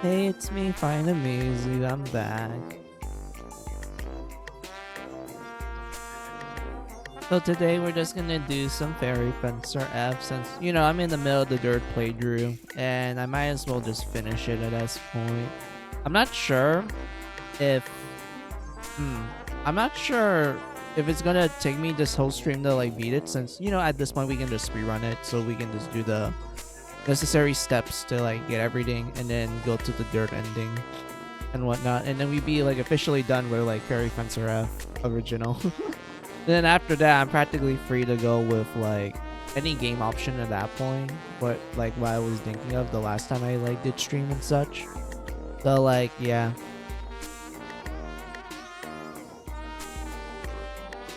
Hey, it's me, Fine Amazing. I'm back. So today we're just gonna do some Fairy Fencer F since, you know, I'm in the middle of the dirt playthrough and I might as well just finish it at this point. I'm not sure if... I'm not sure if it's gonna take me this whole stream to like beat it since, you know, at this point we can just rerun it so we can just do the necessary steps to like get everything and then go to the dirt ending and whatnot, and then we'd be like officially done with like Fairy Fencer F original. Then after that I'm practically free to go with like any game option at that point, but like what I was thinking of the last time I like did stream and such. So like yeah.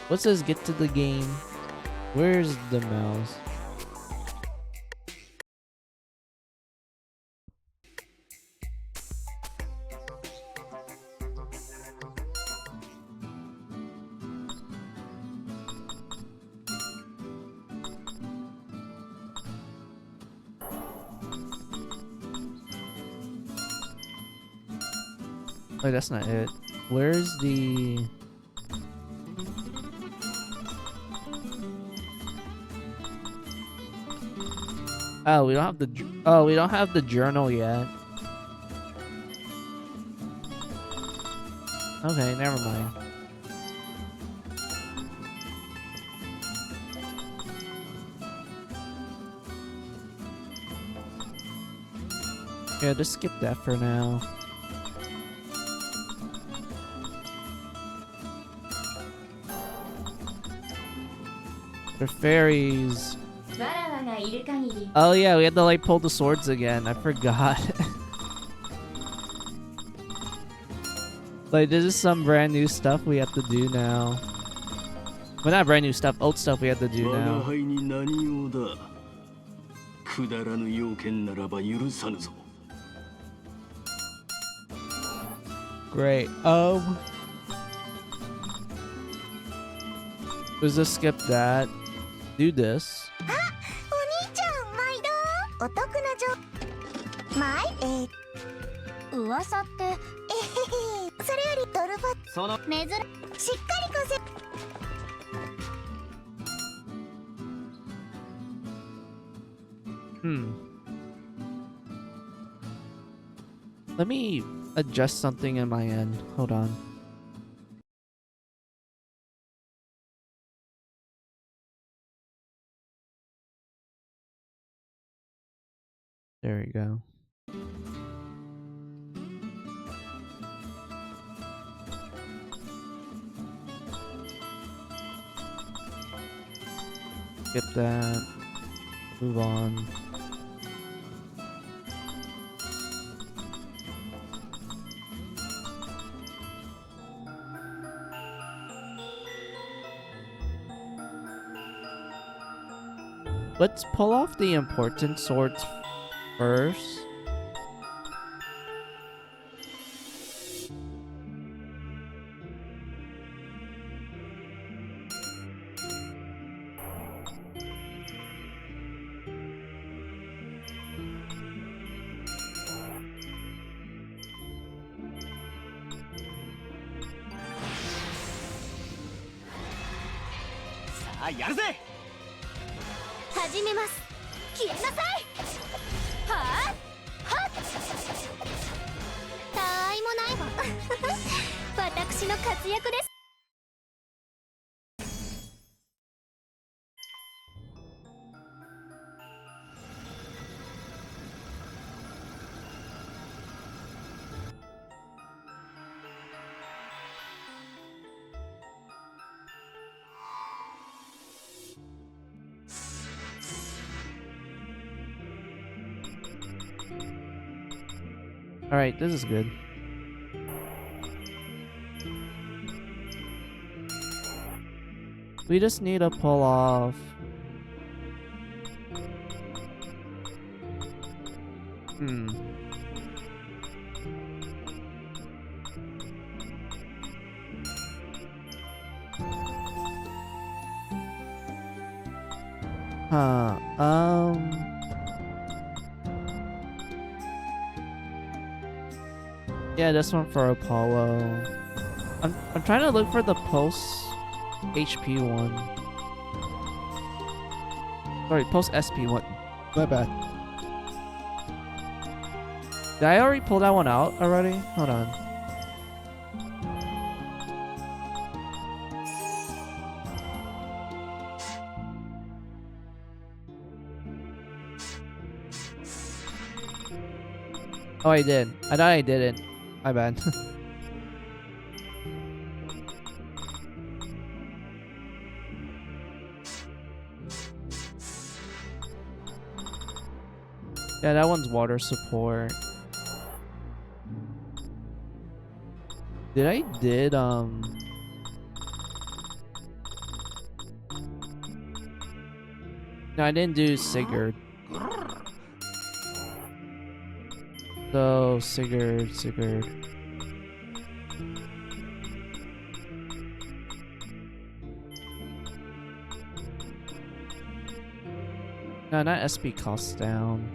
What says get to the game? Where's the mouse? Oh, that's not it. Where's the... Oh, we don't have the... Oh, we don't have the journal yet. Okay, never mind. Yeah, just skip that for now. The fairies. Oh yeah, we had to like pull the swords again. I forgot. Like this is some brand new stuff we have to do now. Well, not brand new stuff, old stuff we have to do now. Great. Let's just skip that. Do this. Let me adjust something in my end. Hold on. There we go. Skip that. Move on. Let's pull off the important swords first. Alright, this is good. We just need to pull off... Yeah, this one for Apollo. I'm trying to look for the pulse HP one. Sorry, pulse SP one. My bad. Did I already pull that one out already? Hold on. Oh, I did. I thought I didn't. My bad. Yeah, that one's water support. Did no, I didn't do Sigurd. So Sigurd. No, not SP costs down.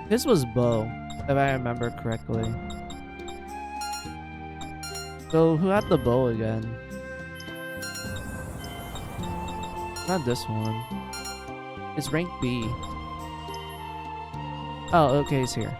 This was bow, if I remember correctly. So who had the bow again? Not this one. It's rank B. Oh, okay, he's here.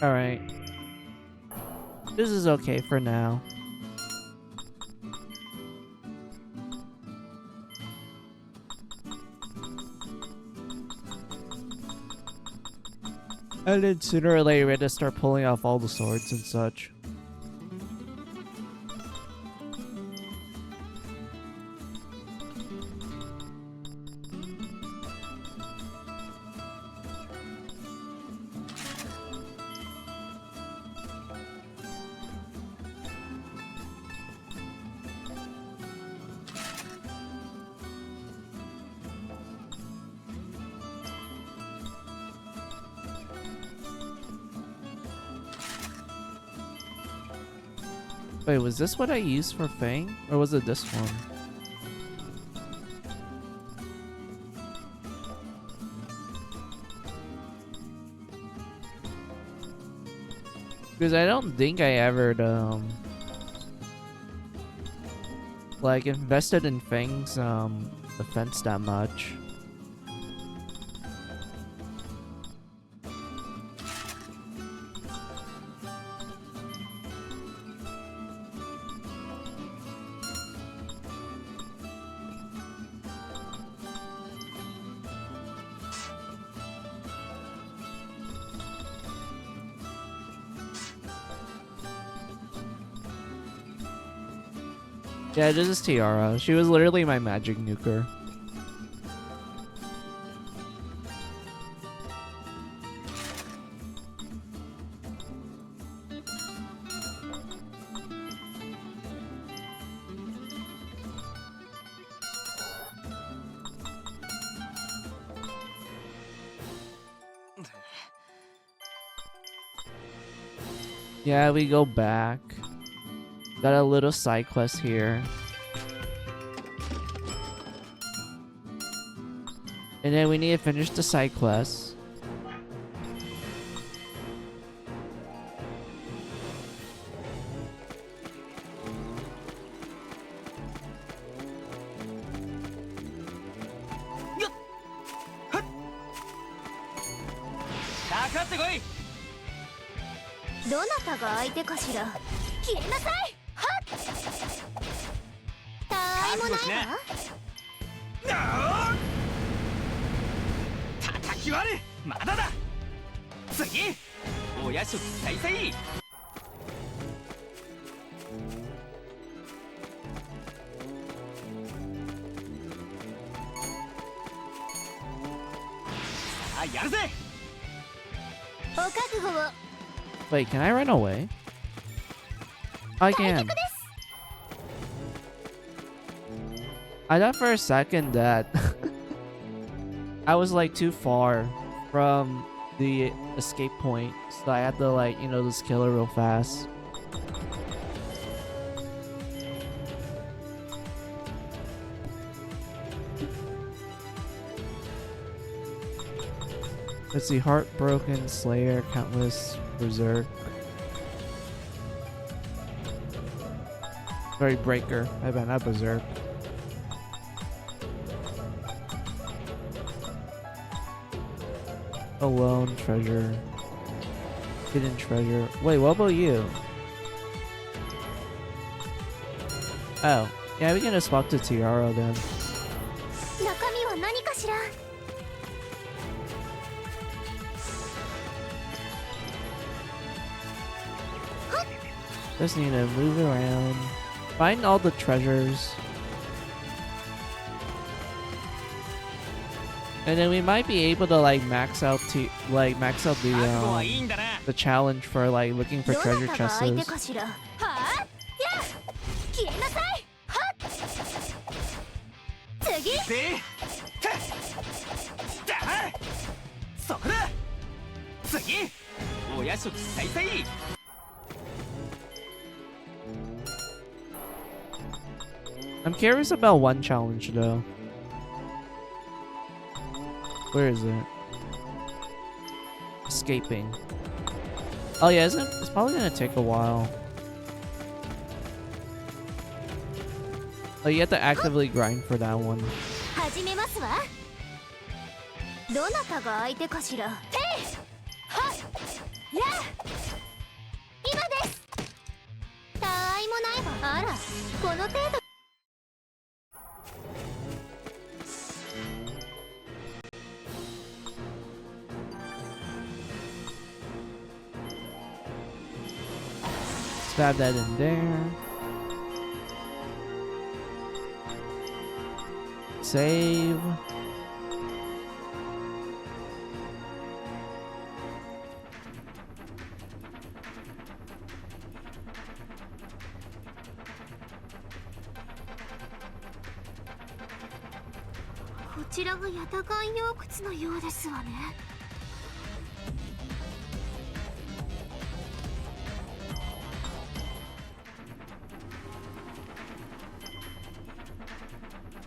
Alright. This is okay for now. And then sooner or later we had to start pulling off all the swords and such. Wait, was this what I used for Fang? Or was it this one? Because I don't think I ever, like, invested in Fang's, defense that much. Yeah, this is Tiara. She was literally my magic nuker. Yeah, we go back. Got a little side quest here. And then we need to finish the side quest. どなたが相手かしら。消えなさい。はっ。たわいもないわ。叩き割る。まだだ。次お夜食再々。さあやるぜ。お覚悟を。 Wait, can I run away? I can. I thought for a second that I was like too far from the escape point, so I had to like, you know, just kill her real fast. Let's see, Heartbroken, Slayer, Countless, Berserk. Sorry, Breaker. I bet not Berserk. Alone, Treasure. Hidden Treasure. Wait, what about you? Oh. Yeah, we can just swap to Tiara then. 中身は何かしら。 Just need to move around. Find all the treasures. And then we might be able to like max out the challenge for like looking for treasure chests. I'm curious about one challenge though. Where is it? Escaping. Oh yeah, it's probably gonna take a while. Oh, you have to actively grind for that one. 始めますわ。どなたが相手かしら。へい。はっ。やあ。今です。たわいもないわ。あら、この程度。 Stab that in there. Save.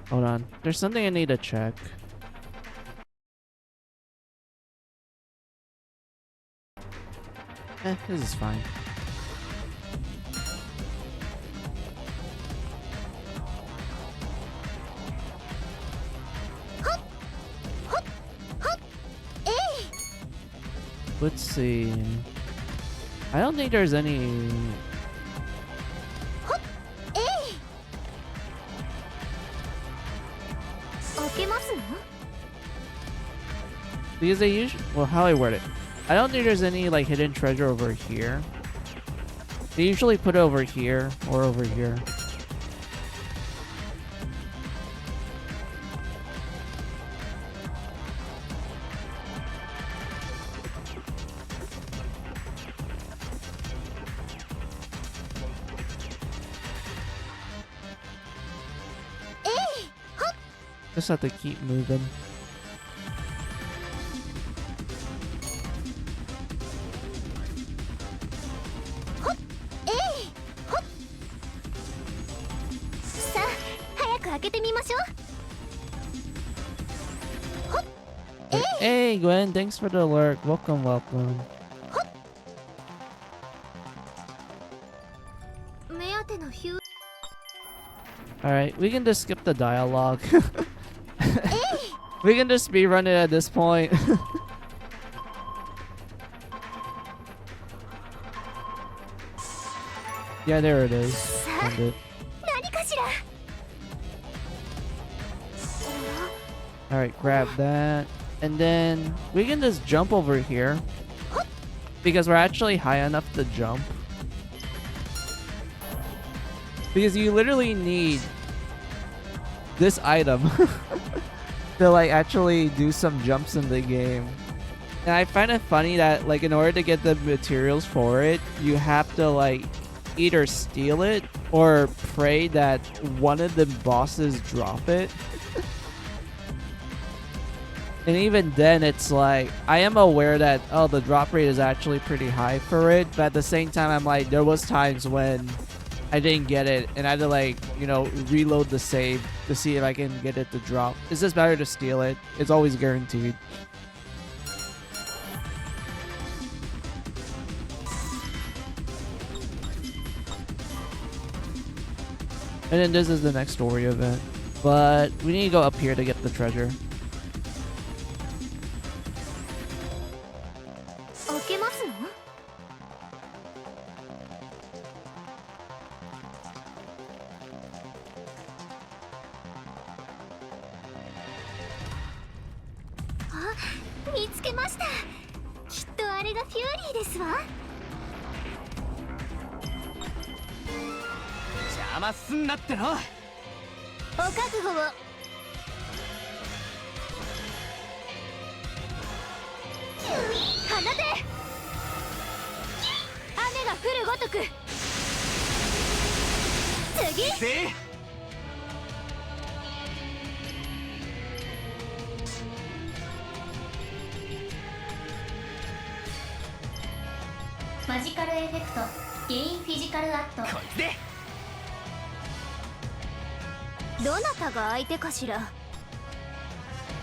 Hold on. There's something I need to check. This is fine. Let's see. I don't think there's any... Because they usually... Well, how I word it. I don't think there's any, like, hidden treasure over here. They usually put it over here or over here. Just have to keep moving. Hey Gwen, thanks for the alert. Welcome, welcome. Alright, we can just skip the dialogue. We can just rerun it at this point. Yeah, there it is. Found it. 何かしら。 Alright, grab that. And then we can just jump over here. Because we're actually high enough to jump. Because you literally need this item to like actually do some jumps in the game. And I find it funny that like in order to get the materials for it, you have to like either steal it or pray that one of the bosses drop it. And even then, it's like, I am aware that, oh, the drop rate is actually pretty high for it. But at the same time, I'm like, there was times when I didn't get it. And I had to, like, you know, reload the save to see if I can get it to drop. It's just better to steal it. It's always guaranteed. And then this is the next story event. But we need to go up here to get the treasure. 開けますの？あ、見つけました。きっとあれがフューリーですわ。邪魔すんなっての。お覚悟を。放て。雨が降るごとく。次。でマジカルエフェクトゲインフィジカルアット。こいつで。どなたが相手かしら。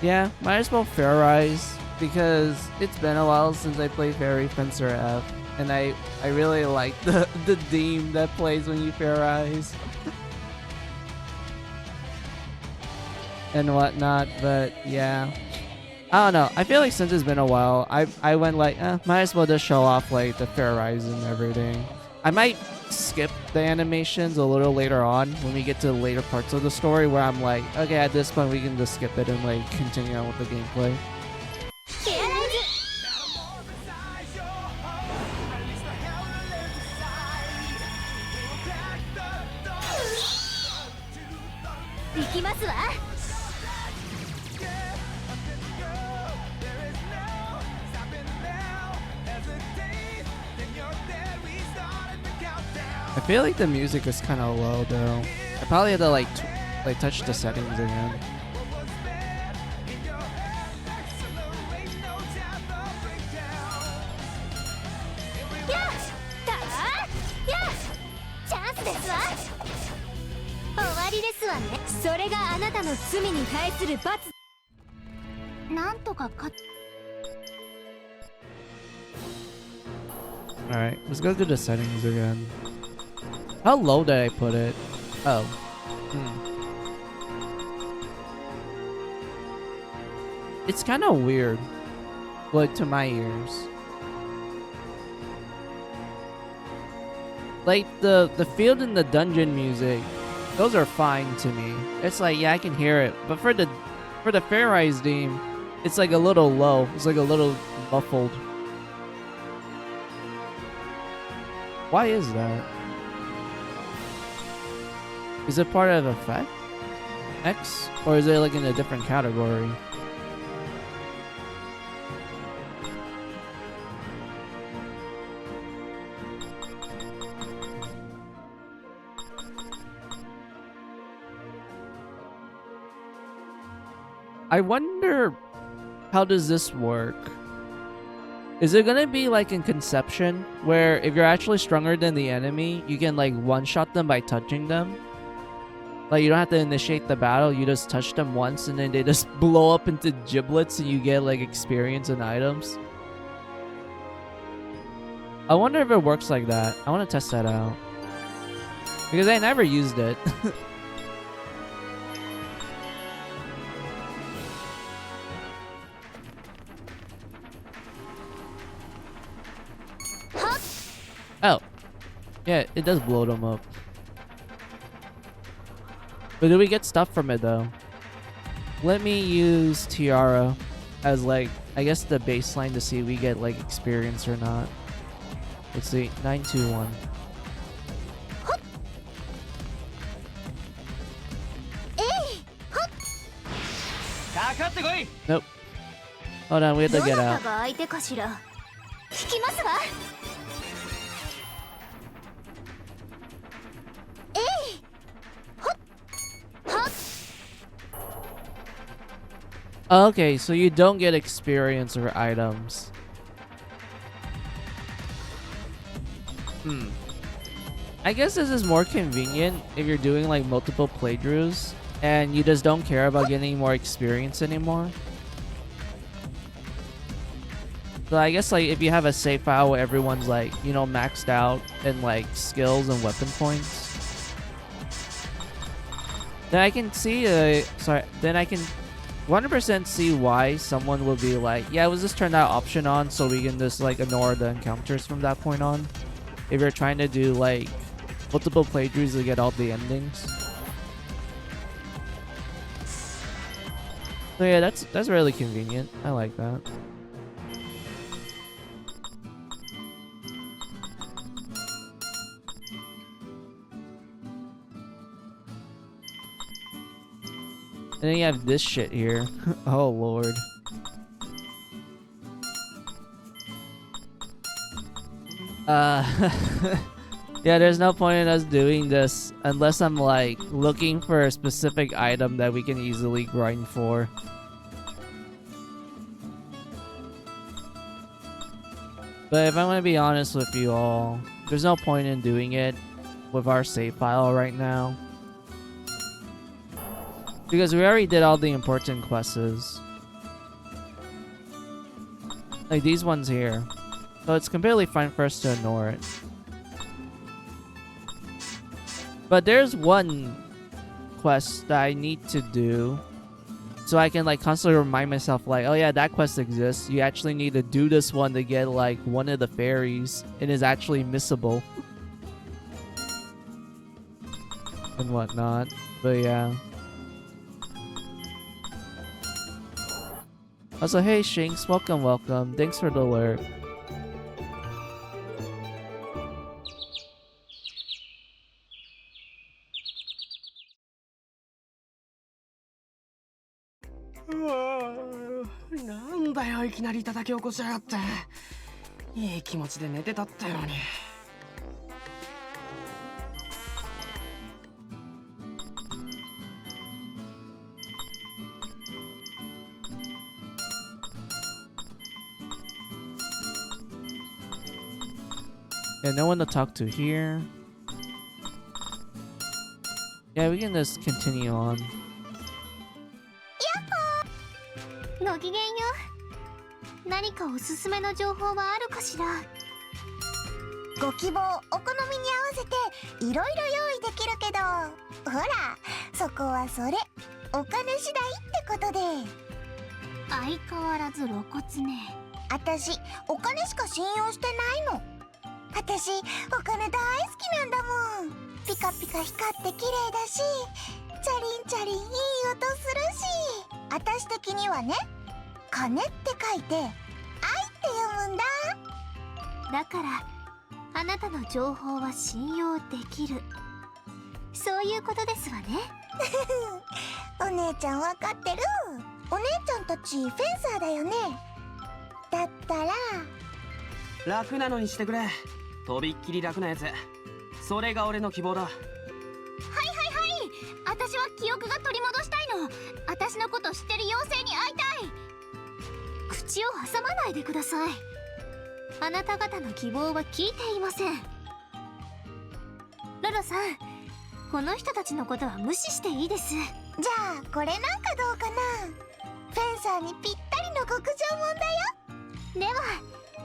Yeah, might as well Fairize because it's been a while since I played Fairy Fencer F, and I really like the theme that plays when you Fairize and whatnot. But yeah, I don't know. I feel like since it's been a while, I went like, might as well just show off like the Fairize and everything. I might skip the animations a little later on when we get to the later parts of the story where I'm like, okay, at this point we can just skip it and like continue on with the gameplay. I feel like the music is kind of low though. I probably had to like touch the settings again. Alright, let's go through the settings again. How low did I put it? Oh. It's kind of weird. Like, to my ears. Like, the field and the dungeon music, those are fine to me. It's like, yeah, I can hear it. But for the Fairize theme, it's like a little low. It's like a little muffled. Why is that? Is it part of effect? X? Or is it like in a different category? I wonder, how does this work? Is it gonna be like in Conception, where if you're actually stronger than the enemy, you can like one-shot them by touching them? Like, you don't have to initiate the battle, you just touch them once and then they just blow up into giblets and you get like experience and items? I wonder if it works like that. I want to test that out. Because I never used it. Oh. Yeah, it does blow them up. But do we get stuff from it though? Let me use Tiara as like, I guess the baseline to see if we get like experience or not. Let's see, 921. Nope. Hold on, we have to get out. Okay, so you don't get experience or items. I guess this is more convenient if you're doing like multiple playthroughs and you just don't care about getting more experience anymore. So I guess like if you have a save file where everyone's like, you know, maxed out in like skills and weapon points, then I can see then I can 100% see why someone would be like, yeah, let's just turn that option on so we can just like ignore the encounters from that point on. If you're trying to do like multiple playthroughs to get all the endings. So yeah, that's really convenient. I like that. And then you have this shit here. Oh lord. Yeah, there's no point in us doing this unless I'm like looking for a specific item that we can easily grind for. But if I'm gonna be honest with you all, there's no point in doing it with our save file right now. Because we already did all the important quests. Like these ones here. So it's completely fine for us to ignore it. But there's one quest that I need to do. So I can like constantly remind myself like, oh yeah, that quest exists. You actually need to do this one to get like one of the fairies. It is actually missable. And whatnot. But yeah. Also, hey Shinx, welcome, welcome. Thanks for the alert.なんだよ、いきなり叩き起こしやがって。いい気持ちで寝てたってのに。Yeah, no one to talk to here. Yeah, we can just continue on. ごきげんよう。何かおすすめの情報はあるかしら。ご希望、お好みに合わせていろいろ用意できるけど、ほら、そこはそれ、お金次第ってことで。相変わらず露骨ね。あたし、お金しか信用してないの。あたし、お金大好きなんだもん。ピカピカ光って綺麗だし、チャリンチャリンいい音するし、あたし的にはね、金って書いて愛って読むんだ。だからあなたの情報は信用できる、そういうことですわね。お姉ちゃんわかってる。お姉ちゃんたちフェンサーだよね。だったら楽なのにしてくれ。とびっきり楽なやつ。それが俺の希望だ。はいはいはい。私は記憶が取り戻したいの。私のこと知ってる妖精に会いたい。口を挟まないでください。あなた方の希望は聞いていません。ロロさん、この人たちのことは無視していいです。じゃあこれなんかどうかな。フェンサーにぴったりの極上もんだよ。では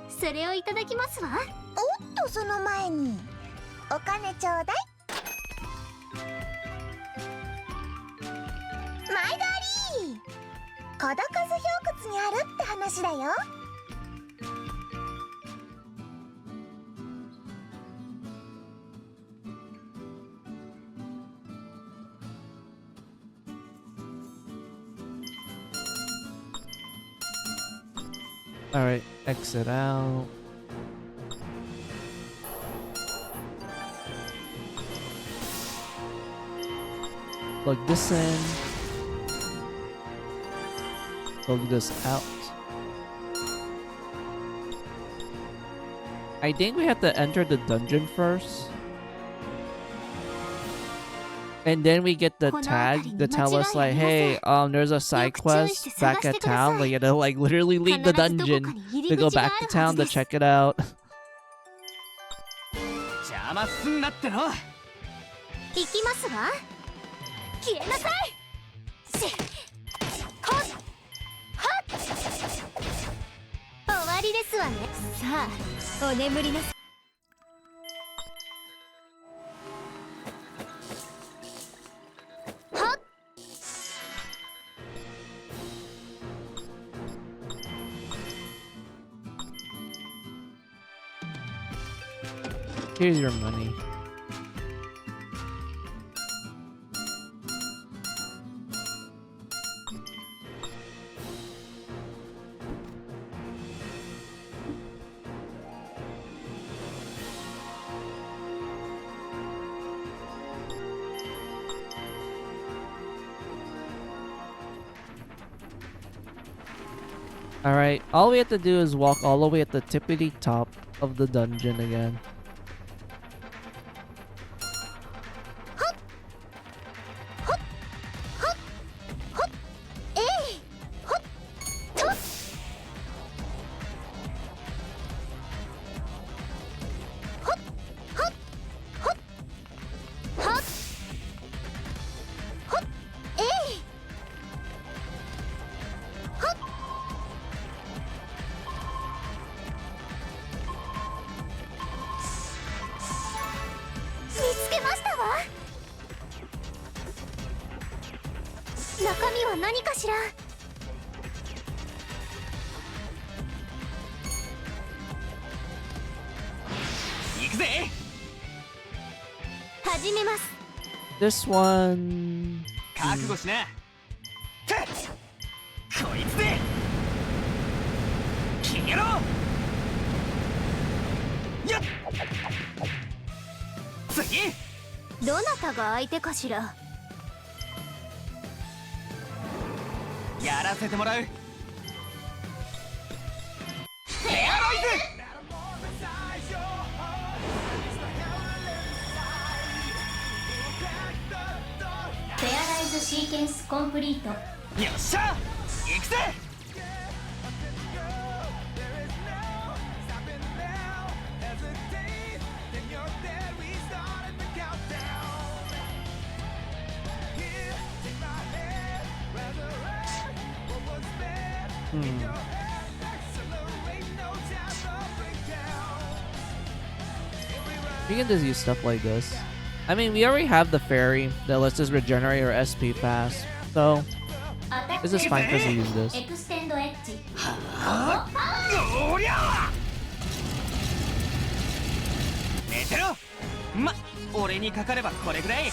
それをいただきますわ。おっと、その前にお金ちょうだい。前借り。角数氷窟にあるって話だよ。Alright, exit out. Plug this in. Plug this out. I think we have to enter the dungeon first. And then we get the tag to tell us like, hey, there's a side quest back at town. Like, you know, like literally leave the dungeon to go back to town to check it out. 邪魔すんなっての。行きますわ。消えなさい。し、はっ、はっ。終わりですわね。さあ、お眠りなさい。はっ。Here's your money. Alright, all we have to do is walk all the way at the tippity top of the dungeon again. This one... 覚悟しな。てっ、こいつで消えろ。やっ、次。どなたが相手かしら。やらせてもらう。ヘアロイズ。ペアライズシーケンスコンプリート。よっしゃ、行くぜ。We can just use stuff like this. I mean, we already have the fairy that lets us regenerate our SP fast, so this is fine for us to use this. エクステンドエッジ。おりゃ。寝てろ。ま、俺にかかればこれぐらい。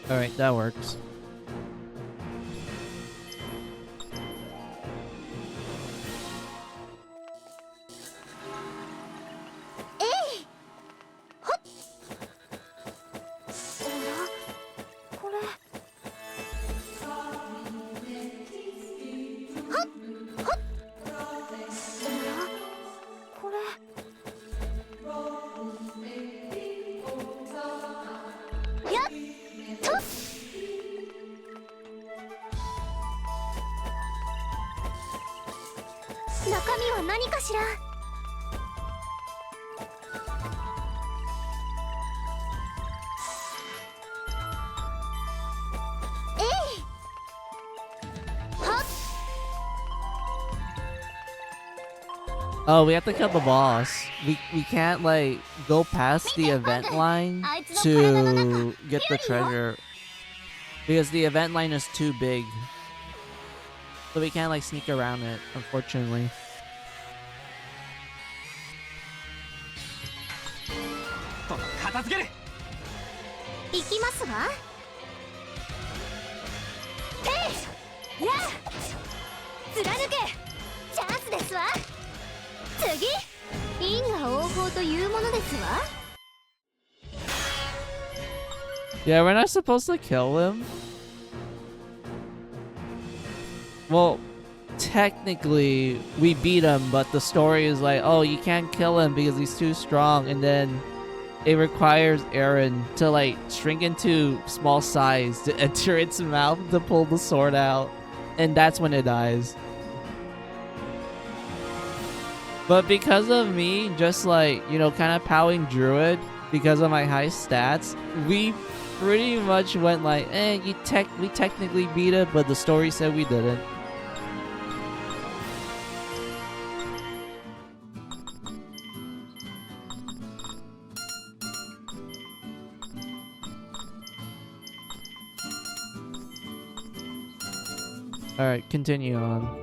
Alright, that works.中身は何かしら。Oh, we have to kill the boss. We can't like go past the event line to get the treasure because the event line is too big. So we can't like sneak around it, unfortunately. と片付ける。行きますわ。へい、やあ、貫け。チャンスですわ。次、因果応報というものですわ。Yeah, we're not supposed to kill him. Well, technically, we beat him, but the story is like, oh, you can't kill him because he's too strong, and then it requires Aaron to like shrink into small size to enter its mouth to pull the sword out, and that's when it dies. But because of me, just like, you know, kind of powering Druid because of my high stats, we pretty much went like, we technically beat it, but the story said we didn't. Alright, continue on.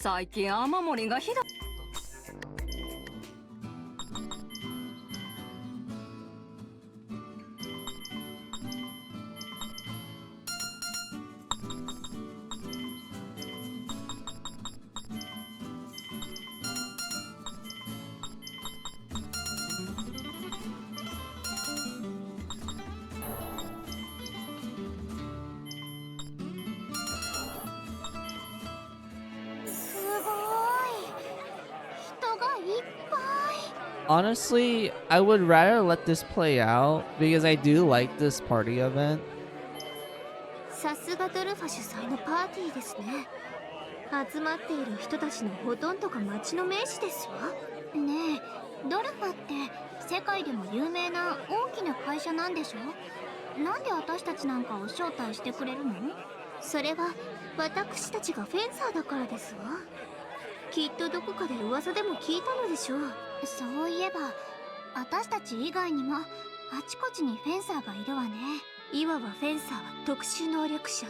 最近雨漏りがひどい。Honestly, I would rather let this play out because I do like this party event. さすがドルファ主催のパーティーですね。集まっている人たちのほとんどが町の名士ですわ。ねえ、ドルファって世界でも有名な大きな会社なんでしょ？なんで私たちなんかを招待してくれるの？それは私たちがフェンサーだからですわ。きっとどこかで噂でも聞いたのでしょう。そういえば私たち以外にもあちこちにフェンサーがいるわね。いわばフェンサーは特殊能力者。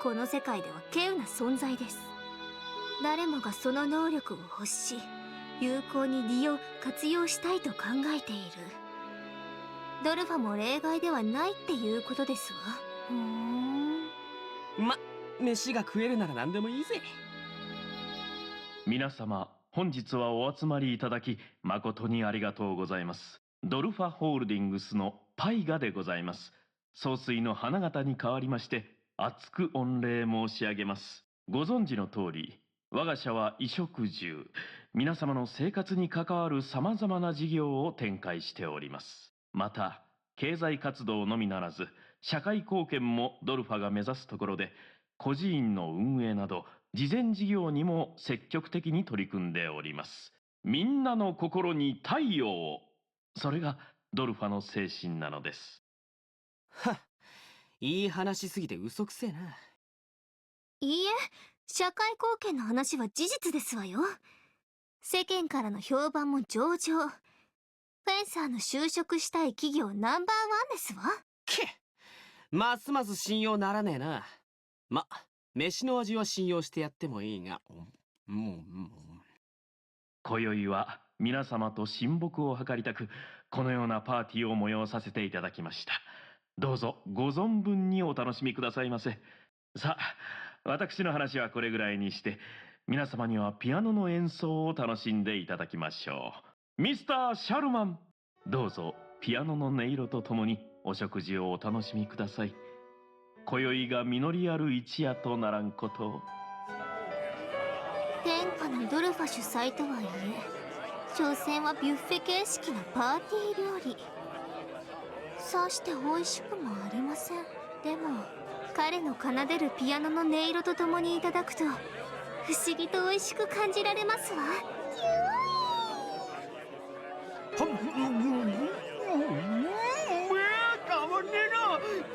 この世界では稀有な存在です。誰もがその能力を欲し有効に活用したいと考えている。ドルファも例外ではないっていうことですわ。ま、飯が食えるなら何でもいいぜ。皆様、本日はお集まりいただき誠にありがとうございます。ドルファホールディングスのパイガでございます。総帥の花形に代わりまして厚く御礼申し上げます。ご存知の通り、我が社は衣食住、皆様の生活に関わるさまざまな事業を展開しております。また、経済活動のみならず、社会貢献もドルファが目指すところで、孤児院の運営など、慈善事業にも積極的に取り組んでおります。みんなの心に太陽を。それがドルファの精神なのです。はっ、いい話すぎて嘘くせえな。いいえ、社会貢献の話は事実ですわよ。世間からの評判も上々。フェンサーの就職したい企業ナンバーワンですわ。けっ、ますます信用ならねえな。ま、飯の味は信用してやってもいいが、もう今宵は皆様と親睦を図りたく、このようなパーティーを催させていただきました。どうぞご存分にお楽しみくださいませ。さあ、私の話はこれぐらいにして、皆様にはピアノの演奏を楽しんでいただきましょう。ミスター・シャルマン、どうぞピアノの音色とともにお食事をお楽しみください。今宵が実りある一夜とならんことを。天下のドルファ主催とはいえ、所詮はビュッフェ形式のパーティー料理。さして美味しくもありません。でも彼の奏でるピアノの音色とともにいただくと、不思議と美味しく感じられますわ。たまんねえな。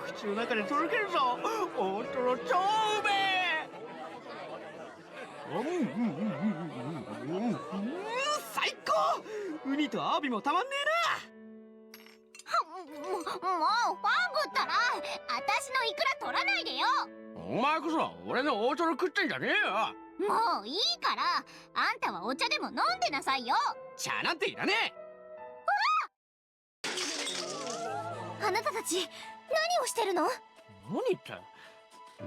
口の中でとろけるぞ。大トロ超うめえ。最高。ウニとアワビもたまんねもうファングったら私のイクラ取らないでよ。えな。お前こそ俺の大トロ食ってんじゃねえよ。もういいから、あんたはお茶でも飲んでなさいよ。茶なんていらねえ。あなたたち何をしてるの？何って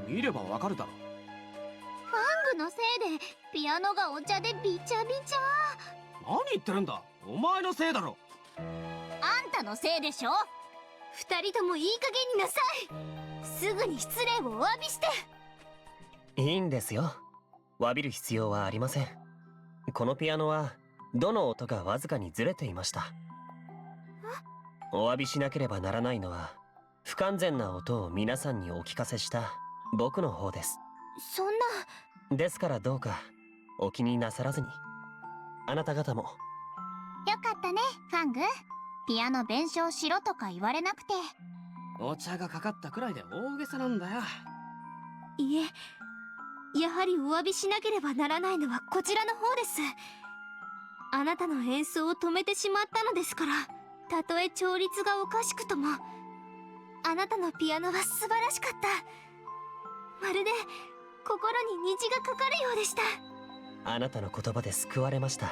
見ればわかるだろ。ファングのせいでピアノがお茶でびちゃびちゃ。何言ってるんだ。お前のせいだろ。あんたのせいでしょ。二人ともいい加減になさい。すぐに失礼をお詫びして。いいんですよ。詫びる必要はありません。このピアノはどの音がわずかにずれていました。お詫びしなければならないのは、不完全な音を皆さんにお聞かせした僕の方です。そんな。ですからどうかお気になさらずに。あなた方も。よかったね、ファング。ピアノ弁償しろとか言われなくて。お茶がかかったくらいで大げさなんだよ。いえ、やはりお詫びしなければならないのはこちらの方です。あなたの演奏を止めてしまったのですから、たとえ調律がおかしくとも、あなたのピアノは素晴らしかった。まるで心に虹がかかるようでした。あなたの言葉で救われました。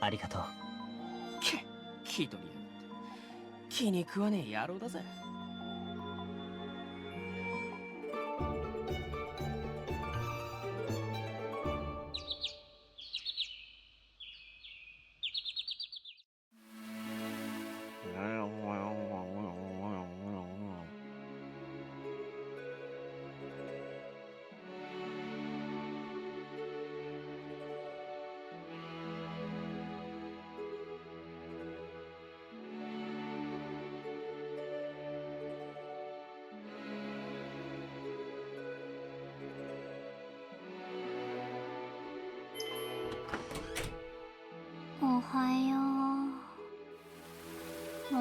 ありがとう。気取りやがって。気に食わねえ野郎だぜ。おはよう。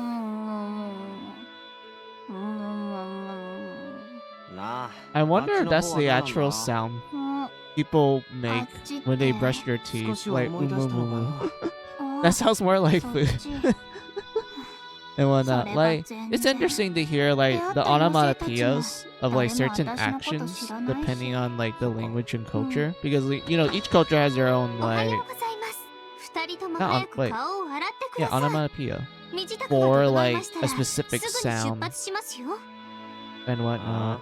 なあ。 I wonder if that's the actual sound people make when they brush their teeth, like that sounds more like food and whatnot. Like, it's interesting to hear like the onomatopoeias of like certain actions depending on like the language and culture, because you know each culture has their own like wait, yeah, onomatopoeia for like a specific sound and whatnot.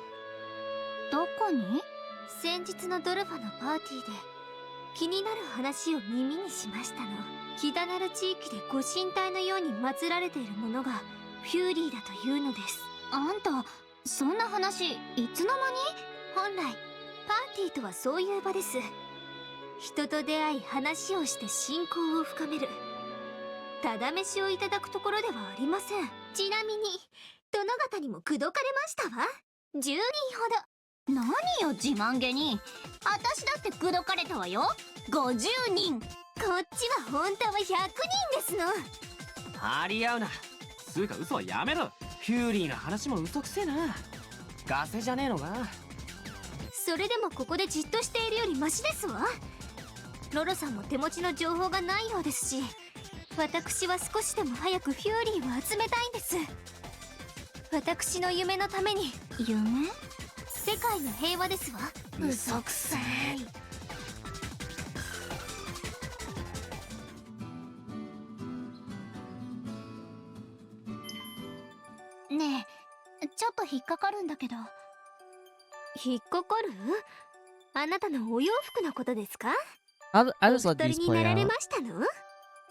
どこに？先日のドルファのパーティーで気になる話を耳にしましたの。キダナル地域でご神体のように祀られているものがフューリーだというのです。あんた、そんな話いつの間に？本来パーティーとはそういう場です。人と出会い話をして親交を深める、ただ飯をいただくところではありません。ちなみに殿方にも口説かれましたわ。10人ほど。何よ自慢げに。私だって口説かれたわよ。50人。こっちは本当は100人ですの。張り合うな。つうか嘘はやめろ。フューリーの話も嘘くせえな。ガセじゃねえのか。それでもここでじっとしているよりマシですわ。ロロさんも手持ちの情報がないようですし、私は少しでも早くフューリーを集めたいんです。私の夢のために。夢？世界の平和ですわ。嘘くさい。引っかかるんだけど。引っかかる？あなたのお洋服のことですか？ I just お let 一 these 人に play なられ out. ましたの？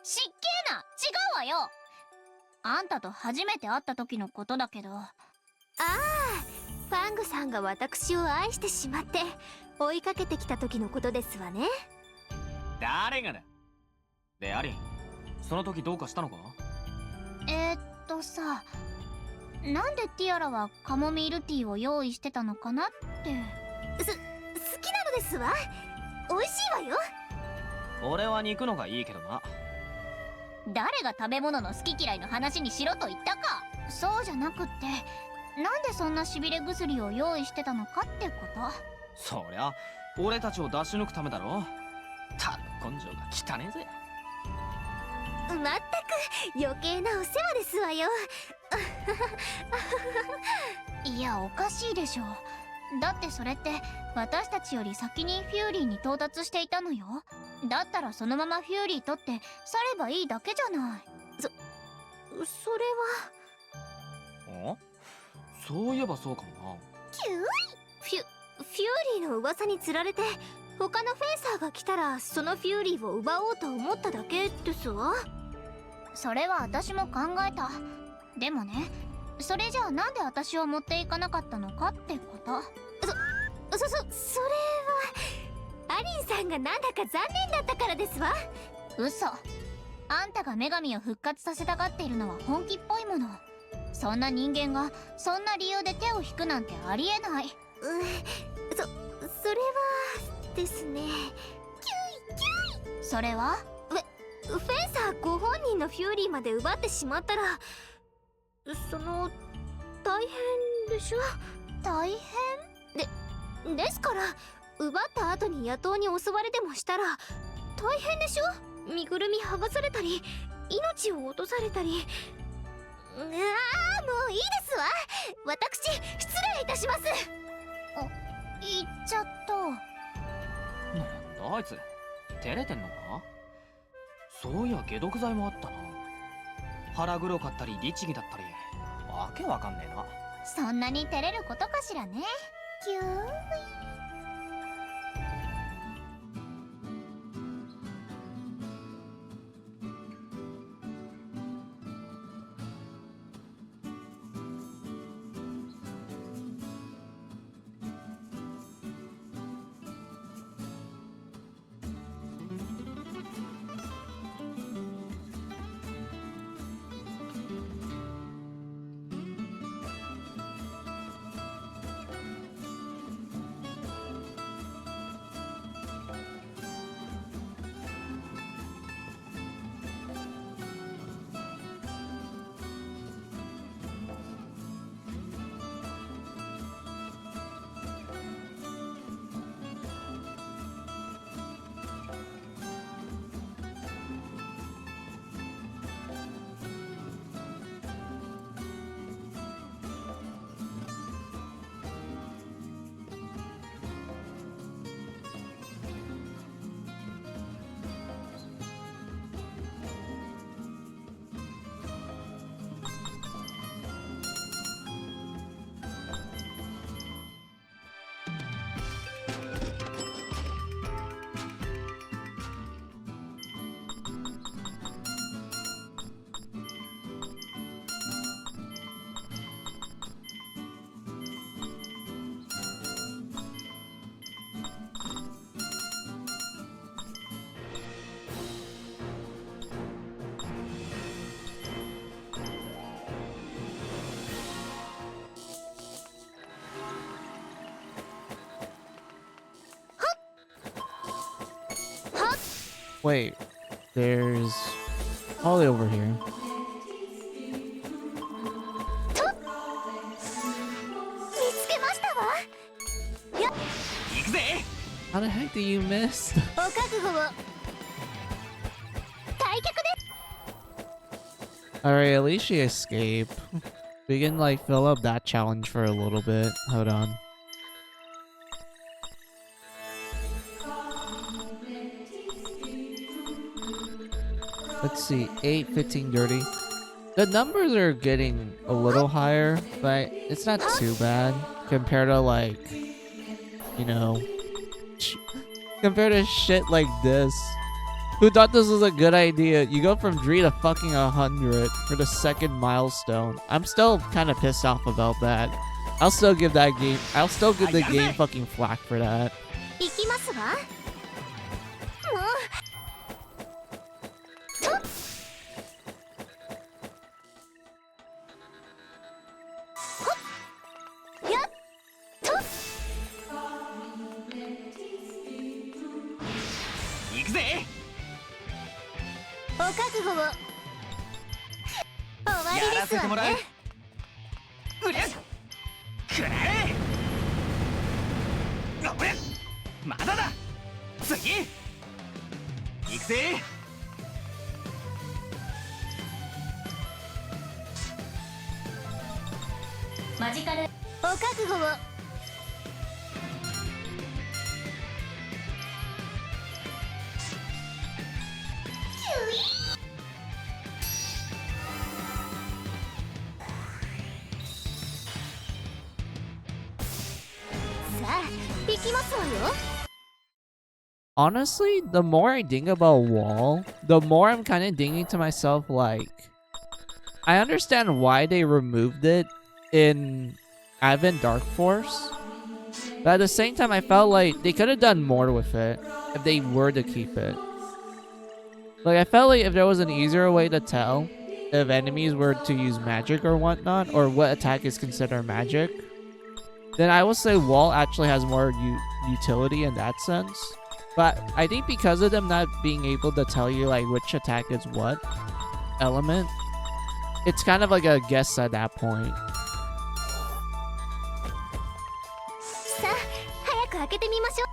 失敬な、違うわよ。あんたと初めて会った時のことだけど。ああ、ファングさんが私を愛してしまって追いかけてきた時のことですわね。誰がだ。でアリン、その時どうかしたのか？さ、なんでティアラはカモミールティーを用意してたのかなって。好きなのですわ。美味しいわよ。俺は肉のがいいけどな。誰が食べ物の好き嫌いの話にしろと言ったか。そうじゃなくって、なんでそんなしびれ薬を用意してたのかってこと。そりゃ俺たちを出し抜くためだろ。た根性が汚ねえぜ。まったく余計なお世話ですわよ。いや、おかしいでしょ。だってそれって私たちより先にフューリーに到達していたのよ。だったらそのままフューリー取って去ればいいだけじゃない。それは。そういえばそうかもな。キューイ。フューリーの噂につられて他のフェンサーが来たらそのフューリーを奪おうと思っただけですわ。それは私も考えた。でもね、それじゃあなんで私を持っていかなかったのかってこと。それはアリンさんがなんだか残念だったからですわ。嘘。あんたが女神を復活させたがっているのは本気っぽいもの。そんな人間がそんな理由で手を引くなんてありえない。それはですね。それはフェンサーご本人のフューリーまで奪ってしまったら、大変でしょ。大変ですから奪った後に野党に襲われてもしたら大変でしょ。身ぐるみ剥がされたり命を落とされたり。もういいですわ。私失礼いたします。言っちゃった。なんだあいつ、照れてんのか？そういや解毒剤もあったな。腹黒かったり律儀だったり、わけわかんねえな。そんなに照れることかしらね。キュー。Wait, there's Holly over here. 見つけましたわ。行くぜ。 How the heck do you miss? お覚悟を。退却で。 Alright, at least she escaped. We can like fill up that challenge for a little bit. Hold on. Let's see, 8, 15, dirty. The numbers are getting a little higher, but it's not too bad compared to like, you know, compared to shit like this. Who thought this was a good idea? You go from 3 to fucking 100 for the second milestone. I'm still kind of pissed off about that. I'll still give that game. I'll still give the game fucking flack for that. 行きますわ。もう。やっと。行くぜ。お覚悟を。終わりやらですわせてもらうね。。うりゃ。くらえ。おりゃ。まだだ。次。行くぜ。マジカルお覚悟を。さあ、行きますわよ。 Honestly, the more I think about Wall, the more I'm kind of thinking to myself, like, I understand why they removed it in Advent Dark Force, but at the same time, I felt like they could have done more with it if they were to keep it. Like, I felt like if there was an easier way to tell if enemies were to use magic or whatnot, or what attack is considered magic, then I would say Wall actually has more utility in that sense. But I think because of them not being able to tell you like which attack is what element, it's kind of like a guess at that point. さあ、早く開けてみましょう。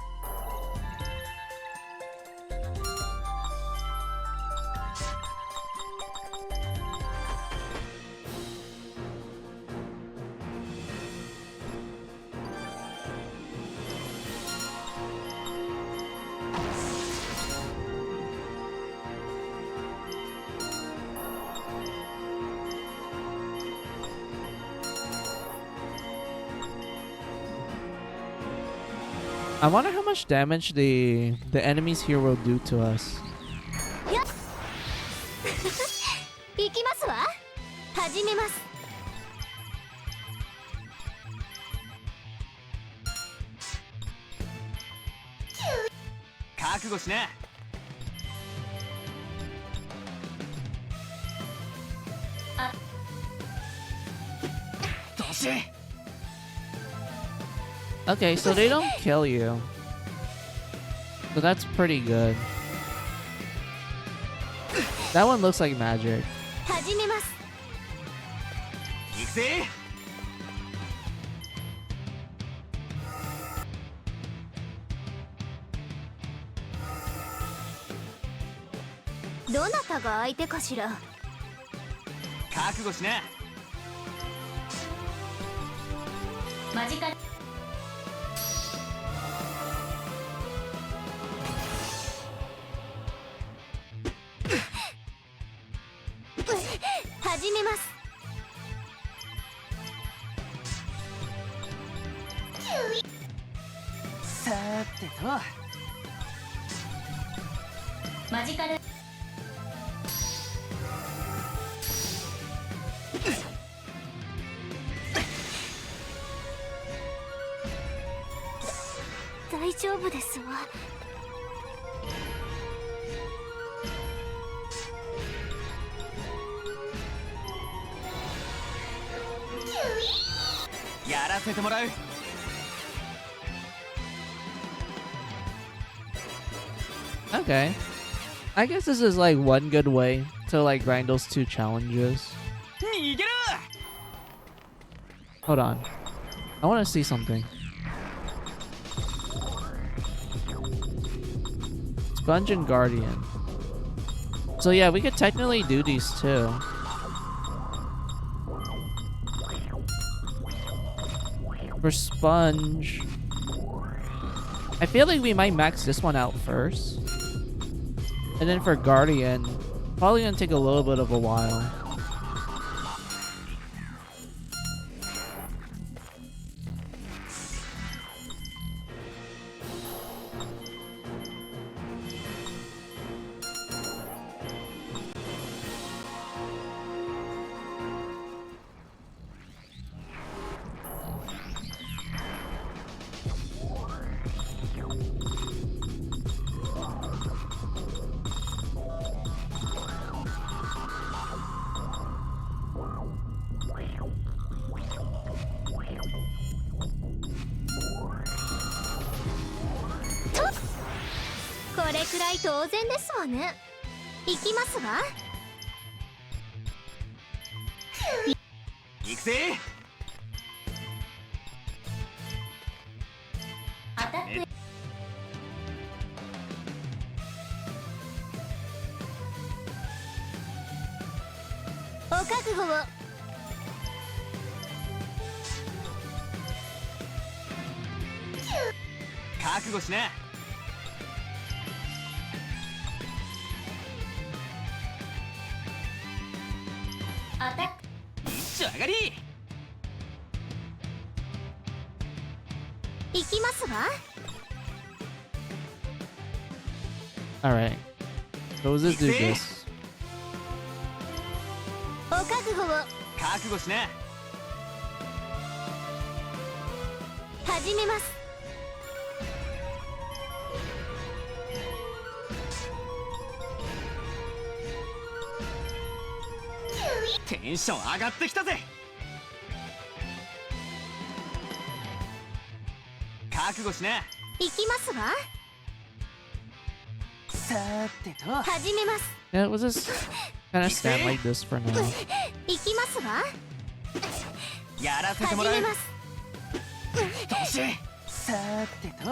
I wonder how much damage the enemies here will do to us. 行きますわ。始めます。 覚悟しな。どうし。 Okay, so they don't kill you. So that's pretty good. That one looks like magic. 始めます。 行くぜ。どなたが相手かしら。 覚悟しな。マジカル始めます。 さーてと。マジカル大丈夫ですわ。 やらせてもらう。 Okay. I guess this is like one good way to like grind those 2 challenges. 逃げる。 Hold on. I want to see something. Sponge and Guardian. So yeah, we could technically do these too. For Sponge, I feel like we might max this one out first. And then for Guardian, probably gonna take a little bit of a while. これくらい当然ですわね。行きますわ。行くぜ。アタック。お覚悟を。覚悟しな。アタック。一丁上がり。行きますわ。 Alright. So does this do this? お覚悟を。覚悟しな。始めます。テンション上がってきたぜ。覚悟しな。行きますわ。さーてと。始めます。 Yeah, we'll just kind of stand like this for now. 行きますわ。やらせて始もらう。めます。どうし。さーてと。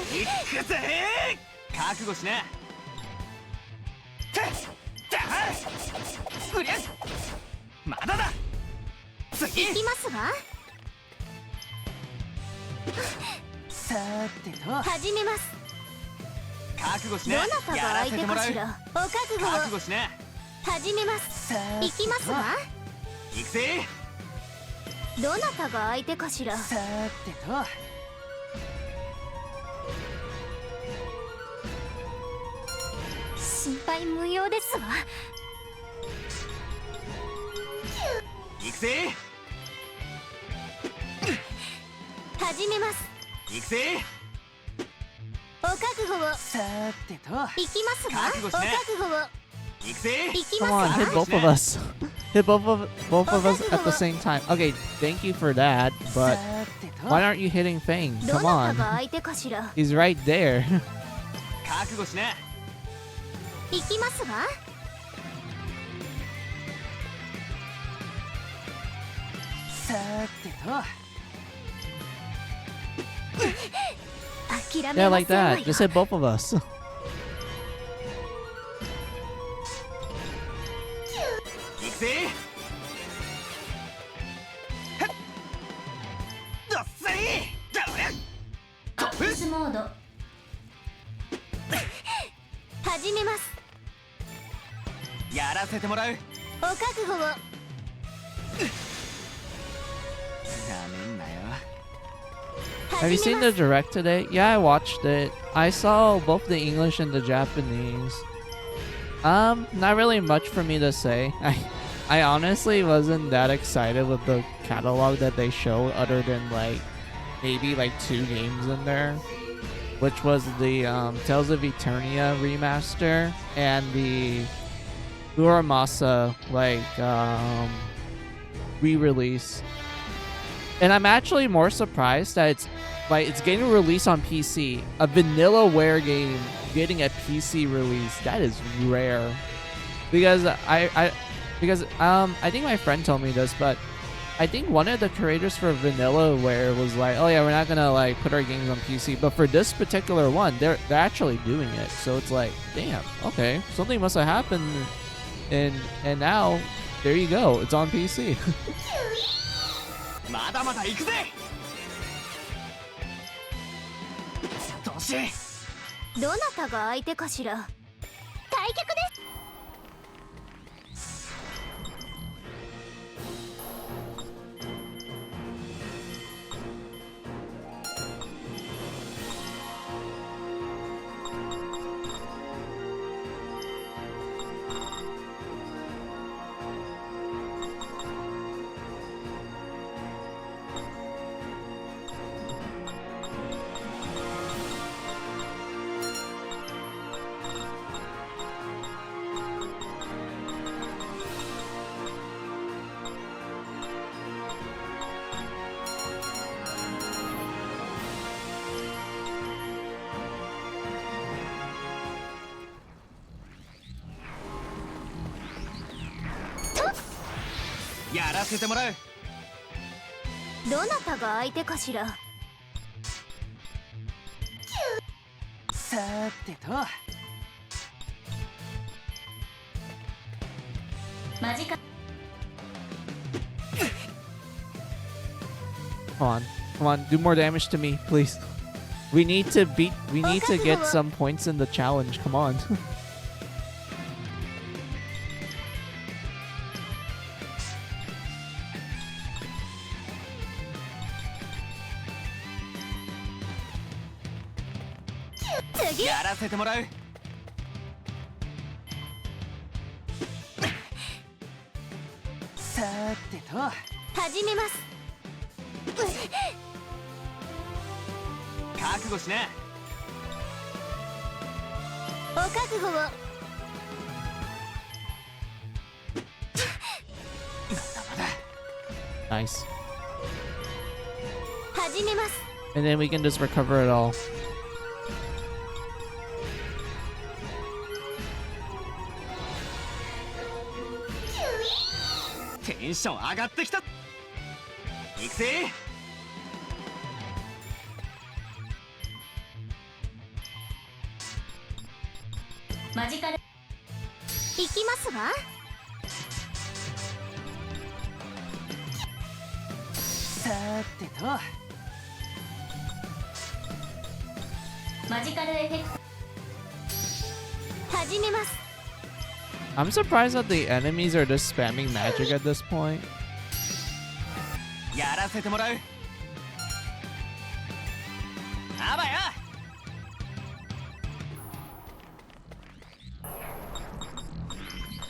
行くぜ。覚悟しな。うりゃまだだ。次。行きますわ。さーてと。始めます。覚悟しな。どなたがやら相手せてもう。からしら。お覚悟を。覚悟しな。始めます。さーてと。行きますわ。行くぜ。どなたが相手かしら。さーてと。心配無用ですわ。行くぜ。始めます。行くぜ。お覚悟を。さーてと。行きますわ。お覚悟しな。覚悟を。行くぜ。行き Come ま on, す hit わ。 both of us. Hit both of us at the same time. Okay, thank you for that, さ but ーてと。 why aren't you hitting Fang? ど Come なた on. が相手かしら。 He's right there. 覚悟しな。行きますわ。さーてと。諦め Yeah, ま like せんわ that. よ。 Just hit both of us. 行くぜ。はっ。どっさり。どりゃ。アックスモード。始めます。やらせてもらう。お覚悟を。なめんなよ。 Have you 始め seen ま the す。 direct today? Yeah, I watched it. I saw both the English and the Japanese. Not really much for me to say. I honestly wasn't that excited with the catalog that they showed, other than like maybe like 2 games in there, which was the Tales of Eternia remaster and the Uramasa re-release. And I'm actually more surprised that it's getting released on PC. A vanillaware game getting a PC release. That is rare. Because I think my friend told me this, but I think one of the creators for vanillaware was like, oh yeah, we're not gonna like put our games on PC, but for this particular one, they're actually doing it. So it's like, damn, okay, something must have happened, and now there you go, it's on PC. まだまだ行くぜ。どうし。どなたが相手かしら。対局です。やらせてもらう。どなたが相手かしら。さてと。マジか。 Come on. Come on. Do more damage to me, please. We need to get some points in the challenge. Come on. Tsugi. やらせてもらう。さてと。始めます。覚悟しな。お覚悟を。 Nice. 始めます。 And then we can just recover it all. テンション上がってきた。行くぜ。マジカル。行きますわ。さてと。マジカルエフェクト。始めます。 I'm surprised that the enemies are just spamming magic at this point. やらせてもらう。あばよ。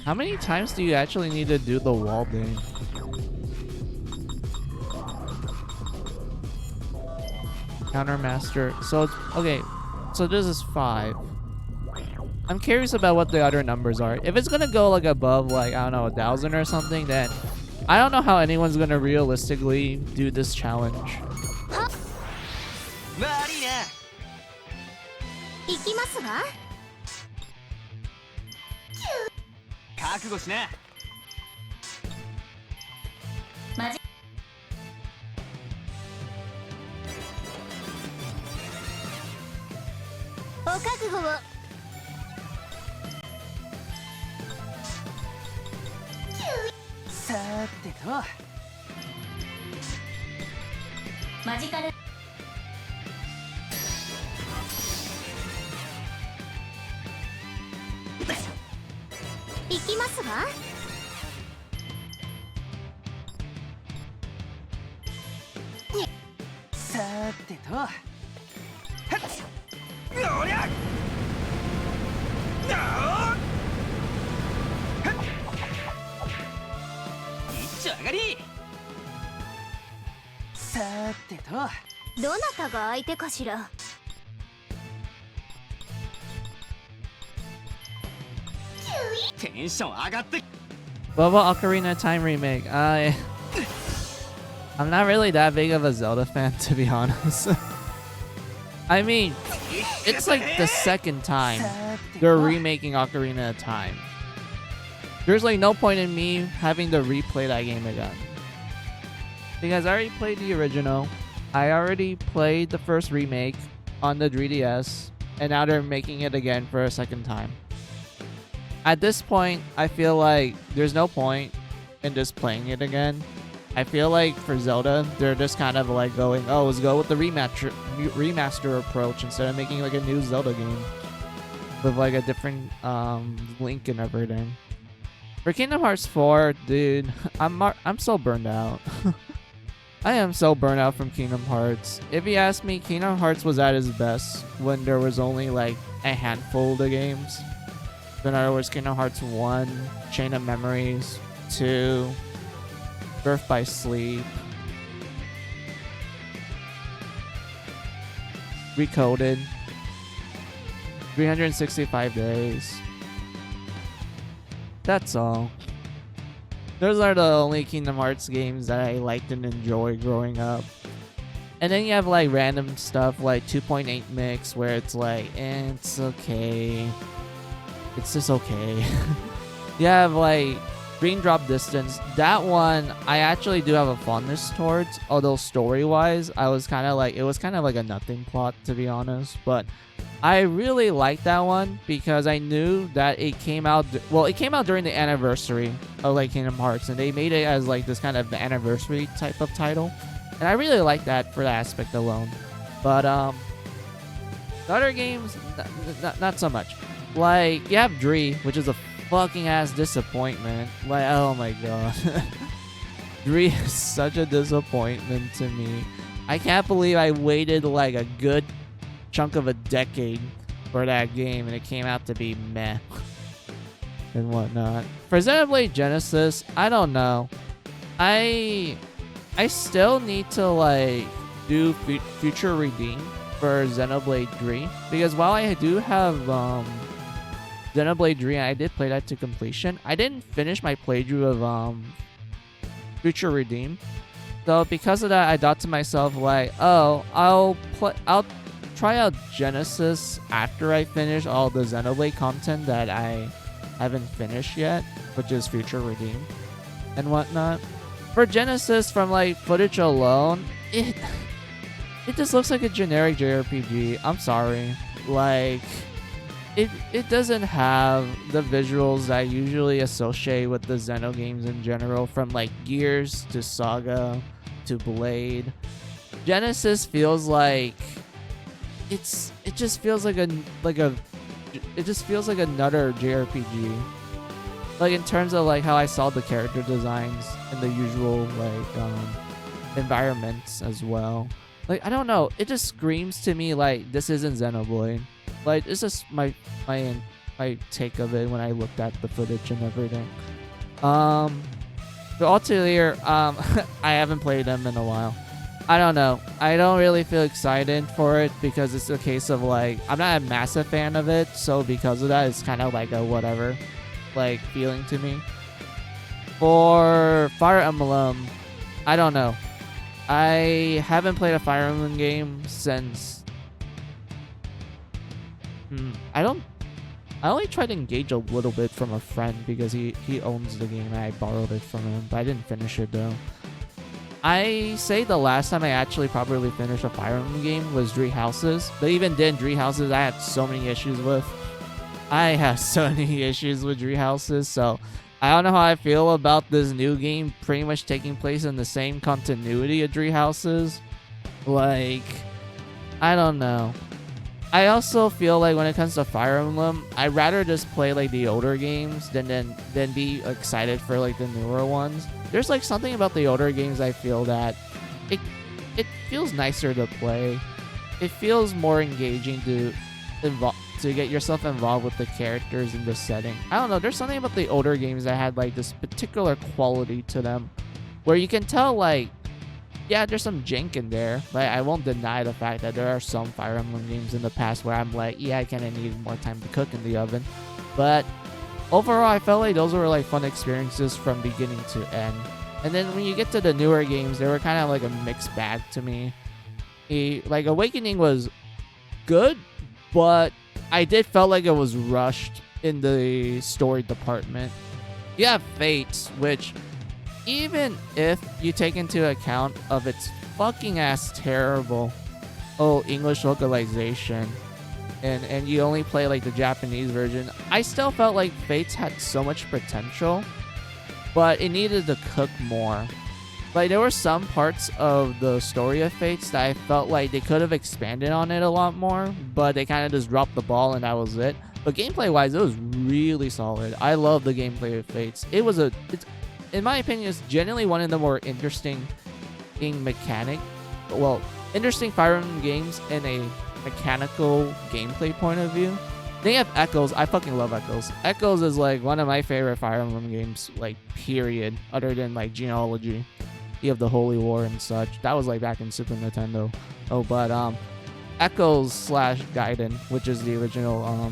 How many times do you actually need to do the wall thing? Countermaster. So it's okay. So this is 5. I'm curious about what the other numbers are. If it's gonna go like above like I don't know 1,000 or something, then I don't know how anyone's gonna realistically do this challenge. 悪いな。行きますわ。覚悟しな。マジ。お覚悟を。 さてと。マジカル。行きますわ。さてと。はっ。おりゃ。一丁上がり。さてと。どなたが相手かしら。 テンション上がって。 What about Ocarina of Time remake? I'm not really that big of a Zelda fan, to be honest. I mean, it's like the second time they're remaking Ocarina of Time. There's like no point in me having to replay that game again. Because I already played the original. I already played the first remake on the 3DS. And now they're making it again for a second time. At this point, I feel like there's no point in just playing it again. I feel like for Zelda, they're just kind of like going, oh, let's go with the remaster approach instead of making like a new Zelda game with like a different Link and everything. For Kingdom Hearts 4, dude, I'm so burned out. I am so burnt out from Kingdom Hearts. If you ask me, Kingdom Hearts was at its best when there was only like a handful of the games. In other words, Kingdom Hearts 1, Chain of Memories, 2, Birth by Sleep, Recoded, 365 Days. That's all. Those are the only Kingdom Hearts games that I liked and enjoyed growing up. And then you have like random stuff like 2.8 Mix where it's like, it's okay. It's just okay. You have like Green Drop Distance, that one I actually do have a fondness towards, although story-wise, it was kind of like a nothing plot, to be honest, but I really liked that one because I knew that it came out during the anniversary of like Kingdom Hearts, and they made it as like this kind of anniversary type of title, and I really like that for that aspect alone. But the other games, not so much. Like, you have Dree, which is a fucking ass disappointment. Like, oh my god. Dree is such a disappointment to me. I can't believe I waited like a good chunk of a decade for that game and it came out to be meh and whatnot. For Xenoblade Genesis, I don't know. I still need to like do Future Redeem for Xenoblade 3 because while I do have Xenoblade 3 and I did play that to completion, I didn't finish my playthrough of Future Redeem. So because of that, I thought to myself like, oh, I'll try out Genesis after I finish all the Xenoblade content that I haven't finished yet, which is Future Redeem and whatnot. For Genesis, from like footage alone, it just looks like a generic JRPG. I'm sorry. Like, it doesn't have the visuals that I usually associate with the Xeno games in general, from like Gears to Saga to Blade. Genesis feels like it just feels like another JRPG. Like in terms of like how I saw the character designs and the usual like environments as well. Like, I don't know, it just screams to me like this isn't Xenoblade. Like, it's just my take of it when I looked at the footage and everything. The Ulterior, I haven't played them in a while. I don't know. I don't really feel excited for it because it's a case of like, I'm not a massive fan of it, so because of that, it's kind of like a whatever like feeling to me. For Fire Emblem, I don't know. I haven't played a Fire Emblem game since I only tried to engage a little bit from a friend because he owns the game and I borrowed it from him, but I didn't finish it though. I say the last time I actually properly finished a Fire Emblem game was Three Houses, but even then, Three Houses I had so many issues with. I have so many issues with Three Houses, so I don't know how I feel about this new game pretty much taking place in the same continuity of Three Houses. Like, I don't know. I also feel like when it comes to Fire Emblem, I'd rather just play like the older games than be excited for like the newer ones. There's like something about the older games I feel that it feels nicer to play. It feels more engaging to get yourself involved with the characters in the setting. I don't know, there's something about the older games that had like this particular quality to them where you can tell like, yeah, there's some jank in there, but I won't deny the fact that there are some Fire Emblem games in the past where I'm like, yeah, I kind of need more time to cook in the oven. But overall, I felt like those were like fun experiences from beginning to end. And then when you get to the newer games, they were kind of like a mixed bag to me. Like Awakening was good, but I did felt like it was rushed in the story department. You have Fates, which even if you take into account of its fucking ass terrible English localization and you only play like the Japanese version, I still felt like Fates had so much potential, but it needed to cook more. Like, there were some parts of the story of Fates that I felt like they could have expanded on it a lot more, but they kind of just dropped the ball and that was it. But gameplay wise, it was really solid. I love the gameplay of Fates. It's in my opinion, it's genuinely one of the more interesting interesting Fire Emblem games in a mechanical gameplay point of view. Then you have Echoes. I fucking love Echoes. Echoes is like one of my favorite Fire Emblem games, like, period, other than like Genealogy. You have the Holy War and such. That was like back in Super Nintendo. Echoes / Gaiden, which is the original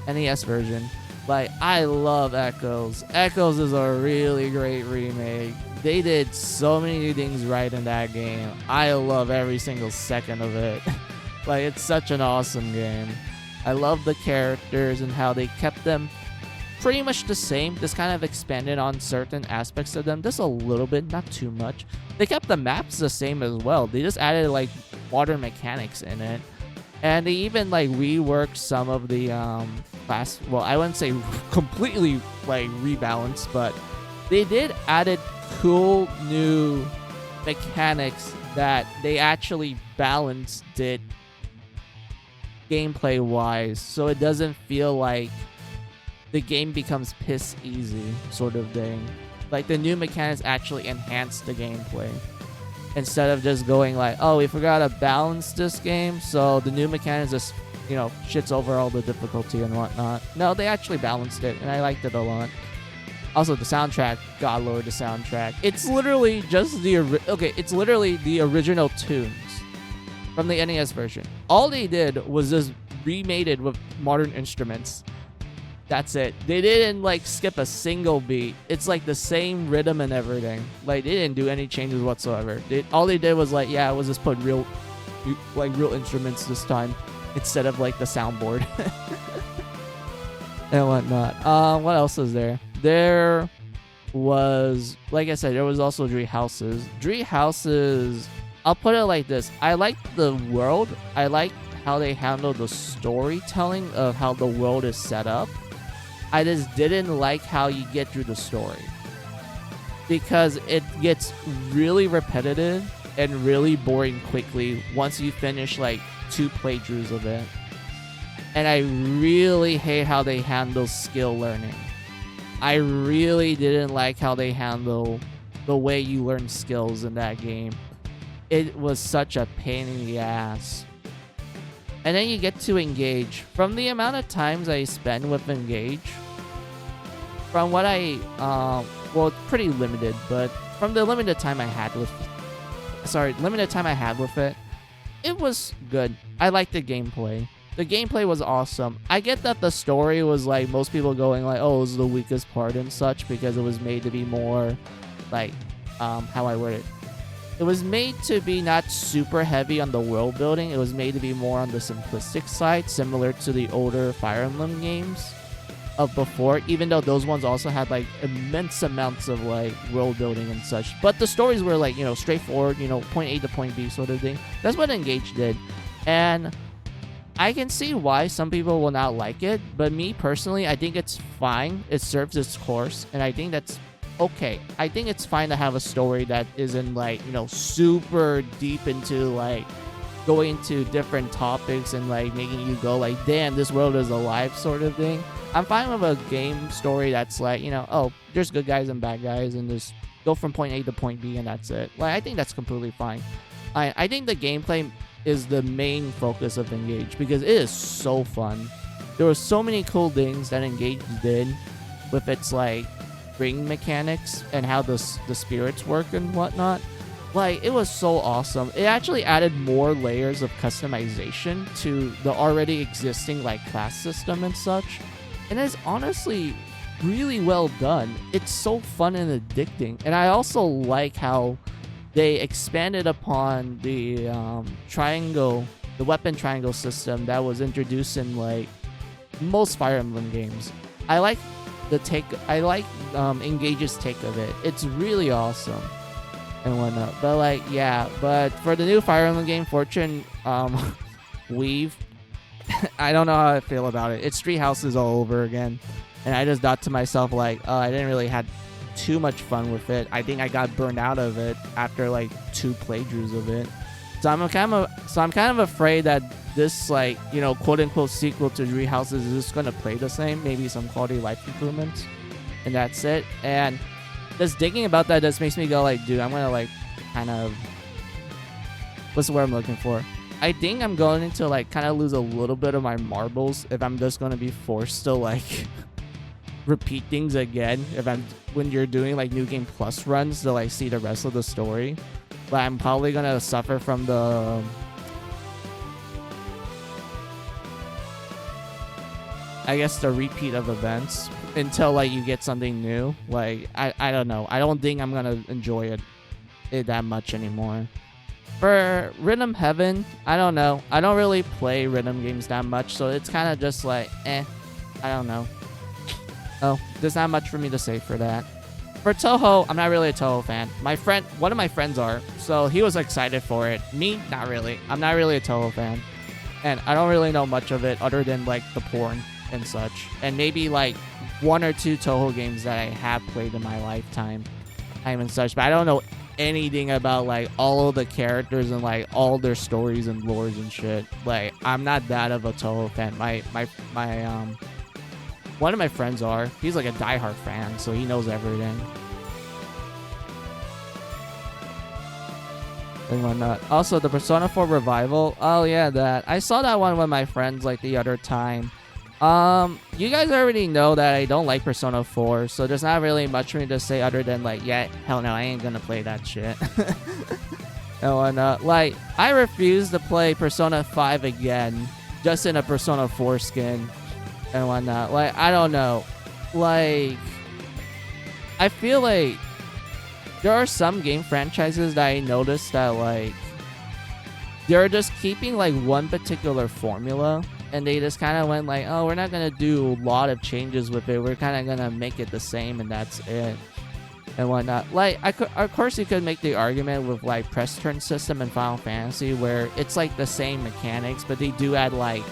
NES version. Like, I love Echoes. Echoes is a really great remake. They did so many things right in that game. I love every single second of it. Like, it's such an awesome game. I love the characters and how they kept them pretty much the same. Just kind of expanded on certain aspects of them, just a little bit, not too much. They kept the maps the same as well. They just added like modern mechanics in it, and they even like reworked some of the class. Well, I wouldn't say completely like rebalanced, but they did added cool new mechanics that they actually balanced it gameplay wise, so it doesn't feel like the game becomes piss easy sort of thing. Like the new mechanics actually enhance the gameplay instead of just going like, oh, we forgot to balance this game, so the new mechanics just, you know, shits over all the difficulty and whatnot. No, they actually balanced it, and I liked it a lot. Also, the soundtrack, God lord, the soundtrack. It's literally just it's literally the original tunes from the NES version. All they did was just remade it with modern instruments. That's it. They didn't like skip a single beat. It's like the same rhythm and everything. Like they didn't do any changes whatsoever. All they did was like, yeah, it was just put real instruments this time instead of like the soundboard and whatnot. What else is there? There was, like I said, there was also Tree Houses. Tree Houses, I'll put it like this. I like the world. I like how they handle the storytelling of how the world is set up. I just didn't like how you get through the story, because it gets really repetitive and really boring quickly once you finish like 2 playthroughs of it. And I really hate how they handle skill learning. I really didn't like how they handle the way you learn skills in that game. It was such a pain in the ass. And then you get to Engage. From the amount of times I spend with Engage, from what well, it's pretty limited, but from the limited time I had with it, it was good. I liked the gameplay. The gameplay was awesome. I get that the story was like most people going like, oh, it was the weakest part and such, because it was made to be more like, how I word it. It was made to be not super heavy on the world building. It was made to be more on the simplistic side, similar to the older Fire Emblem games of before, even though those ones also had like immense amounts of like world building and such. But the stories were like, you know, straightforward, you know, point A to point B sort of thing. That's what Engage did. And I can see why some people will not like it, but me personally, I think it's fine. It serves its course, and I think that's okay. I think it's fine to have a story that isn't like, you know, super deep into like going into different topics and like making you go like, damn, this world is alive sort of thing. I'm fine with a game story that's like, you know, oh, there's good guys and bad guys and just go from point A to point B and that's it. Like, I think that's completely fine. I think the gameplay is the main focus of Engage, because it is so fun. There were so many cool things that Engage did with its like ring mechanics and how the spirits work and whatnot. Like, it was so awesome. It actually added more layers of customization to the already existing like class system and such, and it's honestly really well done. It's so fun and addicting. And I also like how they expanded upon the the weapon triangle system that was introduced in like most Fire Emblem games. I like Engage's take of it. It's really awesome and whatnot. But like, yeah, but for the new Fire Emblem game, Fortune Weave, I don't know how I feel about it. It's Tree Houses all over again, and I just thought to myself like, oh, I didn't really have too much fun with it. I think I got burned out of it after like 2 playthroughs of it. So I'm kind of afraid that this, like, you know, quote unquote sequel to Tree Houses is just gonna play the same, maybe some quality of life improvements, and that's it. And just thinking about that just makes me go like, dude, I'm gonna like kind of, what's the word I'm looking for? I think I'm going to like kind of lose a little bit of my marbles if I'm just gonna be forced to like repeat things again when you're doing like New Game Plus runs to like see the rest of the story. But I'm probably gonna suffer from the repeat of events until like you get something new. Like, I don't know. I don't think I'm gonna enjoy it that much anymore. For Rhythm Heaven, I don't know. I don't really play rhythm games that much, so it's kind of just like, I don't know. Oh, there's not much for me to say for that. For Toho, I'm not really a Toho fan. One of my friends are, so he was excited for it. Me, not really. I'm not really a Toho fan. And I don't really know much of it other than like the porn and such. And maybe like 1 or 2 Toho games that I have played in my lifetime and such. But I don't know anything about like all of the characters and like all their stories and lores and shit. Like, I'm not that of a Toho fan. My one of my friends are. He's like a diehard fan, so he knows everything. And whatnot. Also, the Persona 4 revival. Oh yeah, that. I saw that one with my friends like the other time. You guys already know that I don't like Persona 4, so there's not really much for me to say other than like, yeah, hell no, I ain't gonna play that shit. And whatnot. Like, I refuse to play Persona 5 again, just in a Persona 4 skin. And whatnot. Like, I don't know. Like, I feel like there are some game franchises that I noticed that, like, they're just keeping, like, one particular formula. And they just kind of went like, oh, we're not going to do a lot of changes with it. We're kind of going to make it the same, and that's it. And whatnot. Like, of course, you could make the argument with, like, press turn system in Final Fantasy, where it's, like, the same mechanics, but they do add, like,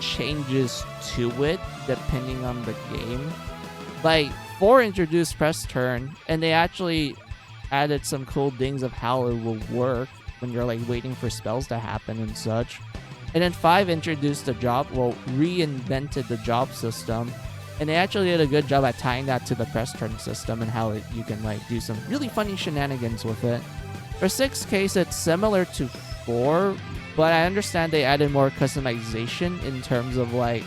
changes to it depending on the game. Like, 4 introduced press turn, and they actually added some cool things of how it will work when you're like waiting for spells to happen and such. And then 5 introduced the job, well, reinvented the job system, and they actually did a good job at tying that to the press turn system and how you can like do some really funny shenanigans with it. For 6 case, it's similar to 4, but I understand they added more customization in terms of like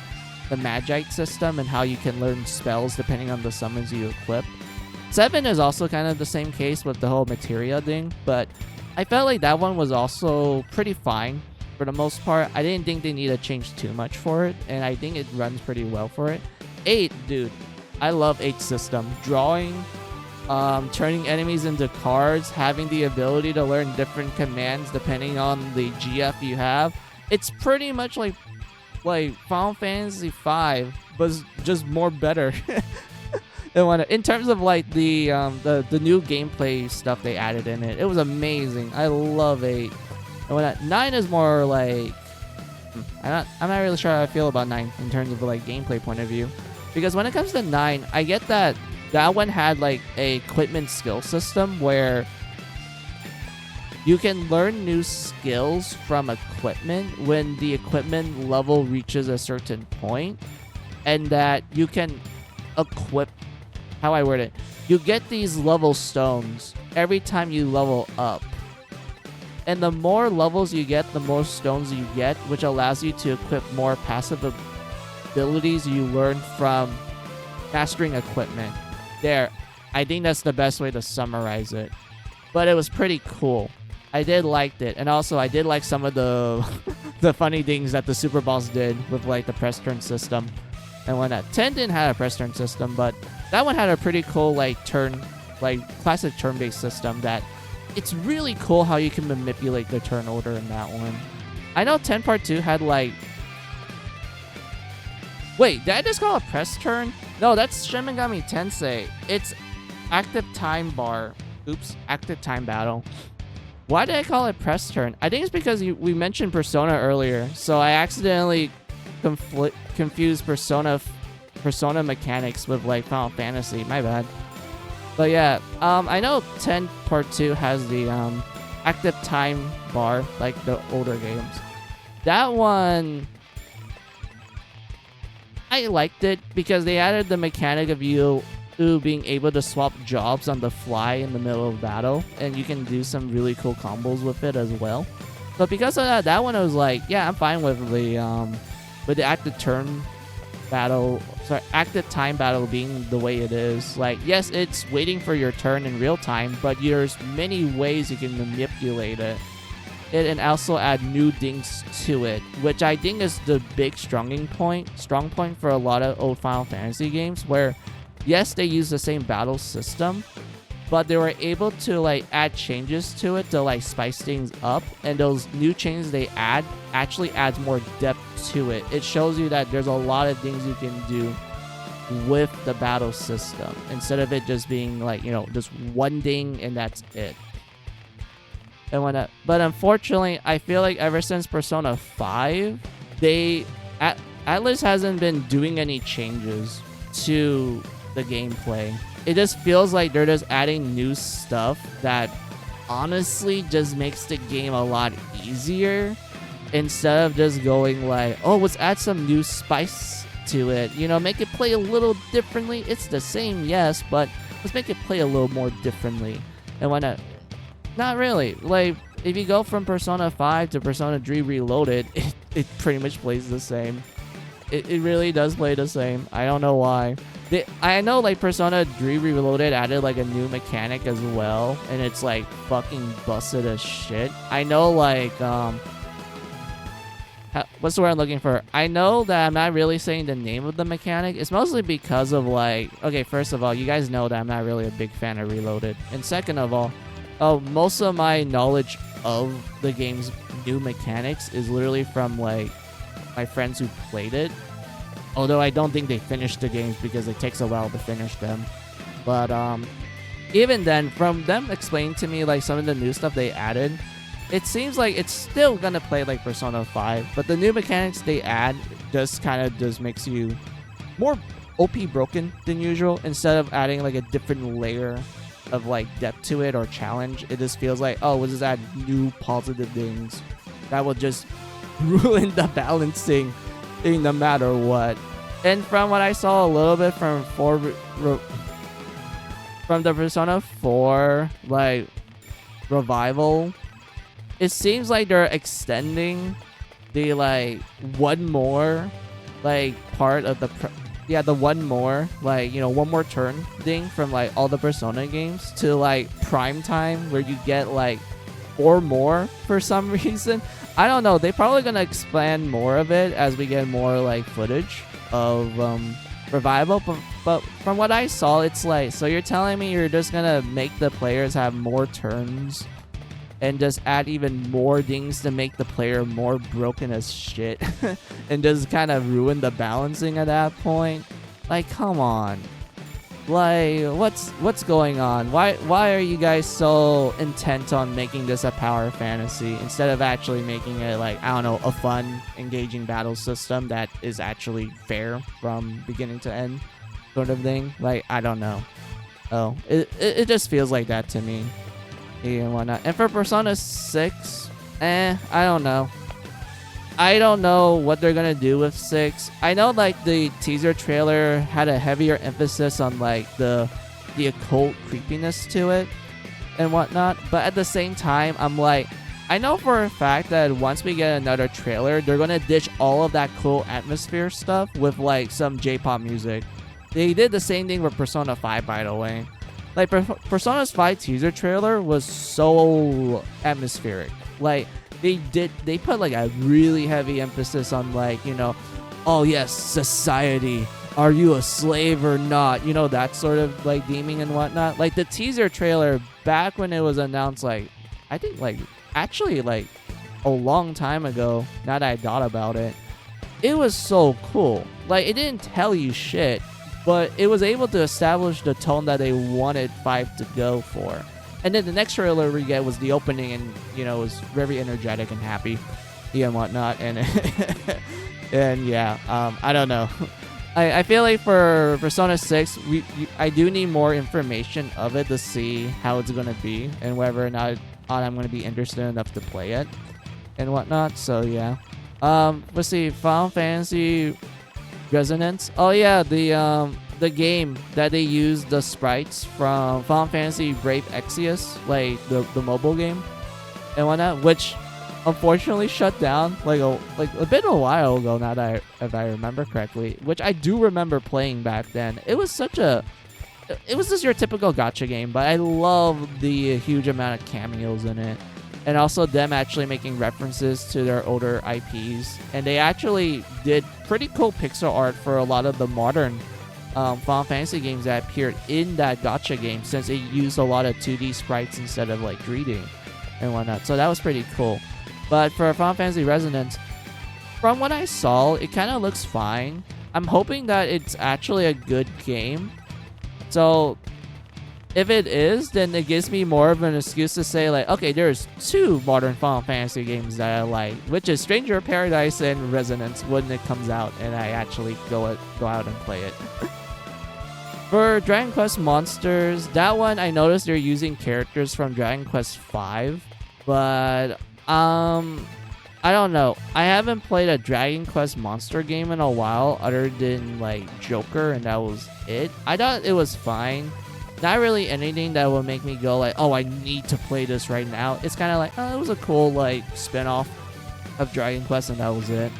the Magite system and how you can learn spells depending on the summons you equip. 7 is also kind of the same case with the whole materia thing, but I felt like that one was also pretty fine for the most part. I didn't think they need to change too much for it, and I think it runs pretty well for it. 8, dude, I love 8 system. Drawing, turning enemies into cards, having the ability to learn different commands depending on the GF you have. It's pretty much like Final Fantasy V, but just more better. In terms of like the new gameplay stuff they added in it, it was amazing. I love 8. And when 9 is more like, I'm not really sure how I feel about 9 in terms of like gameplay point of view, because when it comes to 9, I get that one had like a equipment skill system where you can learn new skills from equipment when the equipment level reaches a certain point, and that you can equip, how I word it, you get these level stones every time you level up. And the more levels you get, the more stones you get, which allows you to equip more passive abilities you learn from mastering equipment. There, I think that's the best way to summarize it. But it was pretty cool. I did like it. And also, I did like some of the the funny things that the Super Boss did with like the press turn system and whatnot. 10 didn't have a press turn system, but that one had a pretty cool like classic turn-based system that it's really cool how you can manipulate the turn order in that one. I know 10 Part 2 had like... Wait, did I just call it press turn? No, that's Shin Megami Tensei. It's active time bar. Oops, active time battle. Why did I call it press turn? I think it's because we mentioned Persona earlier, so I accidentally confused Persona mechanics with like Final Fantasy. My bad. But yeah, I know 10 Part 2 has the active time bar, like the older games. That one, I liked it because they added the mechanic of you being able to swap jobs on the fly in the middle of battle, and you can do some really cool combos with it as well. But because of that one I was like, yeah, I'm fine with the active turn battle, active time battle being the way it is. Like, yes, it's waiting for your turn in real time, but there's many ways you can manipulate it and also add new things to it, which I think is the big strong point for a lot of old Final Fantasy games, where yes, they use the same battle system, but they were able to like add changes to it to like spice things up, and those new changes they add actually adds more depth to it. It shows you that there's a lot of things you can do with the battle system instead of it just being like, just one ding and that's it. And but unfortunately, I feel like ever since Persona 5, Atlas hasn't been doing any changes to the gameplay. It just feels like they're just adding new stuff that honestly just makes the game a lot easier instead of just going like, oh, let's add some new spice to it, make it play a little differently. It's the same, yes, but let's make it play a little more differently. And not really. Like, if you go from Persona 5 to Persona 3 Reloaded, it pretty much plays the same. It really does play the same. I don't know why. I know like Persona 3 Reloaded added like a new mechanic as well, and it's like fucking busted as shit. I know like what's the word I'm looking for? I know that I'm not really saying the name of the mechanic. It's mostly because of like, okay, first of all, you guys know that I'm not really a big fan of Reloaded, and second of all, most of my knowledge of the game's new mechanics is literally from like my friends who played it. Although I don't think they finished the games because it takes a while to finish them. But even then, from them explaining to me like some of the new stuff they added, it seems like it's still gonna play like Persona 5. But the new mechanics they add just kind of just makes you more OP broken than usual. Instead of adding like a different layer of like depth to it or challenge, it just feels like, oh, we'll just add new positive things that will just ruin the balancing no matter what. And from what I saw a little bit from the Persona 4 like revival, it seems like they're extending the like one more like part of the one more like one more turn thing from like all the Persona games to like prime time where you get like 4 more for some reason. I don't know. They're probably gonna expand more of it as we get more like footage of revival. But from what I saw, it's like, so you're telling me you're just gonna make the players have more turns and just add even more things to make the player more broken as shit and just kind of ruin the balancing at that point? Like, come on. Like, what's going on? Why are you guys so intent on making this a power fantasy instead of actually making it like, I don't know, a fun, engaging battle system that is actually fair from beginning to end sort of thing? Like, I don't know. Oh, it just feels like that to me and whatnot. And for Persona 6, I don't know. I don't know what they're gonna do with 6. I know like the teaser trailer had a heavier emphasis on like the occult creepiness to it and whatnot, but at the same time, I'm like, I know for a fact that once we get another trailer, they're gonna ditch all of that cool atmosphere stuff with like some J-pop music. They did the same thing with Persona 5, by the way. Like Persona's 5 teaser trailer was so atmospheric. Like they put like a really heavy emphasis on like, oh yes, society, are you a slave or not, that sort of like theming and whatnot. Like the teaser trailer back when it was announced, like I think like actually like a long time ago, now that I thought about it, it was so cool. Like it didn't tell you shit, but it was able to establish the tone that they wanted 5 to go for. And then the next trailer we get was the opening, and it was very energetic and happy and whatnot. And and yeah, I don't know. I feel like for Persona 6, I do need more information of it to see how it's gonna be and whether or not I'm gonna be interested enough to play it and whatnot. So yeah. Let's see, Final Fantasy Resonance. Oh yeah, the game that they used the sprites from Final Fantasy Brave Exvius, like the mobile game and whatnot, which unfortunately shut down like a bit a while ago, now that if I remember correctly, which I do remember playing back then. It was just your typical gacha game, but I love the huge amount of cameos in it, and also them actually making references to their older IPs, and they actually did pretty cool pixel art for a lot of the modern Final Fantasy games that appeared in that gacha game, since it used a lot of 2D sprites instead of like 3D and whatnot. So that was pretty cool. But for Final Fantasy Resonance, from what I saw, it kind of looks fine. I'm hoping that it's actually a good game. So if it is, then it gives me more of an excuse to say like, okay, there's 2 modern Final Fantasy games that I like, which is Stranger of Paradise and Resonance when it comes out, and I actually go out and play it. For Dragon Quest Monsters, that one I noticed they're using characters from Dragon Quest V, but I don't know. I haven't played a Dragon Quest monster game in a while other than like Joker, and that was it. I thought it was fine. Not really anything that would make me go like, oh, I need to play this right now. It's kind of like, oh, it was a cool like spin-off of Dragon Quest, and that was it.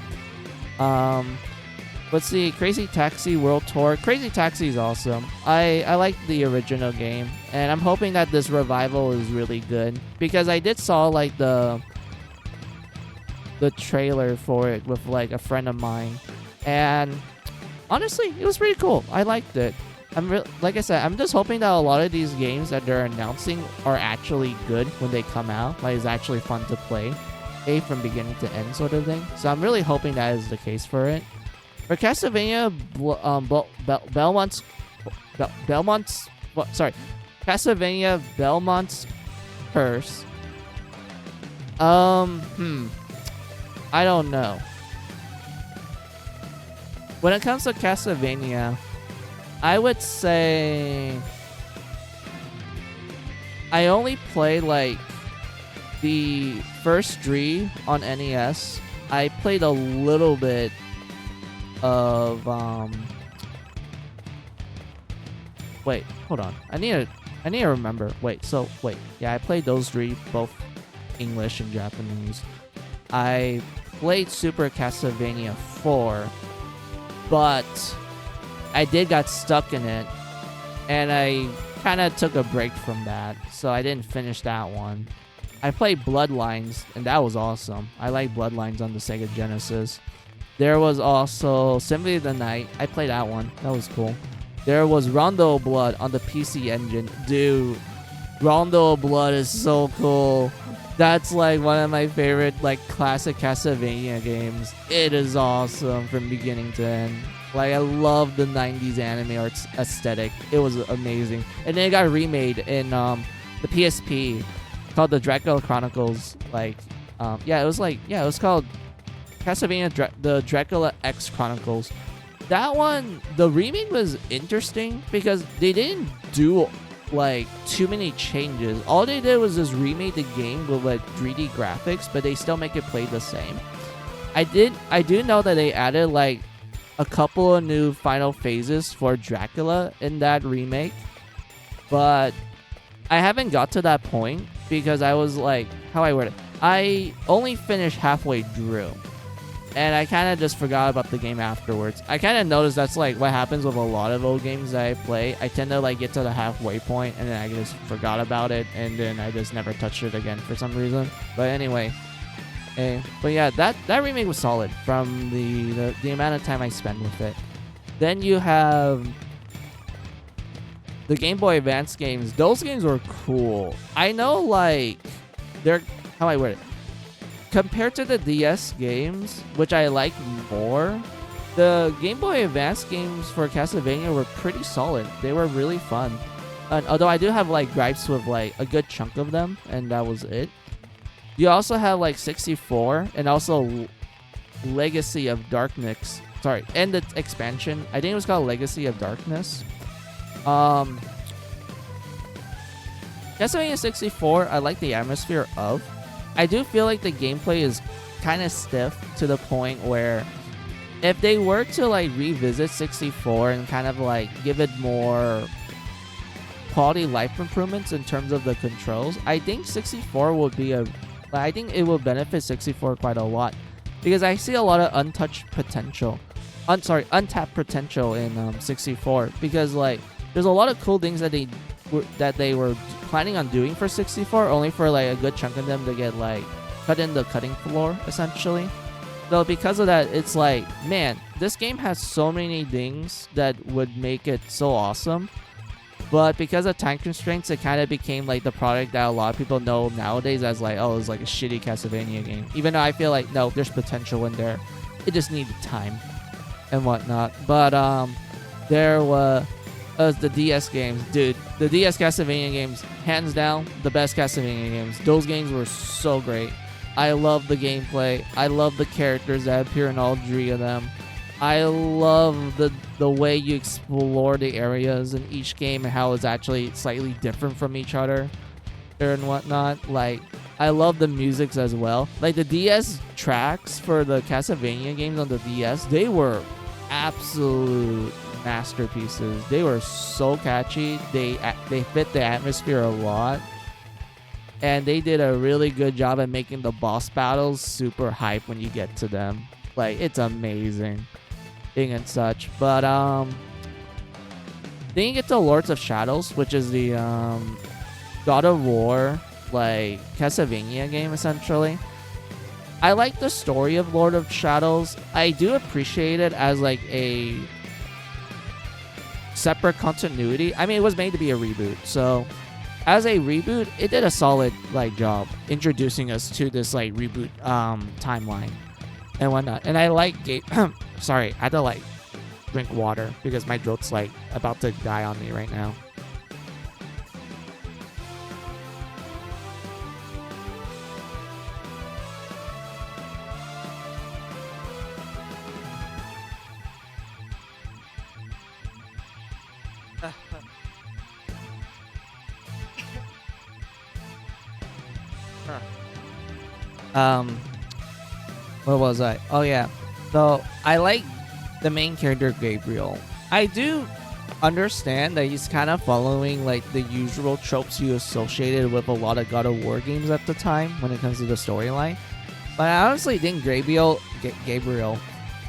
Let's see, Crazy Taxi World Tour. Crazy Taxi is awesome. I like the original game, and I'm hoping that this revival is really good, because I did saw like the trailer for it with like a friend of mine, and honestly, it was pretty cool. I liked it. Like I said, I'm just hoping that a lot of these games that they're announcing are actually good when they come out. Like, it's actually fun to play, from beginning to end sort of thing. So I'm really hoping that is the case for it. For Castlevania, Castlevania Belmont's Curse. I don't know. When it comes to Castlevania, I would say I only played like the first 3 on NES. I played a little bit of wait, hold on. I need to remember. Wait, yeah, I played those 3, both English and Japanese. I played Super Castlevania 4, but I got stuck in it, and I kind of took a break from that, so I didn't finish that one. I played Bloodlines, and that was awesome. I like Bloodlines on the Sega Genesis. There was also Symphony of the Night. I played that one. That was cool. There was Rondo of Blood on the PC Engine. Dude, Rondo of Blood is so cool. That's like one of my favorite like classic Castlevania games. It is awesome from beginning to end. Like, I love the 90s anime arts aesthetic. It was amazing. And then it got remade in the PSP called the Dracula Chronicles. Like, it was called Castlevania the Dracula X Chronicles. That one, the remake was interesting because they didn't do like too many changes. All they did was just remake the game with like 3D graphics, but they still make it play the same. I do know that they added like a couple of new final phases for Dracula in that remake, but I haven't got to that point because I was like, how I word it, I only finished halfway through, and I kind of just forgot about the game afterwards. I kind of noticed that's like what happens with a lot of old games that I play. I tend to like get to the halfway point and then I just forgot about it, and then I just never touched it again for some reason. But anyway, but yeah, that remake was solid from the amount of time I spent with it. Then you have the Game Boy Advance games. Those games were cool. I know, like, they're, how I word it, compared to the DS games, which I like more, the Game Boy Advance games for Castlevania were pretty solid. They were really fun. And although I do have like gripes with like a good chunk of them, and that was it. You also have like 64 and also Legacy of Darkness. Sorry, and the expansion. I think it was called Legacy of Darkness. Castlevania 64, I like the atmosphere of. I do feel like the gameplay is kind of stiff to the point where if they were to like revisit 64 and kind of like give it more quality life improvements in terms of the controls, I think 64 would be I think it will benefit 64 quite a lot, because I see a lot of untapped potential in 64, because like there's a lot of cool things that they were planning on doing for 64, only for like a good chunk of them to get like cut in the cutting floor essentially. So because of that, it's like, man, this game has so many things that would make it so awesome. But because of time constraints, it kind of became like the product that a lot of people know nowadays as like, oh, it's like a shitty Castlevania game. Even though I feel like, no, there's potential in there. It just needed time. and whatnot. But there was the DS games, dude. The DS Castlevania games, hands down, the best Castlevania games. Those games were so great. I love the gameplay. I love the characters that appear in all three of them. I love the way you explore the areas in each game and how it's actually slightly different from each other and whatnot. Like, I love the musics as well. Like, the DS tracks for the Castlevania games on the DS, they were absolute masterpieces. They were so catchy. They fit the atmosphere a lot. And they did a really good job at making the boss battles super hype when you get to them. Like, it's amazing. And such. But then you get to Lords of Shadows, which is the God of War, like, Castlevania game, essentially. I like the story of Lord of Shadows. I do appreciate it as, like, a separate continuity. I mean, it was made to be a reboot, so as a reboot, it did a solid, like, job introducing us to this, like, reboot timeline and whatnot. And I like sorry, I had to, like, drink water because my throat's, like, about to die on me right now. Where was I? Oh yeah. So I like the main character Gabriel. I do understand that he's kind of following, like, the usual tropes you associated with a lot of God of War games at the time when it comes to the storyline. But I honestly think Gabriel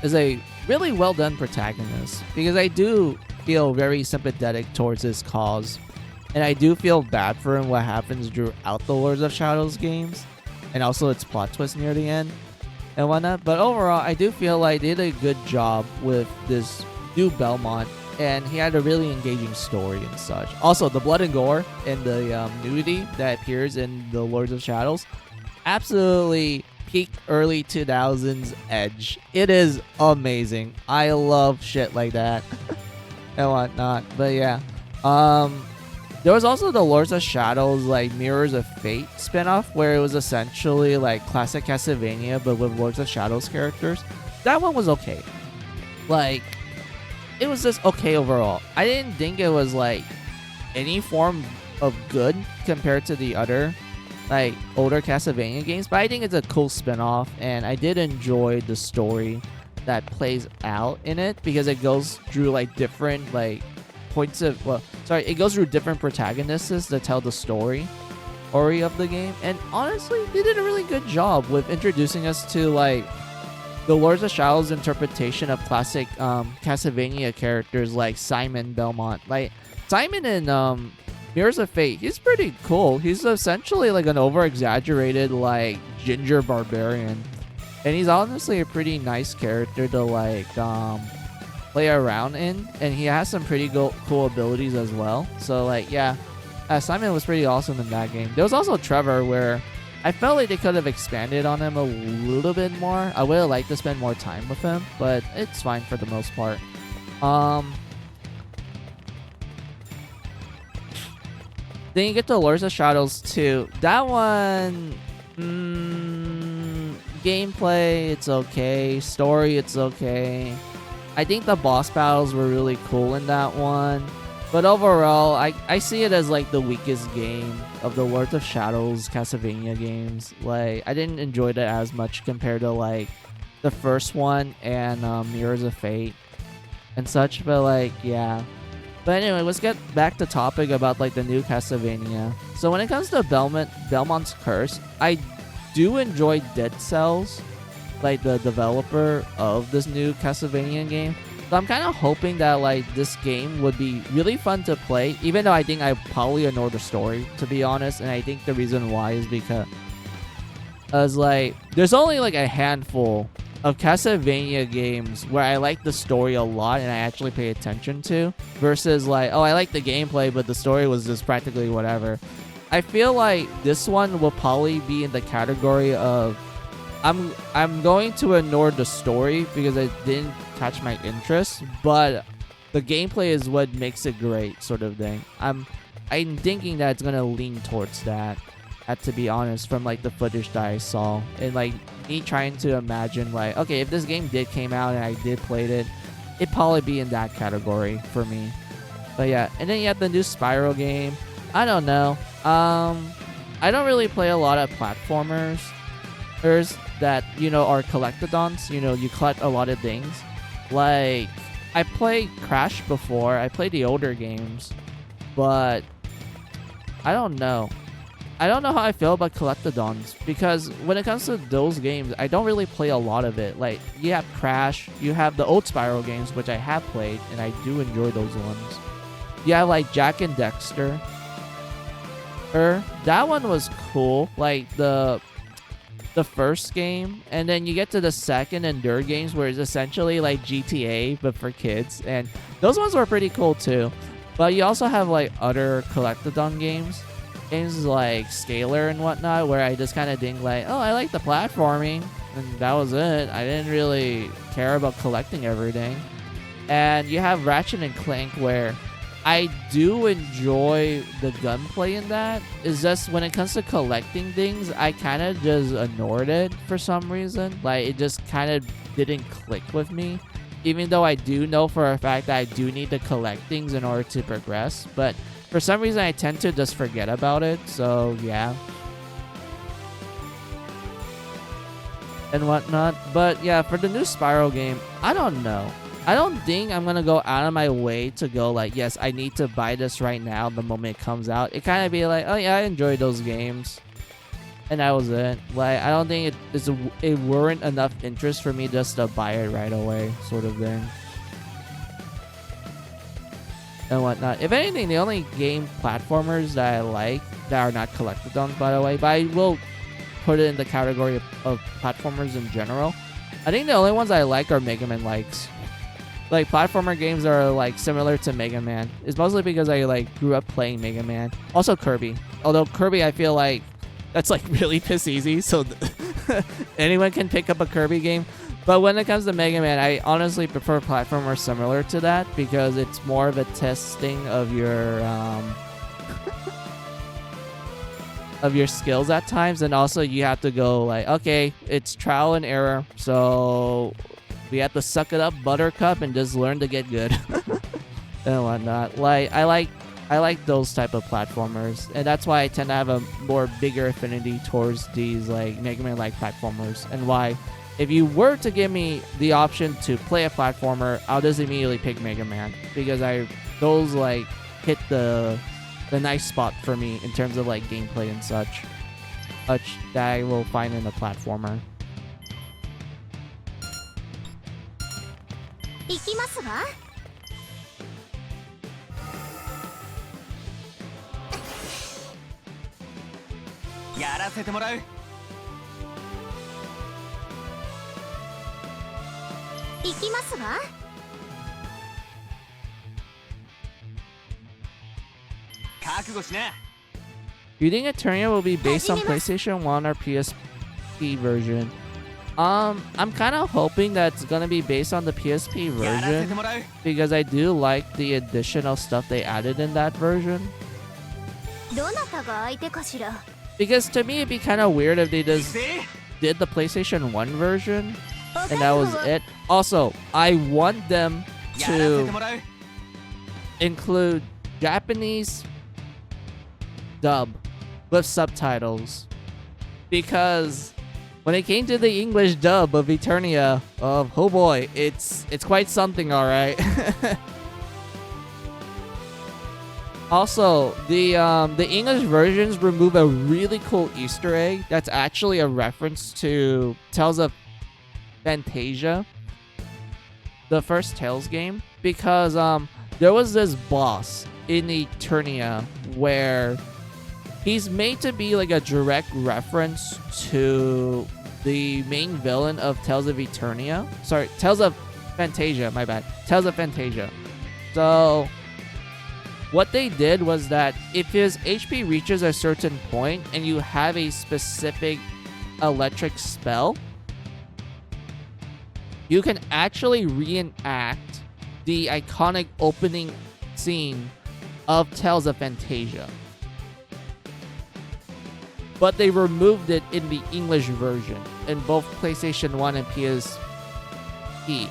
is a really well done protagonist because I do feel very sympathetic towards his cause. And I do feel bad for him what happens throughout the Lords of Shadows games. And also its plot twist near the end and whatnot. But overall, I do feel like they did a good job with this new Belmont. And he had a really engaging story and such. Also, the blood and gore and the nudity that appears in the Lords of Shadows, absolutely peak early 2000s edge. It is amazing. I love shit like that and whatnot. But yeah, there was also the Lords of Shadows, like, Mirrors of Fate spinoff, where it was essentially like classic Castlevania but with Lords of Shadows characters. That one was okay. Like, it was just okay overall. I didn't think it was, like, any form of good compared to the other, like, older Castlevania games, but I think it's a cool spinoff, and I did enjoy the story that plays out in it because it goes through, like, different, like, it goes through different protagonists to tell the story of the game. And honestly, they did a really good job with introducing us to, like, the Lords of Shadows interpretation of classic Castlevania characters like Simon Belmont. Like, Simon in Mirrors of Fate, he's pretty cool. He's essentially like an over-exaggerated, like, ginger barbarian. And he's honestly a pretty nice character to, like, play around in, and he has some pretty cool abilities as well. So, like, yeah, Simon was pretty awesome in that game. There was also Trevor, where I felt like they could have expanded on him a little bit more. I would have liked to spend more time with him, but it's fine for the most part. Then you get to Lords of Shadows 2. That one, gameplay, it's okay. Story, it's okay. I think the boss battles were really cool in that one. But overall, I see it as, like, the weakest game of the Lords of Shadows Castlevania games. Like, I didn't enjoy it as much compared to, like, the first one and Mirrors of Fate and such. But, like, yeah. But anyway, let's get back to topic about, like, the new Castlevania. So when it comes to Belmont's Curse, I do enjoy Dead Cells, like, the developer of this new Castlevania game. So I'm kind of hoping that, like, this game would be really fun to play, even though I think I probably ignore the story, to be honest. And I think the reason why is because like, there's only, like, a handful of Castlevania games where I like the story a lot and I actually pay attention to, versus, like, oh, I like the gameplay but the story was just practically whatever. I feel like this one will probably be in the category of I'm going to ignore the story because it didn't catch my interest, but the gameplay is what makes it great, sort of thing. I'm thinking that it's gonna lean towards that. To be honest, from like the footage that I saw, and like me trying to imagine like, okay, if this game did came out and I did played it, it'd probably be in that category for me. But yeah, and then you have the new Spiral game. I don't know. I don't really play a lot of platformers. There's that, you know, are collectathons. You know, you collect a lot of things. Like, I played Crash before. I played the older games. But I don't know. I don't know how I feel about collectathons, because when it comes to those games, I don't really play a lot of it. Like, you have Crash, you have the old Spiral games, which I have played, and I do enjoy those ones. You have like Jak and Daxter. That one was cool, like the first game, and then you get to the second and third games where it's essentially like GTA but for kids, and those ones were pretty cool too. But you also have like other collectathon games like Scalar and whatnot, where I just kind of think like, oh, I like the platforming, and that was it. I didn't really care about collecting everything. And you have Ratchet and Clank, where I do enjoy the gunplay in that. It's just when it comes to collecting things, I kind of just ignored it for some reason. Like, it just kind of didn't click with me. Even though I do know for a fact that I do need to collect things in order to progress. But for some reason, I tend to just forget about it. So, yeah. And whatnot. But, yeah, for the new Spiral game, I don't know. I don't think I'm going to go out of my way to go like, yes, I need to buy this right now the moment it comes out. It kind of be like, oh, yeah, I enjoyed those games. And that was it. Like, I don't think it weren't enough interest for me just to buy it right away, sort of thing. And whatnot. If anything, the only game platformers that I like that are not collectathons, by the way, but I will put it in the category of platformers in general. I think the only ones I like are Mega Man likes. Like, platformer games are like similar to Mega Man. It's mostly because I like grew up playing Mega Man. Also Kirby. Although Kirby, I feel like that's like really piss easy, so anyone can pick up a Kirby game. But when it comes to Mega Man, I honestly prefer platformers similar to that, because it's more of a testing of your of your skills at times, and also you have to go like, okay, it's trial and error, so we have to suck it up, Buttercup, and just learn to get good and whatnot. Like, I like those type of platformers, and that's why I tend to have a more bigger affinity towards these like Mega Man like platformers, and why if you were to give me the option to play a platformer, I'll just immediately pick Mega Man, because those like hit the nice spot for me in terms of like gameplay and such that I will find in a platformer. 行きますわ。やらせてもらう。行きますわ。覚悟しな。 Do you think Eternia will be based on PlayStation 1 or PSP version? I'm kind of hoping that it's gonna be based on the PSP version, because I do like the additional stuff they added in that version. どなたが相手かしら。 Because to me, it'd be kind of weird if they just did the PlayStation 1 version and that was it. Also, I want them to include Japanese dub with subtitles, because when it came to the English dub of Eternia, oh boy, it's quite something, all right. Also, the English versions remove a really cool Easter egg that's actually a reference to Tales of Fantasia, the first Tales game, because there was this boss in Eternia where he's made to be like a direct reference to the main villain of Tales of Eternia. Sorry, Tales of Fantasia, my bad. Tales of Fantasia. So what they did was that if his HP reaches a certain point and you have a specific electric spell, you can actually reenact the iconic opening scene of Tales of Fantasia. But they removed it in the English version in both PlayStation 1 and PSP.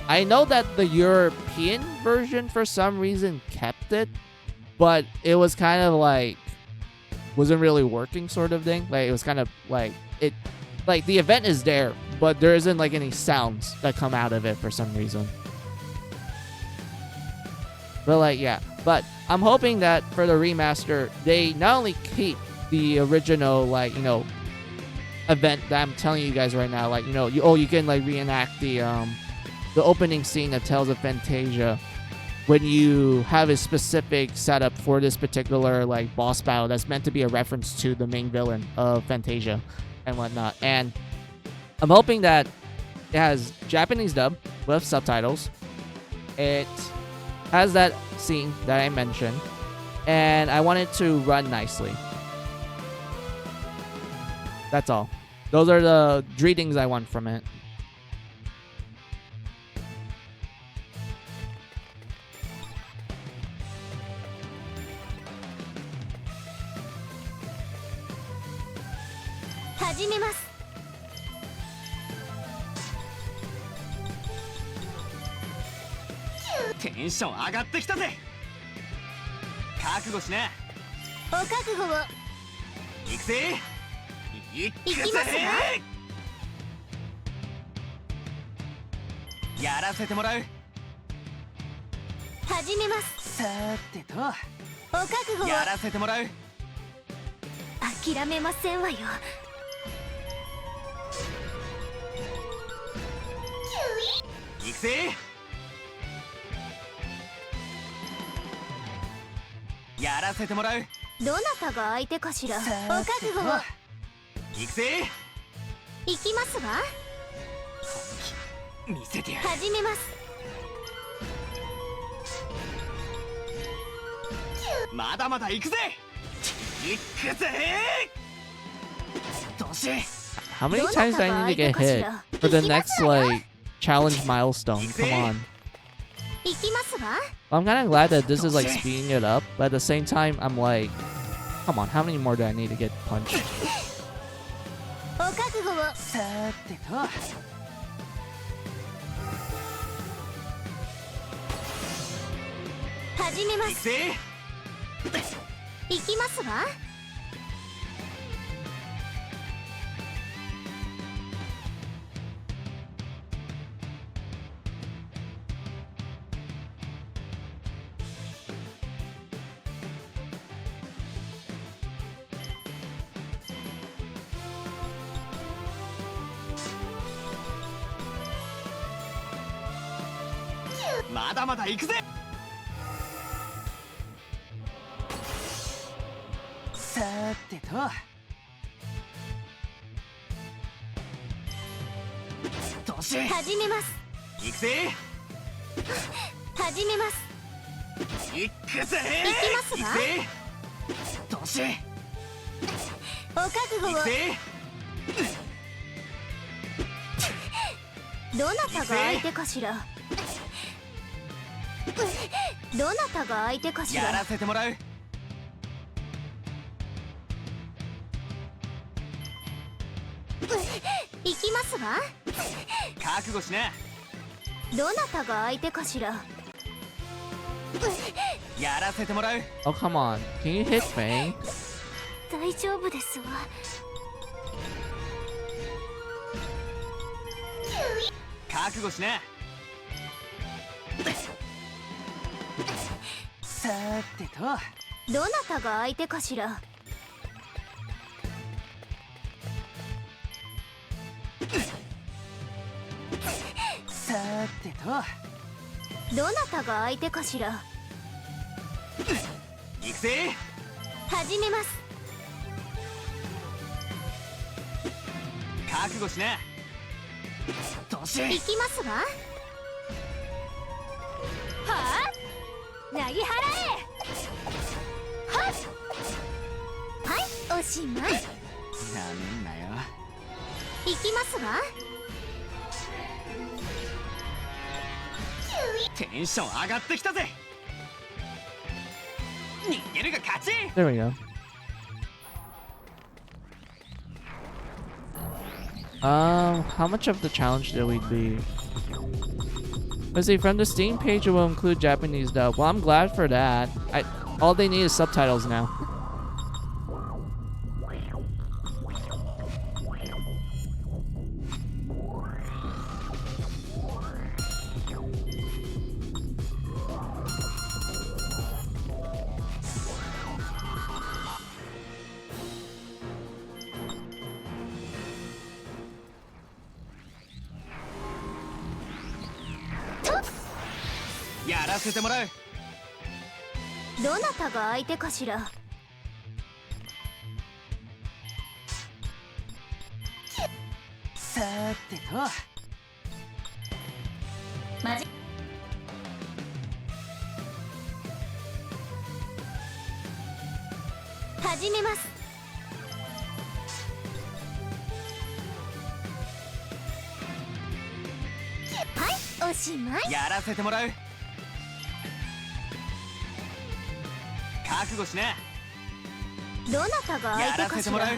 I know that the European version for some reason kept it, but it was kind of like wasn't really working sort of thing. Like it was kind of like it like the event is there, but there isn't like any sounds that come out of it for some reason. But like yeah, but I'm hoping that for the remaster they not only keep the original like, you know, event that I'm telling you guys right now, like, you know, you can like reenact the opening scene of Tales of Fantasia when you have a specific setup for this particular like boss battle that's meant to be a reference to the main villain of Fantasia and whatnot. And I'm hoping that it has Japanese dub with subtitles. It has that scene that I mentioned, and I want it to run nicely. That's all. Those are the 3 things I want from it.テンション上がってきたぜ。覚悟しな。お覚悟を。行くぜ。行くぜ。やらせてもらう。始めます。さーてと。お覚悟を。やらせてもらう。諦めませんわよ。行くぜ。やらせてもらう。どなたが相手かしら。お覚悟を。行くぜ。行きますわ。見せてやる。始めます。まだまだ行くぜ。行くぜ。どうし。 How many times do I need to get hit for the next like challenge milestone? Come on. I'm kind of glad that this is like speeding it up, but at the same time, I'm like, come on, how many more do I need to get punched?まだまだ行くぜ。さーてと。どうし。始めます。行くぜ。始めます。行くぜ。行きますわ。どうし。お覚悟を。どなたが相手かしら。どなたが相手かしら。やらせてもらう。行きますわ。覚悟しな。どなたが相手かしら。やらせてもらう。Oh come on, can you hit Fang? 大丈夫ですわ。覚悟しな。さーてと。どなたが相手かしら。さーてと。どなたが相手かしら。行くぜ。始めます。覚悟しな。どうし。行きますわ。はあ、投げ払え。はっ、はい、おしまい。なめんなよ。行きますわ。テンション上がってきたぜ。逃げるが勝ち。 There we go. How much of the challenge did we beat? Let's see, from the Steam page it will include Japanese dub. Well, I'm glad for that. All they need is subtitles now. Yarasetemorau. やらせてもらう。どなたが相手かしら。さてと。マジ始めます。はい、おしまい。やらせてもらう。覚悟しな。どなたがや相手かしら。らせてもらう。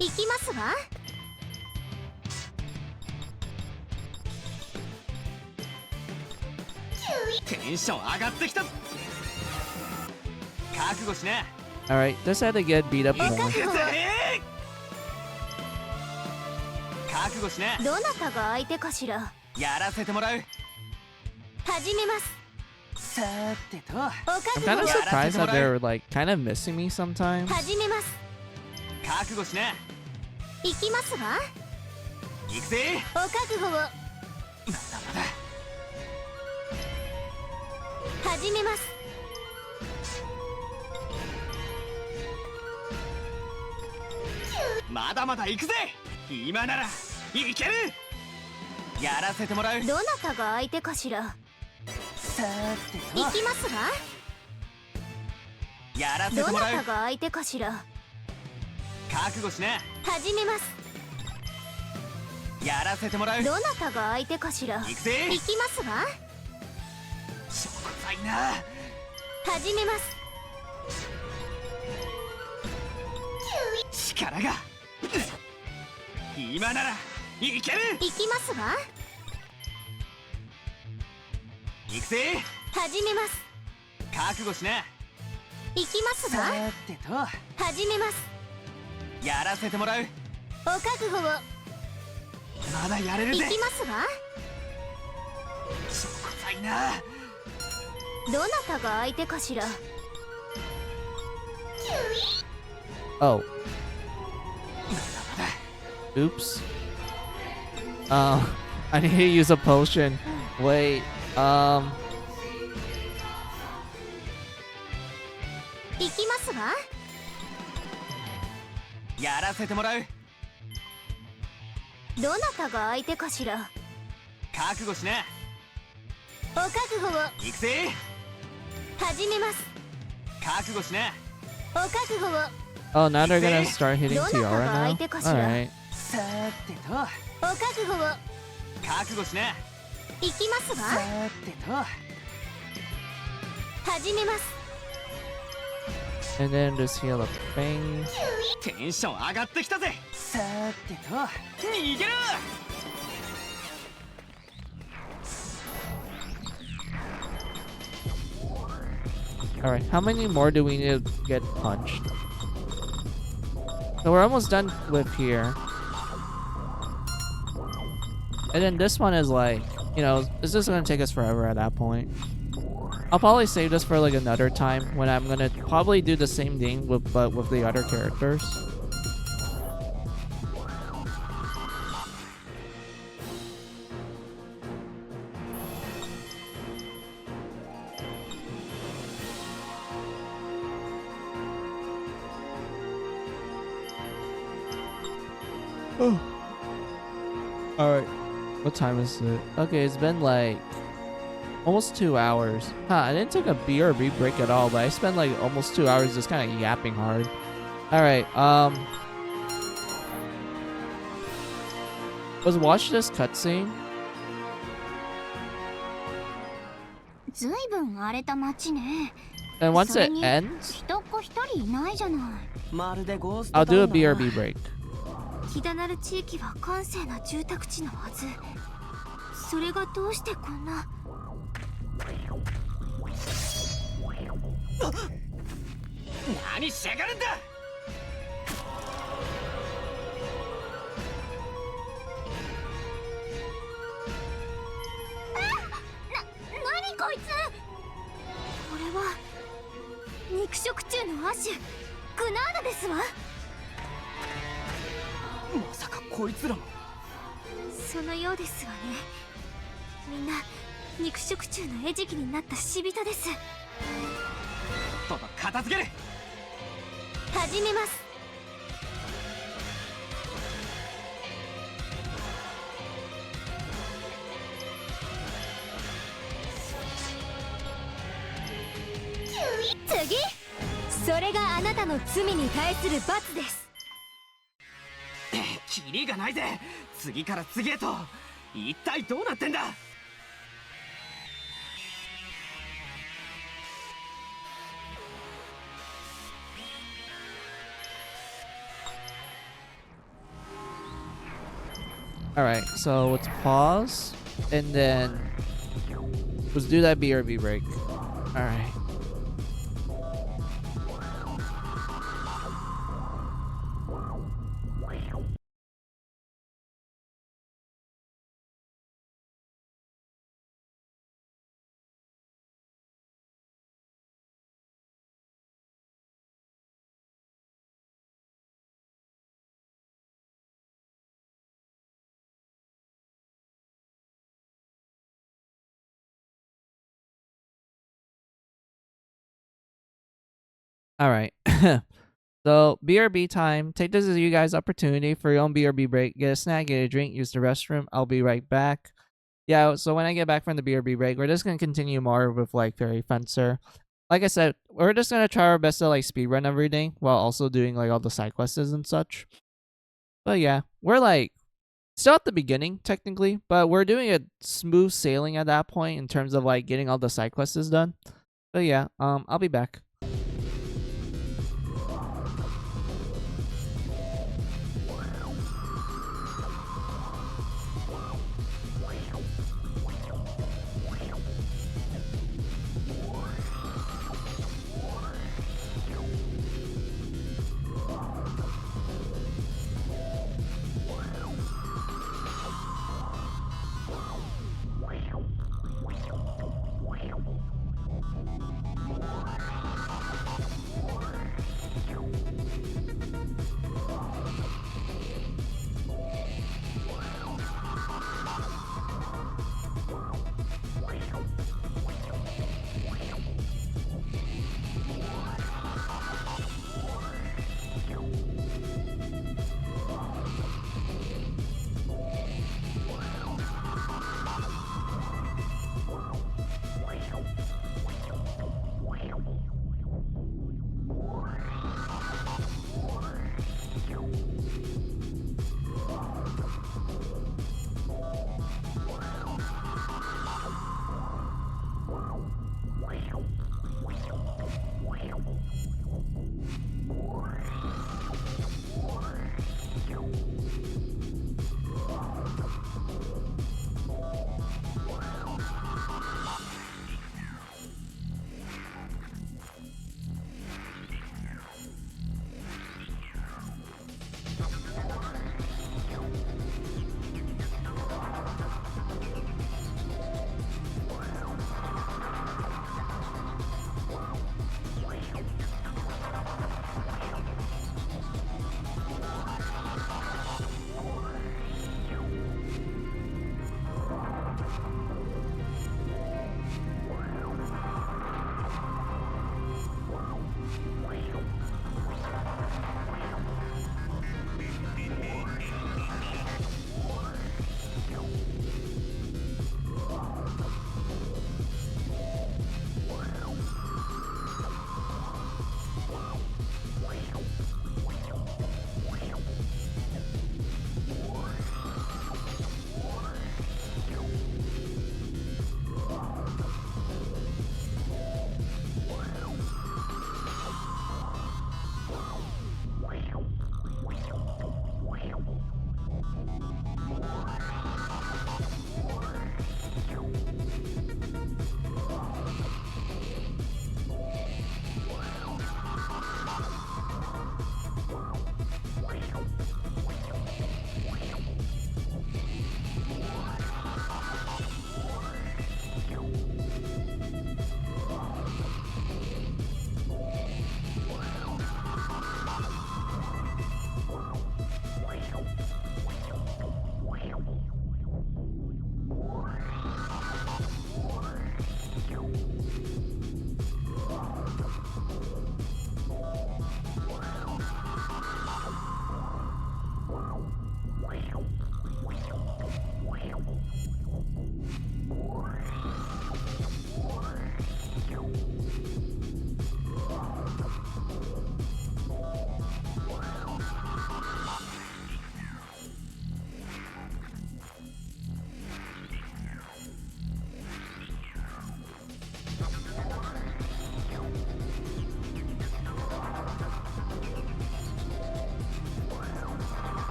行きますわ。テンション上がってきた。覚悟しな。 Alright, just had to get beat up 行 more. くぜ。覚悟しな。どなたが相手かしら。やらせてもらう。始めます。さてと。お I'm 覚 kind 悟 of を。 surprised that they're like kind of missing me sometimes. 始めます。覚悟しな。行きますわ。行くぜ。お覚悟を。まだまだ。始めます。まだまだ行くぜ。今ならいける。やらせてもらう。どなたが相手かしら。さてと。行きますわ。やらせどてもらう。なたが相手かしら。覚悟しな。始めます。やらせてもらう。どなたが相手かしら。行くぜ。行きますわ。しょこざいな。始めます。力が。今ならいける。行きますわ。行くぜ。始めます。覚悟しな。行きますさわ。てと。始めます。やらせてもらう。お覚悟を。まだやれるぜ。行きますわ。しょこざいな。どなたが相手かしら。 Oh. Oops. I need to use a potion. Wait. 行きますわ。やらせてもらう。どなたが相手かしら。覚悟しな。お覚悟を。行くぜ。始めます。覚悟しな。お覚悟を。 Oh, now they're gonna start hitting Tiara now? Alright. さてと。お覚悟を。覚悟しな。行きますさわ。てと。始めます。 And then just heal up thing. テンション上がってきたぜ。さてと。逃げろ。 Alright, how many more do we need to get punched? So we're almost done with here. And then this one is like, you know, it's just gonna take us forever at that point. I'll probably save this for like another time when I'm gonna probably do the same thing but with the other characters. Oh. Alright. What time is it? Okay, it's been like almost 2 hours. Huh, I didn't take a BRB break at all, but I spent like almost 2 hours just kind of yapping hard. Alright, let's watch this cutscene. ずいぶん荒れた街ね。 And once それ it に ends, 人っ子一人いないじゃない。まるでゴースト I'll タウ do a ンだな BRB break. キダナル地域は閑静な住宅地のはず。それがどうしてこんな。何しやがるんだ。何こいつ。これは肉食虫の亜種グナーダですわ。まさかこいつらも。そのようですわね。みんな肉食虫の餌食になった死人です。とっとと片付ける。始めます。次、それがあなたの罪に対する罰です。キリがないぜ。次から次へと一体どうなってんだ。Alright, so let's pause and then let's do that BRB break. Alright. Alright. So BRB time. Take this as you guys' opportunity for your own BRB break. Get a snack, get a drink, use the restroom. I'll be right back. Yeah, so when I get back from the BRB break, we're just gonna continue more with like Fairy Fencer. Like I said, we're just gonna try our best to like speedrun everything while also doing like all the side quests and such. But yeah, we're like still at the beginning technically, but we're doing a smooth sailing at that point in terms of like getting all the side quests done. But yeah, I'll be back.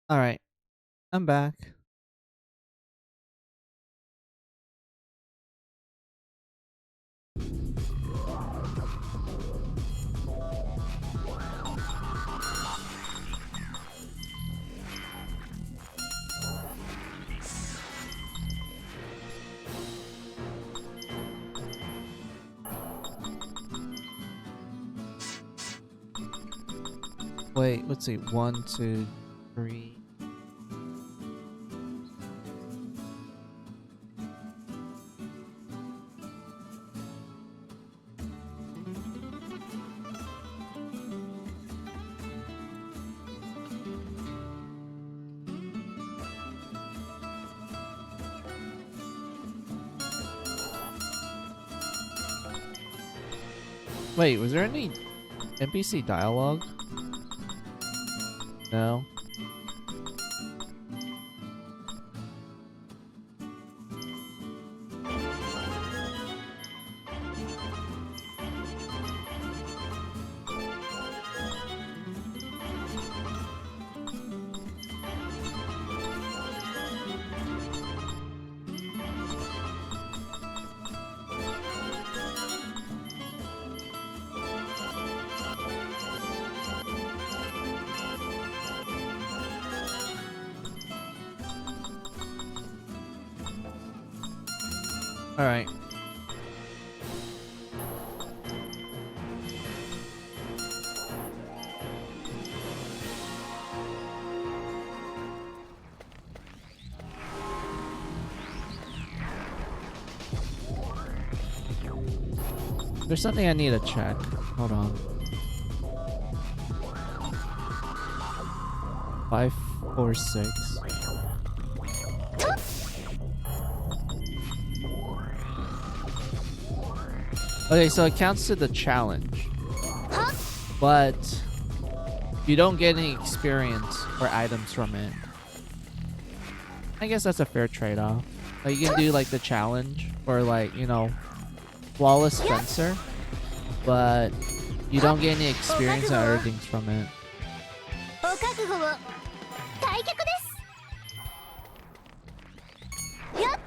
Alright, I'm back. Wait, let's see. 1, 2, 3. Wait, was there any NPC dialogue? No. Alright. There's something I need to check. Hold on. 5, 4, 6. Okay, so it counts to the challenge, but you don't get any experience or items from it. I guess that's a fair trade-off. Like, you can do like the challenge or like, you know, flawless fencer, but you don't get any experience or other things from it. お覚悟を対局ですやっ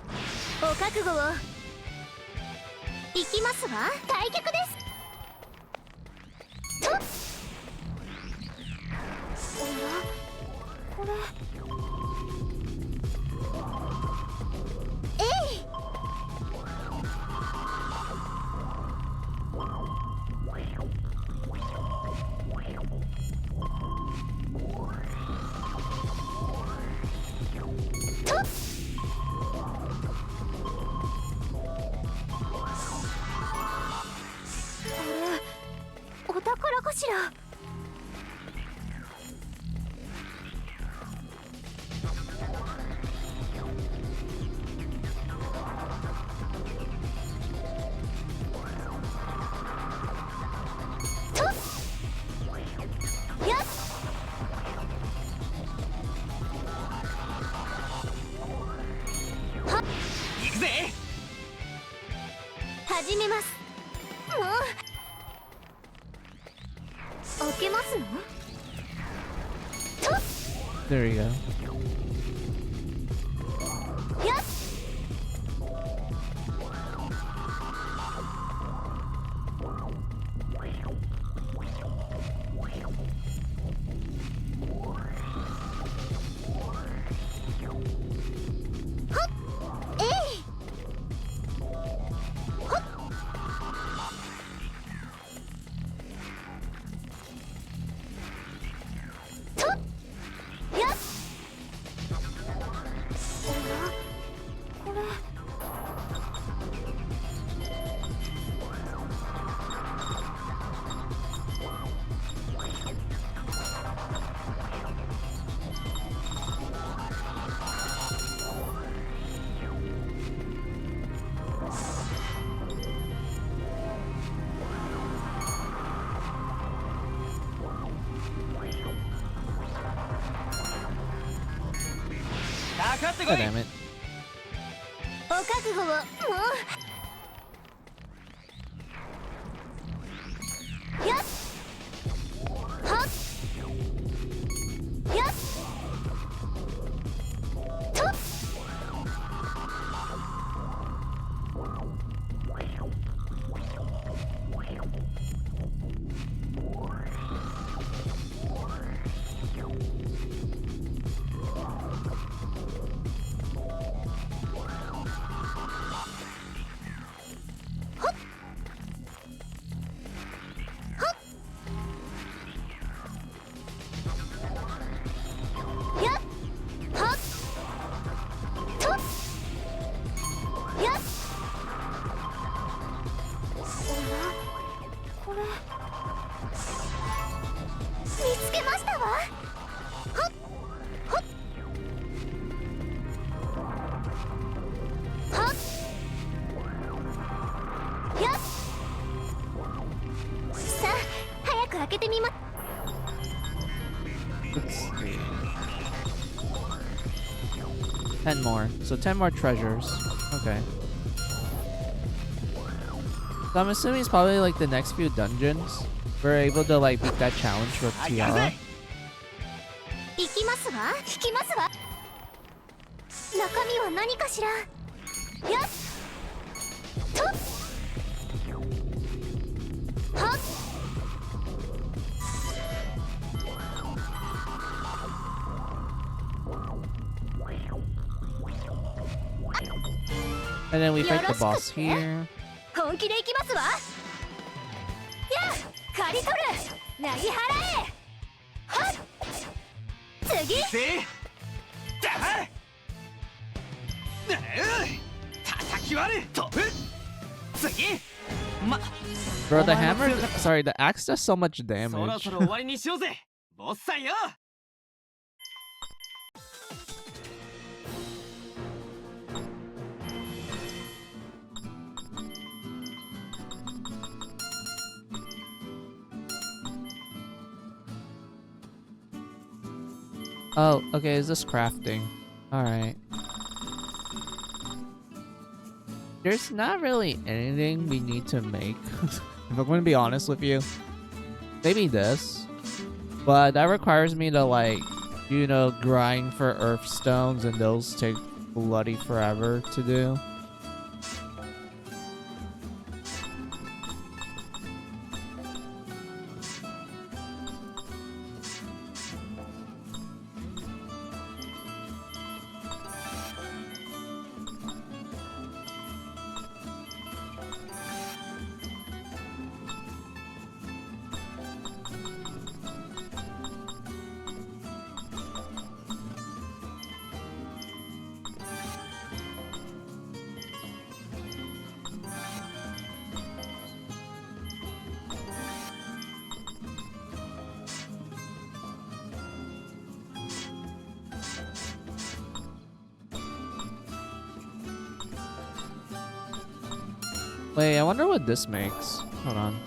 お覚悟をいきますわ対局ですとっおやこれえい お宝かしらとっやっはっ行くぜ始めますもう開けますのとっ There you go. やっはっえいはっとっやっおやこれかかってこ God い damn it. お覚悟をもうやっはっやっ10 more. So 10 more treasures. Okay. So I'm assuming it's probably like the next few dungeons. We're able to like beat that challenge with Tiara. 行きますわ引きますわ中身は何かしらやっとはっ And then we fight the boss here. 本気で行きますわやっ刈り取るなぎ払えはっ次せだ叩き割る飛ぶ次 Bro, the hammer, sorry, the axe does so much そろ damage. そろ終わりにしようぜボスさんよ Oh, okay, is this crafting? Alright. There's not really anything we need to make. If I'm going to be honest with you. Maybe this. But that requires me to like, you know, grind for earth stones, and those take bloody forever to do. Wait, I wonder what this makes. Hold on.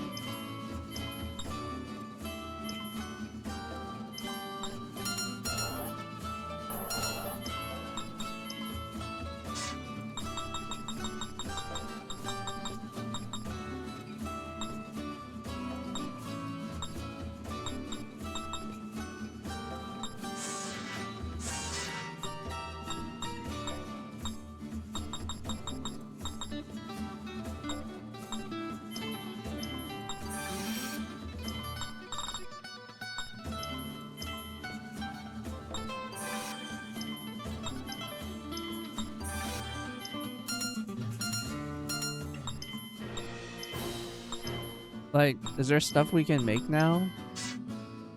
Like, is there stuff we can make now?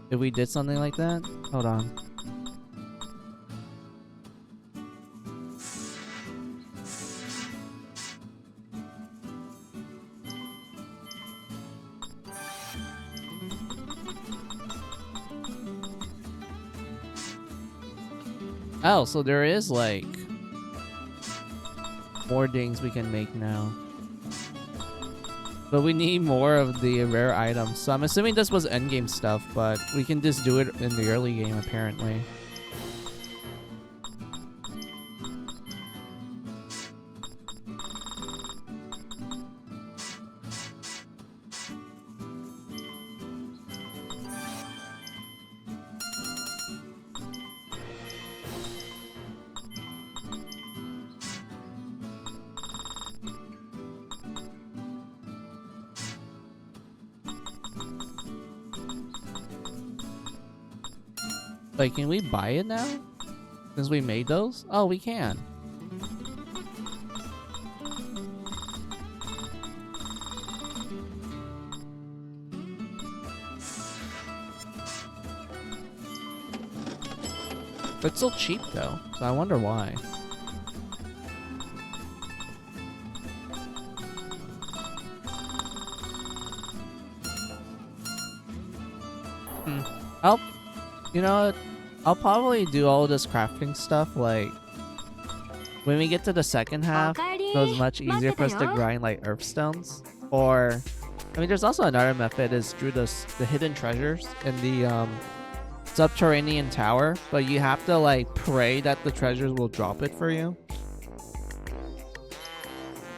If we did something like that? Hold on. Oh, so there is like more things we can make now. But we need more of the rare items. So I'm assuming this was endgame stuff, but we can just do it in the early game apparently. Like, can we buy it now? Since we made those? Oh, we can. But it's still cheap though, so I wonder why. Oh, you know what? I'll probably do all this crafting stuff like when we get to the second half. So it's much easier for us to grind like earth stones. Or I mean, there's also another method is through the hidden treasures in subterranean tower, but you have to like pray that the treasures will drop it for you.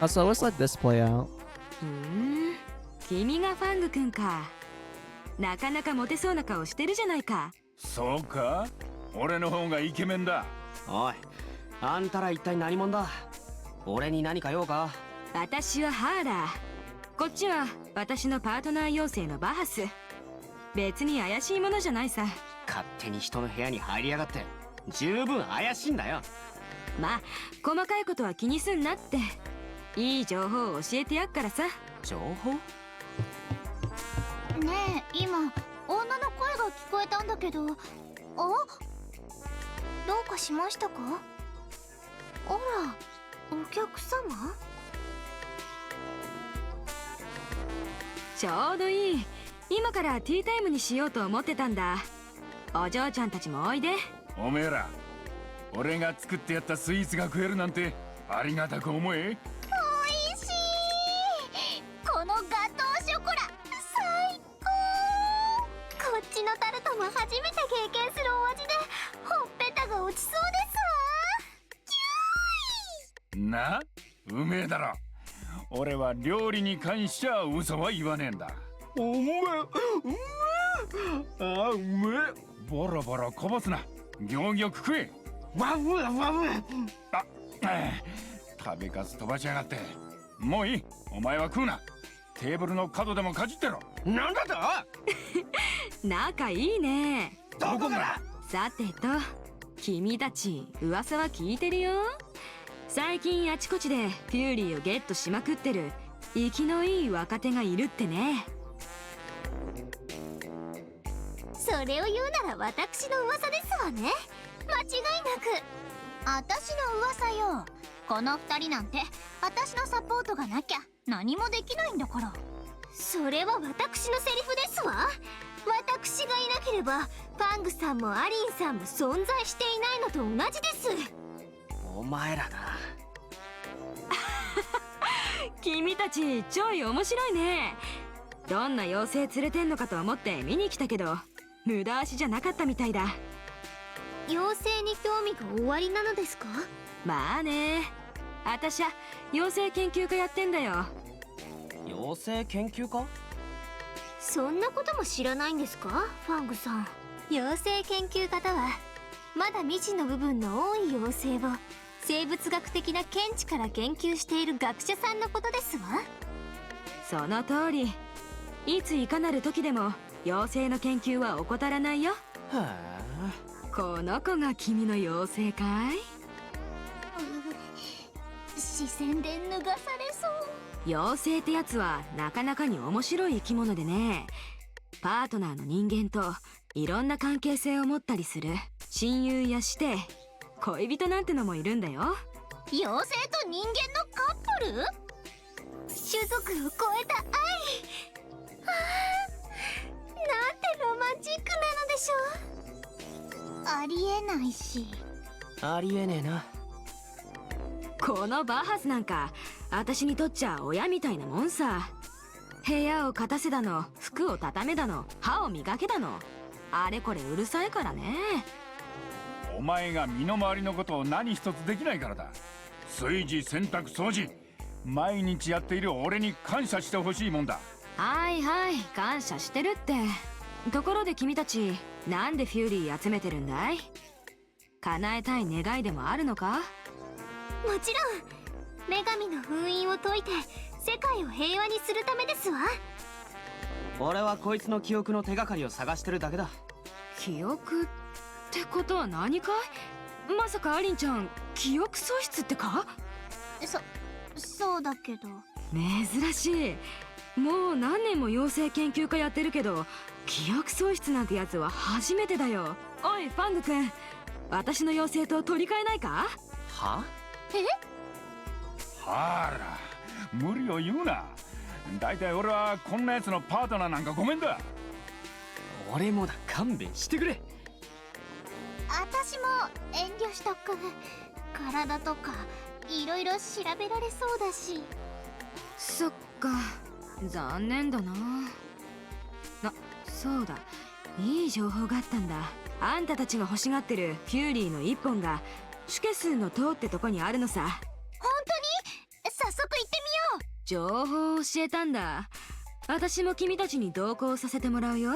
So let's let this play out. 君がファング君か。なかなかモテそうな顔してるじゃないか。そうか？俺の方がイケメンだ。おい、あんたら一体何者だ？俺に何か用か？私はハーラー。こっちは私のパートナー妖精のバハス。別に怪しいものじゃないさ。勝手に人の部屋に入りやがって十分怪しいんだよ。まあ細かいことは気にすんなって。いい情報を教えてやっからさ。情報？ねえ、今女の声が聞こえたんだけど、あ、どうかしましたか？あら、お客様？ちょうどいい。今からティータイムにしようと思ってたんだ。お嬢ちゃんたちもおいで。おめえら、俺が作ってやったスイーツが食えるなんてありがたく思え。おいしい。このガトーショコラ最高。こっちのタルトも初めて経験するお味でほっぺたが落ちそうですわ。キューイ。な、うめえだろ。俺は料理に関しちゃ嘘は言わねえんだ。おめえ、あ、うめえ。ボロボロこぼすな。ギョギョ食え。ワンワンワン。あ、食べかす飛ばしやがって。もういい。お前は食うな。テーブルの角でもかじってろ。なんだと？仲いいね。どこだ？さてと、君たち噂は聞いてるよ。最近あちこちでフューリーをゲットしまくってる生きのいい若手がいるってね。それを言うなら私の噂ですわね。間違いなく。私の噂よ。この二人なんて私のサポートがなきゃ何もできないんだから。それは私のセリフですわ。私がいなければファングさんもアリンさんも存在していないのと同じです。お前らな。君たちちょい面白いね。どんな妖精連れてんのかと思って見に来たけど無駄足じゃなかったみたいだ。妖精に興味がおありなのですか？まあね、あたしゃ妖精研究家やってんだよ。妖精研究家？そんなことも知らないんですか、ファングさん。妖精研究家とはまだ未知の部分の多い妖精を生物学的な見地から研究している学者さんのことですわ。その通り。いついかなる時でも妖精の研究は怠らないよ。へえ。この子が君の妖精かい？視線で脱がされそう。妖精ってやつはなかなかに面白い生き物でね。パートナーの人間といろんな関係性を持ったりする親友やして恋人なんてのもいるんだよ。妖精と人間のカップル？種族を超えた愛。なんてロマンチックなのでしょう。ありえないし。ありえねえな。このバハスなんか私にとっちゃ親みたいなもんさ。部屋を片たせだの、服を畳めだの、歯を磨けだの、あれこれうるさいからね。お前が身の回りのことを何一つできないからだ。炊事、洗濯、掃除、毎日やっている俺に感謝してほしいもんだ。はいはい、感謝してるって。ところで君たちなんでフューリー集めてるんだい？叶えたい願いでもあるのか？もちろん女神の封印を解いて世界を平和にするためですわ。俺はこいつの記憶の手がかりを探してるだけだ。記憶ってことは何かい？まさかアリンちゃん記憶喪失ってか？そうだけど。珍しい。もう何年も妖精研究家やってるけど記憶喪失なんてやつは初めてだよ。おいファング君、私の妖精と取り替えないか？は？はら、無理を言うな。だいたい俺はこんなやつのパートナーなんかごめんだ。俺もだ、勘弁してくれ。私も遠慮しとく。体とかいろいろ調べられそうだし。そっか、残念だな。そうだ、いい情報があったんだ。あんたたちが欲しがってるフューリーの一本がシュケスンの塔ってとこにあるのさ。本当に？早速行ってみよう。情報を教えたんだ。私も君たちに同行させてもらうよ。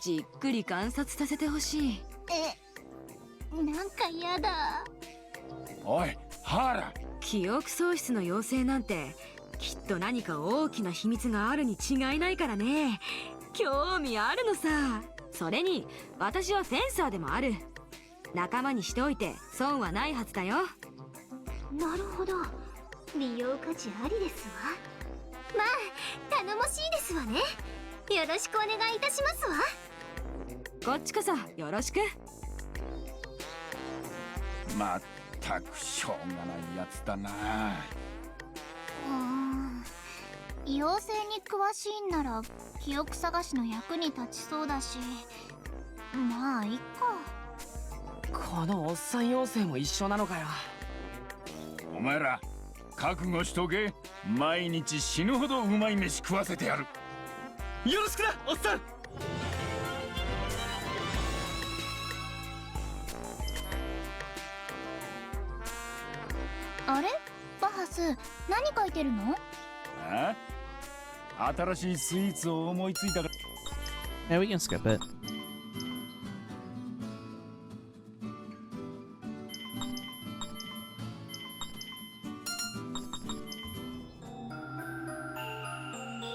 じっくり観察させてほしい。なんか嫌だ。おいハーラ。記憶喪失の妖精なんてきっと何か大きな秘密があるに違いないからね。興味あるのさ。それに私はフェンサーでもある。仲間にしておいて損はないはずだよ。なるほど、利用価値ありですわ。まあ頼もしいですわね。よろしくお願いいたしますわ。こっちこそよろしく。まったくしょうがないやつだな。妖精に詳しいんなら記憶探しの役に立ちそうだし、まあいっか。このおっさん妖精も一緒なのかよ。お前ら覚悟しとけ。毎日死ぬほどうまい飯食わせてやる。よろしくなおっさん。あれバハス、何書いてるの？あ？新しいスイーツを思いついたから。 Yeah, we can skip it.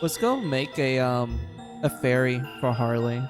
Let's go make a fairy for Harley.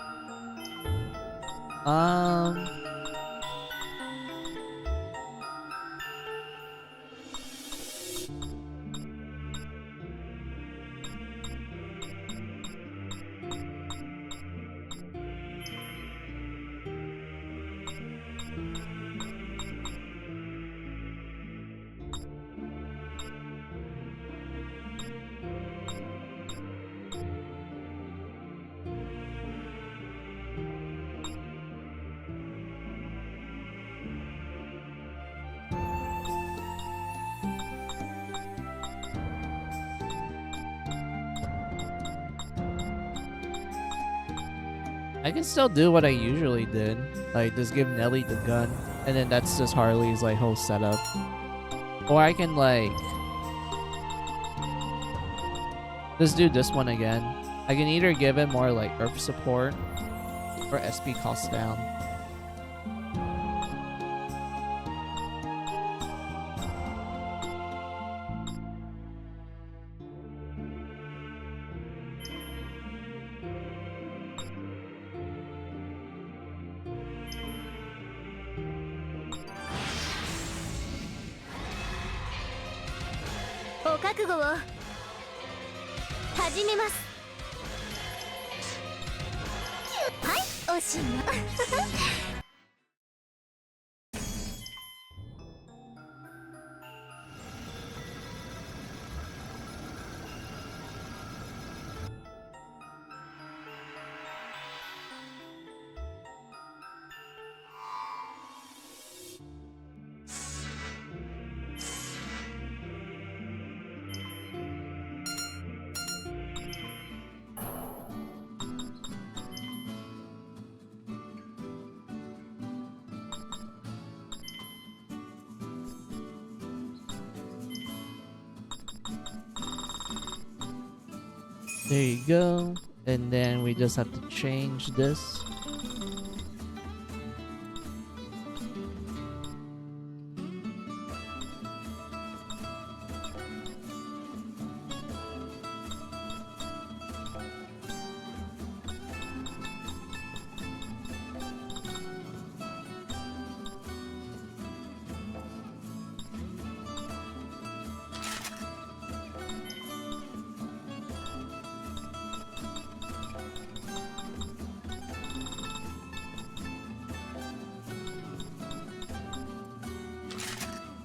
I can still do what I usually did, like just give Nelly the gun, and then that's just Harley's like whole setup. Or I can like just do this one again. I can either give it more like Earth support or SP cost down.お覚悟を始めます。はい、おしま。There you go. And then we just have to change this.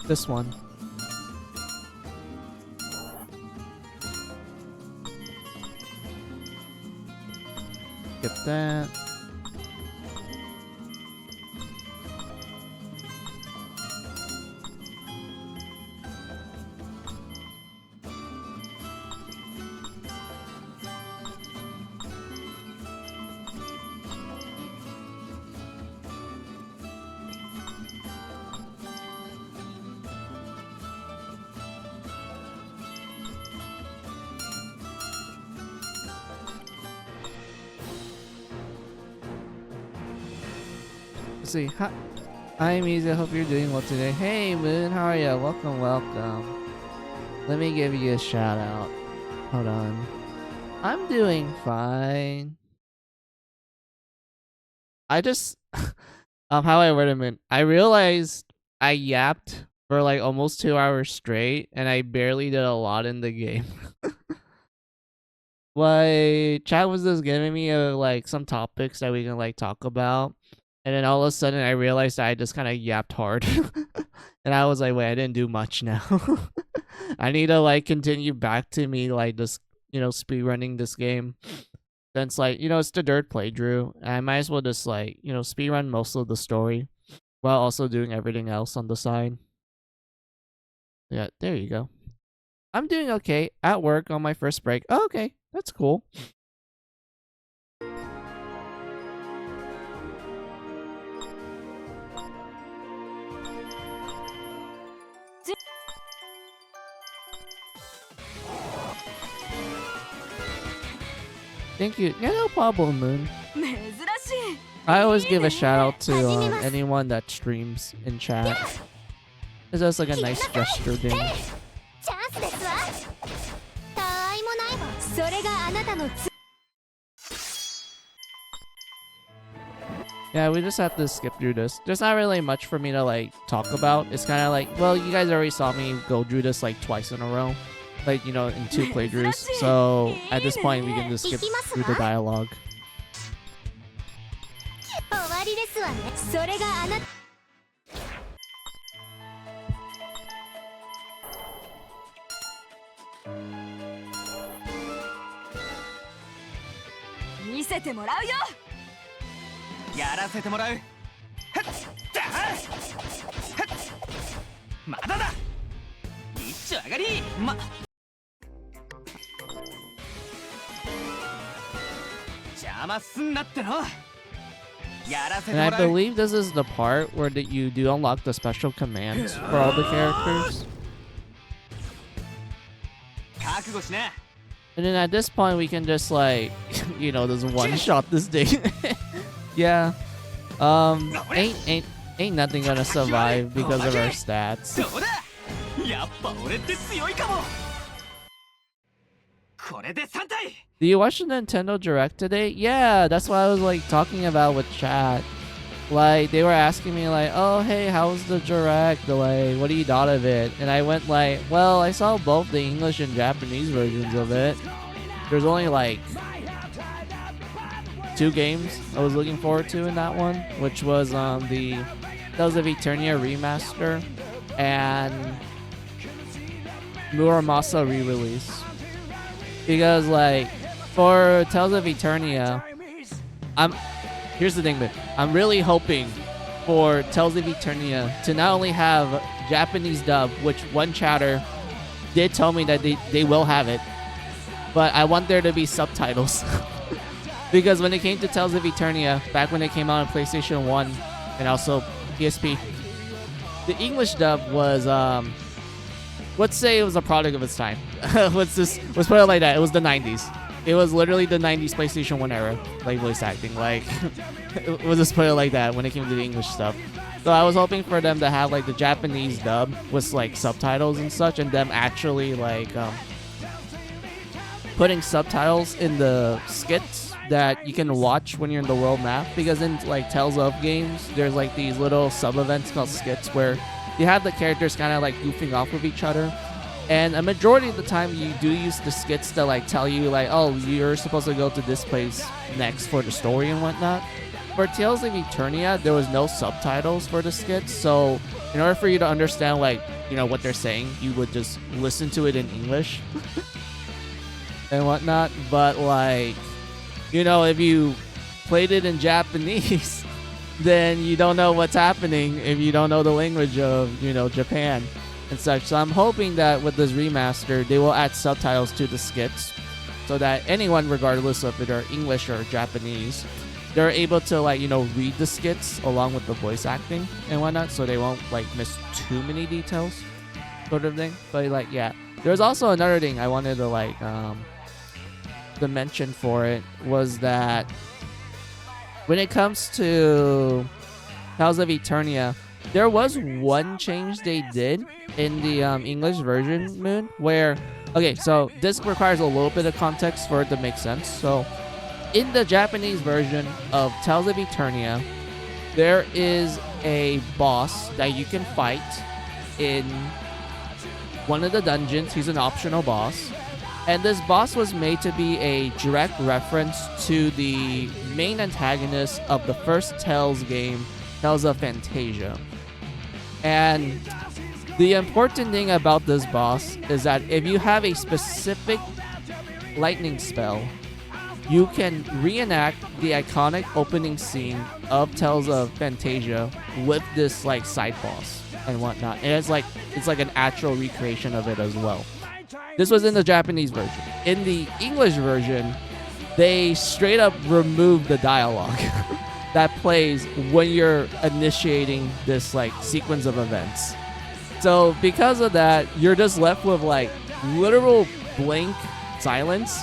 This one. Get that. see. Hi, I'm easy. I hope you're doing well today. Hey, Moon. How are you? Welcome, welcome. Let me give you a shout out. Hold on. I'm doing fine. I just how I word it. I realized I yapped for like almost 2 hours straight, and I barely did a lot in the game. Like, chat was just giving me like some topics that we can like talk about, and then all of a sudden I realized I just kind of yapped hard, and I was like, wait, I didn't do much now. I need to like continue back to me like just speed running this game. Since like it's the dirt playthrough, I might as well just like speed run most of the story while also doing everything else on the side. Yeah, there you go. I'm doing okay at work on my first break. Oh, okay, that's cool. Thank you. Yeah, no problem, Moon. I always give a shout out to anyone that streams in chat. It's just like a nice gesture thing. チャンスですわ。たわいもないわ。それがあなたの Yeah, we just have to skip through this. There's not really much for me to like talk about. It's kind of like, well, you guys already saw me go through this like twice in a row, like in 2 playthroughs. So at this point, we can just skip through the dialogue. 終わりですわね。それがあなた。見せてもらうよ。やらせてもらう。はっだはっまだだ。一丁上がり。邪魔すんなっての。やらせて And も I らう。 believe this is the part where you do unlock the special commands for all the characters. 覚悟しな。 And then at this point, we can just like, just one shot this thing. Yeah. Ain't nothing gonna survive because of our stats. どうだ。やっぱ俺って強いかも。これで3体。 Do you watch the Nintendo Direct today? Yeah, that's what I was like talking about with chat. Like they were asking me like, oh hey, how's the Direct? Like, what do you thought of it? And I went like, well, I saw both the English and Japanese versions of it. There's only like 2 games I was looking forward to in that one, which was the Tales of Eternia remaster and Muramasa re-release. Because like for Tales of Eternia, here's the thing, man. I'm really hoping for Tales of Eternia to not only have Japanese dub, which one chatter did tell me that they will have it, but I want there to be subtitles. Because when it came to Tales of Eternia, back when it came out on PlayStation 1 and also PSP, the English dub was, let's say it was a product of its time. Let's put it like that. It was the 90s. It was literally the 90s PlayStation 1 era, like voice acting. Like, we'll just put it like that when it came to the English stuff. So I was hoping for them to have like the Japanese dub with like subtitles and such, and them actually like putting subtitles in the skits that you can watch when you're in the world map. Because in like Tales of games, there's like these little sub-events called skits where you have the characters kind of like goofing off with each other. And a majority of the time you do use the skits to like tell you like, oh, you're supposed to go to this place next for the story and whatnot. For Tales of Eternia, there was no subtitles for the skits, so in order for you to understand like, what they're saying, you would just listen to it in English and whatnot. But like, if you played it in Japanese, then you don't know what's happening if you don't know the language of, Japan and such. So I'm hoping that with this remaster, they will add subtitles to the skits so that anyone, regardless of if they're English or Japanese, they're able to like, read the skits along with the voice acting and whatnot, so they won't like miss too many details sort of thing. But like, yeah, there's also another thing I wanted to like, to mention for it was that when it comes to Tales of Eternia, there was one change they did in the English version, Moon, where, okay, so this requires a little bit of context for it to make sense. So in the Japanese version of Tales of Eternia, there is a boss that you can fight in one of the dungeons. He's an optional boss. And this boss was made to be a direct reference to the main antagonist of the first Tales game, Tales of Fantasia. And the important thing about this boss is that if you have a specific lightning spell, you can reenact the iconic opening scene of Tales of Fantasia with this like side boss and whatnot. And it's like an actual recreation of it as well. This was in the Japanese version. In the English version, they straight up removed the dialogue that plays when you're initiating this like sequence of events. So because of that, you're just left with like literal blank silence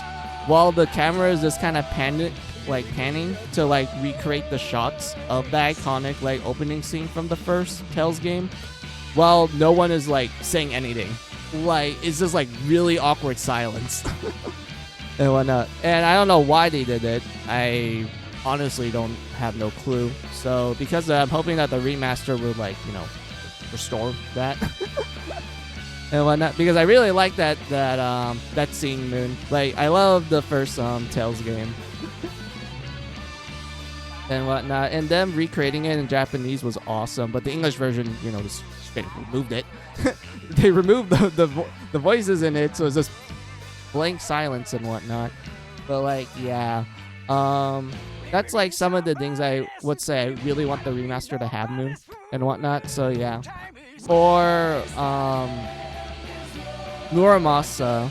while the camera is just kind of panning to like recreate the shots of the iconic like opening scene from the first Tales game, while no one is like saying anything. Like it's just like really awkward silence and whatnot. And I don't know why they did it. I honestly don't have no clue. So because I'm hoping that the remaster will like, you know, restore that and whatnot, because I really like that scene, Moon. Like I love the first Tales game and whatnot, and them recreating it in Japanese was awesome. But the English version, you know, just straight up removed it. They removed the voices in it, so it's just blank silence and whatnot. But like, yeah, that's like some of the things I would say I really want the remaster to have, Moon, and whatnot. So yeah, or Muramasa.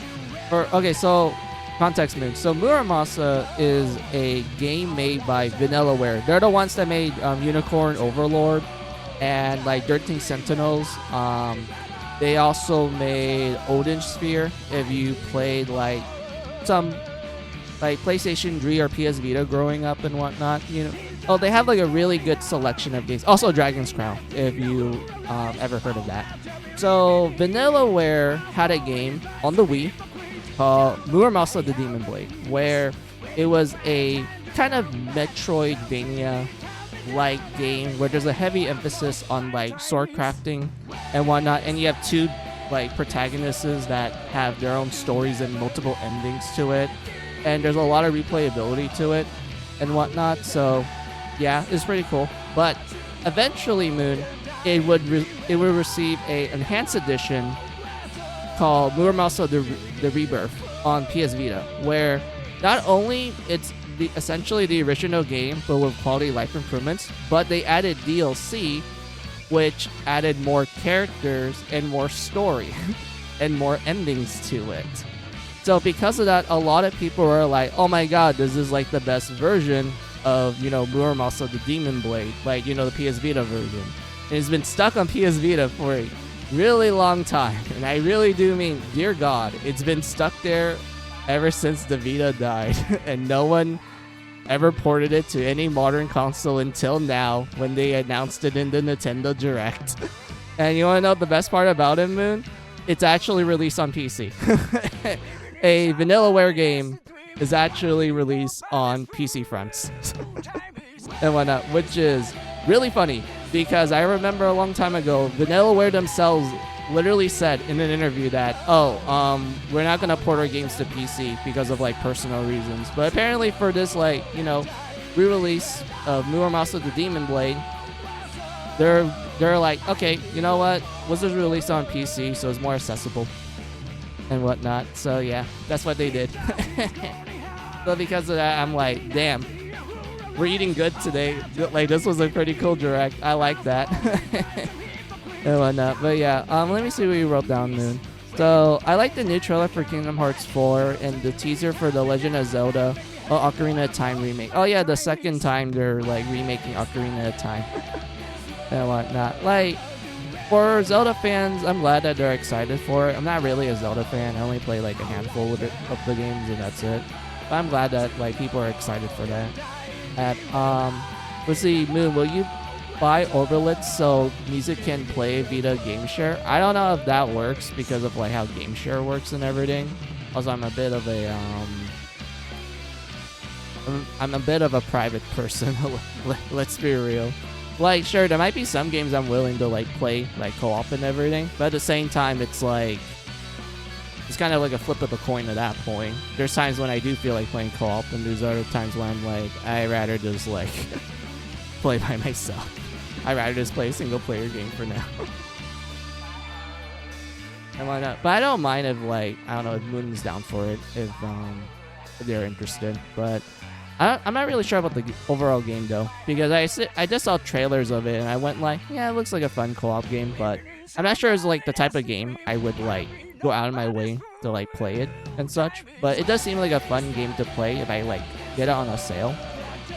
Okay, so context, Moon. So Muramasa is a game made by Vanillaware. They're the ones that made Unicorn Overlord and like 13 Sentinels. They also made Odin Sphere. If you played like some like PlayStation 3 or PS Vita growing up and whatnot, you know. Oh, they have like a really good selection of games. Also Dragon's Crown, if you ever heard of that. So Vanillaware had a game on the Wii called Muramasa the Demon Blade, where it was a kind of Metroidvania like game where there's a heavy emphasis on like sword crafting and whatnot, and you have two like protagonists that have their own stories and multiple endings to it, and there's a lot of replayability to it and whatnot. So yeah, it's pretty cool. But eventually, Moon, it would receive a enhanced edition called Muramasa the Rebirth on PS Vita, where not only it's essentially the original game but with quality life improvements, but they added DLC which added more characters and more story and more endings to it. So because of that, a lot of people were like, oh my god, this is like the best version of, you know, Muramasa the Demon Blade, like, you know, the PS Vita version. And it's been stuck on PS Vita for a really long time, and I really do mean, dear god, it's been stuck there ever since the Vita died, and no one ever ported it to any modern console until now when they announced it in the Nintendo Direct. And you want to know the best part about it, Moon? It's actually released on PC. A Vanillaware game is actually released on PC fronts and whatnot, which is really funny because I remember a long time ago, Vanillaware themselves literally said in an interview that, we're not gonna port our games to PC because of like personal reasons. But apparently for this, like, you know, re-release of Muramasa the Demon Blade, they're like, okay, you know what? Was this released on PC, so it's more accessible and whatnot. So yeah, that's what they did. So because of that, I'm like, damn, we're eating good today. Like, this was a pretty cool direct. I like that. And whatnot. But yeah, let me see what you wrote down, Moon. So I like the new trailer for Kingdom Hearts 4 and the teaser for The Legend of Zelda Ocarina of Time remake. Oh yeah, the second time they're like remaking Ocarina of Time and whatnot. Like, for Zelda fans, I'm glad that they're excited for it. I'm not really a Zelda fan. I only play like a handful of the games and that's it. But I'm glad that like people are excited for that. Let's see, Moon, will you buy Orbit so music can play via game share. I don't know if that works because of like how game share works and everything. Also, I'm a bit of a private person. Let's be real. Like, sure, there might be some games I'm willing to like play like co-op and everything, but at the same time, it's like it's kind of like a flip of a coin at that point. There's times when I do feel like playing co-op, and there's other times when I'm like, I'd rather just like play by myself. I'd rather just play a single player game for now. And why not? But I don't mind if like, I don't know, if Moon's down for it, if they're interested. But I'm not really sure about the overall game though, because I just saw trailers of it and I went like, yeah, it looks like a fun co-op game, but I'm not sure it's like the type of game I would like go out of my way to like play it and such. But it does seem like a fun game to play if I like get it on a sale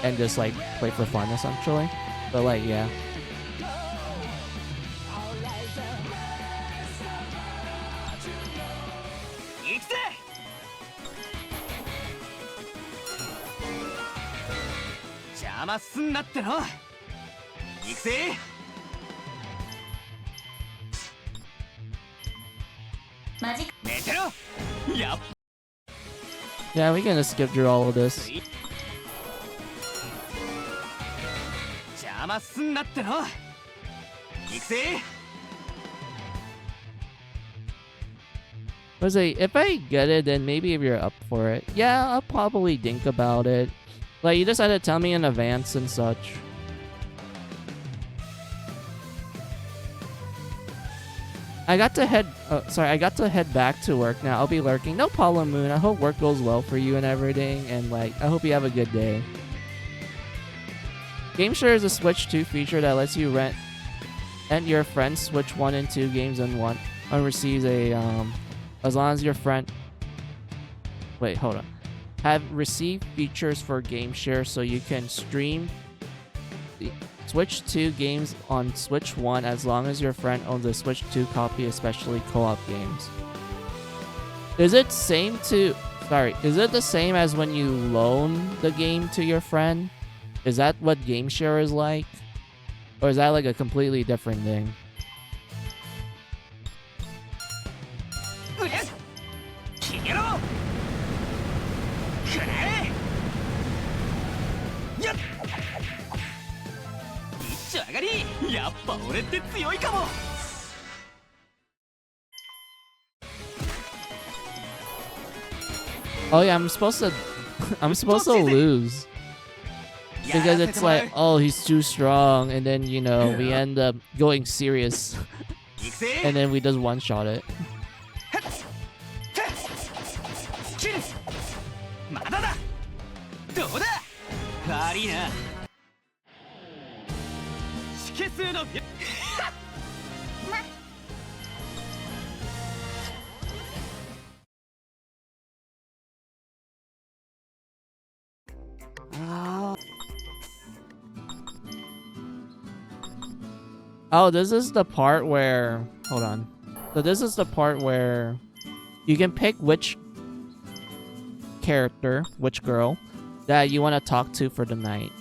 and just like play for fun essentially. But like, yeah. Yeah, we can just skip through all of this. Was if I get it, then maybe if you're up for it, yeah, I'll probably think about it. Like, you just had to tell me in advance and such. I got to head back to work now. I'll be lurking. No problem, Moon. I hope work goes well for you and everything, and like, I hope you have a good day. Game Share is a Switch 2 feature that lets you rent and your friends Switch 1 and 2 games in one and receives a as long as your friend have received features for Game Share, so you can stream the Switch 2 games on Switch 1 as long as your friend owns a Switch 2 copy, especially co-op games. Is it the same as when you loan the game to your friend? Is that what Game Share is like? Or is that like a completely different thing? Oh yeah, I'm supposed to lose. Because it's like, oh, he's too strong, and then, you know, we end up going serious. And then we just one-shot it. Oh, this is the part where... Hold on. So this is the part where you can pick which character, which girl, that you want to talk to for the night.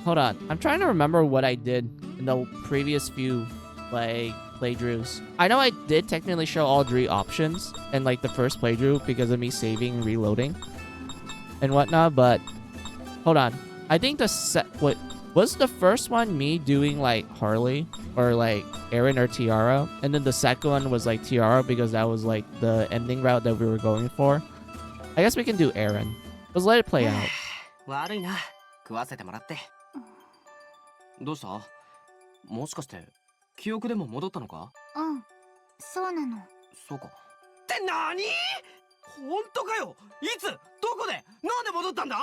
Hold on. I'm trying to remember what I did in the previous few, like, playthroughs. I know I did technically show all 3 options in, like, the first playthrough because of me saving and reloading and whatnot, but hold on. I think was the first one me doing like Harley or like Aaron or Tiara, and then the second one was like Tiara because that was like the ending route that we were going for. I guess we can do Aaron. Let's let it play out. 悪いな、食わせてもらって。どうした？もしかして記憶でも戻ったのか？うん、そうなの。そうか。って何？本当かよ。いつ？どこで？なんで戻ったんだ？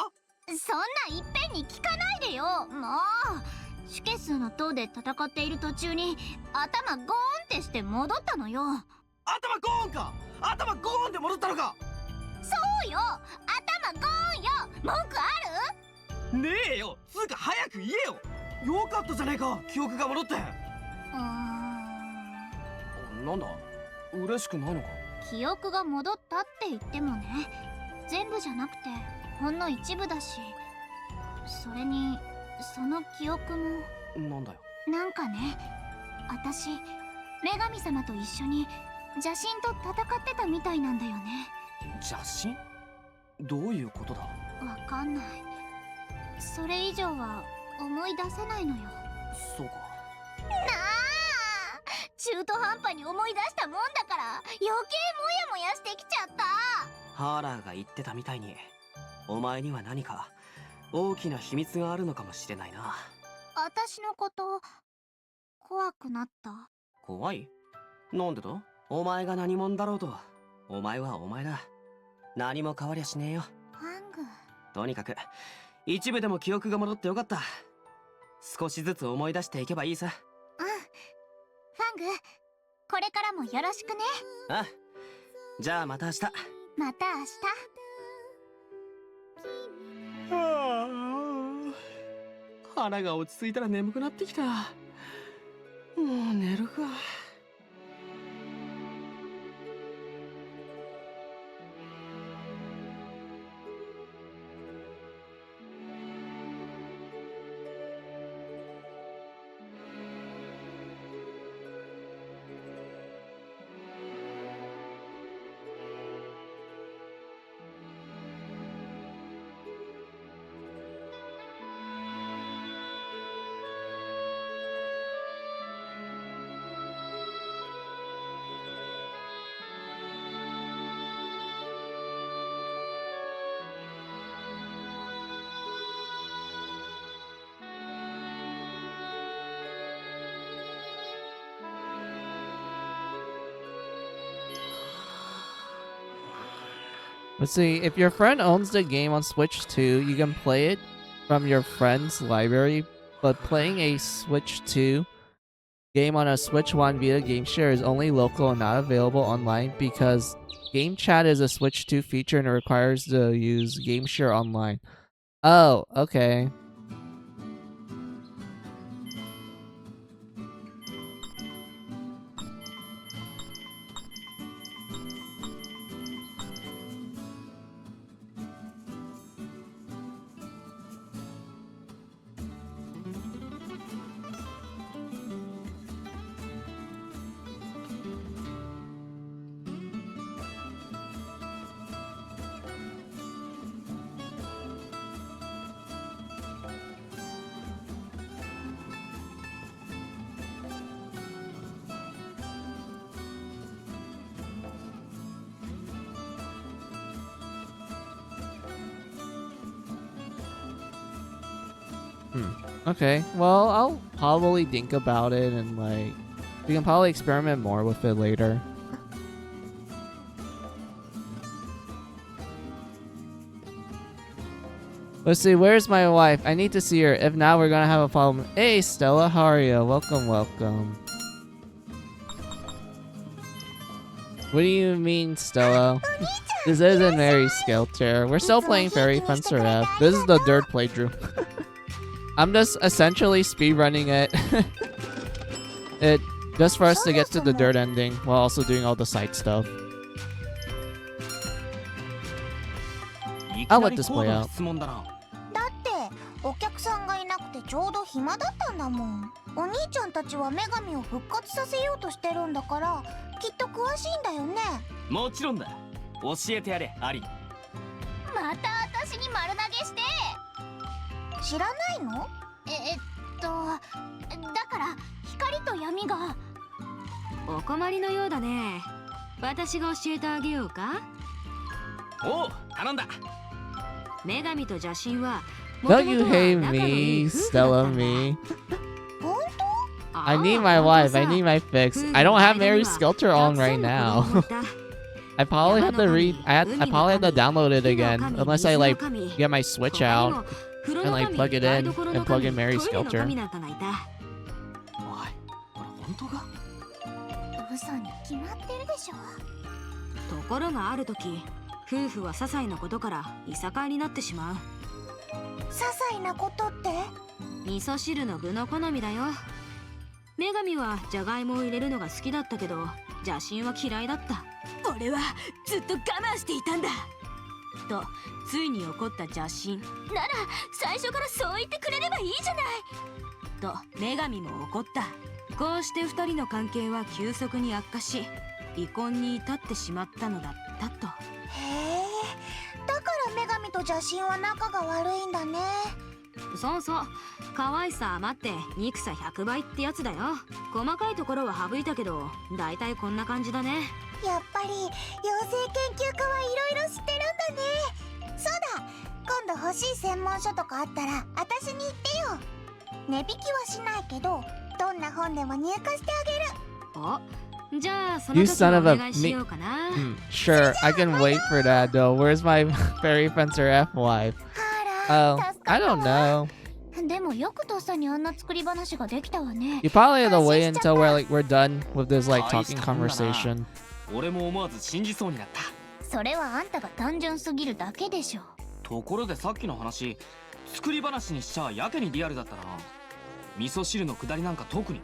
そんないっぺんに聞かないでよ。もうシュケスの塔で戦っている途中に頭ゴーンってして戻ったのよ。頭ゴーンか。頭ゴーンで戻ったのか。そうよ、頭ゴーンよ。文句ある？ねえよ、つうか早く言えよ。よかったじゃねえか、記憶が戻って。なんだ、嬉しくないのか。記憶が戻ったって言ってもね、全部じゃなくてほんの一部だし、それにその記憶もなんだよ。なんかね、私女神様と一緒に邪神と戦ってたみたいなんだよね。邪神？どういうことだ？わかんない。それ以上は思い出せないのよ。そうか。なあ、中途半端に思い出したもんだから余計モヤモヤしてきちゃった。ハーラーが言ってたみたいに、お前には何か大きな秘密があるのかもしれないな。私のこと怖くなった？怖い？なんでだ？お前が何者だろうと、お前はお前だ。何も変わりゃしねえよ。ファング。とにかく一部でも記憶が戻ってよかった。少しずつ思い出していけばいいさ。うん、ファング、これからもよろしくね。ああ、じゃあまた明日。また明日。はあ、腹が落ち着いたら眠くなってきた。もう寝るか。Let's see, if your friend owns the game on Switch 2, you can play it from your friend's library, but playing a Switch 2 game on a Switch 1 via Game Share is only local and not available online because Game Chat is a Switch 2 feature and it requires to use Game Share online. Oh, okay. Okay, well, I'll probably think about it and, like, we can probably experiment more with it later. Let's see, where's my wife? I need to see her. If not, we're gonna have a problem. Hey, Stella, how are you? Welcome, welcome. What do you mean, Stella? This isn't Mary Skelter. We're still playing Fairy Fencer F. This is the dirt playthrough. I'm just essentially speedrunning it just for us to get to the dirt ending while also doing all the side stuff. I'll let this play out. だってお客さんがいなくてちょうど暇だったんだもん。お兄ちゃんたちは女神を復活させようとしてるんだからきっと詳しいんだよね。もちろんだ。教えてやれ、アリ。また私に丸投げして。知らないの？だから光と闇が。お困りのようだね。私が教えてあげようか？おう、頼んだ。女神と邪神は Don't you hate me, Stella me? I need my wife, I need my fix. I don't have Mary Skelter on right now. I probably have to I probably have to download it again unless I like get my Switch out and like plug it in and plug in Mary Skelter. 嘘に決まってるでしょ。ところがある時、夫婦は些細なことからいさかいになってしまう。些細なことって？味噌汁の具の好みだよ。女神はじゃがいもを入れるのが好きだったけど、邪神は嫌いだった。俺はずっと我慢していたんだ。とついに起こった邪神なら最初からそう言ってくれればいいじゃない。と女神も怒った。こうして2人の関係は急速に悪化し離婚に至ってしまったのだったと。へえ、だから女神と邪神は仲が悪いんだね。そうそう、可愛さ余って憎さ100倍ってやつだよ。細かいところは省いたけどだいたいこんな感じだね。やっぱり妖精研究家はいろいろ知ってるんだね。そうだ、今度欲しい専門書とかあったら私に言ってよ。値引きはしないけどどんな本でも入荷してあげる。お、じゃあその You 時 son は of お a 願いしようかな。Sure, I can wait for that though. Where's my fairy fencer F wife? あら、 Oh, 助か I った don't わ。 know. でもよくとっさにあんな作り話ができたわね。 You probably have to wait until we're done with this like talking 大したもんだな。 conversation. 俺も思わず信じそうになった。それはあんたが単純すぎるだけでしょ。ところでさっきの話、作り話にしちゃやけにリアルだったな。味噌汁のくだりなんか特に。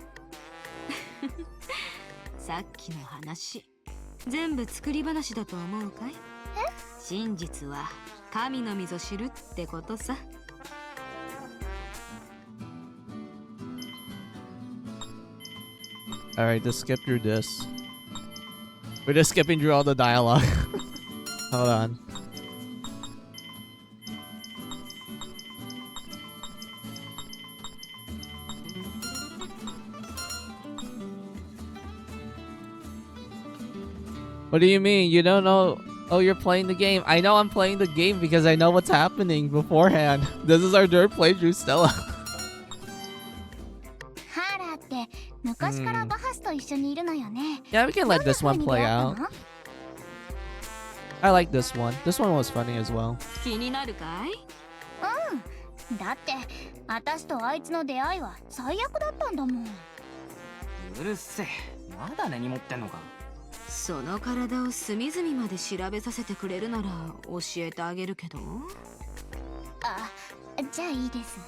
さっきの話全部作り話だと思うかい？真実は神の味噌汁ってことさ。Alright, just skip through this. We're just skipping through all the dialogue. Hold on. What do you mean? You don't know? Oh, you're playing the game. I know I'm playing the game because I know what's happening beforehand. This is our third playthrough, Stella. ハーラーって昔からバハスと一緒にいるのよね。 Yeah, we can let this one どんな風に play 出会った out. の？ I like this one. This one was funny as well. 気になるかい？だって私とあいつの出会いは最悪だったんだもん。うるせえ、まだ根に持ってんのか。その体を隅々まで調べさせてくれるなら教えてあげるけど。あ、じゃあいいです。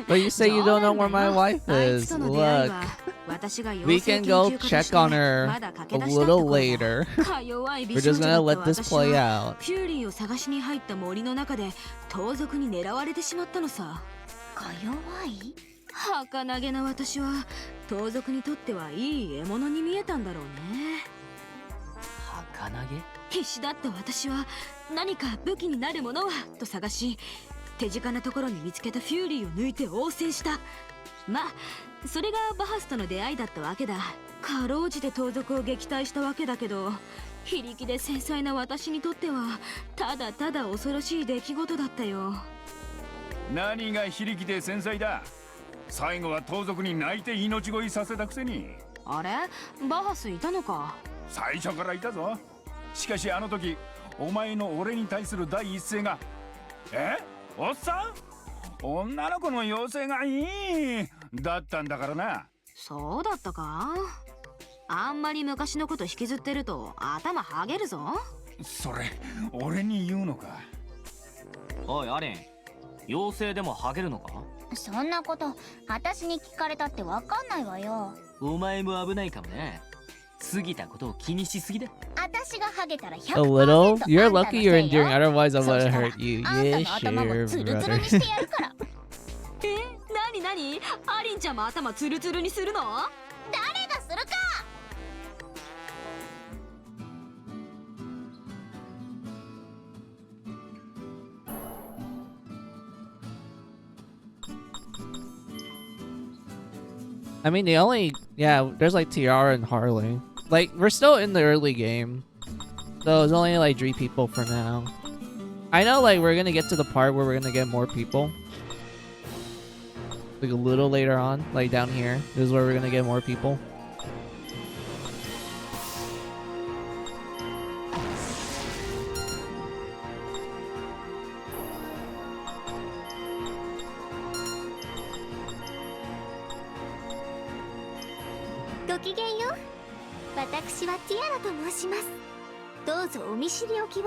But you say you don't know where my wife あいつ is. との出会い Look, は私が we 妖精 can 研 go 究家と check して on her まだ駆け a 出したって little 頃は later. か弱い美 We're 少 just 女 gonna だ let った this 私 play は out. フューリーを探しに入った森の中で盗賊に狙われてしまったのさ。か弱い？儚げな私は盗賊にとってはいい獲物に見えたんだろうね。儚げ？必死だった私は何か武器になるものはと探し、手近なところに見つけたフューリーを抜いて応戦した。まあそれがバハスとの出会いだったわけだ。かろうじて盗賊を撃退したわけだけど、非力で繊細な私にとってはただただ恐ろしい出来事だったよ。何が非力で繊細だ。最後は盗賊に泣いて命乞いさせたくせに。あれ、バハスいたのか？最初からいたぞ。しかしあの時お前の俺に対する第一声がおっさん、女の子の妖精がいいだったんだからな。そうだったか？あんまり昔のこと引きずってると頭はげるぞ。それ俺に言うのか？おいアレン、妖精でもハゲるのか？そんなこと私に聞かれたってわかんないわよ。お前も危ないかもね。過ぎたことを気にしすぎだ。私がハゲたら 100% A little? You're あんたの lucky せい you're よ。 enduring, otherwise I そ would し have たら hurt you. あんた Yeah, の頭も sure, ツルツル brother. にしてやるから。なになに？アリンちゃんも頭ツルツルにするの？誰がするか。I mean, there's like Tiara and Harley. Like, we're still in the early game. So it's only like 3 people for now. I know like we're gonna get to the part where we're gonna get more people. Like a little later on, like down here. This is where we're gonna get more people. Go ごきげんよう。私はティアラと申します。どうぞお見知りおきを。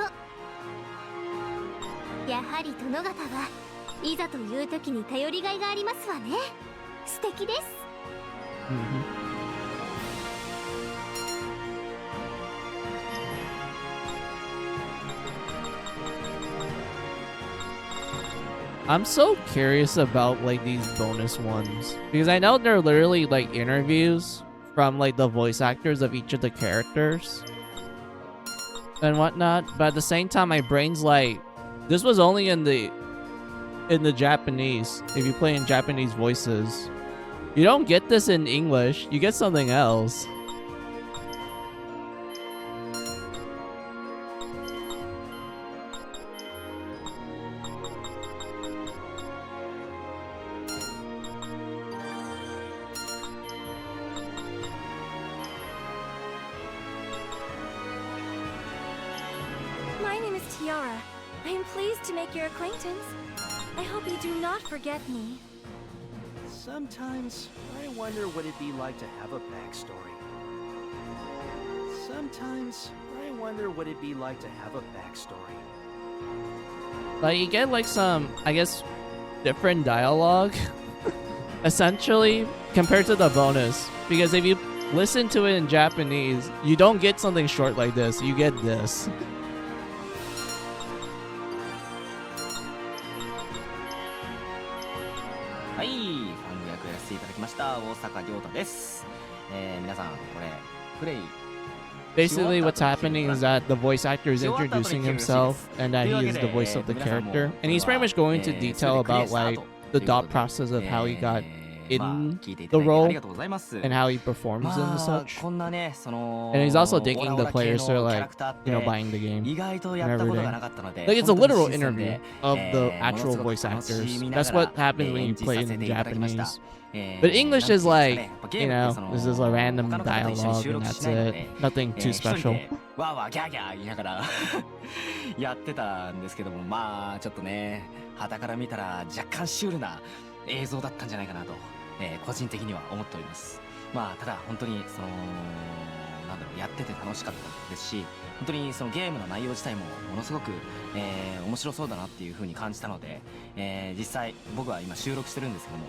やはり殿方はいざという時に頼りがいがありますわね。素敵です。I'm so curious about like these bonus ones because I know they're literally like interviews from like the voice actors of each of the characters and whatnot, but at the same time my brain's like, this was only in the Japanese. If you play in Japanese voices, you don't get this in English, you get something else. My name is Tiara. I am pleased to make your acquaintance. I hope you do not forget me. Sometimes I wonder what it'd be like to have a backstory. Sometimes I wonder what it'd be like to have a backstory. Like you get like some, I guess, different dialogue essentially compared to the bonus, because if you listen to it in Japanese, you don't get something short like this, you get this. Basically, what's happening is that the voice actor is introducing himself and that he is the voice of the character. And he's pretty much going into detail about like the thought process of how he got in the role and how he performs and such. And he's also digging the players who are like, you know, buying the game and everything. Like it's a literal interview of the actual voice actors. That's what happens when you play it in Japanese. But English is like, you know, this is a random dialogue and that's it. Nothing too special. やってたんですけども、まあちょっとね、傍から見たら若干シュールな映像だったんじゃないかなと、個人的には思っております。まあただ本当にそのなんだろう、やってて楽しかったですし、本当にそのゲームの内容自体もものすごく、面白そうだなっていう風に感じたので、実際僕は今収録してるんですけども、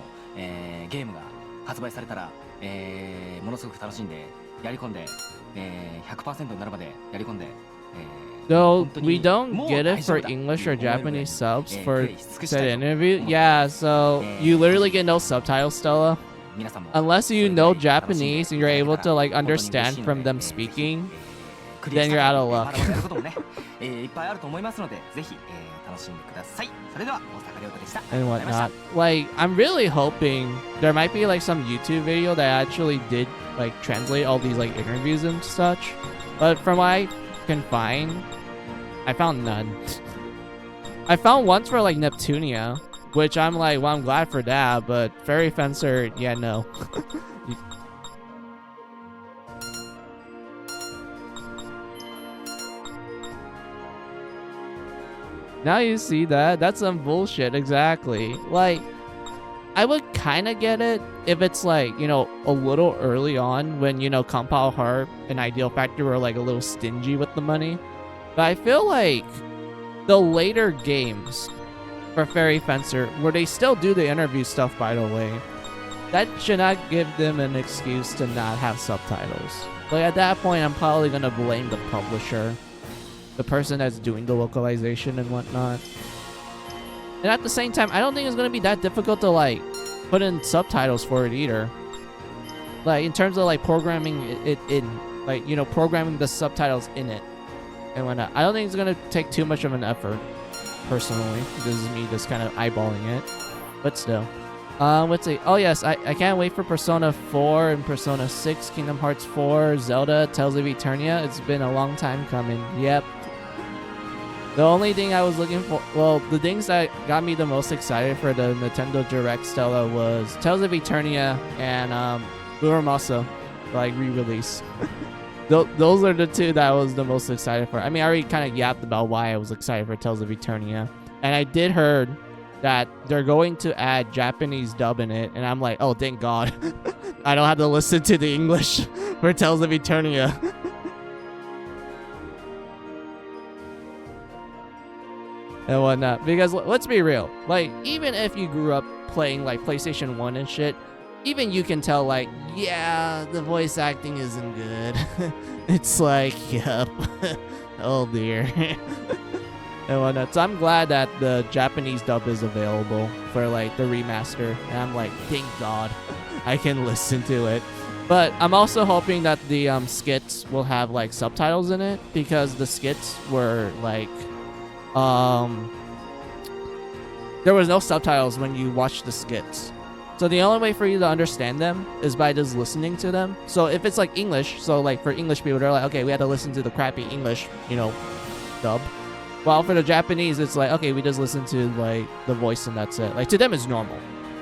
ゲームが発売されたら、ものすごく楽しんでやり込んで、100% になるまでやり込んで。Though we don't get it for English or Japanese subs for said interview. Yeah, so you literally get no subtitles, Stella. Unless you know Japanese and you're able to like understand from them speaking, then you're out of luck. And whatnot. Like, I'm really hoping there might be like some YouTube video that actually did like translate all these like interviews and such. But from what I can find, I found none. I found once for like Neptunia, which I'm like, well, I'm glad for that, but Fairy Fencer, yeah, no. Now you see that? That's some bullshit, exactly. Like, I would kind of get it if it's like, you know, a little early on when, you know, Compile Heart and Ideal Factor were like a little stingy with the money. But I feel like the later games for Fairy Fencer, where they still do the interview stuff, by the way, that should not give them an excuse to not have subtitles. Like at that point, I'm probably going to blame the publisher, the person that's doing the localization and whatnot. And at the same time, I don't think it's going to be that difficult to like put in subtitles for it either. Like in terms of like programming it in, like, you know, programming the subtitles in it and whatnot. I don't think it's going to take too much of an effort, personally. This is me just kind of eyeballing it. But still. Let's see. Oh yes, I can't wait for Persona 4 and Persona 6, Kingdom Hearts 4, Zelda, Tales of Eternia. It's been a long time coming. Yep. The only thing I was looking for, well, the things that got me the most excited for the Nintendo Direct, Stella, was Tales of Eternia and Muramasa, like re-release. Those are the two that I was the most excited for. I mean, I already kind of yapped about why I was excited for Tales of Eternia. And I did heard that they're going to add Japanese dub in it. And I'm like, oh, thank God. I don't have to listen to the English for Tales of Eternia. And whatnot. Because let's be real. Like, even if you grew up playing like PlayStation 1 and shit, even you can tell, like, yeah, the voice acting isn't good. It's like, yep. Oh dear. and whatnot. So I'm glad that the Japanese dub is available for like the remaster, and I'm like, thank God, I can listen to it. But I'm also hoping that the skits will have like subtitles in it, because the skits were like, there was no subtitles when you watch the skits. So the only way for you to understand them is by just listening to them. So if it's like English, so like for English people, they're like, okay, we had to listen to the crappy English, dub. While for the Japanese, it's like, okay, we just listen to like the voice and that's it. Like to them, it's normal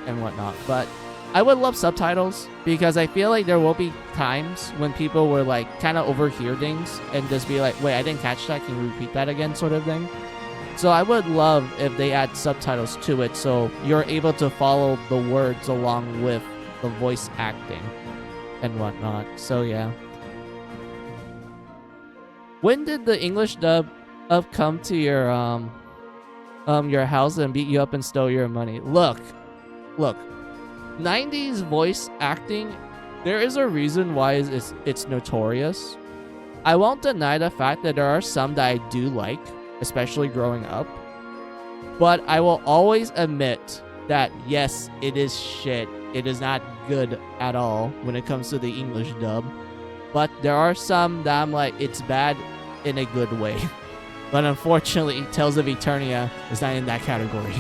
and whatnot. But I would love subtitles, because I feel like there will be times when people will like kind of overhear things and just be like, wait, I didn't catch that. Can you repeat that again, sort of thing. So I would love if they add subtitles to it, so you're able to follow the words along with the voice acting and whatnot. So yeah. When did the English dub come to your house and beat you up and steal your money? Look. 90s voice acting, there is a reason why it's notorious. I won't deny the fact that there are some that I do like, especially growing up. But I will always admit that, yes, it is shit. It is not good at all when it comes to the English dub. But there are some that I'm like, it's bad in a good way. But unfortunately, Tales of Eternia is not in that category.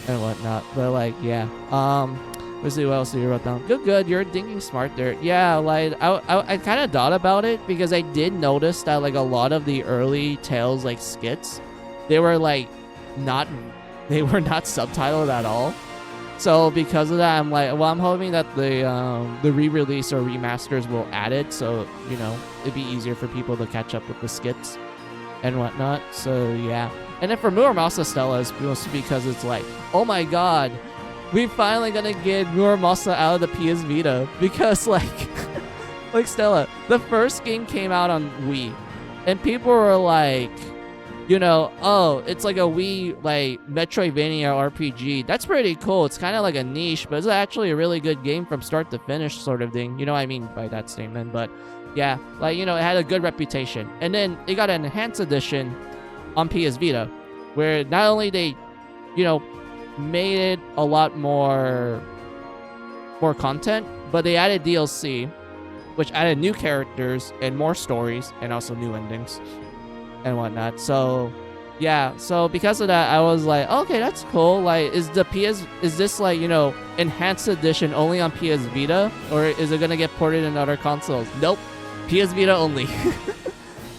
And whatnot. But like, yeah. Let's see what else you wrote down. Good. You're thinking smart there. Yeah, like I kind of thought about it, because I did notice that like a lot of the early Tales like skits, they were not subtitled at all. So because of that, I'm like, well, I'm hoping that the re-release or remasters will add it, so it'd be easier for people to catch up with the skits and whatnot. So yeah. And then for Muramasa Stella, it's mostly because it's like, oh my god, we finally gonna get Muramasa out of the PS Vita, because like Stella, the first game came out on Wii, and people were like, oh, it's like a Wii like Metroidvania RPG. That's pretty cool. It's kind of like a niche, but it's actually a really good game from start to finish, sort of thing. You know what I mean by that statement? But yeah, like it had a good reputation, and then it got an enhanced edition on PS Vita, where not only they, made it a lot more content, but they added DLC, which added new characters and more stories, and also new endings and whatnot. So yeah, so because of that, I was like, okay, that's cool. Like, is this like, enhanced edition only on PS Vita, or is it gonna get ported in other consoles? Nope, PS Vita only.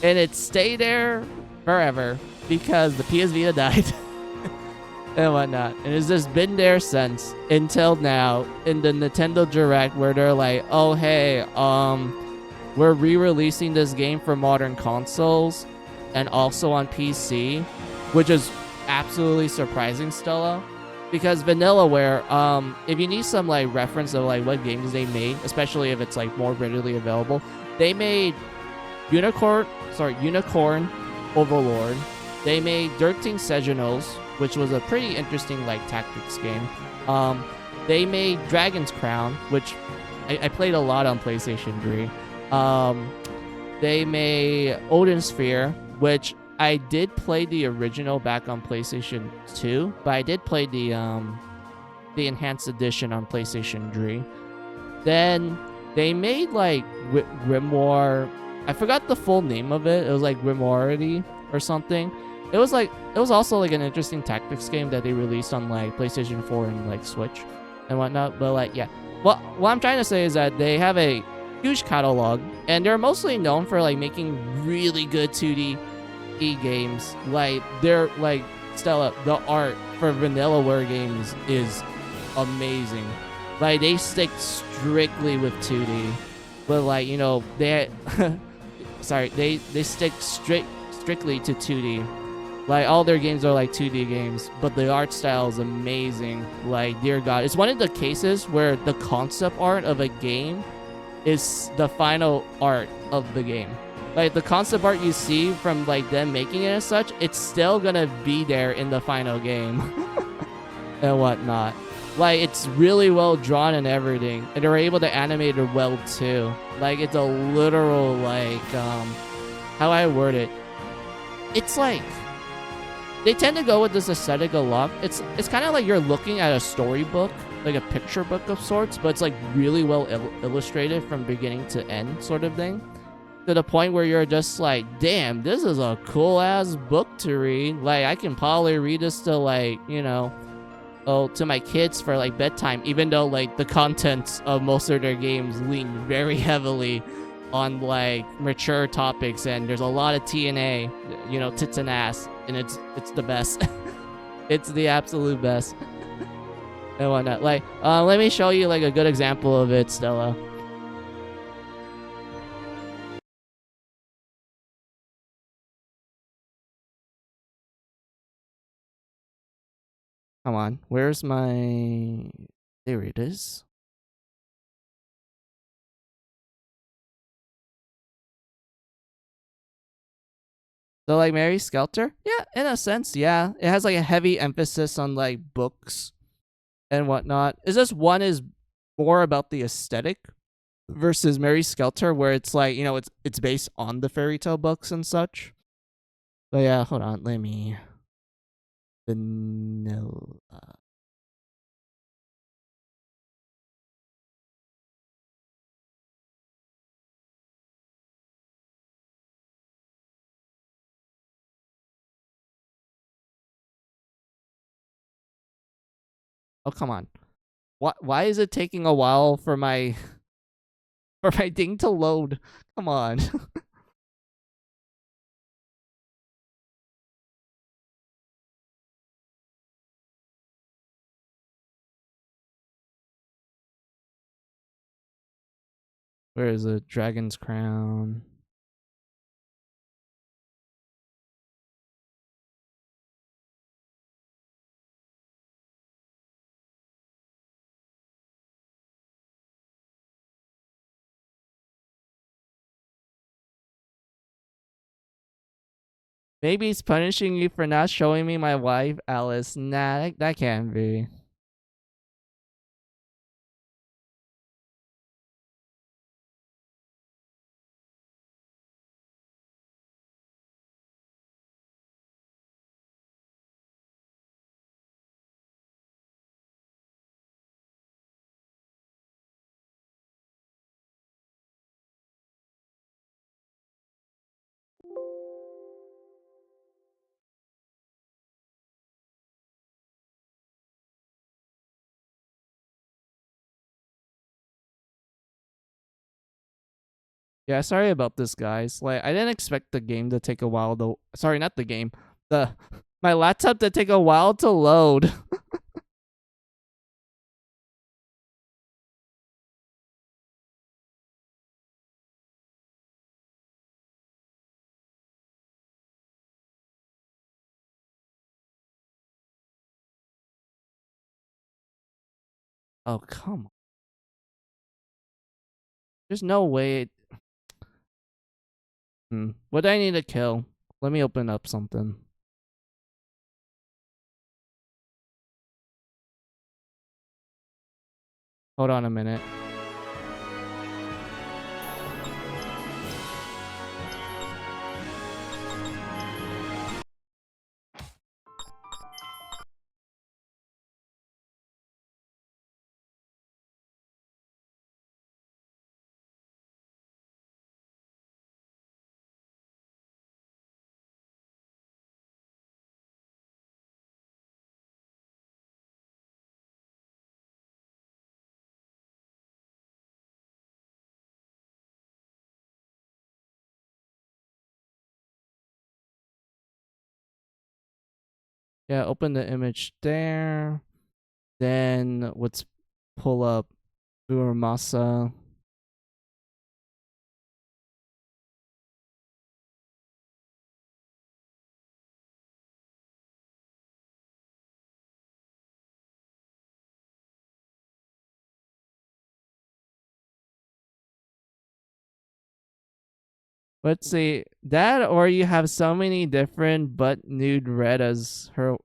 And it stayed there forever, because the PS Vita died. And whatnot. And it's just been there since, until now, in the Nintendo Direct, where they're like, oh hey, we're re-releasing this game for modern consoles and also on PC, which is absolutely surprising, Stella. Because Vanillaware, if you need some like reference of like what games they made, especially if it's like more readily available, they made Unicorn Overlord. They made 13 Sejonos, which was a pretty interesting like tactics game. They made Dragon's Crown, which I played a lot on PlayStation 3. They made Odin Sphere, which I did play the original back on PlayStation 2, but I did play the enhanced edition on PlayStation 3. Then they made like Grimoire. I forgot the full name of it. It was like Grimoire or something. It was also like an interesting tactics game that they released on like PlayStation 4 and like Switch and whatnot. But like, yeah, what I'm trying to say is that they have a huge catalog, and they're mostly known for like making really good 2D games. Like they're like, Stella, the art for Vanillaware games is amazing. Like they stick strictly with 2D, but like they they stick strictly to 2D. Like, all their games are like 2D games, but the art style is amazing. Like, dear God. It's one of the cases where the concept art of a game is the final art of the game. Like, the concept art you see from, like, them making it as such, it's still gonna be there in the final game. And whatnot. Like, it's really well drawn and everything, and they're able to animate it well too. Like, it's a literal, like, how I word it. It's like they tend to go with this aesthetic a lot. It's kind of like you're looking at a storybook, like a picture book of sorts, but it's like really well illustrated from beginning to end, sort of thing. To the point where you're just like, damn, this is a cool ass book to read. Like, I can probably read this to, like, you know, to my kids for like bedtime, even though like the contents of most of their games lean very heavily on like mature topics, and there's a lot of TNA, you know, tits and ass, and it's the best. It's the absolute best. And whatnot. Like, let me show you like a good example of it, Stella. Come on, where's my... There it is. So like Mary Skelter? Yeah, in a sense, yeah. It has like a heavy emphasis on like books and whatnot. It's just one is more about the aesthetic versus Mary Skelter, where it's like, you know, it's based on the fairy tale books and such. But yeah, hold on, let me... Vanilla. Oh, come on. Why is it taking a while for my for my thing to load? Come on. Where is it? Dragon's Crown. Maybe he's punishing you for not showing me my wife, Alice. Nah, that can't be. Yeah, sorry about this, guys. Like, I didn't expect the game to take a while to... Sorry, not the game. The... My laptop to take a while to load. Oh, come on. There's no way... What do I need to kill? Let me open up something. Hold on a minute. Yeah, open the image there. Then let's pull up Uramasa. Let's see that, or you have so many different but nude red as her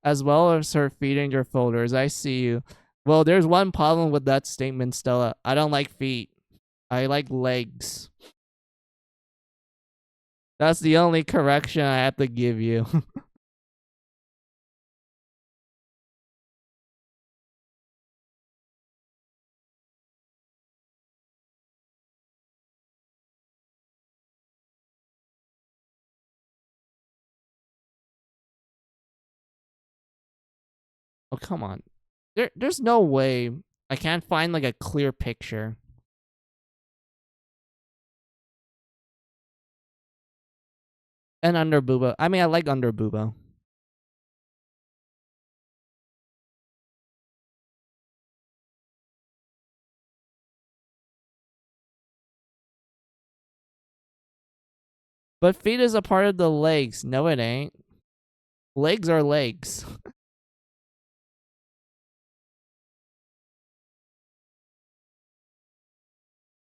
as well as her feet in your folders. I see you. Well, there's one problem with that statement, Stella. I don't like feet. I like legs. That's the only correction I have to give you. Oh, come on. There's no way I can't find like a clear picture. And under booba. I mean, I like under booba. But feet is a part of the legs. No, it ain't. Legs are legs.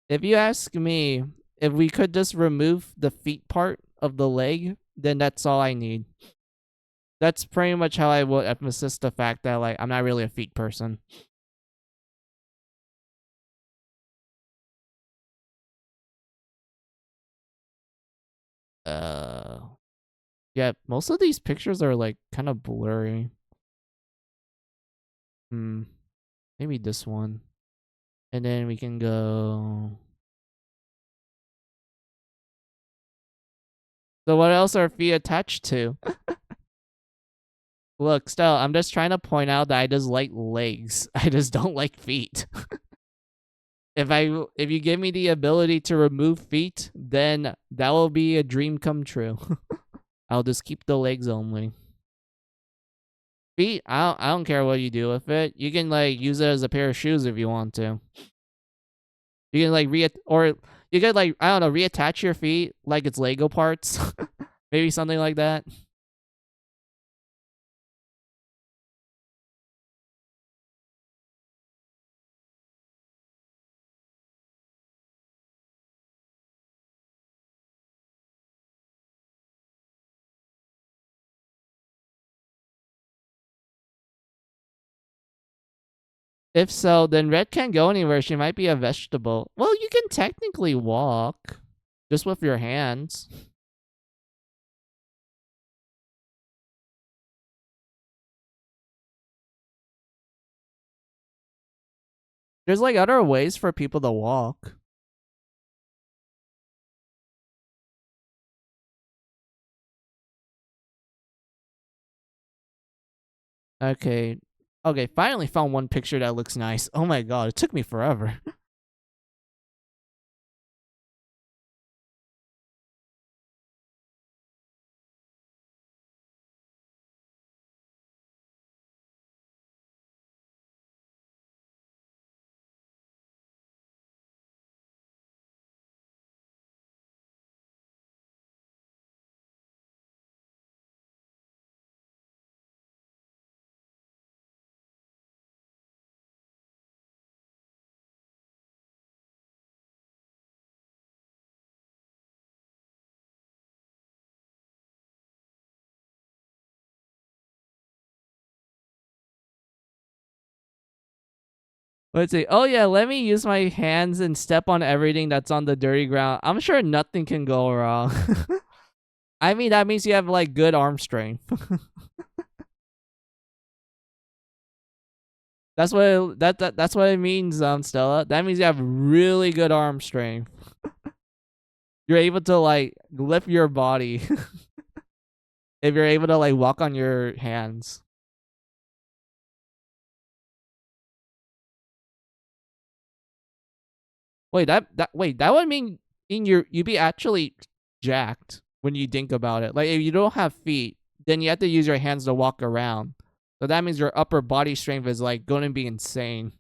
If you ask me, if we could just remove the feet part of the leg, then that's all I need. That's pretty much how I would emphasize the fact that like I'm not really a feet person. Yeah, most of these pictures are like kind of blurry. Maybe this one. And then we can go. So what else are feet attached to? Look, Stella, I'm just trying to point out that I just like legs. I just don't like feet. If you give me the ability to remove feet, then that will be a dream come true. I'll just keep the legs only. Feet, I don't care what you do with it. You can like use it as a pair of shoes if you want to. You can like or you could like I don't know, reattach your feet like it's Lego parts. Maybe something like that. If so, then Red can't go anywhere. She might be a vegetable. Well, you can technically walk just with your hands. There's like other ways for people to walk. Okay. Okay, finally found one picture that looks nice. Oh my god, it took me forever. Let's see. Oh yeah, let me use my hands and step on everything that's on the dirty ground. I'm sure nothing can go wrong. I mean, that means you have like good arm strength. That's what that's what it means, Stella. That means you have really good arm strength. You're able to like lift your body if you're able to like walk on your hands. Wait, that would mean you'd be actually jacked when you think about it. Like if you don't have feet, then you have to use your hands to walk around. So that means your upper body strength is like going to be insane.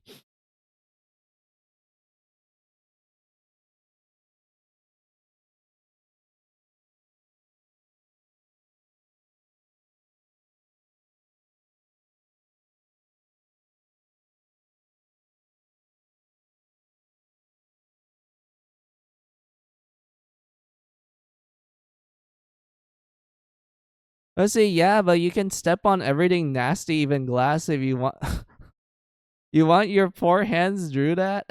Let's see, yeah, but you can step on everything nasty, even glass, if you want. You want your poor hands drew that?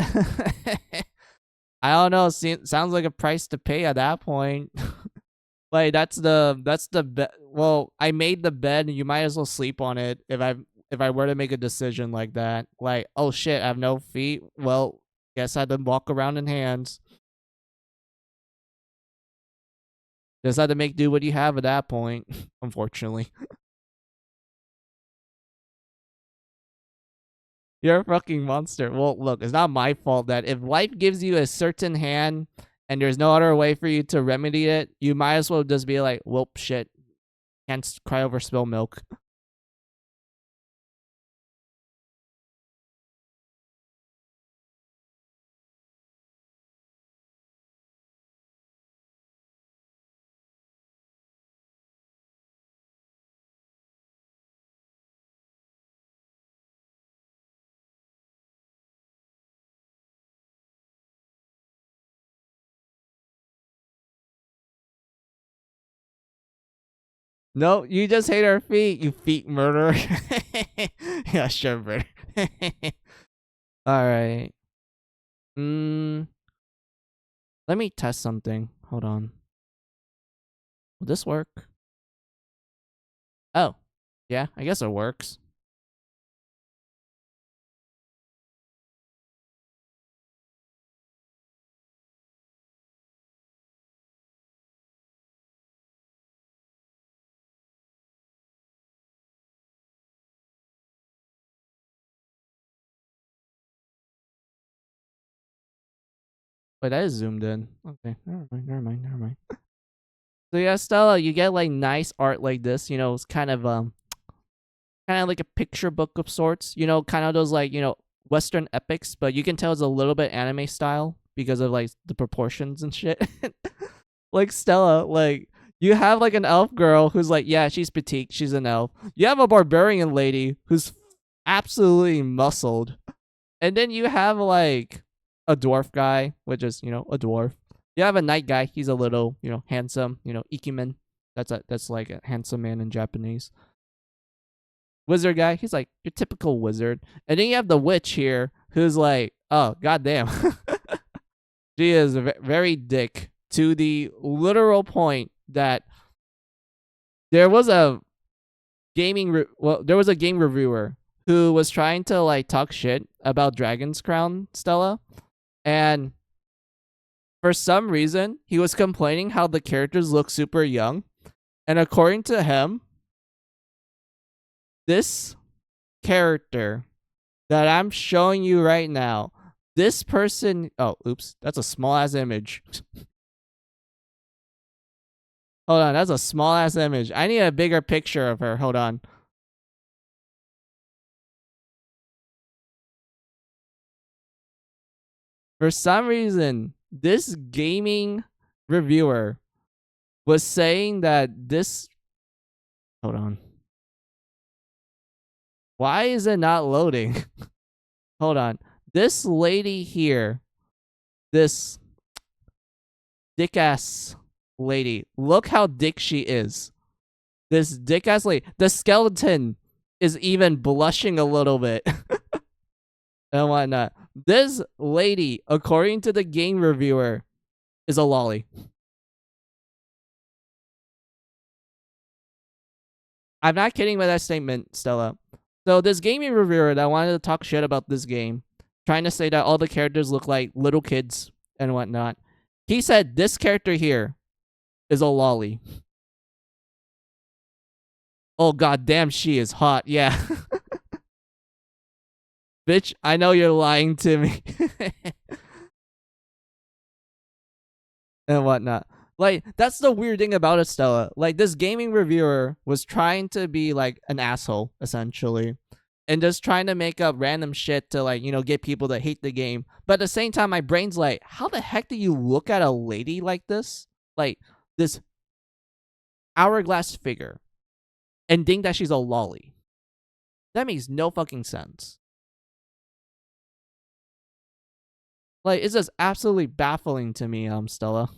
I don't know. Sounds like a price to pay at that point. Like that's the bed. Well, I made the bed, and you might as well sleep on it. If I were to make a decision like that, like, oh shit, I have no feet. Well, guess I had to walk around in hands. Just had to make do what you have at that point. Unfortunately. You're a fucking monster. Well, look, it's not my fault that if life gives you a certain hand and there's no other way for you to remedy it, you might as well just be like, well, shit. Can't cry over spilled milk. No, you just hate our feet, you feet murderer. Yeah, sure, brother. Alright. Let me test something. Hold on. Will this work? Oh. Yeah, I guess it works. Wait, that is zoomed in. Okay, never mind. So yeah, Stella, you get like nice art like this. You know, it's kind of like a picture book of sorts. You know, kind of those like Western epics, but you can tell it's a little bit anime style because of like the proportions and shit. Like Stella, like you have like an elf girl who's like, yeah, she's petite, she's an elf. You have a barbarian lady who's absolutely muscled, and then you have like a dwarf guy, which is a dwarf. You have a knight guy. He's a little handsome, ikemen. That's like a handsome man in Japanese. Wizard guy, he's like your typical wizard. And then you have the witch here, who's like, oh goddamn, she is very dick to the literal point that there was a game reviewer who was trying to like talk shit about Dragon's Crown, Stella, and for some reason he was complaining how the characters look super young, and according to him, this character that I'm showing you right now, this person, oh oops, that's a small ass image. Hold on, that's a small ass image. I need a bigger picture of her. Hold on. For some reason, this gaming reviewer was saying that this. Hold on. Why is it not loading? Hold on. This lady here, this dick ass lady, look how dick she is. This dick ass lady. The skeleton is even blushing a little bit. And whatnot. This lady, according to the game reviewer, is a lolly. I'm not kidding with that statement, Stella. So this gaming reviewer that wanted to talk shit about this game, trying to say that all the characters look like little kids and whatnot, he said this character here is a lolly. Oh goddamn, she is hot. Yeah. Bitch, I know you're lying to me. And whatnot. Like, that's the weird thing about it, Stella. Like, this gaming reviewer was trying to be, like, an asshole, essentially. And just trying to make up random shit to, like, get people to hate the game. But at the same time, my brain's like, how the heck do you look at a lady like this? Like, this hourglass figure. And think that she's a lolly. That makes no fucking sense. Like, it's just absolutely baffling to me, Stella.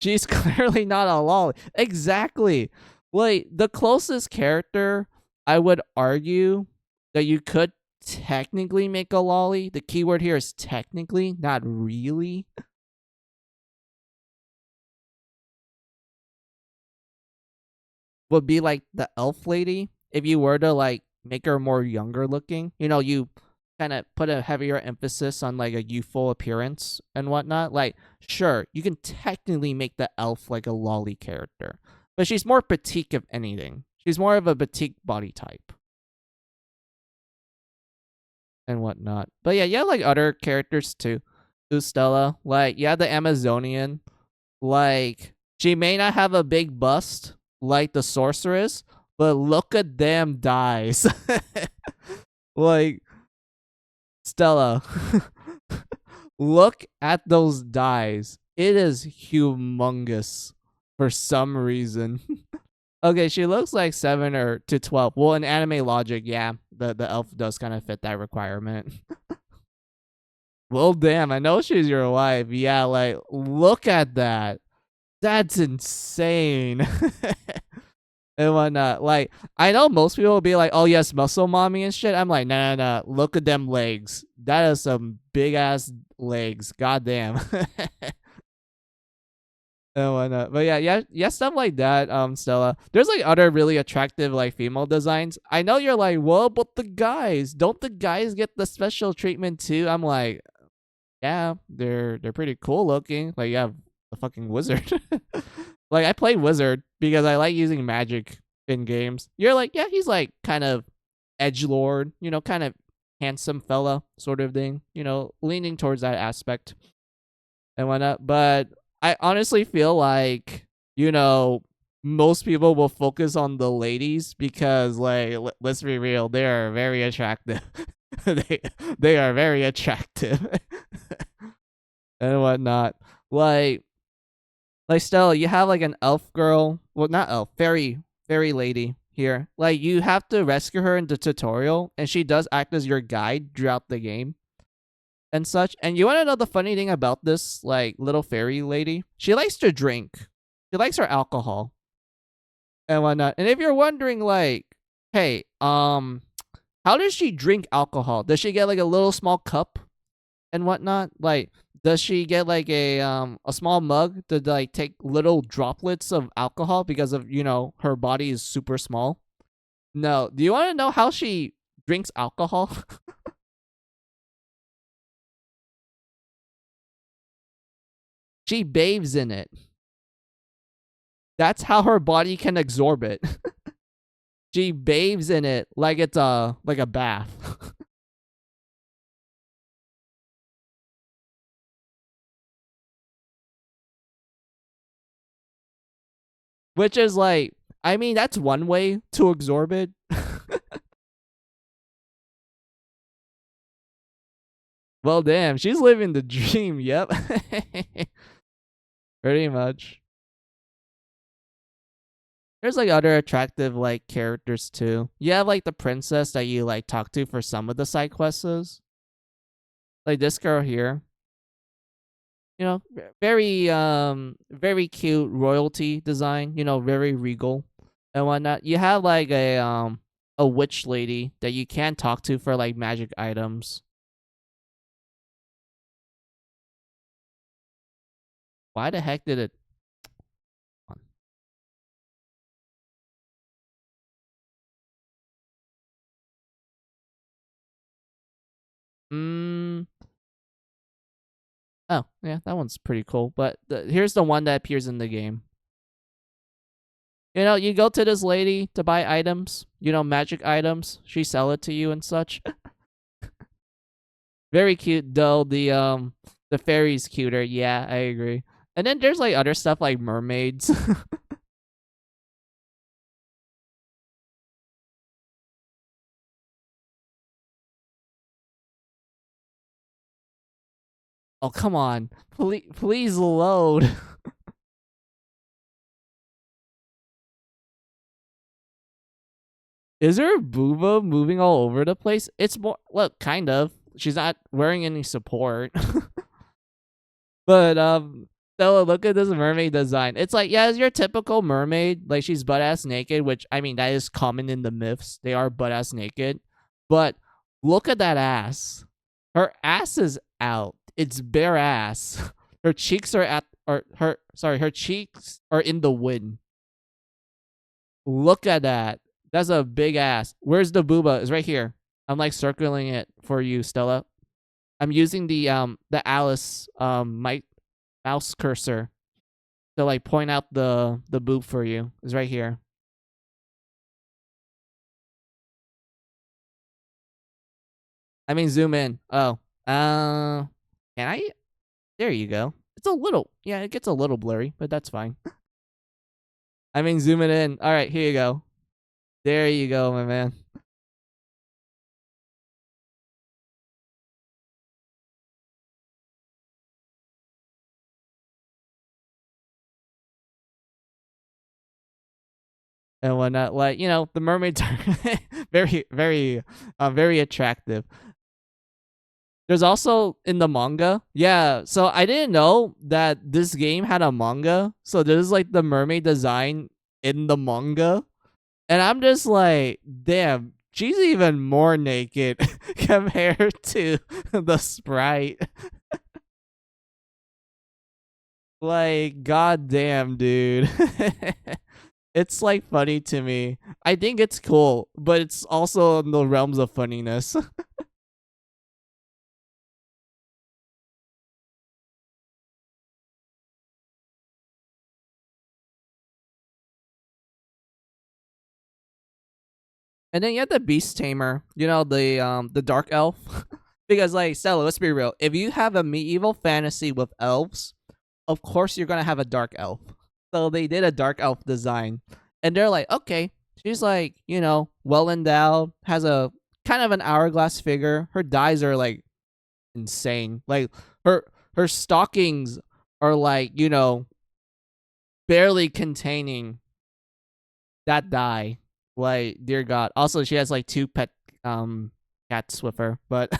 She's clearly not a lolly. Exactly. Like, the closest character I would argue that you could technically make a lolly. The keyword here is technically, not really. Would be like the elf lady. If you were to like make her more younger looking, you kind of put a heavier emphasis on like a youthful appearance and whatnot. Like, sure, you can technically make the elf like a lolly character, but she's more petite if anything. She's more of a petite body type and whatnot. But yeah, you have like other characters too. Stella, like the Amazonian. Like, she may not have a big bust like the sorceress, but look at them dies. Like, Stella, look at those dies. It is humongous for some reason. Okay, she looks like 7 or to 12. Well, in anime logic, yeah, the elf does kind of fit that requirement. Well, damn, I know she's your wife. Yeah, like, look at that. That's insane. And whatnot. Like, I know most people will be like, oh, yes, muscle mommy and shit. I'm like, no. Look at them legs. That is some big ass legs. Goddamn. And whatnot. But yeah, stuff like that, Stella. There's like other really attractive like female designs. I know you're like, well, but the guys, don't the guys get the special treatment too? I'm like, yeah, they're pretty cool looking. Like, you have a fucking wizard. Like, I play wizard because I like using magic in games. You're like, yeah, he's like kind of edgelord, kind of handsome fella sort of thing, leaning towards that aspect and whatnot. But I honestly feel like, most people will focus on the ladies because, like, let's be real, they are very attractive. they are very attractive and whatnot. Like Stella, you have like an elf girl, well, not elf, fairy lady here. Like, you have to rescue her in the tutorial, and she does act as your guide throughout the game and such. And you want to know the funny thing about this, like, little fairy lady? She likes to drink. She likes her alcohol and whatnot. And if you're wondering, like, hey, how does she drink alcohol? Does she get like a little small cup and whatnot? Like, does she get like a small mug to like take little droplets of alcohol because of, her body is super small? No. Do you want to know how she drinks alcohol? She bathes in it. That's how her body can absorb it. She bathes in it like it's a bath. Which is like, I mean, that's one way to absorb it. Well, damn, she's living the dream. Yep. Pretty much. There's like other attractive like characters too. You have like the princess that you like talk to for some of the side quests. Like this girl here. Very cute royalty design, very regal and whatnot. You have like a witch lady that you can talk to for like magic items. Why the heck did it? Oh, yeah, that one's pretty cool. But here's the one that appears in the game. You go to this lady to buy items, magic items. She sell it to you and such. Very cute, though. The fairy's cuter. Yeah, I agree. And then there's like other stuff like mermaids. Oh, come on. Please load. Is her booba moving all over the place? It's more, look, kind of. She's not wearing any support. But Stella, look at this mermaid design. It's like, yeah, it's your typical mermaid. Like, she's butt-ass naked, which, I mean, that is common in the myths. They are butt-ass naked. But look at that ass. Her ass is out. It's bare ass. Her cheeks are her cheeks are in the wind. Look at that. That's a big ass. Where's the booba? It's right here. I'm like circling it for you, Stella. I'm using the Alice my mouse cursor to like point out the boob for you. It's right here. I mean, zoom in. Oh, can I? There you go. It's a little, yeah, it gets a little blurry, but that's fine. I mean, zoom it in. All right, here you go. There you go, my man. And whatnot, like, you know, the mermaids are very attractive. There's also in the manga, yeah. So I didn't know that this game had a manga. So there's like the mermaid design in the manga, and I'm just like, damn, she's even more naked compared to the sprite. Like, goddamn, dude. It's like funny to me. I think it's cool, but it's also in the realms of funniness. And then you have the beast tamer, you know, the dark elf. Because like, Stella, let's be real. If you have a medieval fantasy with elves, of course you're gonna have a dark elf. So they did a dark elf design. And they're like, okay, she's like, you know, well endowed, has a kind of an hourglass figure. Her dyes are like insane. Like her stockings are like, you know, barely containing that dye. Like, dear God. Also, she has like 2 pet cats with her, but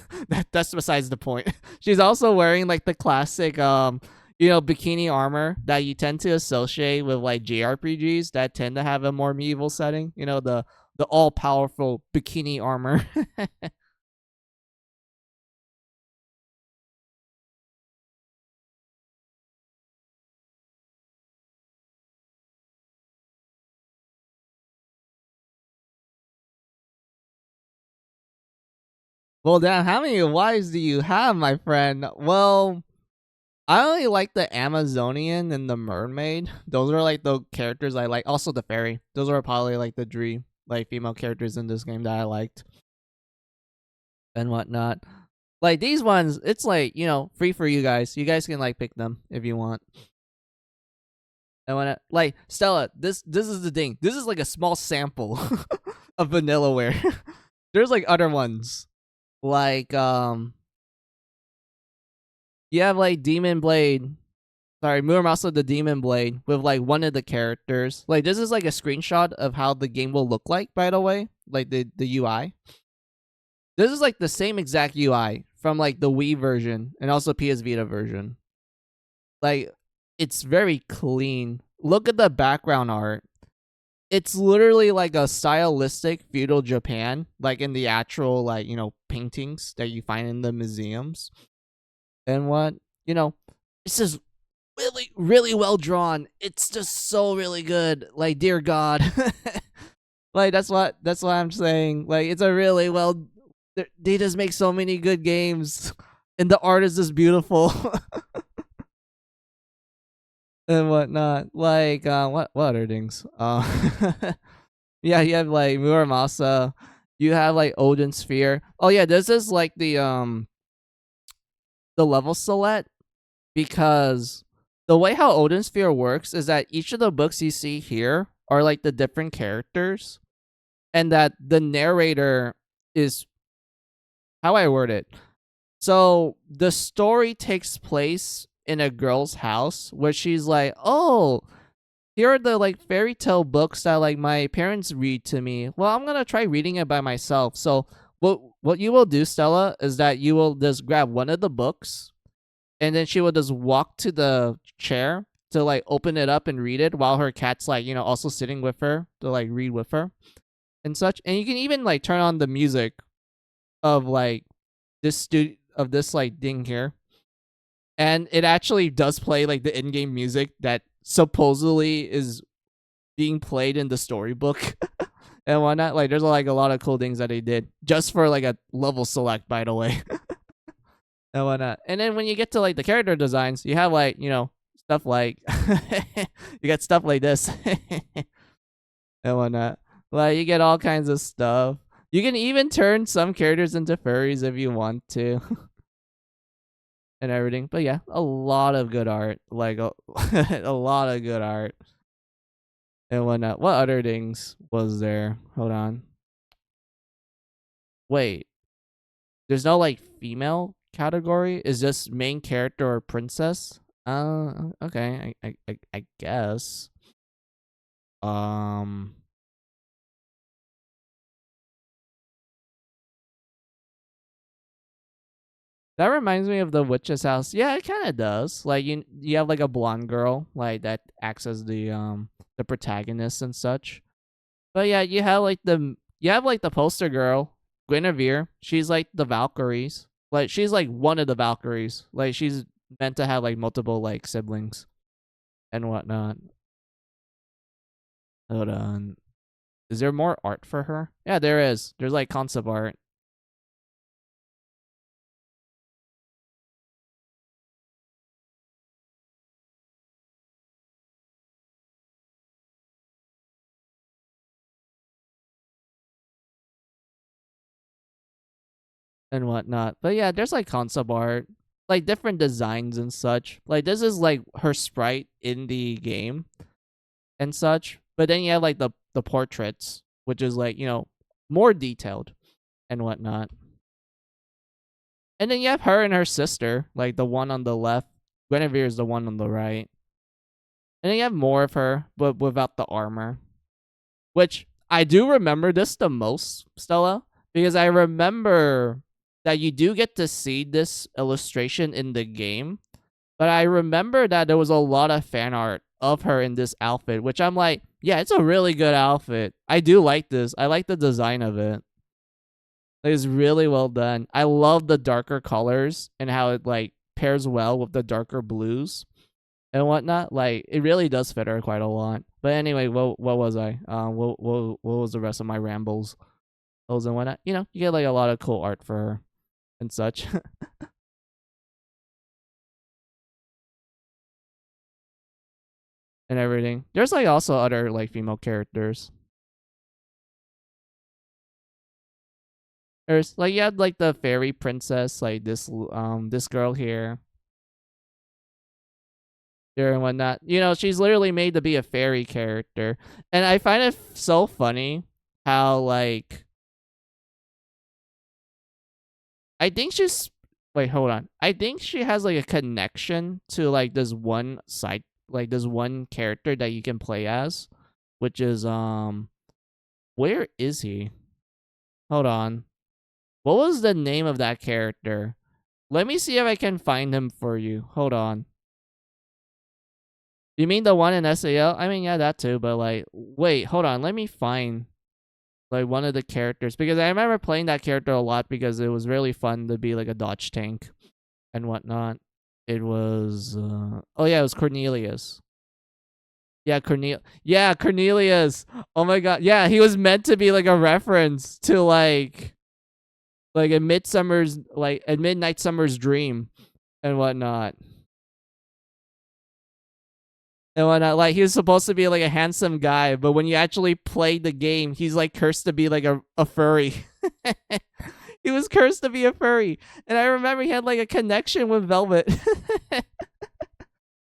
that's besides the point. She's also wearing like the classic you know, bikini armor that you tend to associate with like JRPGs that tend to have a more medieval setting. You know, the all powerful bikini armor. Well, damn, how many wives do you have, my friend? Well, I only like the Amazonian and the mermaid. Those are like the characters I like. Also the fairy. Those are probably like the 3 like female characters in this game that I liked. And whatnot. Like these ones, it's like, you know, free for you guys. You guys can like pick them if you want. And when like, Stella, this is the thing. This is like a small sample of Vanillaware. There's like other ones. Like you have like Demon Blade. Sorry, Muramasa the Demon Blade with like one of the characters. Like this is like a screenshot of how the game will look like, by the way. Like the UI. This is like the same exact UI from like the Wii version and also PS Vita version. Like, it's very clean. Look at the background art. It's literally like a stylistic feudal Japan, like in the actual like, you know, paintings that you find in the museums. And what, you know, it's just really, really well drawn. It's just so really good. Like, dear God. Like that's what I'm saying. Like, it's a really well, they just make so many good games, and the art is just beautiful. And whatnot. Like, what other things? Yeah, you have like Muramasa. You have like Odin Sphere. Oh yeah, this is like the level select, because the way how Odin Sphere works is that each of the books you see here are like the different characters, and that the narrator is, how I word it. So the story takes place in a girl's house where she's like, oh, here are the like fairy tale books that like my parents read to me. Well, I'm gonna try reading it by myself. So what you will do, Stella, is that you will just grab one of the books and then she would just walk to the chair to like open it up and read it while her cat's like, you know, also sitting with her to like read with her and such. And you can even like turn on the music of like this like thing here, and it actually does play like the in-game music that supposedly is being played in the storybook and whatnot. Like there's like a lot of cool things that they did just for like a level select, by the way. And whatnot. And then when you get to like the character designs, you have like, you know, stuff like you get stuff like this and whatnot. Like you get all kinds of stuff. You can even turn some characters into furries if you want to. And everything. But yeah, a lot of good art. Like a lot of good art. And whatnot. What other things was there? Hold on. Wait. There's no like female category? Is just main character or princess? Okay. I guess. That reminds me of the witch's house. Yeah, it kind of does. Like you have like a blonde girl like that acts as the protagonist and such. But yeah, you have like the poster girl, Guinevere. She's like the Valkyries. Like she's like one of the Valkyries. Like she's meant to have like multiple like siblings and whatnot. Hold on. Is there more art for her? Yeah, there is. There's like concept art. And whatnot. But yeah, there's like concept art, like different designs and such. Like this is like her sprite in the game and such. But then you have like the portraits, which is like, you know, more detailed and whatnot. And then you have her and her sister, like the one on the left. Guinevere is the one on the right. And then you have more of her, but without the armor. Which I do remember this the most, Stella, because I remember that you do get to see this illustration in the game. But I remember that there was a lot of fan art of her in this outfit, which I'm like, yeah, it's a really good outfit. I do like this. I like the design of it. It's really well done. I love the darker colors and how it like pairs well with the darker blues and whatnot. Like it really does fit her quite a lot. But anyway, what was I? What was the rest of my rambles? Those and whatnot. You know, you get like a lot of cool art for her and such. And everything. There's like also other like female characters. There's like you had like the fairy princess, like this girl here. There and whatnot. You know, she's literally made to be a fairy character. And I find it so funny how like I think she's wait, hold on. I think she has like a connection to like this one side, like this one character that you can play as, which is where is he? Hold on. What was the name of that character? Let me see if I can find him for you. Hold on. You mean the one in SAO? I mean, yeah, that too, but like wait, hold on. Let me find like one of the characters, because I remember playing that character a lot because it was really fun to be like a dodge tank and whatnot. It was oh yeah, it was Cornelius. Yeah, Cornelius. Oh my god. Yeah, he was meant to be like a reference to like a Midnight Summer's Dream and whatnot. And whatnot. Like he was supposed to be like a handsome guy, but when you actually play the game, he's like cursed to be like a furry. He was cursed to be a furry. And I remember he had like a connection with Velvet.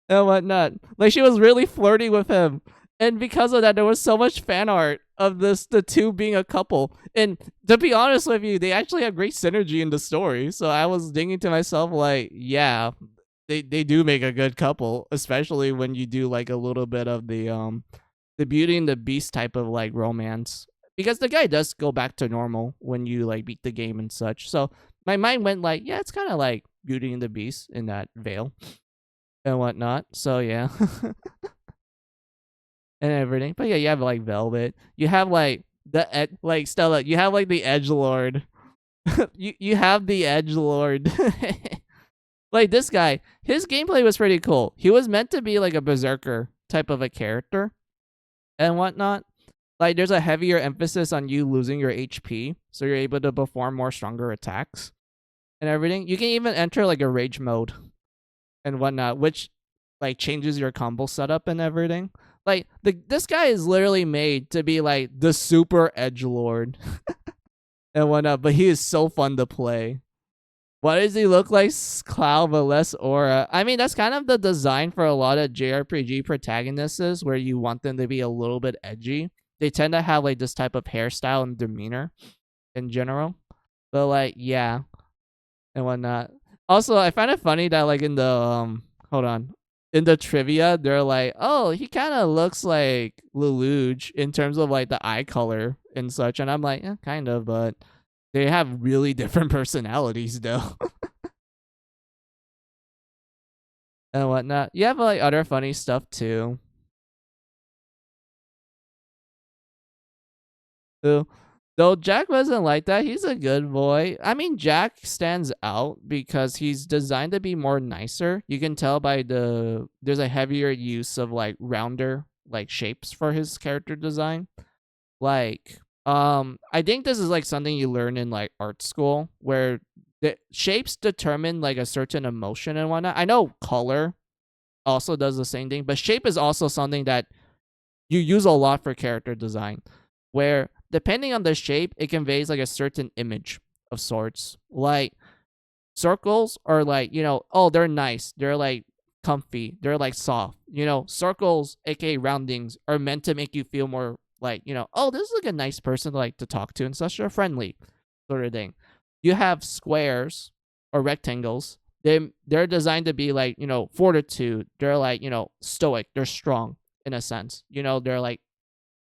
And whatnot. Like she was really flirty with him. And because of that, there was so much fan art of the two being a couple. And to be honest with you, they actually have great synergy in the story. So I was thinking to myself, like, yeah, they do make a good couple, especially when you do like a little bit of the Beauty and the Beast type of like romance. Because the guy does go back to normal when you like beat the game and such. So my mind went like, yeah, it's kind of like Beauty and the Beast in that veil and whatnot. So yeah. And everything. But yeah, you have like Velvet. You have like like Stella. You have like the Edgelord. you have the Edgelord. Like this guy, his gameplay was pretty cool. He was meant to be like a berserker type of a character and whatnot. Like there's a heavier emphasis on you losing your HP, so you're able to perform more stronger attacks and everything. You can even enter like a rage mode and whatnot, which like changes your combo setup and everything. Like this guy is literally made to be like the super edgelord and whatnot, but he is so fun to play. Why does he look like Cloud but less aura? I mean, that's kind of the design for a lot of JRPG protagonists, where you want them to be a little bit edgy. They tend to have like this type of hairstyle and demeanor in general. But like, yeah, and whatnot. Also, I find it funny that like in the in the trivia, they're like, oh, he kind of looks like Lelouch in terms of like the eye color and such, and I'm like, yeah, kind of, but they have really different personalities though. And whatnot. You have like other funny stuff too. Though Jack wasn't like that, he's a good boy. I mean, Jack stands out because he's designed to be more nicer. You can tell by there's a heavier use of like rounder like shapes for his character design. Like, I think this is like something you learn in like art school, where the shapes determine like a certain emotion and whatnot. I know color also does the same thing, but shape is also something that you use a lot for character design, where depending on the shape, it conveys like a certain image of sorts. Like circles are like, oh, they're nice. They're like comfy. They're like soft. Circles, aka roundings, are meant to make you feel more like, oh, this is like a nice person to like to talk to and such. They're friendly sort of thing. You have squares or rectangles. They're designed to be like, fortitude. They're like, stoic. They're strong in a sense. They're like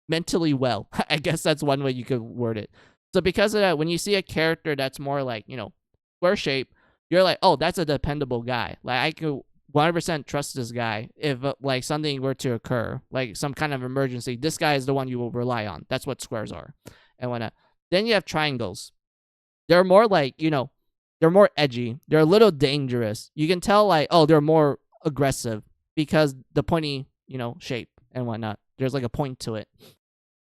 mentally well. I guess that's one way you could word it. So because of that, when you see a character that's more like, square shape, you're like, oh, that's a dependable guy. Like I could 100% trust this guy if like something were to occur, like some kind of emergency. This guy is the one you will rely on. That's what squares are and whatnot. Then you have triangles. They're more like, they're more edgy. They're a little dangerous. You can tell like, oh, they're more aggressive because the pointy, shape and whatnot. There's like a point to it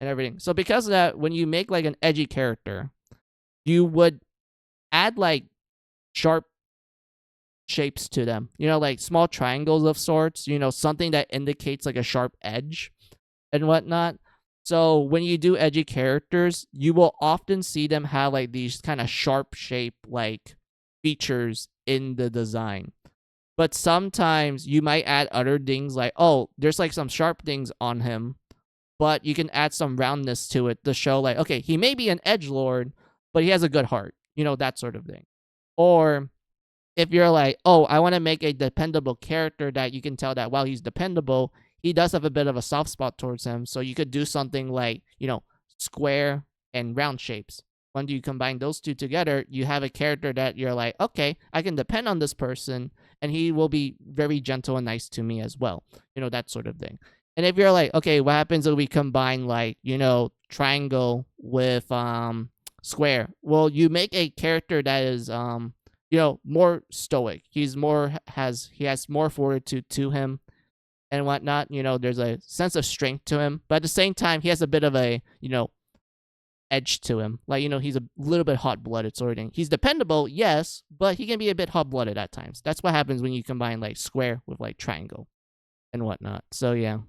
and everything. So because of that, when you make like an edgy character, you would add like sharp shapes to them, like small triangles of sorts, something that indicates like a sharp edge and whatnot. So when you do edgy characters, you will often see them have like these kind of sharp shape like features in the design. But sometimes you might add other things like, oh, there's like some sharp things on him, but you can add some roundness to it to show like, okay, he may be an edgelord, but he has a good heart, that sort of thing. Or if you're like, oh, I want to make a dependable character that you can tell that while he's dependable, he does have a bit of a soft spot towards him. So you could do something like, square and round shapes. When you combine those two together, you have a character that you're like, okay, I can depend on this person and he will be very gentle and nice to me as well. That sort of thing. And if you're like, okay, what happens if we combine like, triangle with square? Well, you make a character that is more stoic. He has more fortitude to him and whatnot. There's a sense of strength to him, but at the same time, he has a bit of a, edge to him. Like, he's a little bit hot-blooded sort of thing. He's dependable, yes, but he can be a bit hot-blooded at times. That's what happens when you combine like square with like triangle and whatnot. So yeah.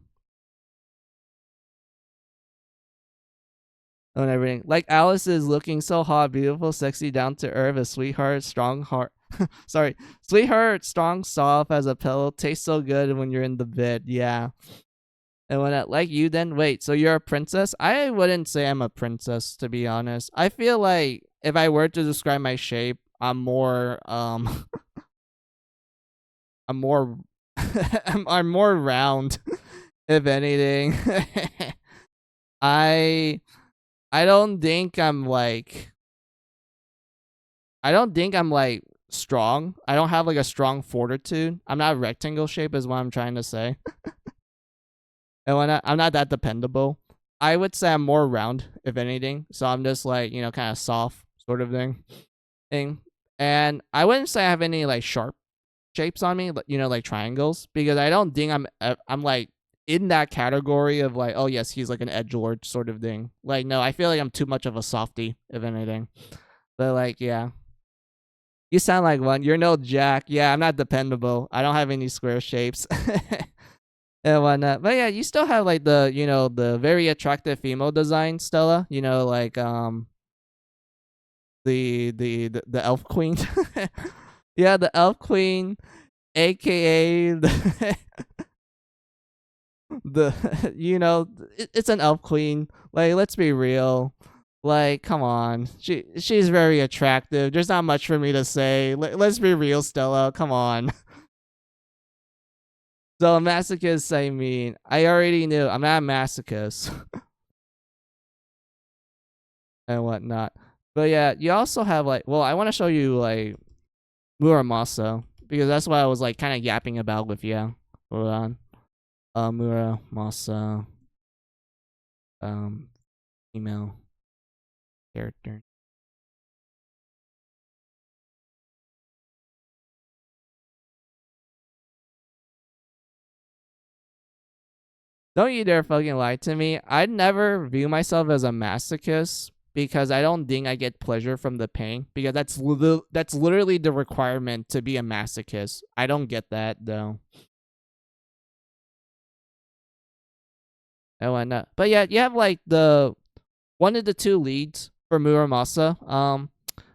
And everything. Like Alice is looking so hot, beautiful, sexy, down to earth, a sweetheart, strong heart. Sorry. Sweetheart, strong, soft as a pillow. Tastes so good when you're in the bed. Yeah. And when I like you then, wait, so you're a princess? I wouldn't say I'm a princess, to be honest. I feel like if I were to describe my shape, I'm more I'm more I'm more round, if anything. I don't think I'm like strong. I don't have like a strong fortitude. I'm not rectangle shape is what I'm trying to say. And I'm not that dependable. I would say I'm more round, if anything. So I'm just like, you know, kind of soft sort of thing. And I wouldn't say I have any like sharp shapes on me, you know, like triangles, because I don't think I'm like in that category of like, oh yes, he's like an edgelord sort of thing. Like, no, I feel like I'm too much of a softie, if anything. But like, yeah. You sound like one. You're no Jack. Yeah, I'm not dependable. I don't have any square shapes. And whatnot. But yeah, you still have like the, you know, the very attractive female design, Stella. You know, like the elf queen. Yeah, the elf queen, aka the you know, it's an elf queen. Like, let's be real. Like, come on. She's very attractive. There's not much for me to say. Let's be real, Stella. Come on. So masochists, I mean, I already knew I'm not a masochist and whatnot. But yeah, you also have like, well, I want to show you like Muramasa, because that's what I was like kind of yapping about with you. Hold on. Muramasa, female character. Don't you dare fucking lie to me. I'd never view myself as a masochist because I don't think I get pleasure from the pain, because that's literally the requirement to be a masochist. I don't get that though. And whatnot. But yeah, you have like the one of the two leads for Muramasa.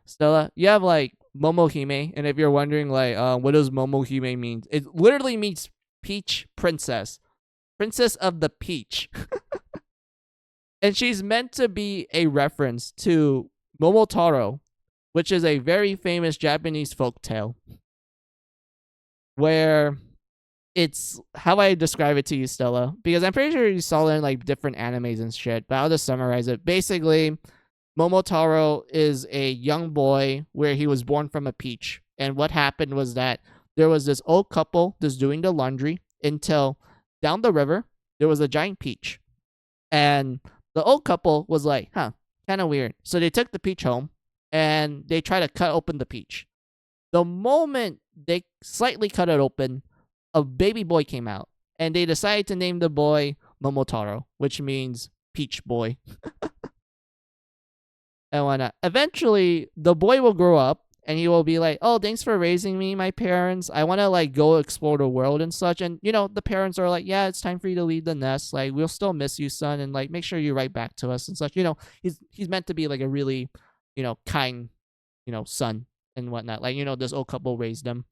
Stella, you have like Momohime, and if you're wondering like what does Momohime mean? It literally means peach princess. Princess of the Peach. And she's meant to be a reference to Momotaro, which is a very famous Japanese folktale, where it's how I describe it to you, Stella, because I'm pretty sure you saw it in like different animes and shit, but I'll just summarize it. Basically, Momotaro is a young boy where he was born from a peach. And what happened was that there was this old couple just doing the laundry until down the river, there was a giant peach. And the old couple was like, huh, kind of weird. So they took the peach home and they tried to cut open the peach. The moment they slightly cut it open, a baby boy came out. And they decided to name the boy Momotaro, which means peach boy. And whatnot. Eventually, the boy will grow up and he will be like, oh, thanks for raising me, my parents. I want to like go explore the world and such. And, you know, the parents are like, yeah, it's time for you to leave the nest. Like, we'll still miss you, son. And like, make sure you write back to us and such. You know, he's meant to be like a really, you know, kind, you know, son and whatnot. Like, you know, this old couple raised him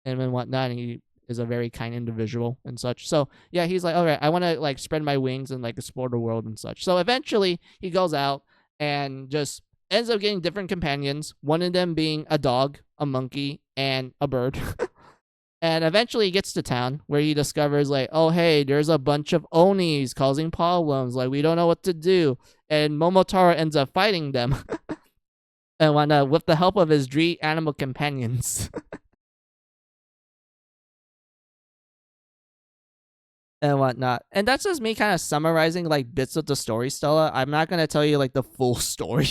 and whatnot. And he is a very kind individual and such. So yeah, he's like, all right, I want to like spread my wings and like explore the world and such. So eventually he goes out and just ends up getting different companions, one of them being a dog, a monkey, and a bird. And eventually he gets to town where he discovers like, oh hey, there's a bunch of onis causing problems, like we don't know what to do. And Momotaro ends up fighting them. And whatnot, with the help of his 3 animal companions. And whatnot. And that's just me kind of summarizing like bits of the story, Stella. I'm not going to tell you like the full story.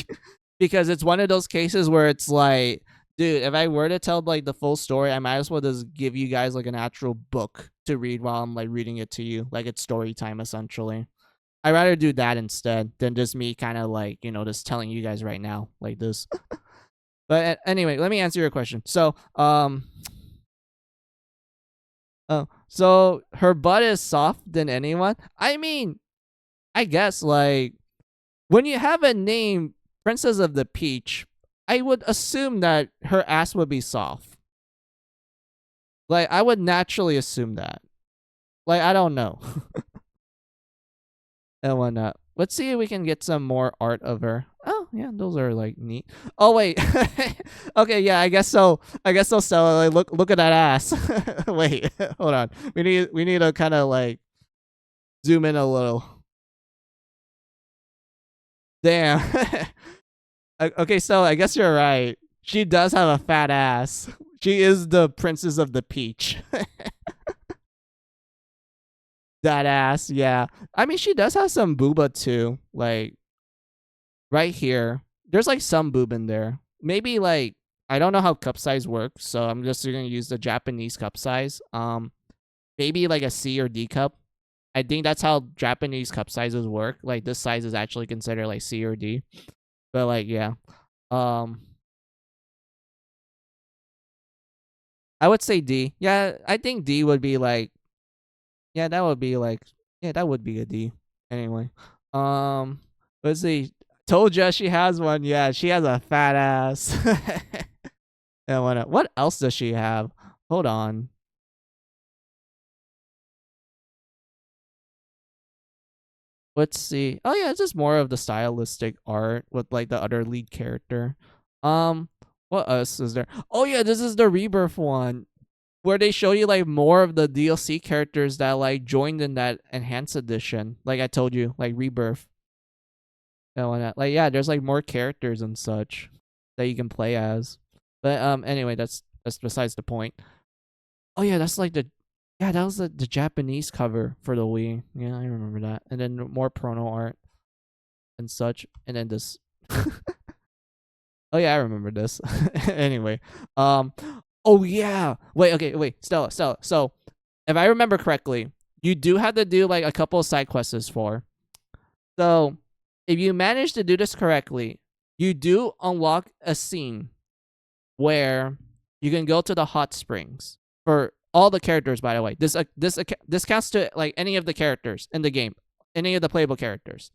Because it's one of those cases where it's like, dude, if I were to tell like the full story, I might as well just give you guys like an actual book to read while I'm like reading it to you. Like it's story time essentially. I'd rather do that instead than just me kind of like, you know, just telling you guys right now like this. But anyway, let me answer your question. So, so her butt is soft than anyone? I mean, I guess like when you have a name Princess of the Peach, I would assume that her ass would be soft. Like, I would naturally assume that. Like, I don't know. And whatnot. Let's see if we can get some more art of her. Oh, yeah, those are, like, neat. Oh, wait. Okay, yeah, I guess so. Stella. Like, look at that ass. Wait, hold on. We need to kind of, like, zoom in a little. Damn. Okay, so I guess you're right. She does have a fat ass. She is the princess of the peach. That ass, yeah. I mean, she does have some booba too. Like right here, there's like some boob in there. Maybe like I don't know how cup size works, so I'm just gonna use the Japanese cup size. Maybe like a C or D cup. I think that's how Japanese cup sizes work. Like this size is actually considered like C or D. But like yeah. Um I would say D. Yeah, I think D would be like yeah, that would be like yeah, that would be a D. Anyway. Let's see. Told you she has one. Yeah, she has a fat ass. And what else does she have? Hold on. Let's see. Oh yeah, it's just more of the stylistic art with like the other lead character. Um, what else is there? Oh yeah, this is the Rebirth one where they show you like more of the DLC characters that like joined in that enhanced edition. Like I told you, like Rebirth. And whatnot. Like yeah, there's like more characters and such that you can play as. But anyway, that's besides the point. Oh yeah, that's like the yeah, that was the Japanese cover for the Wii. Yeah, I remember that. And then more prono art and such. And then this oh yeah, I remember this. Anyway. Oh yeah. Wait, okay, wait. Stella. So if I remember correctly, you do have to do like a couple of side quests for. So if you manage to do this correctly, you do unlock a scene where you can go to the hot springs for all the characters. By the way, this counts to like any of the characters in the game, any of the playable characters.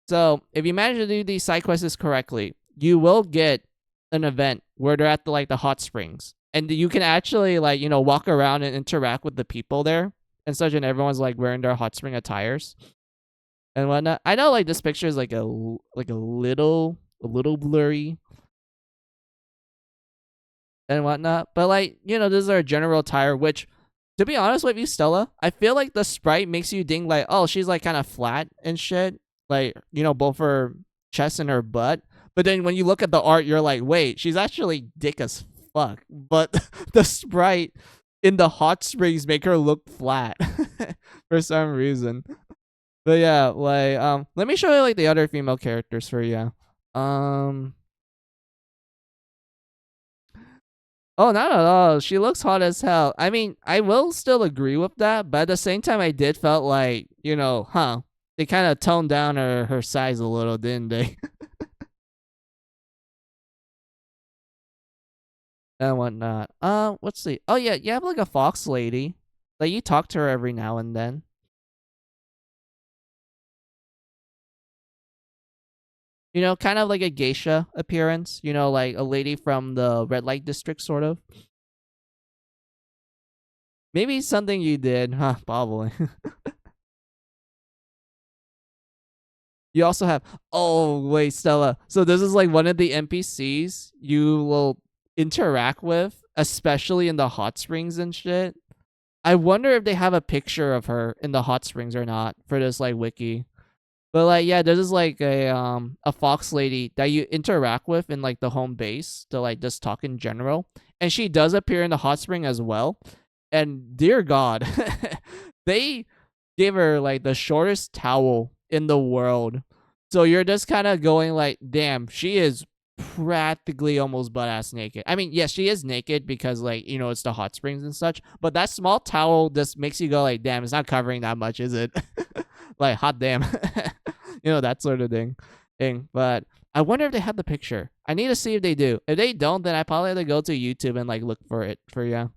So if you manage to do these side quests correctly, you will get an event where they're at the hot springs, and you can actually like walk around and interact with the people there and such, and everyone's like wearing their hot spring attires and whatnot. I know like this picture is like a little blurry and whatnot, but like this is our general attire. Which, to be honest with you, Stella, I feel like the sprite makes you think like, oh, she's like kind of flat and shit, like both her chest and her butt. But then when you look at the art, you're like, wait, she's actually dick as fuck. But the sprite in the hot springs make her look flat for some reason. But yeah, like let me show you like the other female characters for you. Oh, not at all. She looks hot as hell. I mean, I will still agree with that, but at the same time, I did felt like, they kind of toned down her size a little, didn't they? And whatnot. Let's see. Oh yeah, you have like a fox lady. Like you talk to her every now and then. Kind of like a geisha appearance. Like a lady from the red light district, sort of. Maybe something you did, huh? Probably. You also have, oh wait, Stella. So this is like one of the NPCs you will interact with, especially in the hot springs and shit. I wonder if they have a picture of her in the hot springs or not for this like wiki. But like yeah, this is like a fox lady that you interact with in like the home base to like just talk in general. And she does appear in the hot spring as well. And dear God, they gave her like the shortest towel in the world. So you're just kind of going like, damn, she is practically almost butt ass naked. I mean, yes, she is naked because like, it's the hot springs and such, but that small towel just makes you go like, damn, it's not covering that much, is it? Like, hot damn. That sort of thing. But I wonder if they have the picture. I need to see if they do. If they don't, then I probably have to go to YouTube and like look for it for you.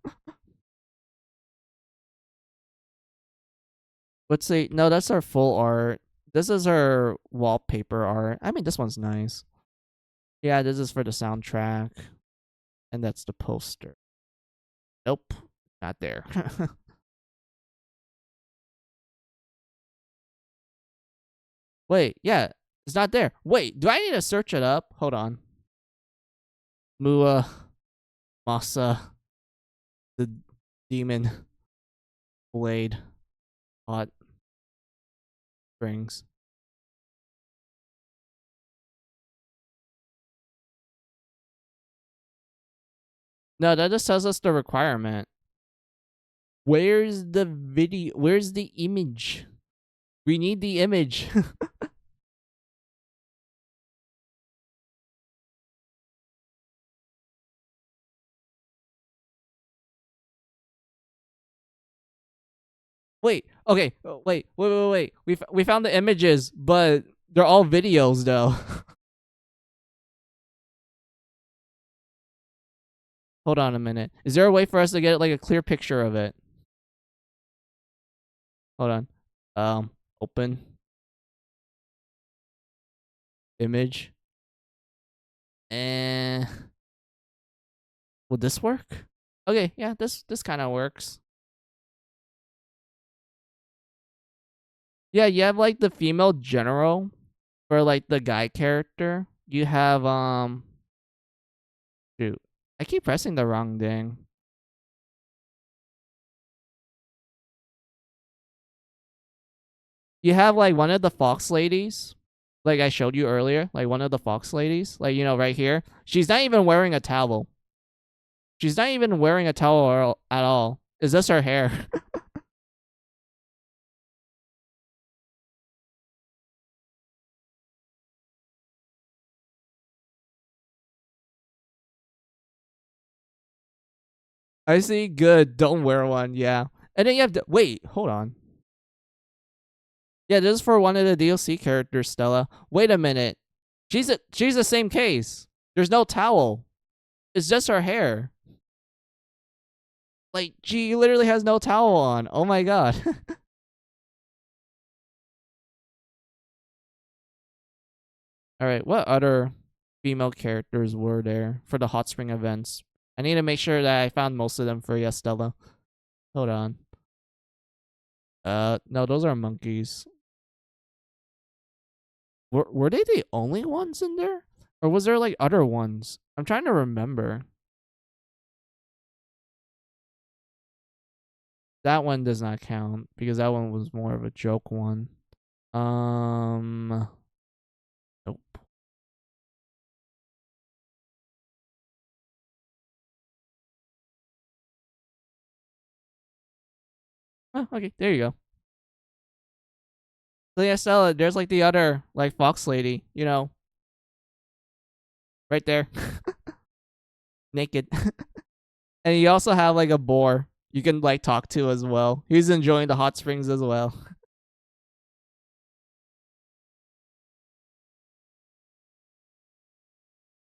Let's see. No, that's our full art. This is our wallpaper art. I mean, this one's nice. Yeah, this is for the soundtrack. And that's the poster. Nope. Not there. Wait, yeah. It's not there. Wait, do I need to search it up? Hold on. Mua Masa the Demon Blade Hot Springs. No, that just tells us the requirement. Where's the video? Where's the image? We need the image. Wait, okay, wait. We found the images, but they're all videos though. Hold on a minute. Is there a way for us to get like a clear picture of it? Hold on. Open image. And will this work? Okay, yeah, this kind of works. Yeah, you have like the female general for like the guy character. You have shoot. I keep pressing the wrong thing. You have like one of the fox ladies, like I showed you earlier, like one of the fox ladies, like right here. She's not even wearing a towel. She's not even wearing a towel at all. Is this her hair? I see. Good. Don't wear one. Yeah. And then you have to wait. Hold on. Yeah, this is for one of the DLC characters, Stella. Wait a minute. She's the same case. There's no towel. It's just her hair. Like she literally has no towel on. Oh my god. All right. What other female characters were there for the hot spring events? I need to make sure that I found most of them for you, Stella. Hold on. No, those are monkeys. Were they the only ones in there? Or was there like other ones? I'm trying to remember. That one does not count because that one was more of a joke one. Nope. Oh, okay, there you go. So yeah, Stella, there's like the other like fox lady, right there. Naked. And you also have like a boar you can like talk to as well. He's enjoying the hot springs as well.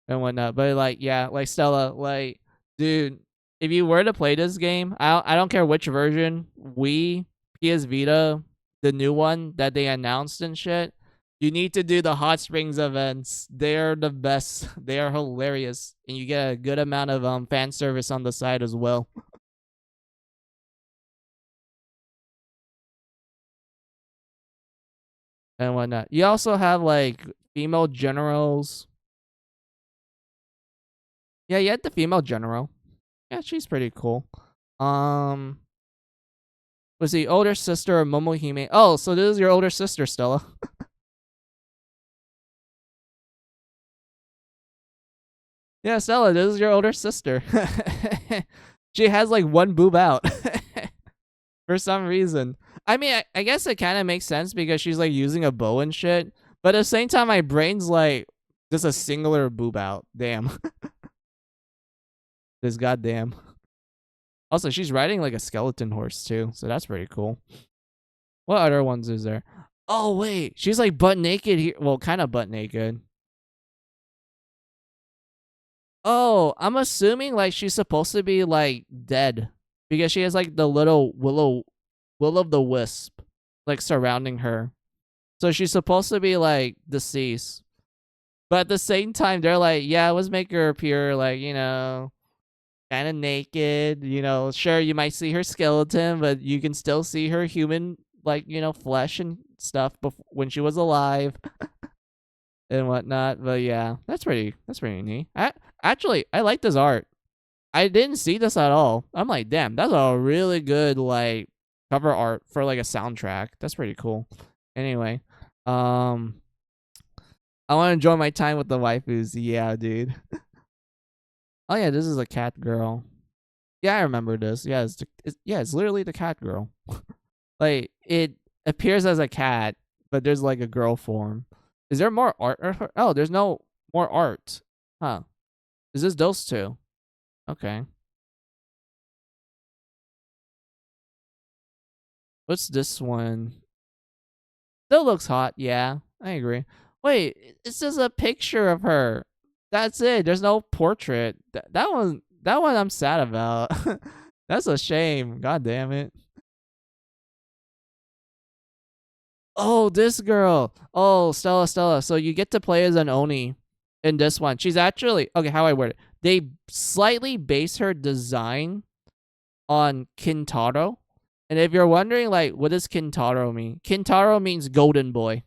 And whatnot. But like, yeah, like Stella, like, dude, if you were to play this game, I don't care which version, Wii, PS Vita, the new one that they announced and shit, you need to do the hot springs events. They're the best. They are hilarious, and you get a good amount of fan service on the side as well. And whatnot. You also have like female generals. Yeah, you had the female general. Yeah, she's pretty cool. Was the older sister of Momohime? Oh, so this is your older sister, Stella. Yeah, Stella, this is your older sister. She has like one boob out for some reason. I mean, I guess it kind of makes sense because she's like using a bow and shit. But at the same time, my brain's like just a singular boob out. Damn. This goddamn. Also, she's riding like a skeleton horse too, so that's pretty cool. What other ones is there? Oh wait, she's like butt naked here. Well, kind of butt naked. Oh, I'm assuming like she's supposed to be like dead because she has like the little will of the wisp like surrounding her. So she's supposed to be like deceased. But at the same time, they're like, yeah, let's make her appear like, kind of naked. Sure, you might see her skeleton, but you can still see her human, like, flesh and stuff when she was alive and whatnot. But yeah, that's pretty neat. Actually, I like this art. I didn't see this at all. I'm like, damn, that's a really good like cover art for like a soundtrack. That's pretty cool. Anyway, I want to enjoy my time with the waifus. Yeah, dude. Oh yeah, this is a cat girl. Yeah, I remember this. Yeah, it's literally the cat girl. Like it appears as a cat, but there's like a girl form. Is there more art of her? Oh, there's no more art. Huh. Is this those two? Okay. What's this one? Still looks hot. Yeah, I agree. Wait, it's just a picture of her. That's it. There's no portrait. That one I'm sad about. That's a shame. God damn it. Oh, this girl. Oh, Stella. So you get to play as an Oni in this one. She's actually okay. How I word it? They slightly base her design on Kintaro. And if you're wondering, like, what does Kintaro mean? Kintaro means golden boy.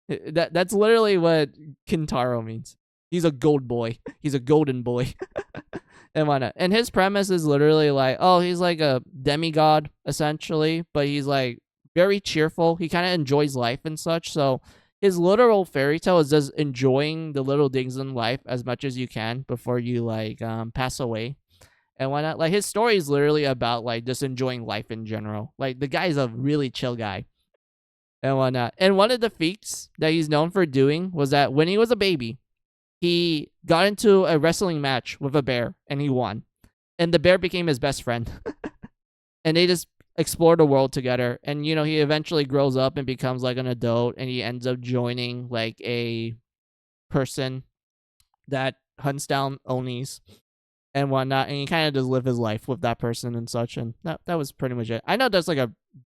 That's literally what Kintaro means. He's a gold boy. He's a golden boy. And whatnot. And his premise is literally like, oh, he's like a demigod essentially, but he's like very cheerful. He kind of enjoys life and such. So his literal fairy tale is just enjoying the little things in life as much as you can before you like pass away and whatnot. Like his story is literally about like just enjoying life in general. Like the guy's a really chill guy and whatnot. And one of the feats that he's known for doing was that when he was a baby, he got into a wrestling match with a bear and he won. And the bear became his best friend. And they just explored the world together. And, you know, he eventually grows up and becomes like an adult and he ends up joining like a person that hunts down Onis and whatnot. And he kind of just live his life with that person and such. And that was pretty much it. I know that's like a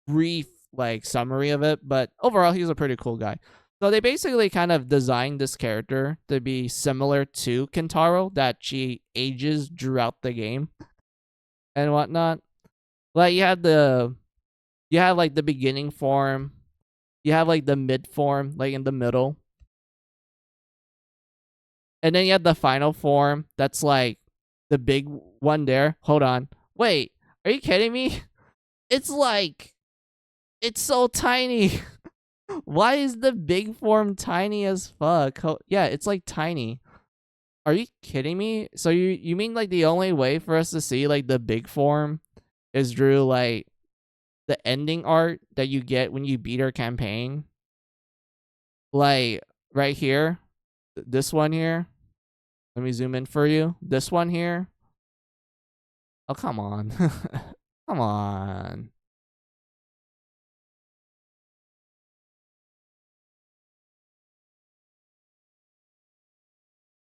brief like summary of it, but overall, he's a pretty cool guy. So they basically kind of designed this character to be similar to Kintaro, that she ages throughout the game and whatnot. Like you have like the beginning form, you have like the mid form, like in the middle, and then you have the final form. That's like the big one there. Hold on, wait, are you kidding me? It's like it's so tiny. Why is the big form tiny as fuck? Yeah, it's like tiny. Are you kidding me? So you mean like the only way for us to see like the big form is through like the ending art that you get when you beat our campaign? Like right here, this one here. Let me zoom in for you. This one here. Oh, come on. Come on.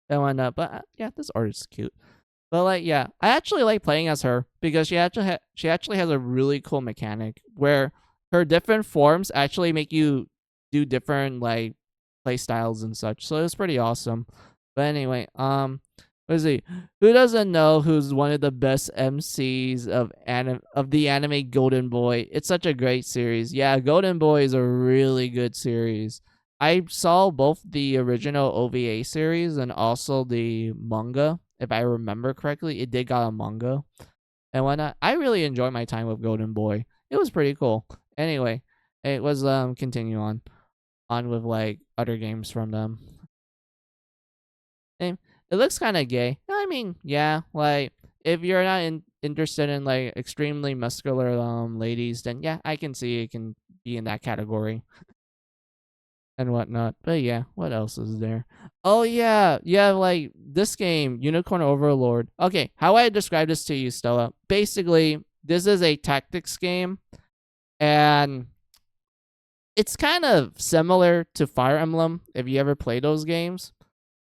And whatnot. But yeah, this art is cute. But like, yeah, I actually like playing as her because she actually has a really cool mechanic where her different forms actually make you do different like play styles and such. So it's pretty awesome. But anyway, let's see. Who doesn't know who's one of the best MCs of the anime Golden Boy? It's such a great series. Yeah, Golden Boy is a really good series. I saw both the original OVA series and also the manga. If I remember correctly, it did got a manga and whatnot. I really enjoyed my time with Golden Boy. It was pretty cool. Anyway, it was continue on with like other games from them. And it looks kind of gay. I mean, yeah, like if you're not interested in like extremely muscular ladies, then yeah, I can see it can be in that category and whatnot. But yeah, what else is there? Oh yeah, like this game, Unicorn Overlord. Okay, how I describe this to you, Stella. Basically, this is a tactics game, and it's kind of similar to Fire Emblem if you ever play those games.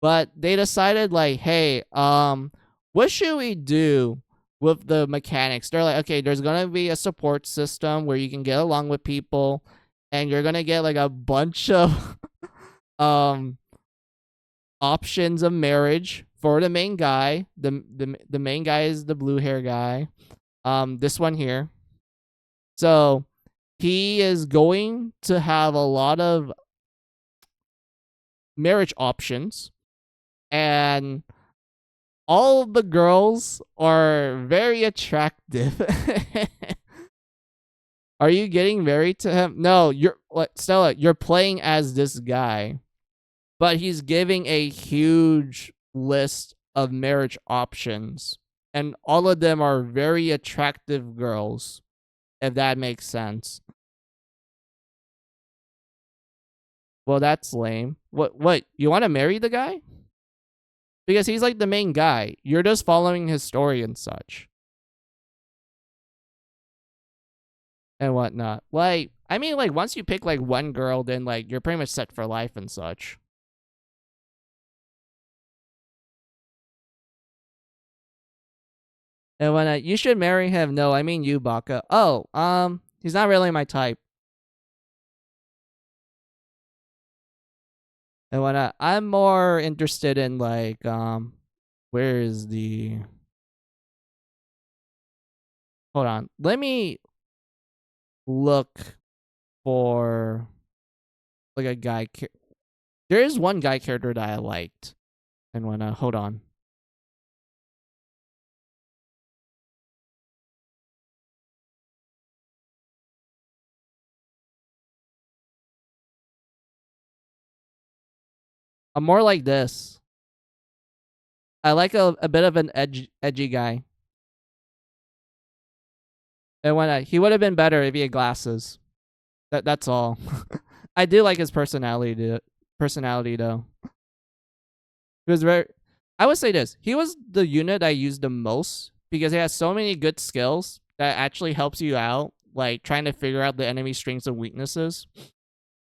But they decided like, hey, what should we do with the mechanics? They're like, okay, there's gonna be a support system where you can get along with people, and you're gonna get like a bunch of options of marriage for the main guy. The main guy is the blue hair guy. This one here. So he is going to have a lot of marriage options, and all of the girls are very attractive. Are you getting married to him? No, you're Stella, you're playing as this guy. But he's giving a huge list of marriage options, and all of them are very attractive girls, if that makes sense. Well, that's lame. What? You want to marry the guy? Because he's like the main guy. You're just following his story and such. And whatnot. Like, I mean, like, once you pick, like, one girl, then, like, you're pretty much set for life and such. And when you should marry him, no, I mean you, Baka. Oh, he's not really my type. And when I'm more interested in, like, where is the... Hold on. Let me look for, like, a guy. There is one guy character that I liked. And when, hold on. I'm more like this. I like a bit of an edgy guy. And when he would have been better if he had glasses. That's all. I do like his personality. Personality though. He was very. I would say this. He was the unit I used the most because he has so many good skills that actually helps you out, like trying to figure out the enemy strengths and weaknesses.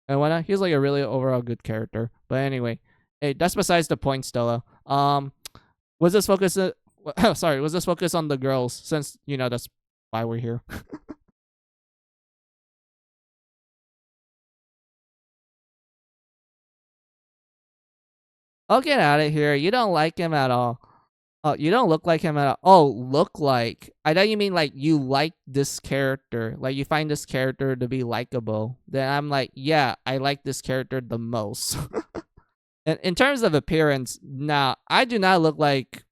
And whatnot. He's like a really overall good character. But anyway, hey, that's besides the point, Stella. Was this focus? Sorry, was this focus on the girls? Since you know that's why we're here. Oh, get out of here! You don't like him at all. Oh, you don't look like him at all. Oh, look like. I thought you mean like you like this character. Like you find this character to be likable. Then I'm like, yeah, I like this character the most. And in terms of appearance, nah, I do not look like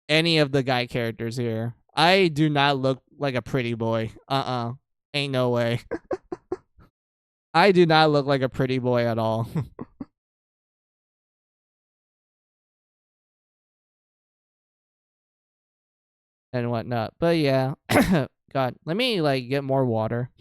any of the guy characters here. I do not look like a pretty boy. Ain't no way. I do not look like a pretty boy at all. And whatnot. But yeah. God, let me like get more water.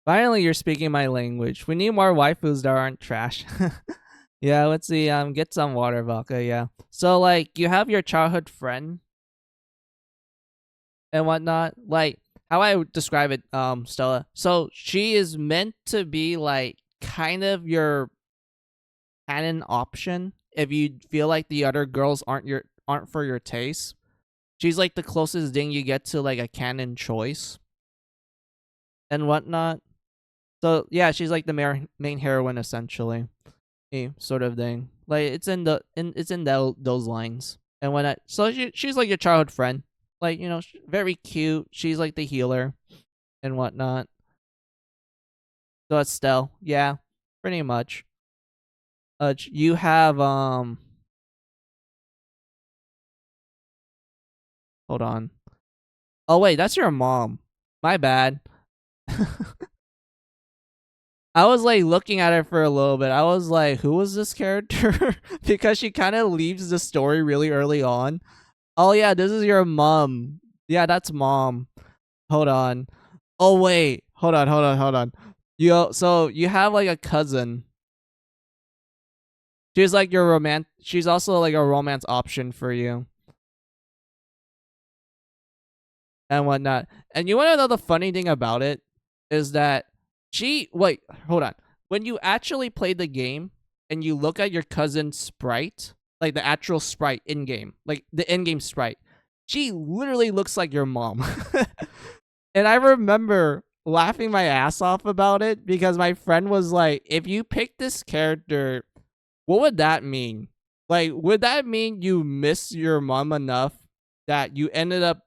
Finally, you're speaking my language. We need more waifus that aren't trash. Yeah, let's see. Get some water, Vodka. Yeah. So, like, you have your childhood friend and whatnot. Like, how I would describe it, Stella. So she is meant to be like kind of your canon option if you feel like the other girls aren't for your taste. She's like the closest thing you get to like a canon choice and whatnot. So yeah, she's like the main heroine essentially, sort of thing. Like it's in those lines. And so she's like your childhood friend, like you know, very cute. She's like the healer and whatnot. So it's Stell, yeah, pretty much. You have hold on. Oh wait, that's your mom. My bad. I was like looking at her for a little bit. I was like, who was this character? Because she kind of leaves the story really early on. Oh yeah, this is your mom. Yeah, that's mom. Hold on. Oh wait. Hold on. So you have like a cousin. She's like your she's also like a romance option for you. And whatnot. And you wanna know the funny thing about it? Is that wait, hold on. When you actually play the game and you look at your cousin's sprite, like the actual sprite in game, like the in-game sprite, she literally looks like your mom. And I remember laughing my ass off about it because my friend was like, if you pick this character, what would that mean? Like, would that mean you miss your mom enough that you ended up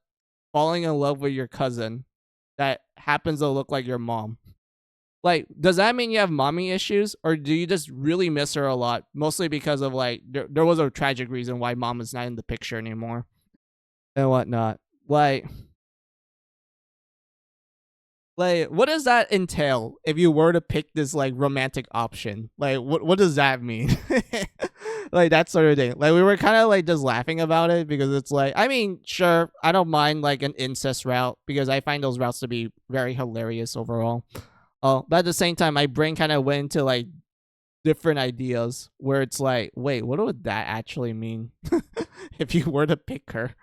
falling in love with your cousin that happens to look like your mom? Like, does that mean you have mommy issues, or do you just really miss her a lot? Mostly because of like there was a tragic reason why mom is not in the picture anymore and whatnot. Like, what does that entail if you were to pick this like romantic option? Like, what does that mean? Like that sort of thing. Like we were kind of like just laughing about it because it's like, I mean, sure, I don't mind like an incest route because I find those routes to be very hilarious overall. Oh, but at the same time, my brain kind of went into like different ideas where it's like, wait, what would that actually mean if you were to pick her?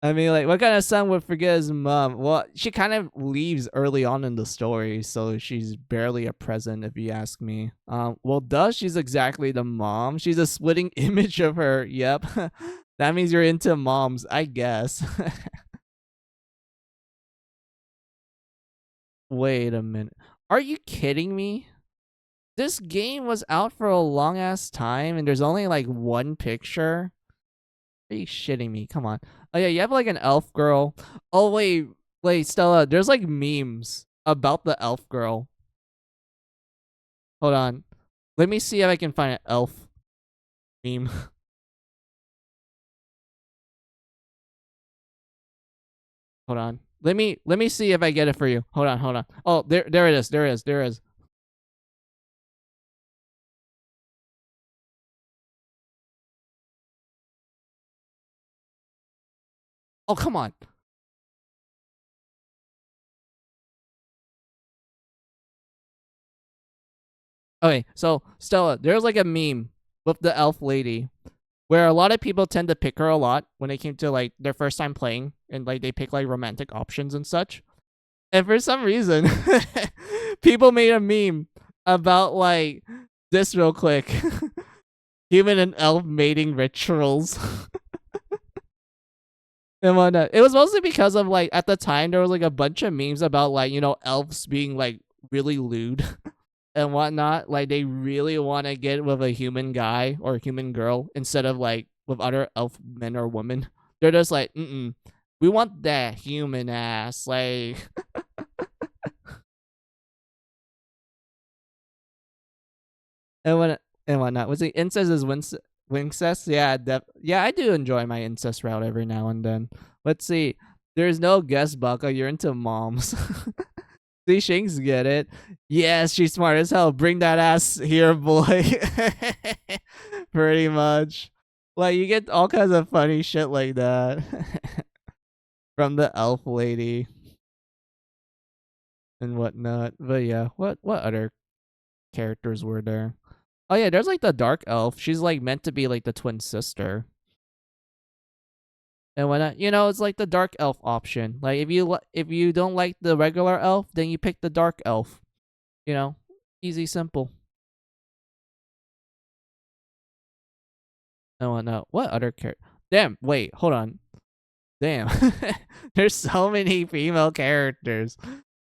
I mean, like, what kind of son would forget his mom? Well, she kind of leaves early on in the story, so she's barely a present, if you ask me. Well, duh, she's exactly the mom. She's a splitting image of her. Yep. That means you're into moms, I guess. Wait a minute. Are you kidding me? This game was out for a long ass time, and there's only like one picture? Are you shitting me? Come on. Oh yeah, you have like an elf girl. Oh wait, Stella. There's like memes about the elf girl. Hold on. Let me see if I can find an elf meme. Hold on. Let me see if I get it for you. Hold on. Oh, there it is. There it is. Oh, come on. Okay, so Stella, there's like a meme with the elf lady where a lot of people tend to pick her a lot when it came to like their first time playing and like they pick like romantic options and such. And for some reason, people made a meme about like this real quick. Human and elf mating rituals. And whatnot. It was mostly because of like at the time there was like a bunch of memes about like, you know, elves being like really lewd and whatnot. Like they really want to get with a human guy or a human girl instead of like with other elf men or women. They're just like, we want that human ass. Like and whatnot. Was it incest is Wincest? Yeah, yeah, I do enjoy my incest route every now and then. Let's see. There's no guest bucko. You're into moms. See, Shanks get it. Yes, she's smart as hell. Bring that ass here, boy. Pretty much. Like, you get all kinds of funny shit like that. From the elf lady. And whatnot. But yeah, what other characters were there? Oh yeah, there's like the dark elf. She's like meant to be like the twin sister. And when you know, it's like the dark elf option. Like if you don't like the regular elf, then you pick the dark elf. You know, easy, simple. And whatnot. What other character? Damn, wait, hold on. Damn, there's so many female characters.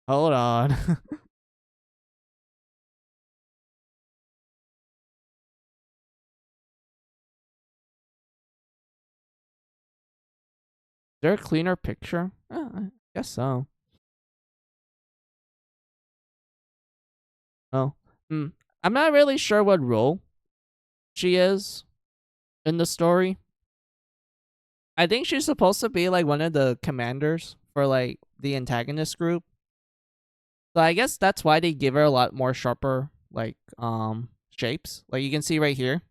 Hold on. Is there a cleaner picture? I guess so. Oh. I'm not really sure what role she is in the story. I think she's supposed to be like one of the commanders for like the antagonist group. So I guess that's why they give her a lot more sharper like shapes. Like you can see right here.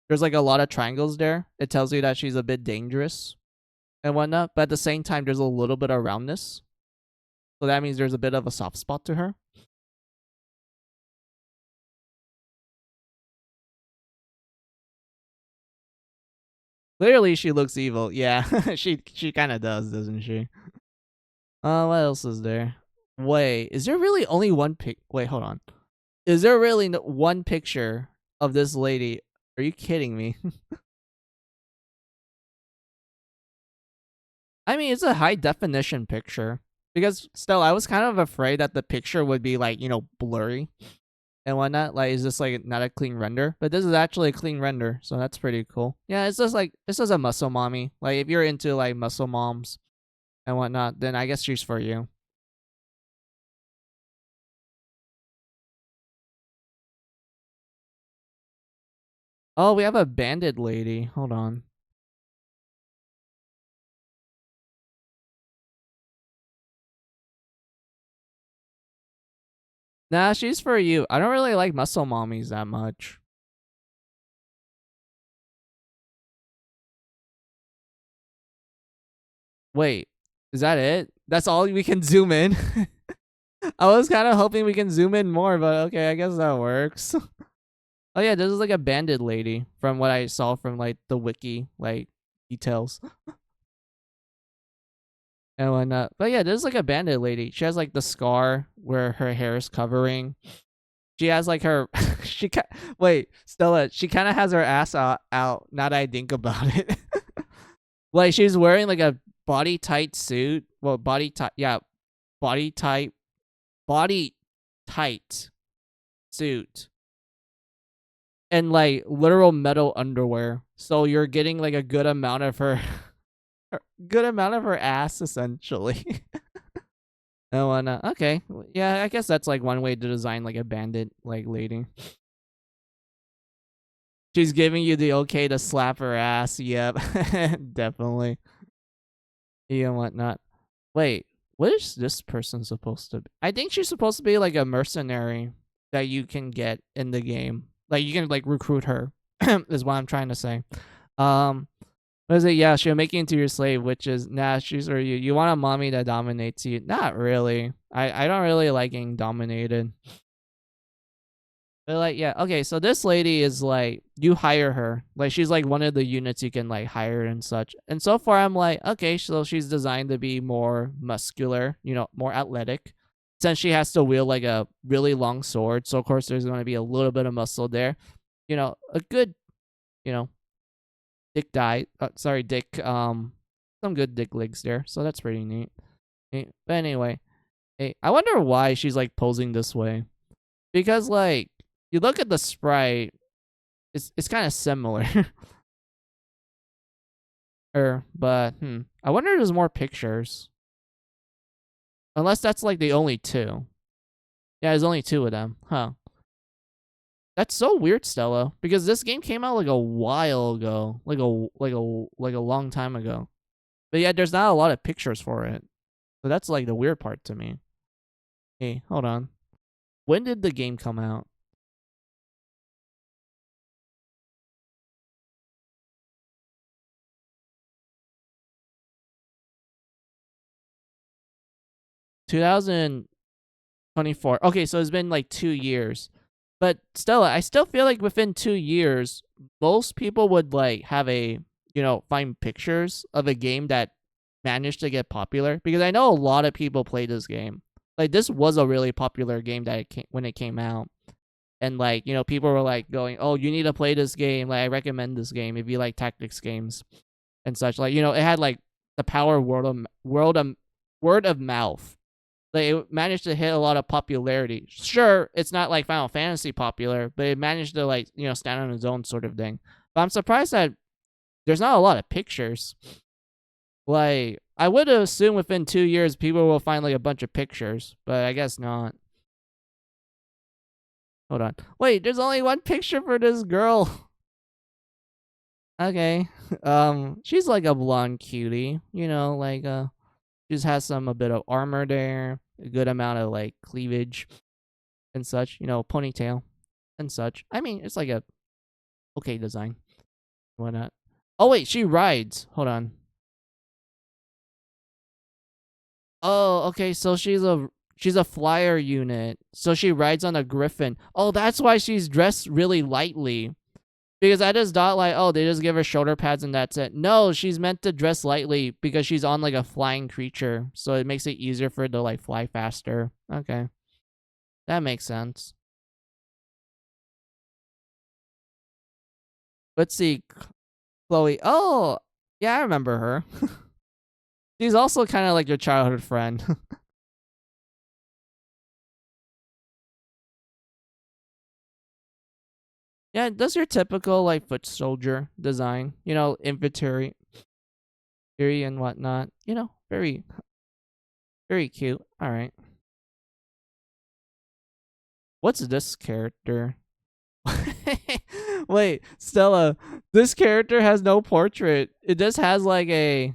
There's like a lot of triangles there. It tells you that she's a bit dangerous and whatnot. But at the same time, there's a little bit of roundness. So that means there's a bit of a soft spot to her. Clearly, she looks evil. Yeah, she kind of does, doesn't she? What else is there? Wait, is there really only one pic? Wait, hold on. Is there really one picture of this lady? Are you kidding me? I mean, it's a high definition picture. Because still, I was kind of afraid that the picture would be like, you know, blurry and whatnot. Like, is this like not a clean render? But this is actually a clean render, so that's pretty cool. Yeah, it's just like, this is a muscle mommy. Like, if you're into like muscle moms and whatnot, then I guess she's for you. Oh, we have a bandit lady. Hold on. Nah, she's for you. I don't really like muscle mommies that much. Wait, is that it? That's all we can zoom in? I was kind of hoping we can zoom in more, but okay, I guess that works. Oh yeah, this is like a bandit lady from what I saw from like the wiki, like details and whatnot. But yeah, this is like a bandit lady. She has like the scar where her hair is covering. She has like her, wait, Stella, she kind of has her ass out, now that I think about it. Like she's wearing like a body tight suit. Well, body tight, yeah, body tight suit. And like literal metal underwear. So you're getting like a good amount of her ass essentially. Oh, and okay, yeah, I guess that's like one way to design like a bandit like lady. She's giving you the okay to slap her ass. Yep, definitely. Yeah, and whatnot. Wait, what is this person supposed to be? I think she's supposed to be like a mercenary that you can get in the game. Like you can like recruit her. Is what I'm trying to say. What is it? Yeah, she'll make you into your slave, which is nah, she's or you want a mommy that dominates you. Not really. I don't really like getting dominated. But like, yeah, okay, so this lady is like you hire her. Like she's like one of the units you can like hire and such. And so far I'm like, okay, so she's designed to be more muscular, you know, more athletic. Since she has to wield like a really long sword, so of course there's gonna be a little bit of muscle there. You know, a good, you know, dick, some good dick legs there, so that's pretty neat. But anyway, hey, I wonder why she's like posing this way, because like you look at the sprite, it's kind of similar. But I wonder if there's more pictures, unless that's like the only two. Yeah, there's only two of them, huh? That's so weird, Stella, because this game came out like a while ago, like a long time ago. But yeah, there's not a lot of pictures for it. So that's like the weird part to me. Hey, hold on. When did the game come out? $2024. Okay, so it's been like 2 years. But Stella, I still feel like within 2 years, most people would like have a, you know, find pictures of a game that managed to get popular, because I know a lot of people play this game. Like this was a really popular game that when it came out. And like, you know, people were like going, "Oh, you need to play this game. Like I recommend this game if you like tactics games and such." Like, you know, it had like the power of word of mouth. Like it managed to hit a lot of popularity. Sure, it's not like Final Fantasy popular, but it managed to like, you know, stand on its own sort of thing. But I'm surprised that there's not a lot of pictures. Like I would have assumed within 2 years people will find like a bunch of pictures, but I guess not. Hold on. Wait, there's only one picture for this girl. Okay. She's like a blonde cutie, you know, like just has a bit of armor there, a good amount of like cleavage and such, you know, ponytail and such. I mean, it's like a okay design. Why not? Oh wait, she rides. Hold on. Oh, okay, so she's a flyer unit. So she rides on a griffin. Oh, that's why she's dressed really lightly. Because I just thought like, oh, they just give her shoulder pads and that's it. No, she's meant to dress lightly because she's on like a flying creature. So it makes it easier for her to like fly faster. Okay. That makes sense. Let's see. Chloe. Oh, yeah, I remember her. She's also kind of like your childhood friend. Yeah, does your typical like foot soldier design, you know, infantry and whatnot. You know, very, very cute. All right. What's this character? Wait, Stella, this character has no portrait. It just has like a...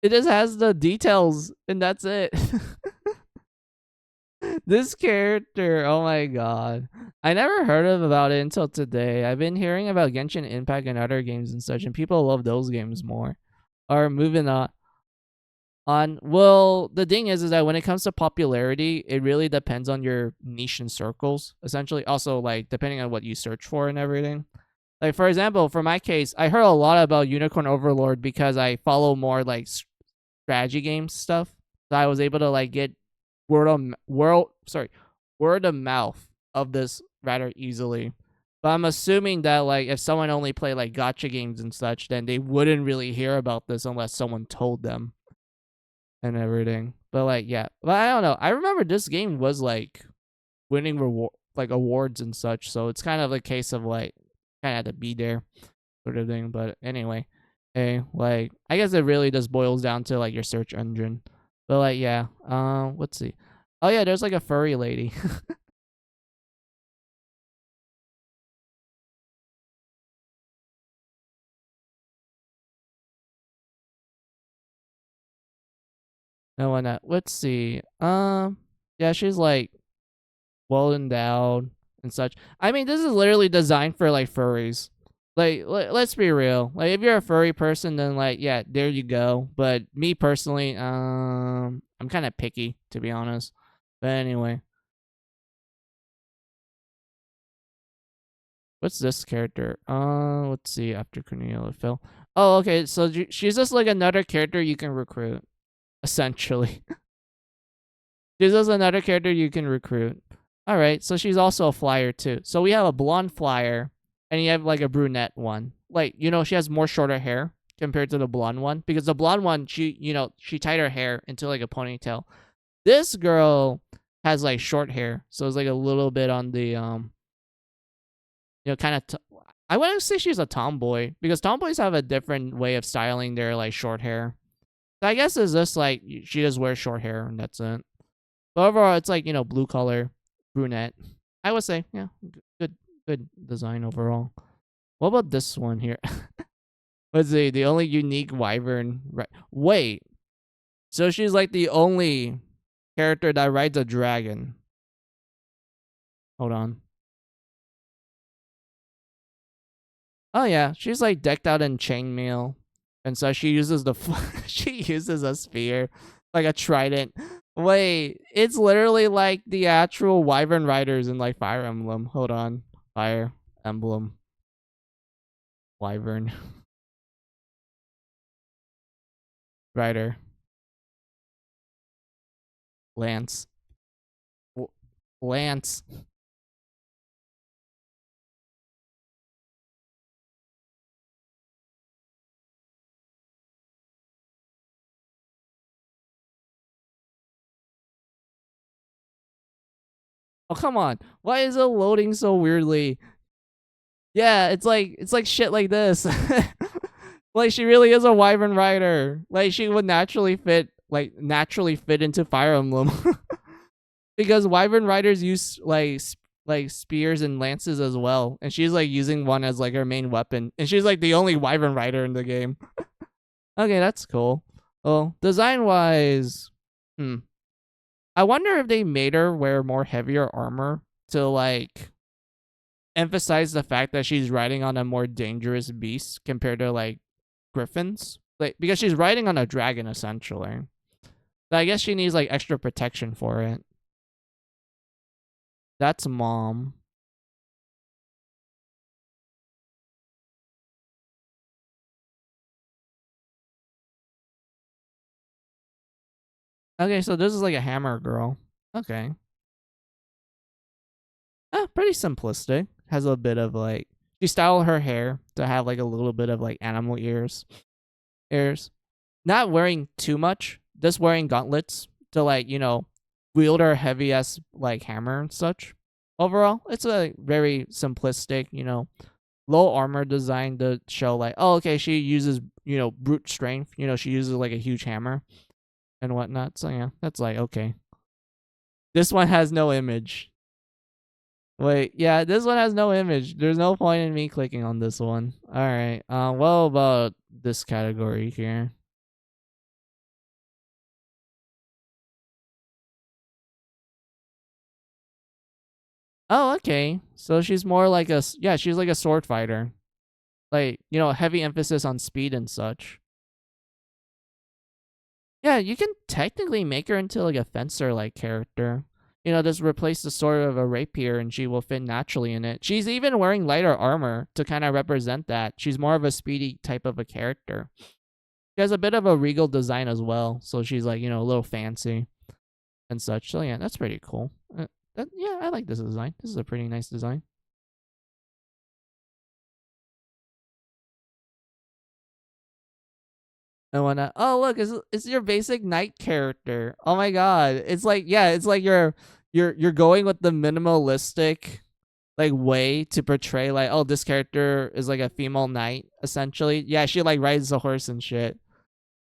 It just has the details, and that's it. This character, oh my god. I never heard of about it until today. I've been hearing about Genshin Impact and other games and such, and people love those games more. Or moving on. Well, the thing is that when it comes to popularity, it really depends on your niche and circles, essentially. Also, like, depending on what you search for and everything. Like, for example, for my case, I heard a lot about Unicorn Overlord because I follow more, like, strategy games stuff. So I was able to, like, get word of mouth of this rather easily. But I'm assuming that, like, if someone only played, like, gacha games and such, then they wouldn't really hear about this unless someone told them and everything. But, like, yeah. But I don't know. I remember this game was, like, winning awards and such. So it's kind of a case of, like, kind of had to be there sort of thing. But anyway, hey, like, I guess it really just boils down to, like, your search engine. But, like, yeah. Let's see. Oh, yeah, there's, like, a furry lady. No one. Let's see. Yeah, she's, like, well endowed and such. I mean, this is literally designed for, like, furries. Like, let's be real. Like, if you're a furry person, then, like, yeah, there you go. But me personally, I'm kind of picky, to be honest. But anyway, what's this character? Let's see. After Cornelia fell. Oh, okay. So she's just like another character you can recruit, essentially. She's just another character you can recruit. All right. So she's also a flyer too. So we have a blonde flyer, and you have like a brunette one. Like, you know, she has more shorter hair compared to the blonde one, because the blonde one, she tied her hair into like a ponytail. This girl has like short hair, so it's like a little bit on the kind of. I wouldn't say she's a tomboy, because tomboys have a different way of styling their like short hair. So I guess it's just like she just wears short hair and that's it. But overall, it's like, blue color, brunette. I would say, yeah, good design overall. What about this one here? Let's see, the only unique wyvern. Right? Wait, so she's like the only character that rides a dragon. Hold on. Oh yeah, she's like decked out in chainmail, and so she uses she uses a spear, like a trident. Wait, it's literally like the actual wyvern riders in like Fire Emblem. Hold on, Fire Emblem wyvern rider Lance. Lance. Oh, come on. Why is it loading so weirdly? Yeah, it's like shit like this. Like, she really is a wyvern rider. Like, she would naturally fit into Fire Emblem. Because wyvern riders use like spears and lances as well, and she's like using one as like her main weapon, and she's like the only wyvern rider in the game. Okay, that's cool. Well, design wise, I wonder if they made her wear more heavier armor to like emphasize the fact that she's riding on a more dangerous beast compared to like griffins, like, because she's riding on a dragon essentially. So I guess she needs like extra protection for it. That's mom. Okay, so this is like a hammer girl. Okay. Pretty simplistic. Has a bit of like, she styled her hair to have like a little bit of like animal ears. Not wearing too much. Just wearing gauntlets to like, wield her heavy ass like hammer and such. Overall, it's a very simplistic, low armor design to show like, oh, okay, she uses, brute strength. She uses like a huge hammer and whatnot. So yeah, that's like okay. This one has no image. Wait, yeah, this one has no image. There's no point in me clicking on this one. Alright, what about this category here? Oh, okay. So she's more like she's like a sword fighter. Like, you know, heavy emphasis on speed and such. Yeah, you can technically make her into like a fencer-like character. You know, just replace the sword of a rapier and she will fit naturally in it. She's even wearing lighter armor to kind of represent that. She's more of a speedy type of a character. She has a bit of a regal design as well. So she's like, you know, a little fancy and such. So yeah, that's pretty cool. Yeah, I like this design. This is a pretty nice design. And whatnot. Oh, look, it's your basic knight character. Oh my god, it's like it's like you're going with the minimalistic like way to portray like, oh, this character is like a female knight essentially. Yeah, she like rides a horse and shit.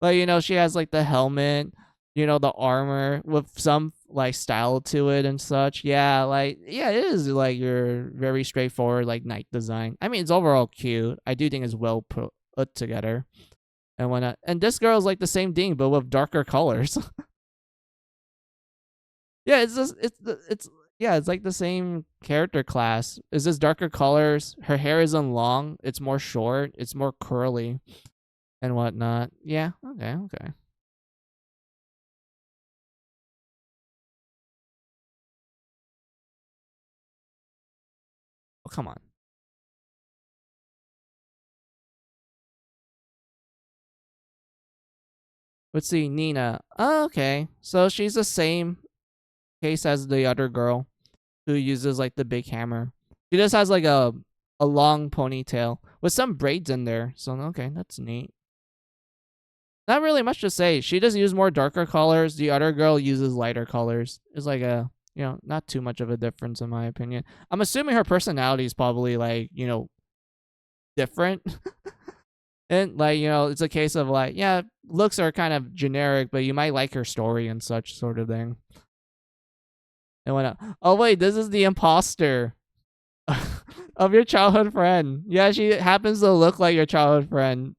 But you know, she has like the helmet, you know, the armor with some like style to it and such. Yeah, like it is like your very straightforward like knight design. I mean, it's overall cute. I do think it's well put together. And whatnot. And this girl's like the same thing, but with darker colors. Yeah, it's just it's like the same character class. It's just darker colors. Her hair isn't long. It's more short. It's more curly, and whatnot. Yeah. Okay. Oh, come on. Let's see, Nina. Oh, okay. So she's the same case as the other girl who uses like the big hammer. She just has like a long ponytail with some braids in there. So okay, that's neat. Not really much to say. She just uses more darker colors. The other girl uses lighter colors. It's like a, you know, not too much of a difference in my opinion. I'm assuming her personality is probably like, you know, different. And like, you know, it's a case of like, yeah, looks are kind of generic, but you might like her story and such sort of thing. And whatnot. Oh wait, this is the imposter of your childhood friend. Yeah, she happens to look like your childhood friend.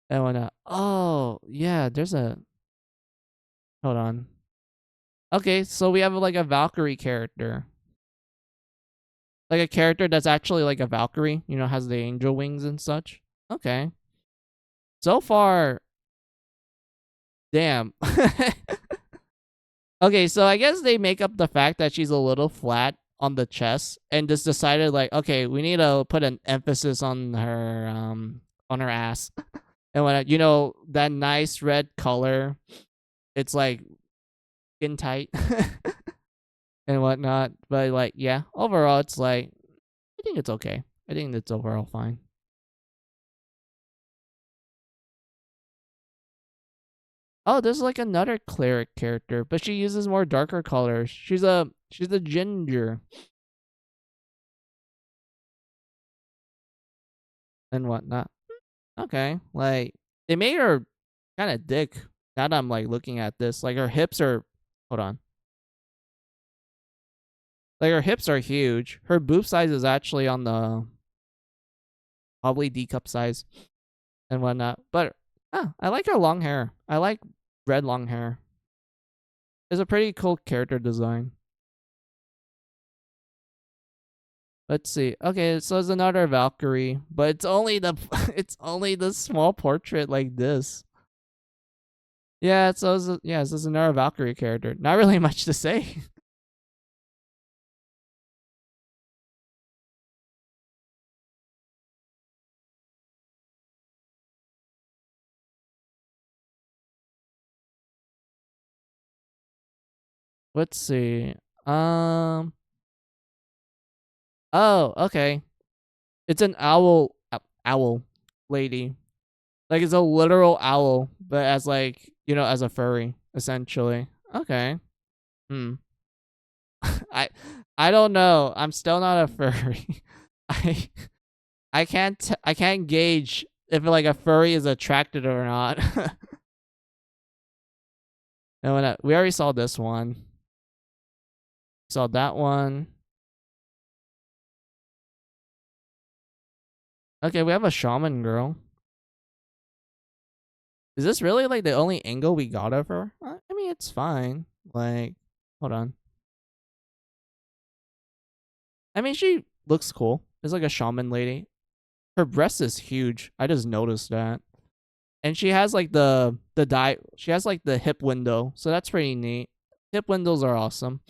And whatnot. Oh yeah, there's a. Hold on. Okay, so we have like a Valkyrie character. Like a character that's actually like a Valkyrie, you know, has the angel wings and such. Okay. So far, damn. Okay, so I guess they make up the fact that she's a little flat on the chest and just decided like, okay, we need to put an emphasis on her ass. And when you know that nice red color, it's like skin tight and whatnot. But like, yeah, overall, it's like I think it's okay. I think it's overall fine. Oh, there's like another cleric character, but she uses more darker colors. She's a ginger and whatnot. Okay, like they made her kind of thick. Now that I'm like looking at this, like her hips are. Hold on. Like her hips are huge. Her boob size is actually on the probably D cup size and whatnot. But I like her long hair. I like red long hair. It's a pretty cool character design. Let's see. Okay, so there's another Valkyrie, but it's only the it's only the small portrait like this. Yeah, so this is another Valkyrie character. Not really much to say. Let's see. Oh, okay. It's an owl lady. Like it's a literal owl, but as like, you know, as a furry, essentially. Okay. Hmm. I I don't know. I'm still not a furry. I I can't gauge if like a furry is attracted or not. And we already saw this one. Saw that one. Okay, we have a shaman girl. Is this really like the only angle we got of her? I mean, it's fine. Like, hold on. I mean, she looks cool. It's like a shaman lady. Her breast is huge. I just noticed that. And she has like she has like the hip window. So that's pretty neat. Hip windows are awesome.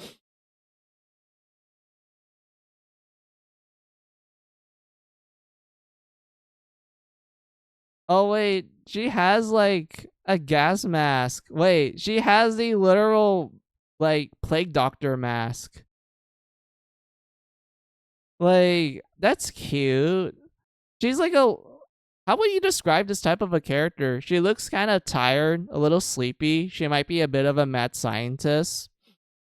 Oh wait, she has like a gas mask. Wait, she has the literal like plague doctor mask. Like, that's cute. She's like a how would you describe this type of a character? She looks kind of tired, a little sleepy. She might be a bit of a mad scientist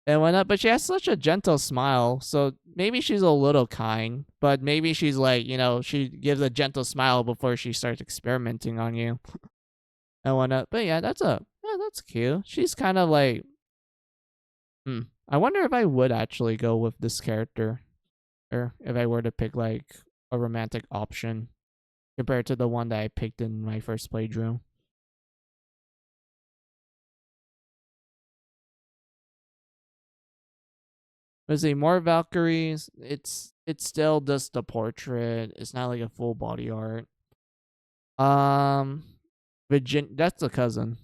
and whatnot, but she has such a gentle smile. So maybe she's a little kind, but maybe she's like, she gives a gentle smile before she starts experimenting on you and whatnot. But yeah, that's cute. She's kind of like, I wonder if I would actually go with this character, or if I were to pick like a romantic option compared to the one that I picked in my first playthrough. Let's see, more Valkyries. It's still just the portrait. It's not like a full body art. That's the cousin.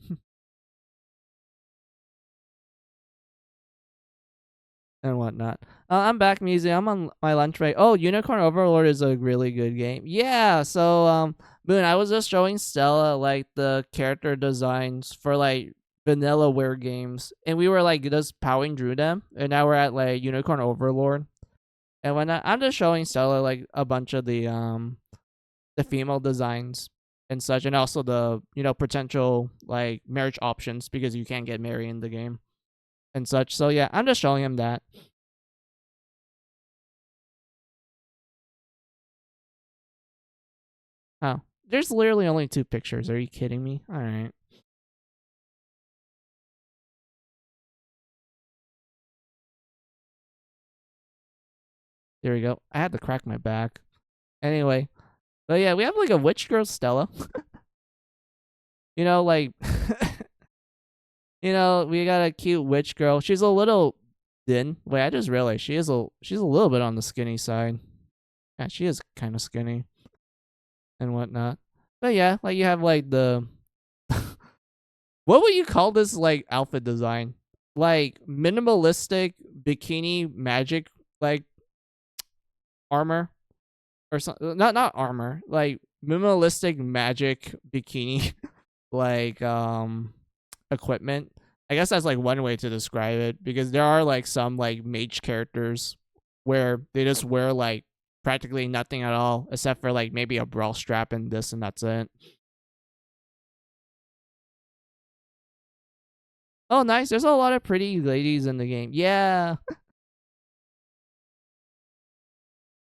And whatnot. I'm back, Museum. I'm on my lunch break. Oh, Unicorn Overlord is a really good game. Yeah, so Moon, I was just showing Stella like the character designs for like vanillaware games, and we were like just powering through them, and now we're at like Unicorn Overlord. And when I'm just showing Stella like a bunch of the female designs and such, and also the potential like marriage options because you can't get married in the game and such. So yeah, I'm just showing him that. Oh, there's literally only 2 pictures. Are you kidding me? All right. There we go. I had to crack my back. Anyway, but yeah, we have like a witch girl Stella. Like, we got a cute witch girl. She's a little thin. Wait, I just realized she's a little bit on the skinny side. Yeah, she is kind of skinny and whatnot. But yeah, like you have like the what would you call this like outfit design? Like minimalistic bikini magic like armor or something. Not armor, like minimalistic magic bikini like equipment. I guess that's like one way to describe it, because there are like some like mage characters where they just wear like practically nothing at all except for like maybe a brawl strap and this, and that's it. Oh, nice. There's a lot of pretty ladies in the game. Yeah.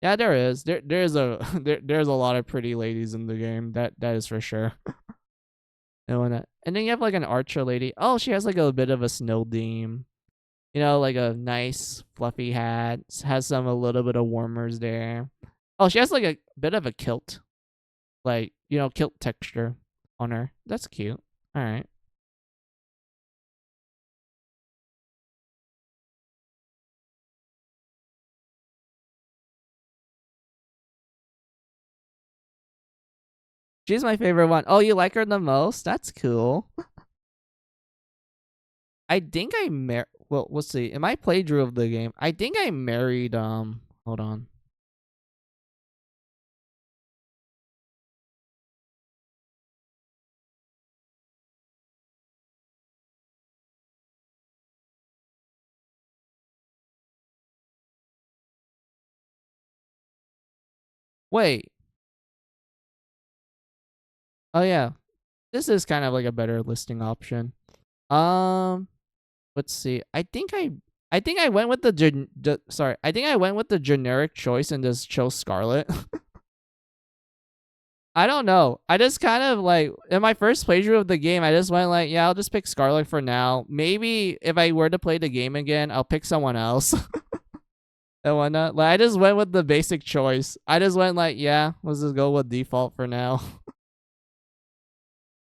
Yeah, there is. There's a lot of pretty ladies in the game. That is for sure. And then you have like an archer lady. Oh, she has like a bit of a snow theme. Like a nice fluffy hat. Has a little bit of warmers there. Oh, she has like a bit of a kilt. Like, kilt texture on her. That's cute. All right. She's my favorite one. Oh, you like her the most? That's cool. I think I well, let's see. In my playthrough of the game, I think I married hold on. Wait. Oh yeah. This is kind of like a better listing option. Let's see. I think I went with sorry. I think I went with the generic choice and just chose Scarlet. I don't know. I just kind of like in my first playthrough of the game, I just went like, yeah, I'll just pick Scarlet for now. Maybe if I were to play the game again, I'll pick someone else and whatnot. Like I just went with the basic choice. I just went like, yeah, let's just go with default for now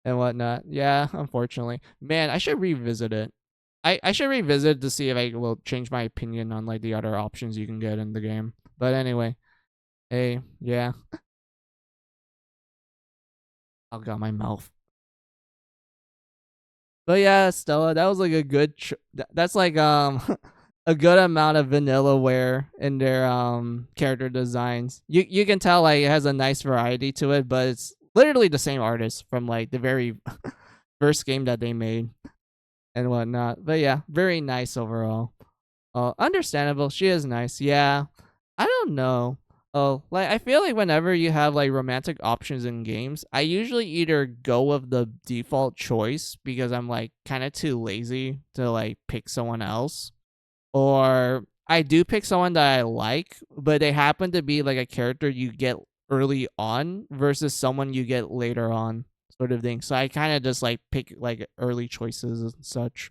and whatnot. Yeah, unfortunately, man, I should revisit it. I should revisit to see if I will change my opinion on like the other options you can get in the game. But anyway, hey, yeah, I got my mouth. But yeah, Stella, that was like a good. That's like a good amount of vanilla wear in their character designs. You can tell like it has a nice variety to it, but it's literally the same artist from like the very first game that they made and whatnot. But yeah, very nice overall. Understandable. She is nice. Yeah. I don't know. Oh, like I feel like whenever you have like romantic options in games, I usually either go with the default choice because I'm like kind of too lazy to like pick someone else, or I do pick someone that I like, but they happen to be like a character you get early on versus someone you get later on, sort of thing. So I kind of just like pick like early choices and such.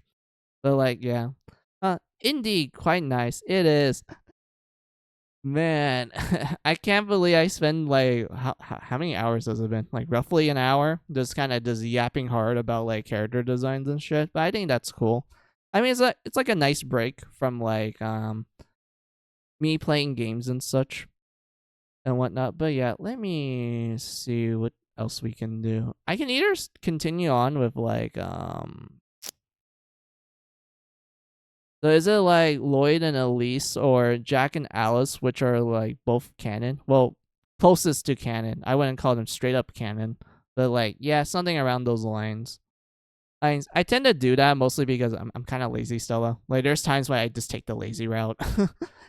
But like, yeah. Indeed, quite nice. It is. Man, I can't believe I spend like how many hours has it been? Like roughly an hour, just kind of just yapping hard about like character designs and shit. But I think that's cool. I mean, it's like a nice break from like me playing games and such and whatnot. But yeah, let me see what else we can do. I can either continue on with like So is it like Lloyd and Elise or Jack and Alice, which are like both canon? Well, closest to canon. I wouldn't call them straight up canon, but like yeah, something around those lines. I tend to do that mostly because I'm kind of lazy, Stella. Like there's times when I just take the lazy route,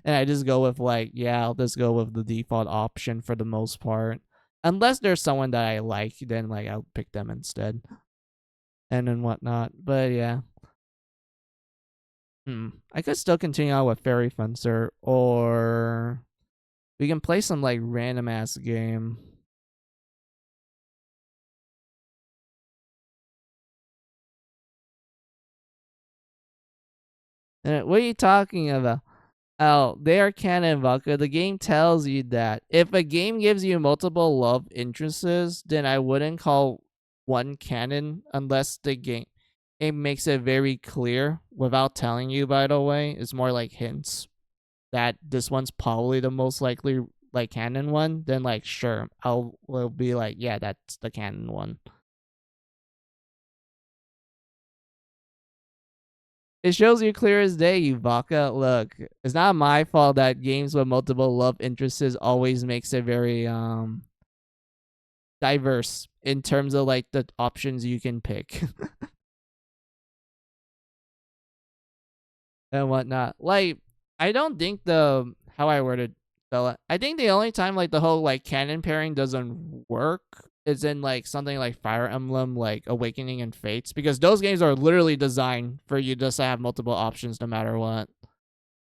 and I just go with like yeah, I'll just go with the default option for the most part. Unless there's someone that I like, then like I'll pick them instead, and then whatnot. But yeah. I could still continue on with Fairy Fencer, or we can play some like random ass game. What are you talking about? Oh, they are canon, Vodka. The game tells you that. If a game gives you multiple love interests, then I wouldn't call one canon unless the game it makes it very clear without telling you, by the way. It's more like hints that this one's probably the most likely like canon one, then like sure, will be like, yeah, that's the canon one. It shows you clear as day, you Baka. Look, it's not my fault that games with multiple love interests always makes it very diverse in terms of like the options you can pick and whatnot. Like, I don't think the how I worded Bella. I think the only time like the whole like canon pairing doesn't work is in like something like Fire Emblem, like Awakening and Fates, because those games are literally designed for you just to have multiple options no matter what.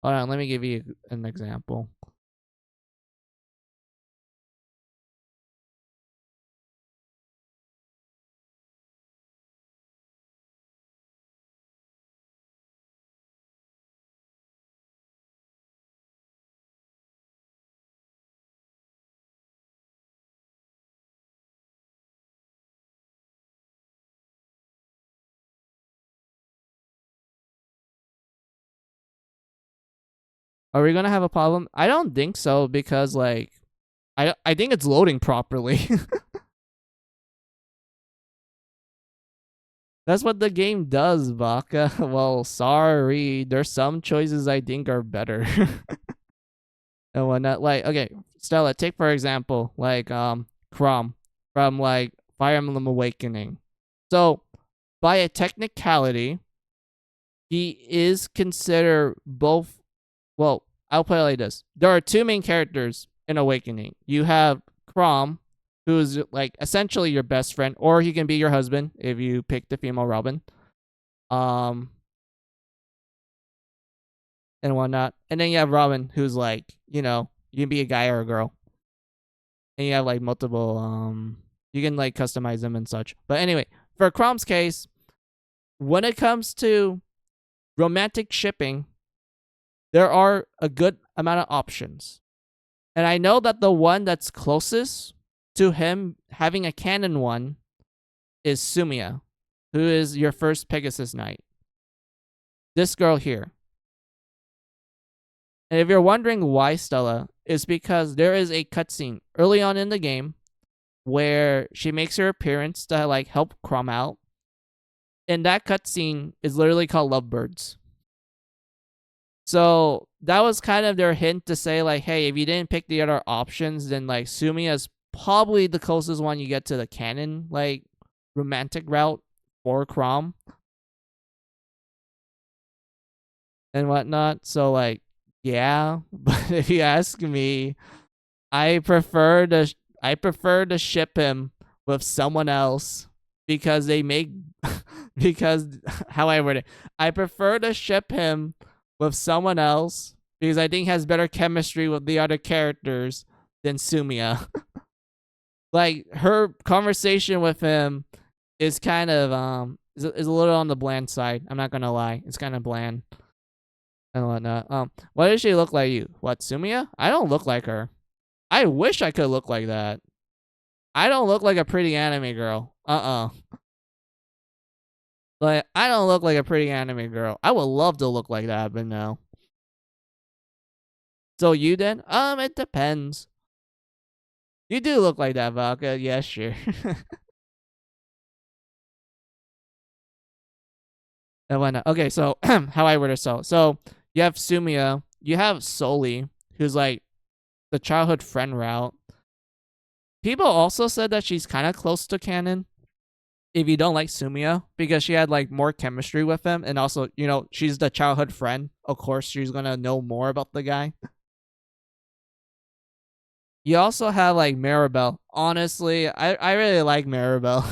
Hold on, let me give you an example. Are we gonna have a problem? I don't think so, because like I think it's loading properly. That's what the game does, Baka. Well, sorry. There's some choices I think are better. And whatnot. Like, okay, Stella, take for example, like Crom from like Fire Emblem Awakening. So by a technicality, he is considered both. Well, I'll put it like this: there are two main characters in Awakening. You have Crom, who's like essentially your best friend, or he can be your husband if you pick the female Robin. Um, and whatnot. And then you have Robin, who's like, you know, you can be a guy or a girl. And you have like multiple You can like customize them and such. But anyway, for Chrom's case, when it comes to romantic shipping, there are a good amount of options. And I know that the one that's closest to him having a canon one is Sumiya, who is your first Pegasus Knight. This girl here. And if you're wondering why, Stella, it's because there is a cutscene early on in the game where she makes her appearance to like help Chrom out. And that cutscene is literally called Lovebirds. So that was kind of their hint to say like, hey, if you didn't pick the other options, then like Sumiya is probably the closest one you get to the canon like romantic route for Chrom and whatnot. So like, yeah, but if you ask me, I prefer to ship him with someone else because they make because how I word it. I prefer to ship him with someone else because I think he has better chemistry with the other characters than Sumiya. Like her conversation with him is kind of is a little on the bland side. I'm not gonna lie, it's kind of bland and whatnot. What does she look like? You what, Sumiya? I don't look like her. I wish I could look like that. I don't look like a pretty anime girl. Like I don't look like a pretty anime girl. I would love to look like that, but no. So you then? It depends. You do look like that, Vodka. Yeah, sure. And whatnot. Okay, so how I word it so you have Sumiya, you have Soli, who's like the childhood friend route. People also said that she's kind of close to canon if you don't like Sumiya because she had like more chemistry with him, and also, you know, she's the childhood friend. Of course, she's gonna know more about the guy. You also have like Maribel. Honestly, I really like Maribel.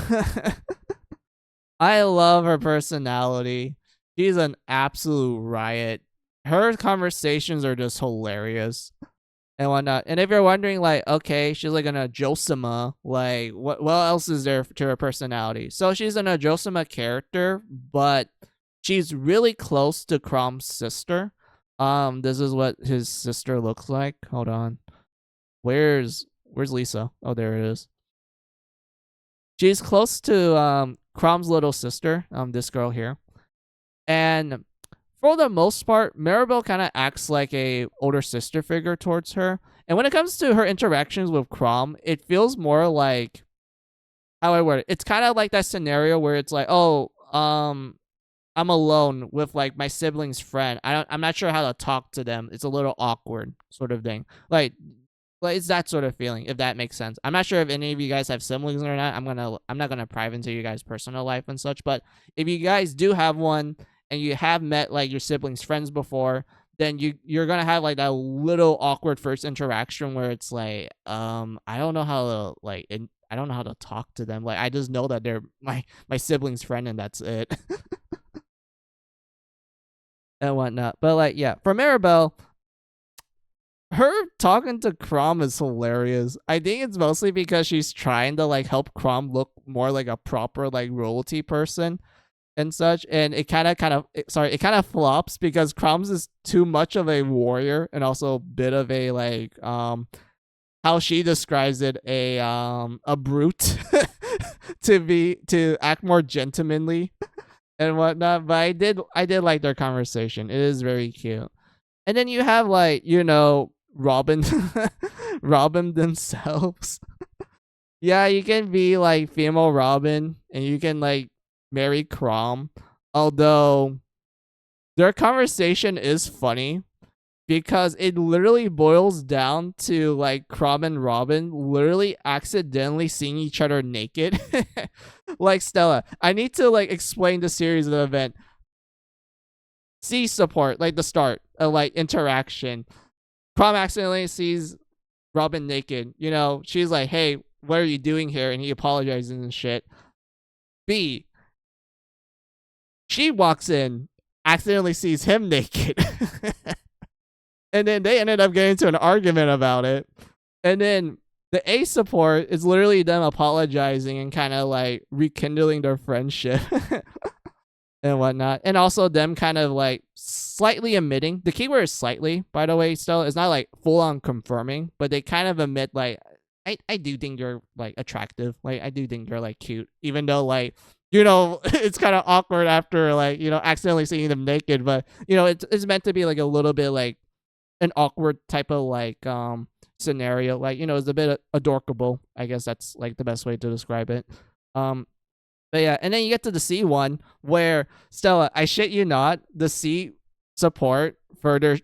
I love her personality. She's an absolute riot. Her conversations are just hilarious and whatnot. And if you're wondering, like, okay, she's like an Ajosama, like, what else is there to her personality? So she's an Ajosama character, but she's really close to Chrom's sister. This is what his sister looks like. Hold on. Where's Lisa? Oh, there it is. She's close to Chrom's little sister, this girl here. And for the most part, Maribel kind of acts like a older sister figure towards her. And when it comes to her interactions with Chrom, it feels more like, how I word it, it's kind of like that scenario where it's like, oh, I'm alone with like my sibling's friend. I'm not sure how to talk to them. It's a little awkward sort of thing. Like it's that sort of feeling, if that makes sense. I'm not sure if any of you guys have siblings or not. I'm not gonna pry into you guys' personal life and such, but if you guys do have one and you have met like your siblings' friends before, then you're gonna have like that little awkward first interaction where it's like, I don't know how to I don't know how to talk to them. Like I just know that they're my sibling's friend and that's it. And whatnot. But like, yeah, for Maribel, her talking to Chrom is hilarious. I think it's mostly because she's trying to like help Chrom look more like a proper like royalty person and such, and it kind of flops because Chrom's is too much of a warrior and also a bit of a like how she describes it, a brute to act more gentlemanly and whatnot. But I did like their conversation. It is very cute. And then you have like, you know, Robin Robin themselves. Yeah, you can be like female Robin and you can like marry Chrom. Although their conversation is funny because it literally boils down to like Chrom and Robin literally accidentally seeing each other naked. Like Stella, I need to like explain the series of the event. C support, like the start of like interaction. Chrom accidentally sees Robin naked. You know, she's like, hey, what are you doing here? And he apologizes and shit. B, she walks in, accidentally sees him naked. And then they ended up getting into an argument about it. And then The A support is literally them apologizing and kind of like rekindling their friendship and whatnot. And also them kind of like slightly admitting, the keyword is slightly, by the way, still. It's not like full on confirming, but they kind of admit like, I do think you're like attractive. Like I do think you're like cute. Even though like, you know, it's kind of awkward after like, you know, accidentally seeing them naked, but you know, it's meant to be like a little bit like an awkward type of like scenario. Like, you know, it's a bit adorkable. I guess that's like the best way to describe it. But yeah, and then you get to the C one where Stella, I shit you not, the C support further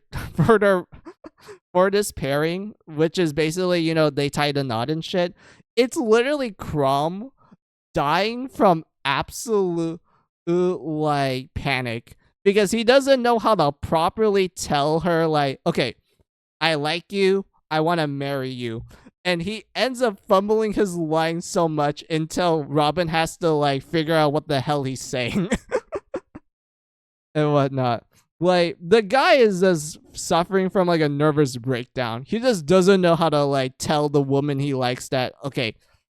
for this pairing, which is basically, you know, they tie the knot and shit. It's literally Crom dying from absolute like panic because he doesn't know how to properly tell her like, okay, I like you, I want to marry you. And he ends up fumbling his line so much until Robin has to like figure out what the hell he's saying and whatnot. Like the guy is just suffering from like a nervous breakdown. He just doesn't know how to like tell the woman he likes that, okay,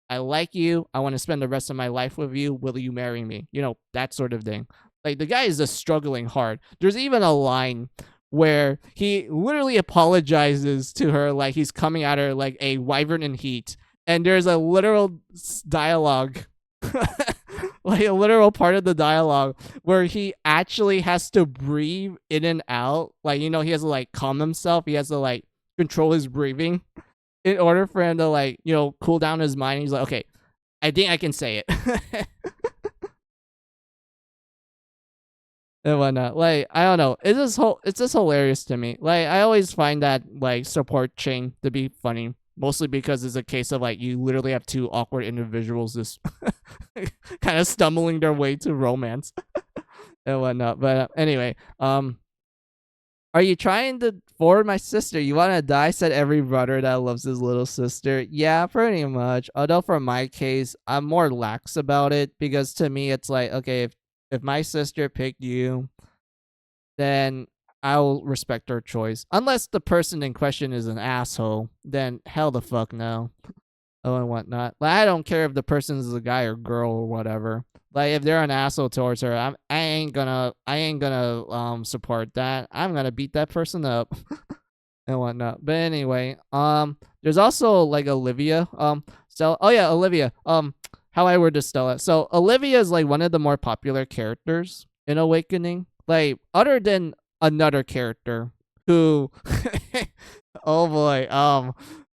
I like you, I want to spend the rest of my life with you, will you marry me? You know, that sort of thing. Like the guy is just struggling hard. There's even a line where he literally apologizes to her like he's coming at her like a wyvern in heat. And there's a literal dialogue, like a literal part of the dialogue where he actually has to breathe in and out. Like, you know, he has to like calm himself. He has to like control his breathing in order for him to like, you know, cool down his mind. He's like, okay, I think I can say it. And whatnot. Like, I don't know. It's just hilarious to me. Like, I always find that like support chain to be funny. Mostly because it's a case of like you literally have two awkward individuals just kind of stumbling their way to romance and whatnot. But anyway, are you trying to forward my sister? You want to die? Said every brother that loves his little sister. Yeah, pretty much. Although for my case, I'm more lax about it because to me it's like, okay, if my sister picked you, then I'll respect her choice. Unless the person in question is an asshole, then hell the fuck no. Oh, and whatnot. Like, I don't care if the person is a guy or girl or whatever. Like, if they're an asshole towards her, I ain't gonna support that. I'm gonna beat that person up and whatnot. But anyway, there's also like Olivia. Stella. Oh yeah, Olivia. How I word to Stella. So Olivia is like one of the more popular characters in Awakening. Like, other than another character who oh boy,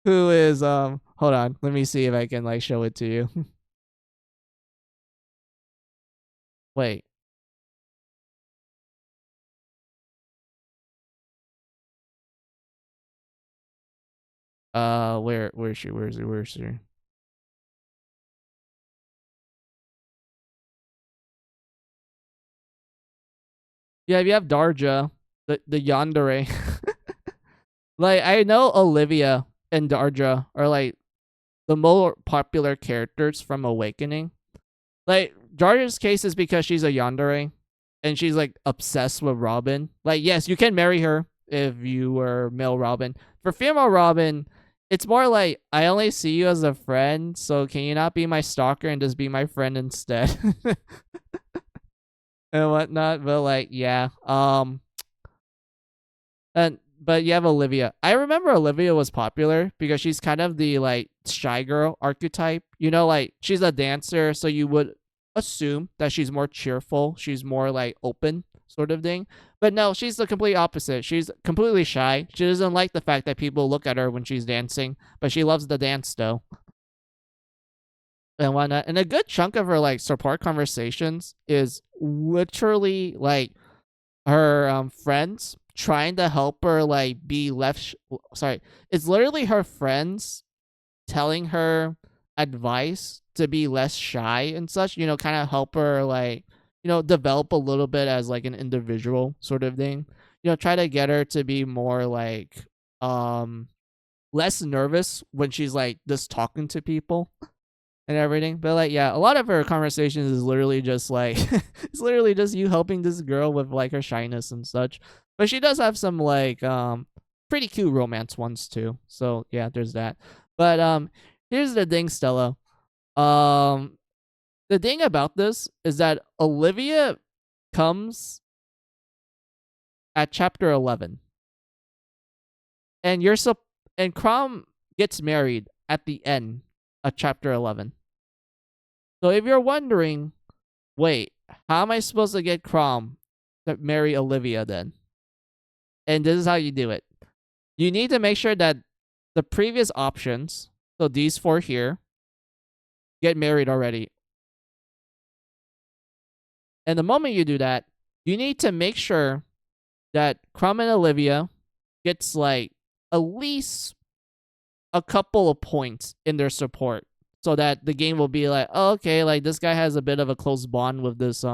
who is hold on, let me see if I can like show it to you. Wait. Where is she? Where is she? Yeah, you have Darja, the yandere. Like, I know Olivia and Darja are like the more popular characters from Awakening. Like, Darja's case is because she's a yandere and she's like obsessed with Robin. Like, yes, you can marry her if you were male Robin. For female Robin, it's more like, I only see you as a friend, so can you not be my stalker and just be my friend instead? And whatnot. But like, yeah. But you have Olivia. I remember Olivia was popular because she's kind of the like shy girl archetype. You know, like she's a dancer, so you would assume that she's more cheerful. She's more like open sort of thing. But no, she's the complete opposite. She's completely shy. She doesn't like the fact that people look at her when she's dancing, but she loves the dance though. And whatnot. And a good chunk of her like support conversations is literally like her friends trying to help her like be less sorry, it's literally her friends telling her advice to be less shy and such, you know, kind of help her like, you know, develop a little bit as like an individual sort of thing, you know, try to get her to be more like less nervous when she's like just talking to people and everything. But like, yeah, a lot of her conversations is literally just like it's literally just you helping this girl with like her shyness and such. But she does have some like pretty cute romance ones too. So yeah, there's that. But here's the thing, Stella. The thing about this is that Olivia comes at chapter 11, and and Crom gets married at the end of chapter 11. So if you're wondering, wait, how am I supposed to get Crom to marry Olivia then? And this is how you do it. You need to make sure that the previous options, so these 4 here, get married already. And the moment you do that, you need to make sure that Crom and Olivia gets like at least a couple of points in their support, so that the game will be like, oh, okay, like this guy has a bit of a close bond with this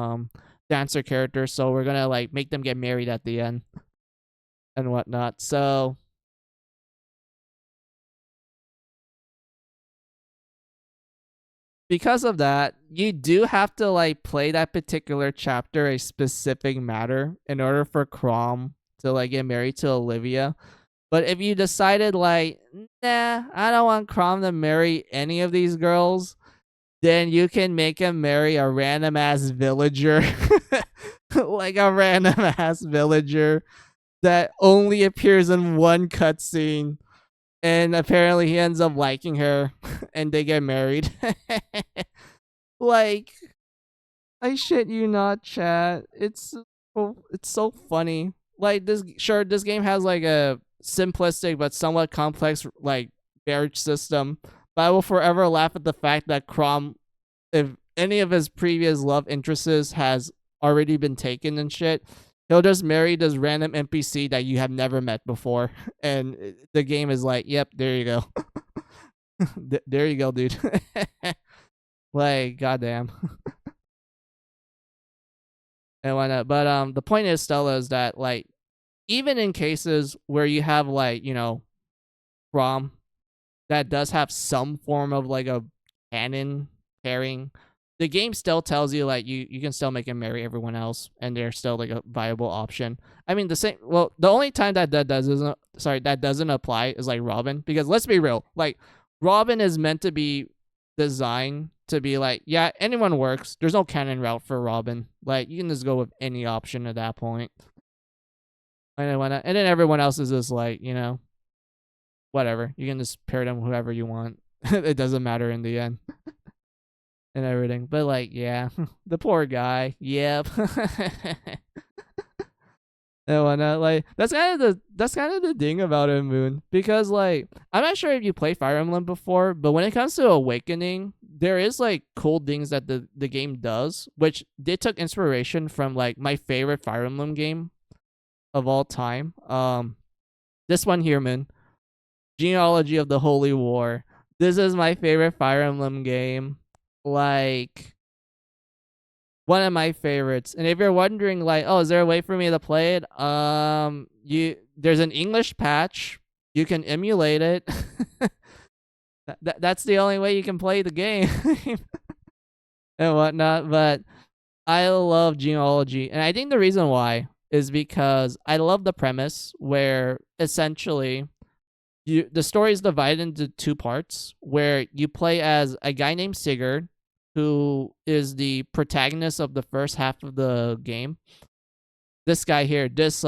dancer character, so we're gonna like make them get married at the end and whatnot. So because of that, you do have to like play that particular chapter a specific matter in order for Crom to like get married to Olivia. But if you decided like, nah, I don't want Crom to marry any of these girls, then you can make him marry a random ass villager. Like a random ass villager that only appears in one cutscene. And apparently he ends up liking her and they get married. Like, I shit you not, chat. It's so funny. Like this game has like a simplistic but somewhat complex like marriage system. But I will forever laugh at the fact that Crom, if any of his previous love interests has already been taken and shit, he'll just marry this random NPC that you have never met before, and the game is like, yep, there you go. There you go, dude. Like, goddamn. And why not? But the point is, Stella, is that like, even in cases where you have like, you know, Crom that does have some form of like a canon pairing, the game still tells you like you can still make him marry everyone else, and they're still like a viable option. I mean, the only time that doesn't apply is like Robin, because let's be real, like Robin is meant to be designed to be like, yeah, anyone works. There's no canon route for Robin. Like you can just go with any option at that point. And then everyone else is just like, you know, whatever. You can just pair them whoever you want. It doesn't matter in the end. And everything. But like, yeah, the poor guy. Yep. And whatnot. Like that's kind of the thing about it, Moon. Because like, I'm not sure if you played Fire Emblem before, but when it comes to Awakening, there is like cool things that the game does, which they took inspiration from like my favorite Fire Emblem game of all time. This one here, Moon. Genealogy of the Holy War. This is my favorite Fire Emblem game. Like, one of my favorites. And if you're wondering, like, oh, is there a way for me to play it? There's an English patch. You can emulate it. That's the only way you can play the game. And whatnot. But I love Genealogy. And I think the reason why is because I love the premise where essentially the story is divided into 2 parts, where you play as a guy named Sigurd, who is the protagonist of the first half of the game. This guy here, this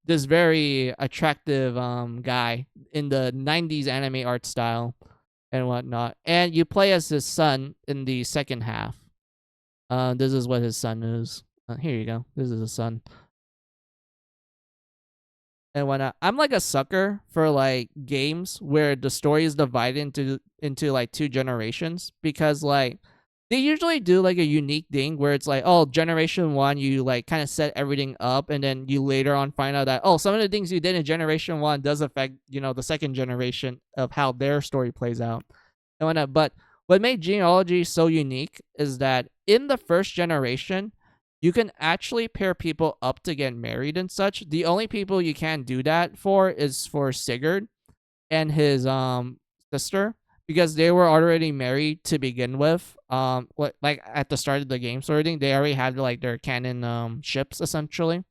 very attractive guy in the 90s anime art style and whatnot. And you play as his son in the second half. This is what his son is. Here you go. This is his son. And whatnot. I'm like a sucker for like games where the story is divided into like 2 generations, because like they usually do like a unique thing where it's like, oh, generation 1, you like kind of set everything up, and then you later on find out that, oh, some of the things you did in generation 1 does affect, you know, the second generation of how their story plays out. And whatnot. But what made Genealogy so unique is that in the first generation, you can actually pair people up to get married and such. The only people you can't do that for is for Sigurd and his sister, because they were already married to begin with. Like at the start of the game sort of thing, they already had like their canon ships essentially.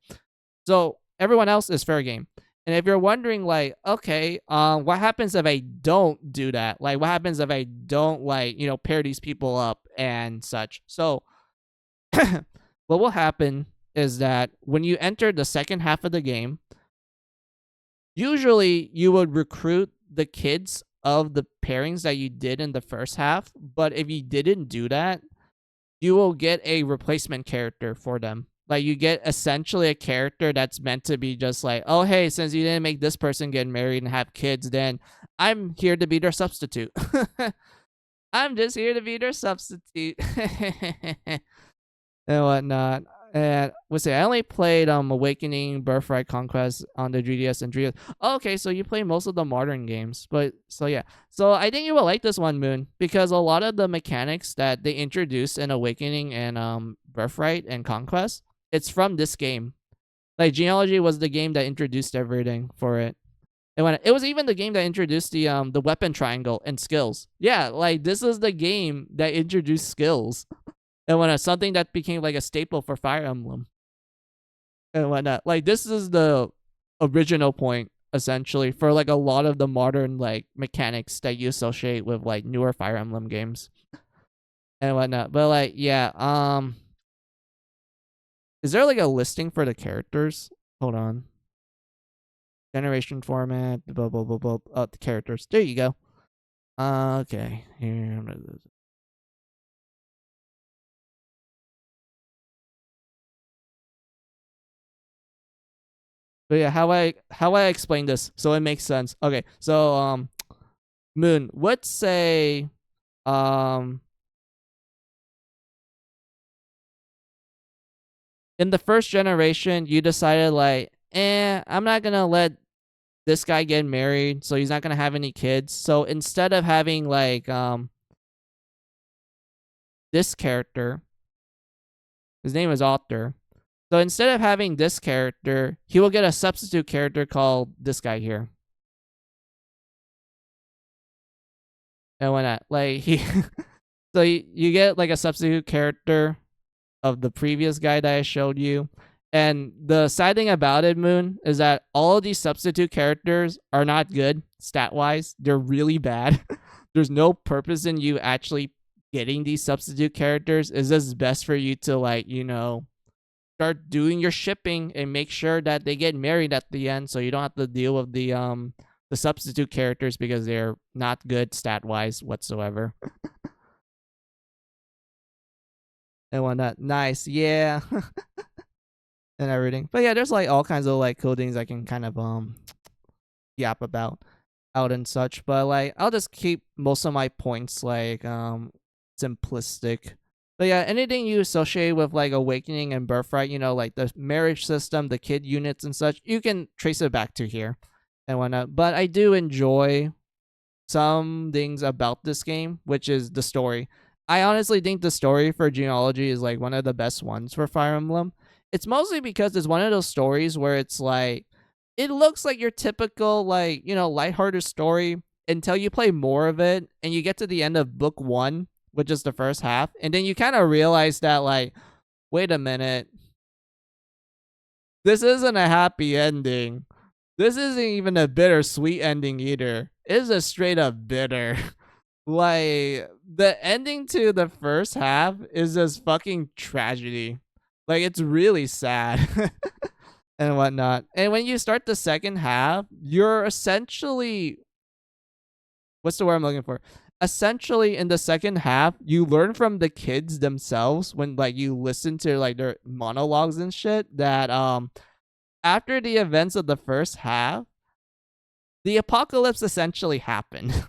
So everyone else is fair game. And if you're wondering, like, okay, what happens if I don't do that? Like, what happens if I don't, like, pair these people up and such? So, what will happen is that when you enter the second half of the game, usually you would recruit the kids of the pairings that you did in the first half. But if you didn't do that, you will get a replacement character for them. Like, you get essentially a character that's meant to be just like, oh, hey, since you didn't make this person get married and have kids, then I'm here to be their substitute. I'm just here to be their substitute. And whatnot. And let's see, I only played Awakening, Birthright, Conquest on the 3DS and 3DS. Oh, okay, so you play most of the modern games. But so yeah. So I think you will like this one, Moon, because a lot of the mechanics that they introduced in Awakening and Birthright and Conquest, it's from this game. Like, Genealogy was the game that introduced everything for it. And when it was even the game that introduced the weapon triangle and skills. Yeah, like, this is the game that introduced skills. And when it's something that became like a staple for Fire Emblem and whatnot. Like, this is the original point, essentially, for like a lot of the modern like mechanics that you associate with like newer Fire Emblem games and whatnot. But like, yeah, is there like a listing for the characters? Hold on. Generation format, blah blah blah blah. The characters. There you go. Okay. Here. But yeah, how I explain this so it makes sense. Okay, so Moon, let's say in the first generation you decided like, I'm not gonna let this guy get married, so he's not gonna have any kids. So instead of having like this character, his name is Author. So instead of having this character, he will get a substitute character called this guy here. And why not? Like, so you get like a substitute character of the previous guy that I showed you. And the sad thing about it, Moon, is that all of these substitute characters are not good stat-wise. They're really bad. There's no purpose in you actually getting these substitute characters. It's just best for you to, like, start doing your shipping and make sure that they get married at the end, so you don't have to deal with the substitute characters because they're not good stat wise whatsoever. And whatnot. Nice, yeah. And everything. But yeah, there's like all kinds of like cool things I can kind of yap about out and such. But like, I'll just keep most of my points like simplistic. But yeah, anything you associate with like Awakening and Birthright, like the marriage system, the kid units and such, you can trace it back to here and whatnot. But I do enjoy some things about this game, which is the story. I honestly think the story for Genealogy is like one of the best ones for Fire Emblem. It's mostly because it's one of those stories where it's like, it looks like your typical like, lighthearted story until you play more of it and you get to the end of book 1, which is the first half, and then you kind of realize that, like, wait a minute, this isn't a happy ending. This isn't even a bittersweet ending either. It's a straight up bitter. Like, the ending to the first half is just fucking tragedy. Like, it's really sad. And whatnot. And when you start the second half, you're essentially, what's the word I'm looking for? Essentially, in the second half, you learn from the kids themselves when like you listen to like their monologues and shit that after the events of the first half, the apocalypse essentially happened.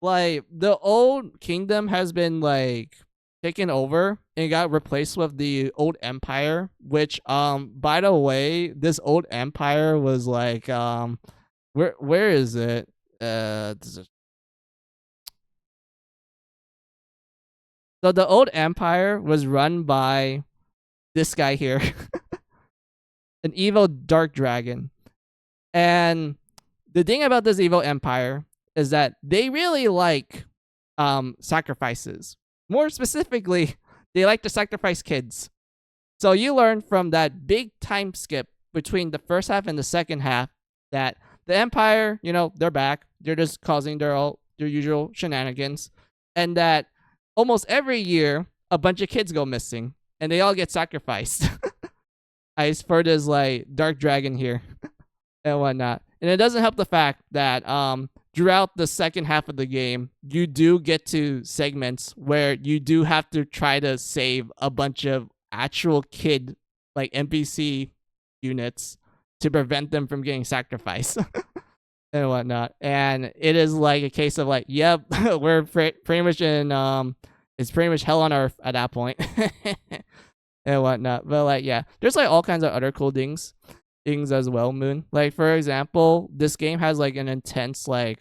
Like, the old kingdom has been like taken over and got replaced with the old empire, which by the way, this old empire was like where is it? So the old empire was run by this guy here. An evil dark dragon. And the thing about this evil empire is that they really like sacrifices. More specifically, they like to sacrifice kids. So you learn from that big time skip between the first half and the second half that the Empire, they're back. They're just causing their usual shenanigans, and that almost every year a bunch of kids go missing and they all get sacrificed. As for this like dark dragon here and whatnot. And it doesn't help the fact that throughout the second half of the game, you do get to segments where you do have to try to save a bunch of actual kid like NPC units to prevent them from getting sacrificed and whatnot. And it is like a case of like, yep, we're pretty much in it's pretty much hell on earth at that point. And whatnot. But like, yeah, there's like all kinds of other cool things as well, Moon. Like for example, this game has like an intense like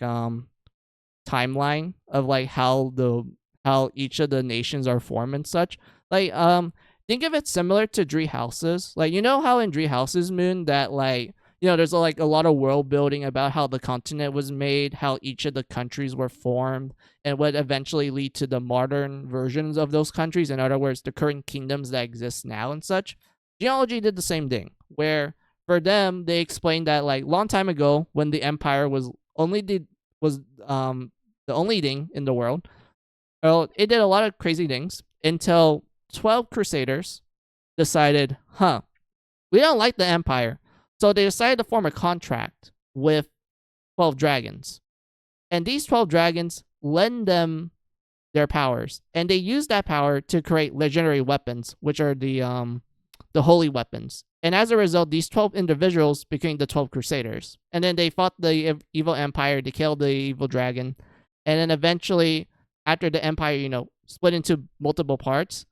timeline of like how each of the nations are formed and such. Like think of it similar to Tree Houses. Like how in Tree Houses, Moon, that like there's like a lot of world building about how the continent was made, how each of the countries were formed, and what eventually lead to the modern versions of those countries. In other words, the current kingdoms that exist now and such. Geology did the same thing, where for them they explained that like long time ago when the empire was the only thing in the world, well, it did a lot of crazy things until 12 crusaders decided, we don't like the empire. So they decided to form a contract with 12 dragons. And these 12 dragons lend them their powers. And they use that power to create legendary weapons, which are the holy weapons. And as a result, these 12 individuals became the 12 crusaders. And then they fought the evil empire to kill the evil dragon. And then eventually, after the empire, split into multiple parts,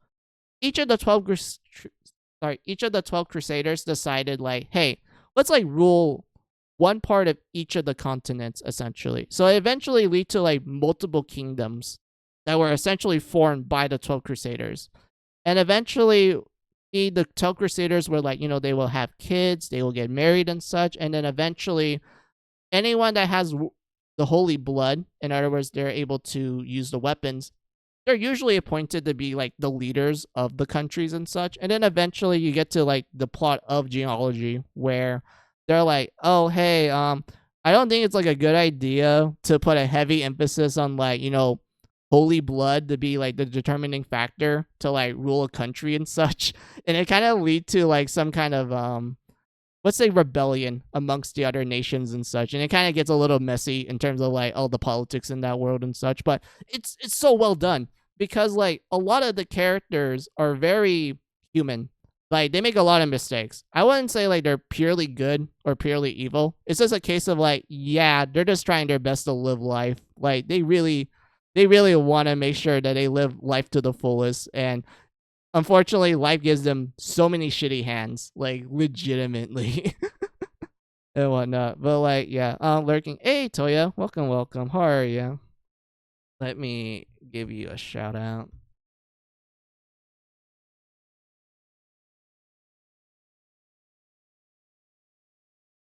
each of the 12 crusaders decided like, hey, let's like rule one part of each of the continents essentially. So it eventually lead to like multiple kingdoms that were essentially formed by the 12 crusaders. And eventually the 12 crusaders were like, they will have kids, they will get married and such. And then eventually anyone that has the holy blood, in other words, they're able to use the weapons, they're usually appointed to be like the leaders of the countries and such. And then eventually you get to like the plot of genealogy where they're like, oh, hey, I don't think it's like a good idea to put a heavy emphasis on like, holy blood to be like the determining factor to like rule a country and such. And it kind of lead to like some kind of, let's say rebellion amongst the other nations and such. And it kind of gets a little messy in terms of like all the politics in that world and such. But it's so well done because like a lot of the characters are very human. Like they make a lot of mistakes. I wouldn't say like they're purely good or purely evil. It's just a case of like, yeah, they're just trying their best to live life. Like they really want to make sure that they live life to the fullest. And unfortunately, life gives them so many shitty hands, like legitimately and whatnot. But like, yeah, lurking. Hey, Toya, welcome. How are you? Let me give you a shout out.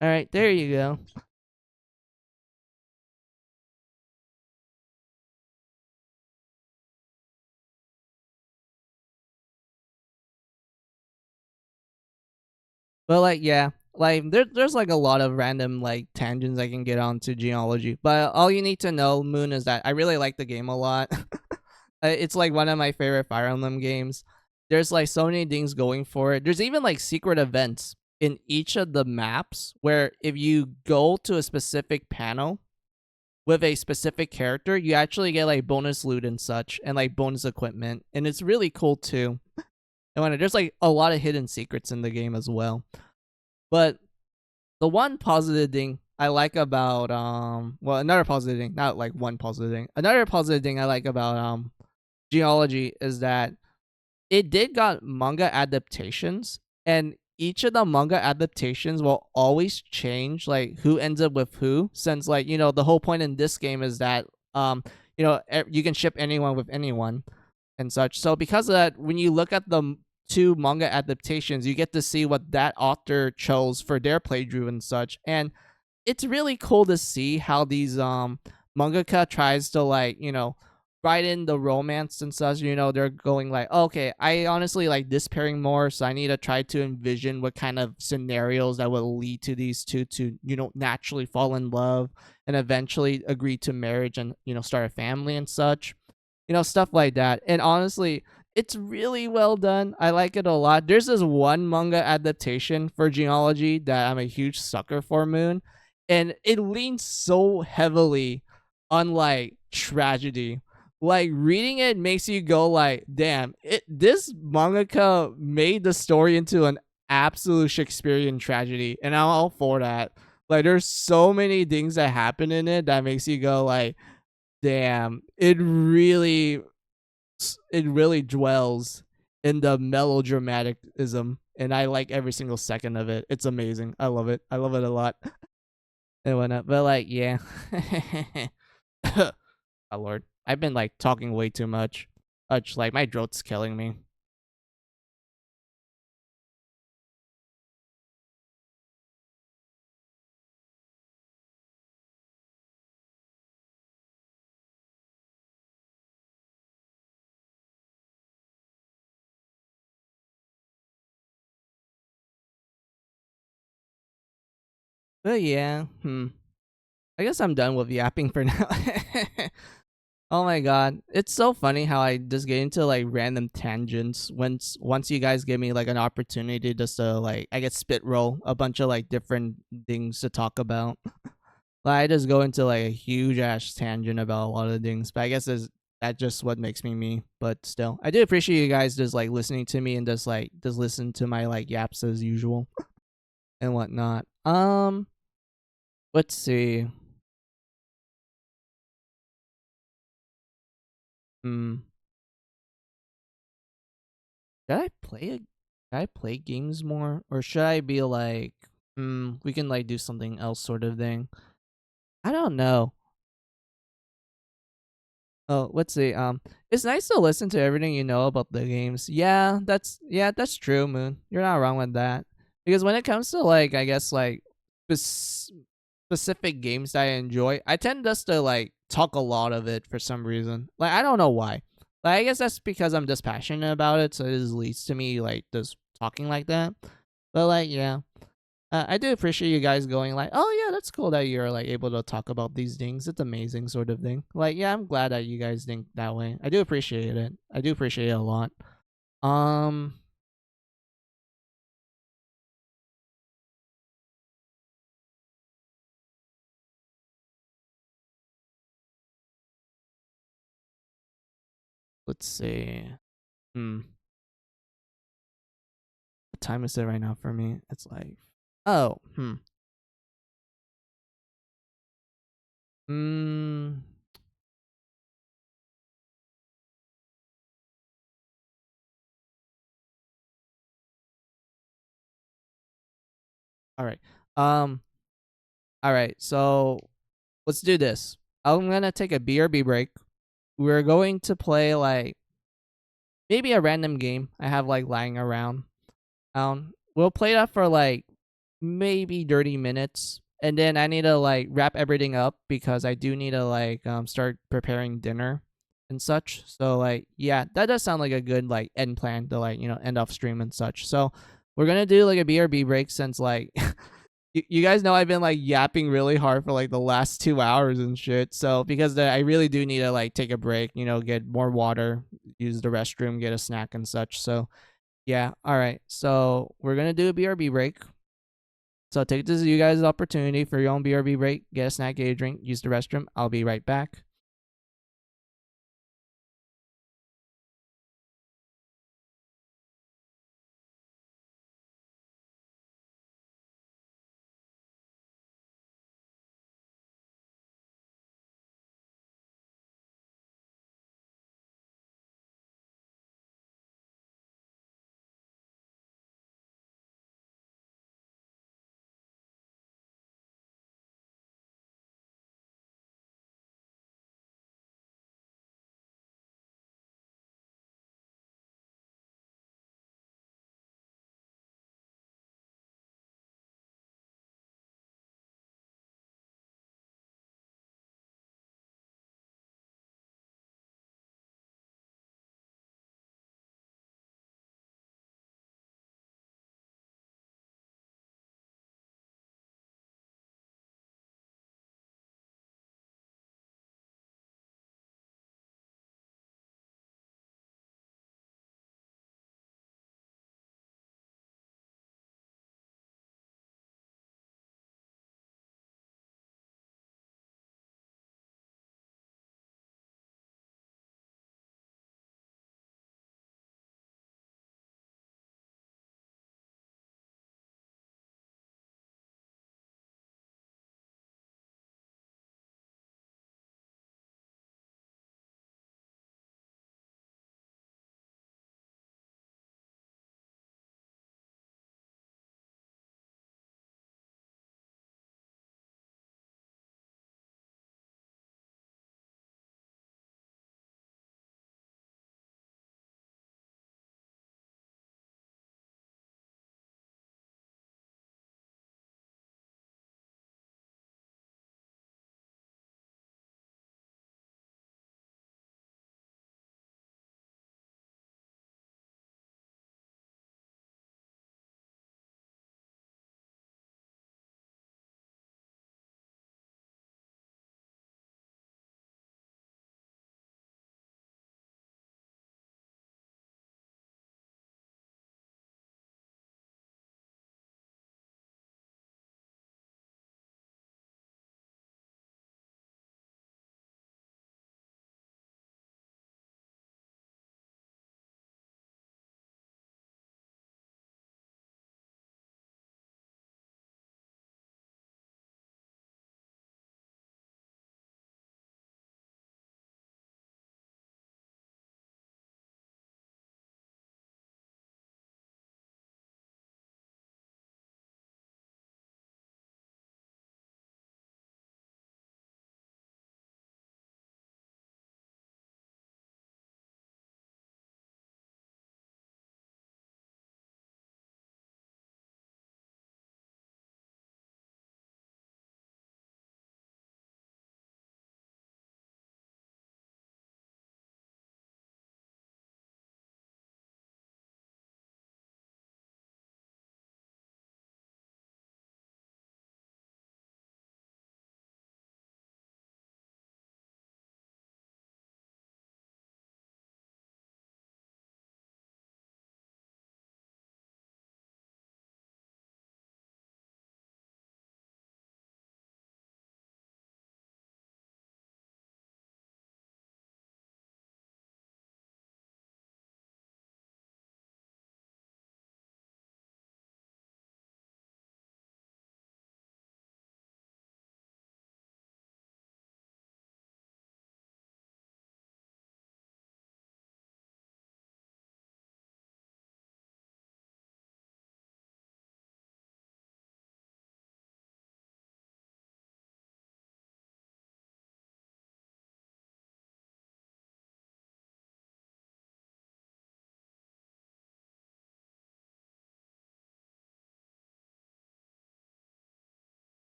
All right, there you go. But like, yeah, like there's like a lot of random like tangents I can get on to genealogy. But all you need to know, Moon, is that I really like the game a lot. It's like one of my favorite Fire Emblem games. There's like so many things going for it. There's even like secret events in each of the maps where if you go to a specific panel with a specific character, you actually get like bonus loot and such and like bonus equipment. And it's really cool too. And there's like a lot of hidden secrets in the game as well. But the one positive thing I like about another positive thing, not like one positive thing. Another positive thing I like about genealogy is that it did got manga adaptations, and each of the manga adaptations will always change like who ends up with who, since like the whole point in this game is that you can ship anyone with anyone and such. So because of that, when you look at the two manga adaptations, you get to see what that author chose for their playthrough and such. And it's really cool to see how these mangaka tries to like write in the romance and such, they're going like, okay, I honestly like this pairing more, so I need to try to envision what kind of scenarios that will lead to these two to, naturally fall in love and eventually agree to marriage and, start a family and such, stuff like that. And honestly, it's really well done. I like it a lot. There's this one manga adaptation for genealogy that I'm a huge sucker for, Moon, and it leans so heavily on like tragedy. Like reading it makes you go like, damn, this mangaka made the story into an absolute Shakespearean tragedy, and I'm all for that. Like there's so many things that happen in it that makes you go like, damn, it really dwells in the melodramaticism, and I like every single second of it. It's amazing. I love it. I love it a lot. And whatnot. But like, yeah. Oh Lord. I've been like talking way too much. Like my throat's killing me. But yeah, I guess I'm done with yapping for now. Oh my god, it's so funny how I just get into like random tangents once you guys give me like an opportunity just to like I get spit roll a bunch of like different things to talk about. Like I just go into like a huge ass tangent about a lot of things, but I guess that's just what makes me me. But still, I do appreciate you guys just like listening to me and just listen to my like yaps as usual and whatnot. Let's see. Hmm. Should I play it? Should I play games more, or should I be like, we can like do something else, sort of thing? I don't know. Oh, let's see. It's nice to listen to everything you know about the games. Yeah, that's true, Moon. You're not wrong with that. Because when it comes to like, I guess like specific games that I enjoy, I tend just to like talk a lot of it for some reason. Like I don't know why. Like I guess that's because I'm just passionate about it, so it just leads to me like just talking like that. But like, yeah. I do appreciate you guys going like, oh yeah, that's cool that you're like able to talk about these things. It's amazing, sort of thing. Like, yeah, I'm glad that you guys think that way. I do appreciate it. I do appreciate it a lot. Um, let's see. Hmm, what time is it right now for me? It's like, oh, hmm. All right. Um. All right. So let's do this. I'm gonna take a BRB break. We're going to play like maybe a random game I have like lying around. We'll play that for like maybe 30 minutes, and then I need to like wrap everything up because I do need to like start preparing dinner and such. So like yeah, that does sound like a good like end plan to like end off stream and such. So we're gonna do like a BRB break since like you guys know I've been like yapping really hard for like the last 2 hours and shit. So because I really do need to like take a break, get more water, use the restroom, get a snack and such. So yeah, all right. So we're gonna do a BRB break. So take this as you guys' opportunity for your own BRB break. Get a snack, get a drink, use the restroom. I'll be right back.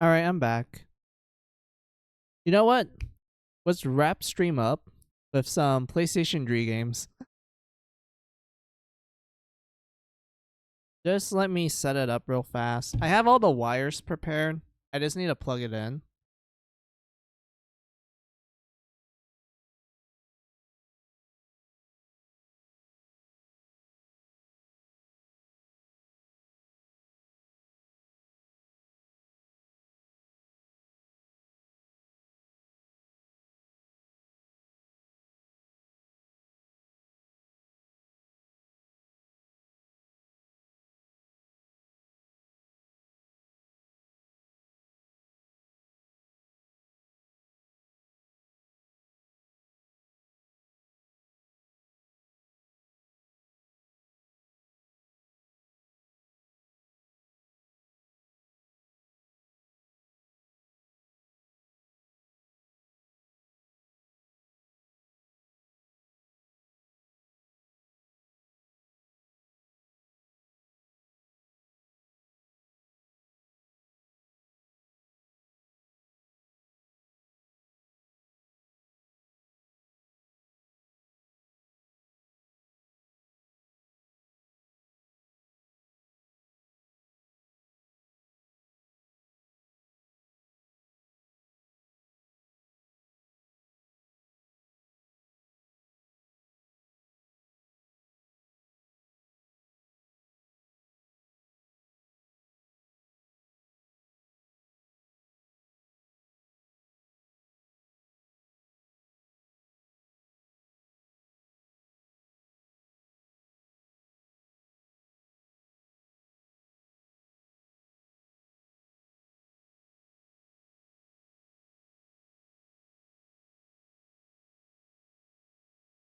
Alright, I'm back. You know what? Let's wrap stream up with some PlayStation 3 games. Just let me set it up real fast. I have all the wires prepared. I just need to plug it in.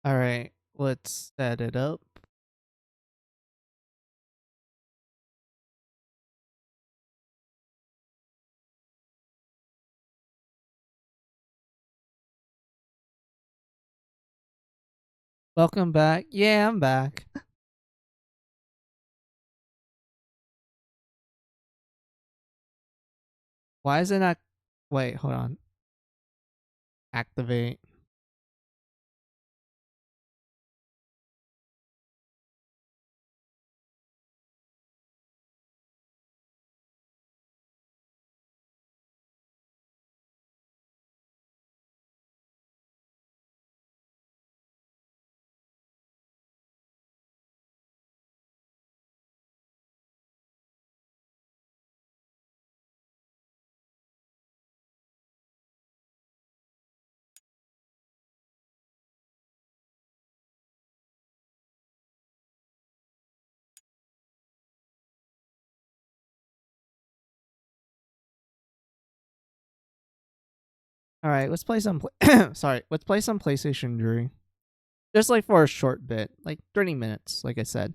Alright, let's set it up. Welcome back. Yeah, I'm back. Why is it not... Wait, hold on. Activate. Alright, let's play some... Sorry, let's play some PlayStation 3. Just like for a short bit. Like 30 minutes, like I said.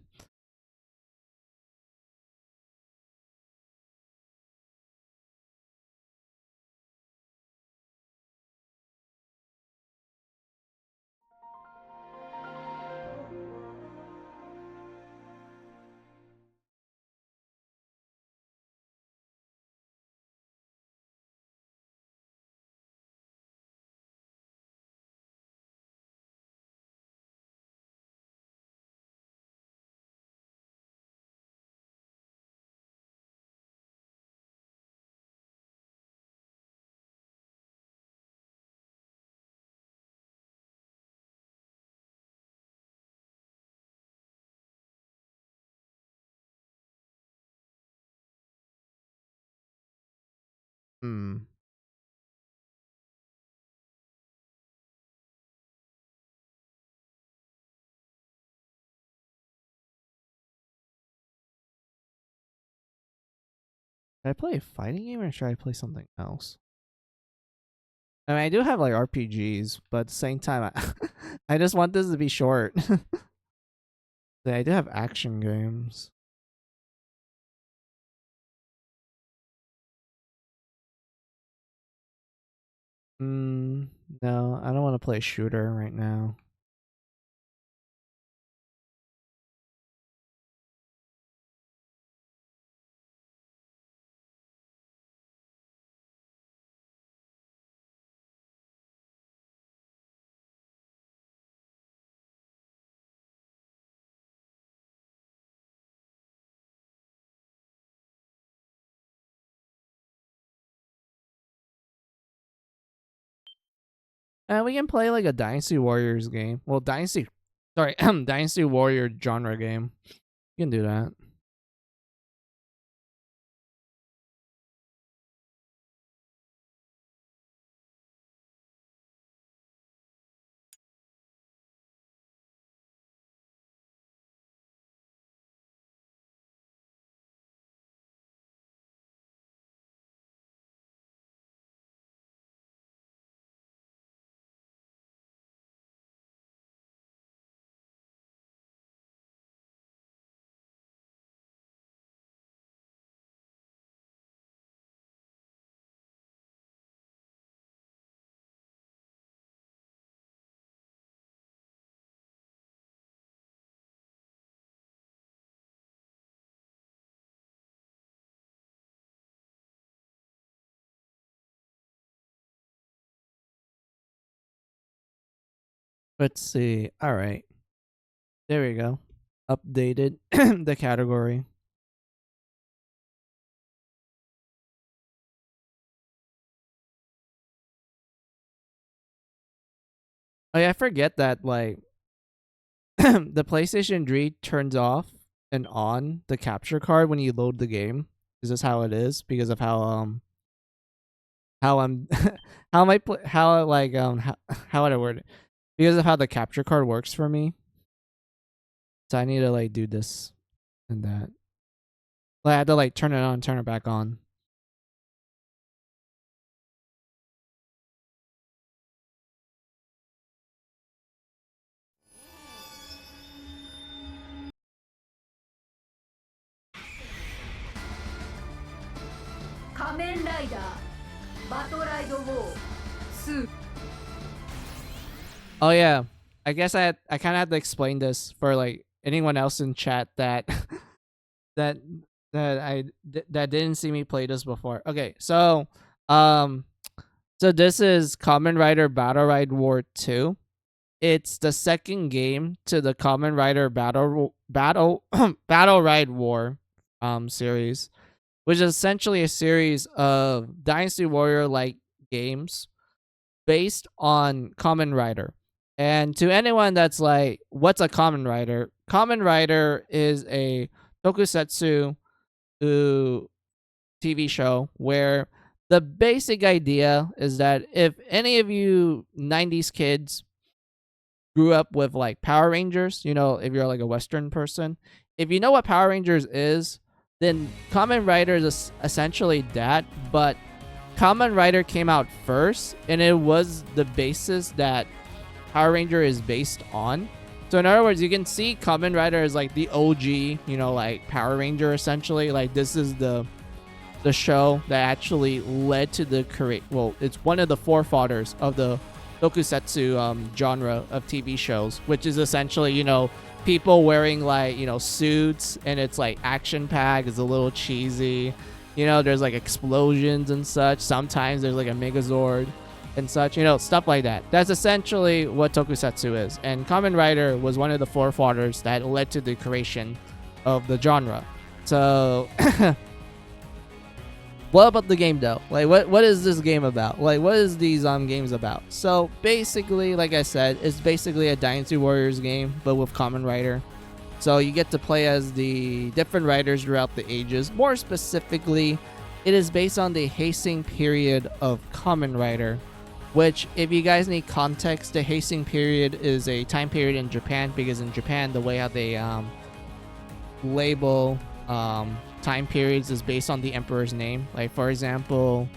Hmm. Should I play a fighting game or should I play something else? I mean, I do have like RPGs, but at the same time, I just want this to be short. Yeah, I do have action games. No, I don't want to play shooter right now. And we can play like a Dynasty Warriors game. Well, Dynasty Warrior genre game. You can do that. Let's see. All right. There we go. Updated the category. Oh yeah, I forget that like the PlayStation 3 turns off and on the capture card when you load the game. Is this how it is? Because of how I'm how my how like how would I word it? Because of how the capture card works for me. So I need to like do this and that. Like, I have to like turn it on, turn it back on. Kamen Rider Battleride War 2. Oh yeah, I guess I kind of had to explain this for like anyone else in chat that that that didn't see me play this before. Okay, so so this is Kamen Rider Battleride War 2. It's the second game to the Kamen Rider Battleride War series, which is essentially a series of Dynasty Warrior like games based on Kamen Rider. And to anyone that's like, what's a Kamen Rider? Kamen Rider is a tokusatsu TV show where the basic idea is that if any of you 90s kids grew up with like Power Rangers, you know, if you're like a Western person, if you know what Power Rangers is, then Kamen Rider is essentially that, but Kamen Rider came out first, and it was the basis that Power Ranger is based on. So in other words, you can see Kamen Rider as like the OG, you know, like Power Ranger essentially. Like this is the show that actually led to the well, it's one of the forefathers of the tokusatsu genre of TV shows, which is essentially, you know, people wearing like, you know, suits, and it's like action packed, it's a little cheesy. You know, there's like explosions and such. Sometimes there's like a Megazord and such, you know, stuff like that. That's essentially what tokusatsu is. And Kamen Rider was one of the forefathers that led to the creation of the genre. So, what about the game though? Like, what is this game about? Like, what is these games about? So basically, like I said, it's basically a Dynasty Warriors game, but with Kamen Rider. So you get to play as the different riders throughout the ages. More specifically, it is based on the Heisei period of Kamen Rider, which, if you guys need context, the Heisei period is a time period in Japan, because in Japan, the way how they label time periods is based on the emperor's name. Like, for example,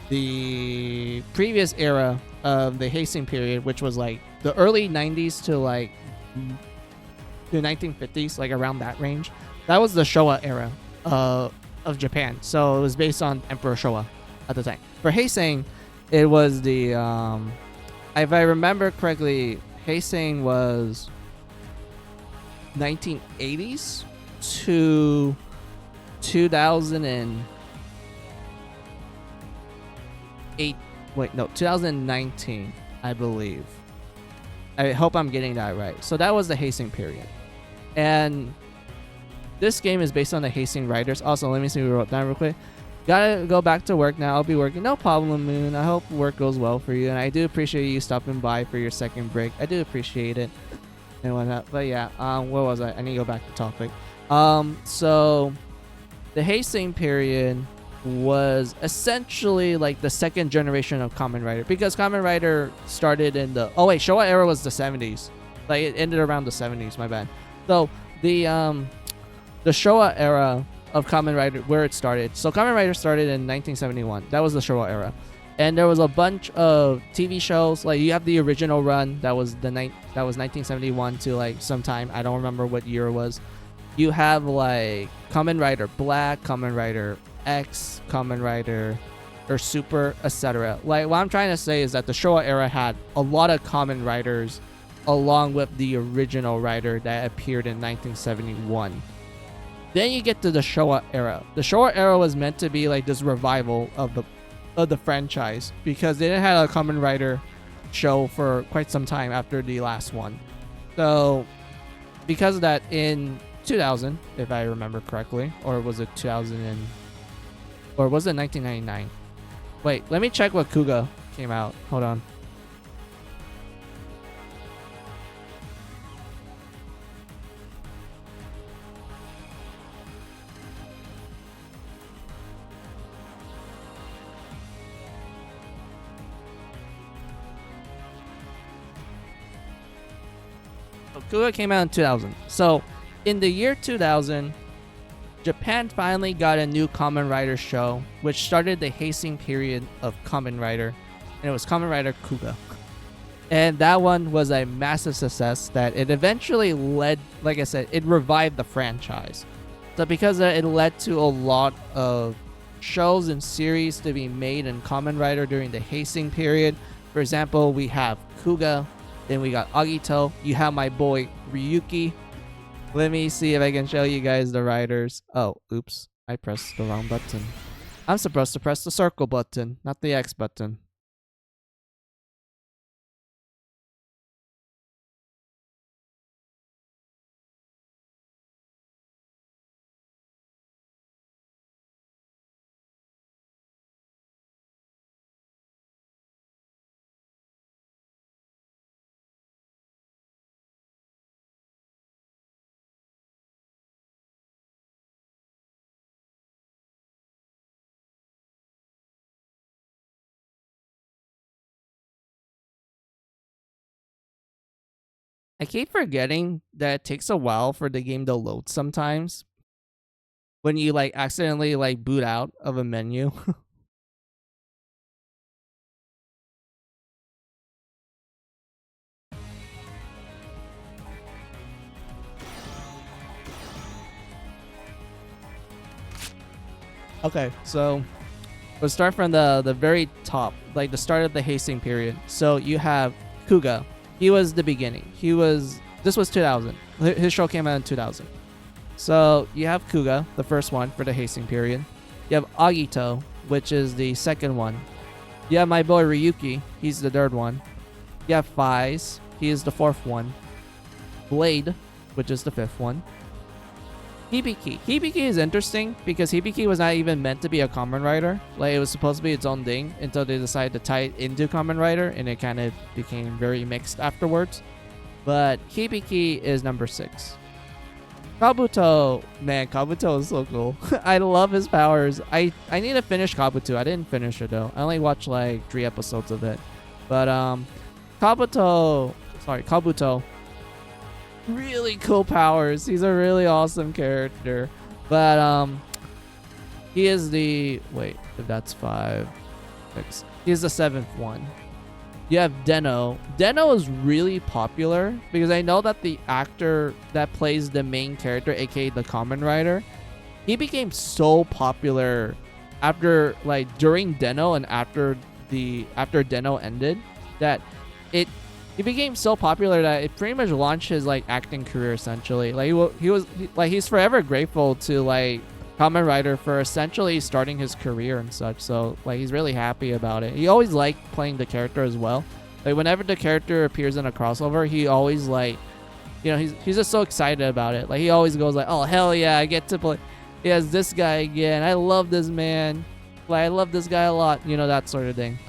the previous era of the Heisei period, which was like the early 90s to like the 1950s, like around that range, that was the Showa era of Japan. So it was based on Emperor Showa at the time. For Heisei, it was the if I remember correctly, Heisei was 1980s to 2019, I believe. I hope I'm getting that right. So that was the Heisei period. And this game is based on the Heisei riders. Also, let me see what we wrote down real quick. Gotta go back to work now. I'll be working. No problem, Moon. I hope work goes well for you, and I do appreciate you stopping by for your second break. I do appreciate it and whatnot. But yeah, where was I? I need to go back to topic. So the Heisei period was essentially like the second generation of Kamen Rider, because Kamen Rider started in the Showa era was the 70s. Like it ended around the 70s. My bad. So the Showa era of Kamen Rider, where it started. So Kamen Rider started in 1971. That was the Showa era, and there was a bunch of TV shows. Like you have the original run that was 1971 to like sometime, I don't remember what year it was. You have like Kamen Rider Black, Kamen Rider X, Kamen Rider or Super, etc. Like what I'm trying to say is that the Showa era had a lot of Kamen Riders along with the original rider that appeared in 1971. Then you get to the Showa era. The Showa era was meant to be like this revival of the franchise, because they didn't have a Kamen Rider show for quite some time after the last one. So because of that, in 2000, if I remember correctly, or was it 1999? Wait, let me check what Kuga came out. Hold on. Kuga came out in 2000. So, in the year 2000, Japan finally got a new Kamen Rider show, which started the Heisei period of Kamen Rider, and it was Kamen Rider Kuga. And that one was a massive success that it eventually led, like I said, it revived the franchise. So because of it led to a lot of shows and series to be made in Kamen Rider during the Heisei period. For example, we have Kuga, then we got Agito. You have my boy Ryuki. Let me see if I can show you guys the riders. Oh, oops. I pressed the wrong button. I'm supposed to press the circle button, not the X button. I keep forgetting that it takes a while for the game to load sometimes when you like accidentally like boot out of a menu. Okay, so we'll start from the very top, like the start of the Heisei period. So you have Kuga. He was the beginning. This was 2000. His show came out in 2000. So you have Kuga, the first one for the Heisei period. You have Agito, which is the second one. You have my boy Ryuki. He's the third one. You have Faiz. He is the fourth one. Blade, which is the fifth one. Hibiki. Hibiki is interesting because Hibiki was not even meant to be a Kamen Rider. Like, it was supposed to be its own thing until they decided to tie it into Kamen Rider, and it kind of became very mixed afterwards. But Hibiki is number 6. Kabuto. Man, Kabuto is so cool. I love his powers. I need to finish Kabuto. I didn't finish it, though. I only watched, like, 3 episodes of it. But, Kabuto. Really cool powers. He's a really awesome character. But he is the if that's 5, 6. He is the 7th one. You have Deno. Deno is really popular because I know that the actor that plays the main character, aka the Kamen Rider, he became so popular after during Deno and after Deno ended that he became so popular that it pretty much launched his acting career essentially. He's forever grateful to Kamen Rider for essentially starting his career and such. So he's really happy about it. He always liked playing the character as well. Whenever the character appears in a crossover, he always he's just so excited about it. He always goes oh hell yeah, I get to play. He has this guy again. I love this man. Like, I love this guy a lot, you know, that sort of thing.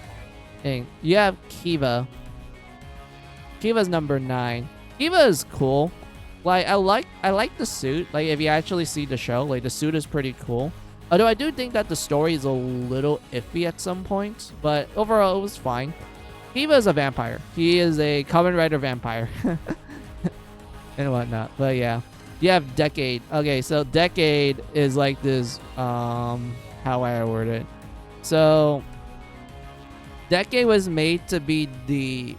And you have Kiva. Kiva's number 9. Kiva is cool. Like, I like the suit. Like, if you actually see the show, like, the suit is pretty cool. Although I do think that the story is a little iffy at some points, but overall it was fine. Kiva is a vampire. He is a Kamen Rider vampire. And whatnot. But yeah. You have Decade. Okay, so Decade is like this, how I word it. So, Decade was made to be the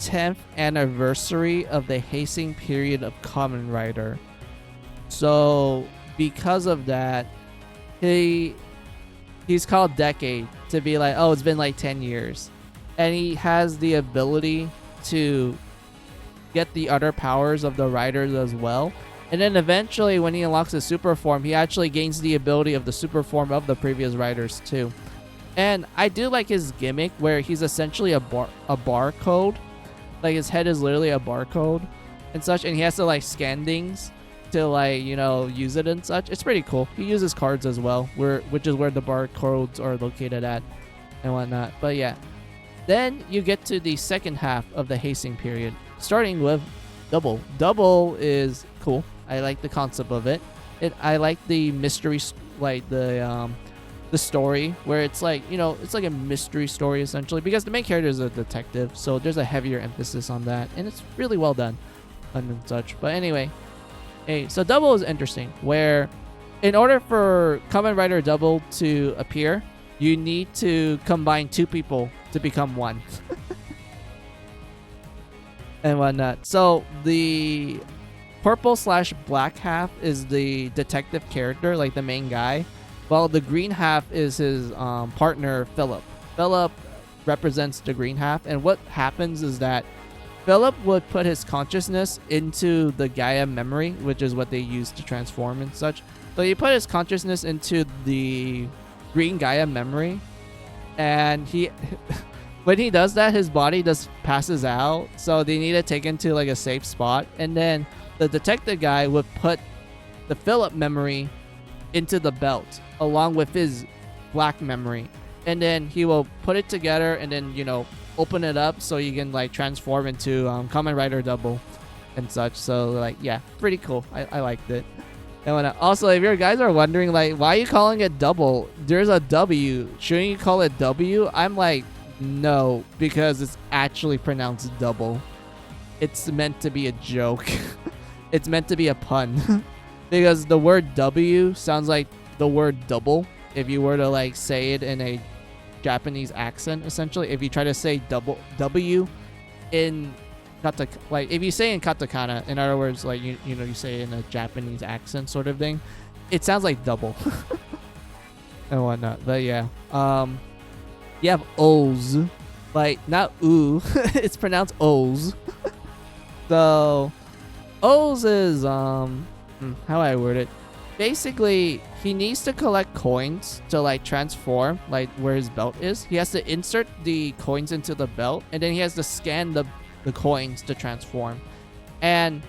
10th anniversary of the Heisei period of Kamen Rider. So, because of that, he's called Decade to be like, oh, it's been like 10 years. And he has the ability to get the other powers of the riders as well. And then eventually, when he unlocks his super form, he actually gains the ability of the super form of the previous riders too. And I do like his gimmick where he's essentially a barcode. Like, his head is literally a barcode and such, and he has to like scan things to like, you know, use it and such. It's pretty cool. He uses cards as well, which is where the barcodes are located at and whatnot. But yeah. Then you get to the second half of the Heisei period, starting with Double. Double is cool. I like the concept of it. I like the mystery, like the story where it's like, you know, it's like a mystery story essentially, because the main character is a detective, so there's a heavier emphasis on that, and it's really well done and such. But anyway, hey, so Double is interesting, where in order for Kamen Rider Double to appear, you need to combine 2 people to become 1. And whatnot. So the purple/black half is the detective character, like the main guy, while the green half is his partner, Philip. Philip represents the green half, and what happens is that Philip would put his consciousness into the Gaia memory, which is what they use to transform and such. So he put his consciousness into the green Gaia memory, and he when he does that, his body just passes out, so they need to take him to like a safe spot. And then the detective guy would put the Philip memory into the belt along with his black memory, and then he will put it together and then, you know, open it up so you can like transform into Kamen Rider Double and such. So like, yeah, pretty cool. I liked it. And also, if you guys are wondering like, why are you calling it Double? There's a W. Shouldn't you call it W? I'm like, no, because it's actually pronounced double. It's meant to be a joke. It's meant to be a pun. Because the word W sounds like the word double if you were to like say it in a Japanese accent, essentially. If you try to say double W in like if you say in katakana, in other words, like you know, you say it in a Japanese accent sort of thing, it sounds like double. And whatnot. But yeah. You have O's. Like, not ooh. It's pronounced O's. So, O's is, how I word it? Basically, he needs to collect coins to, like, transform, like, where his belt is. He has to insert the coins into the belt, and then he has to scan the coins to transform. And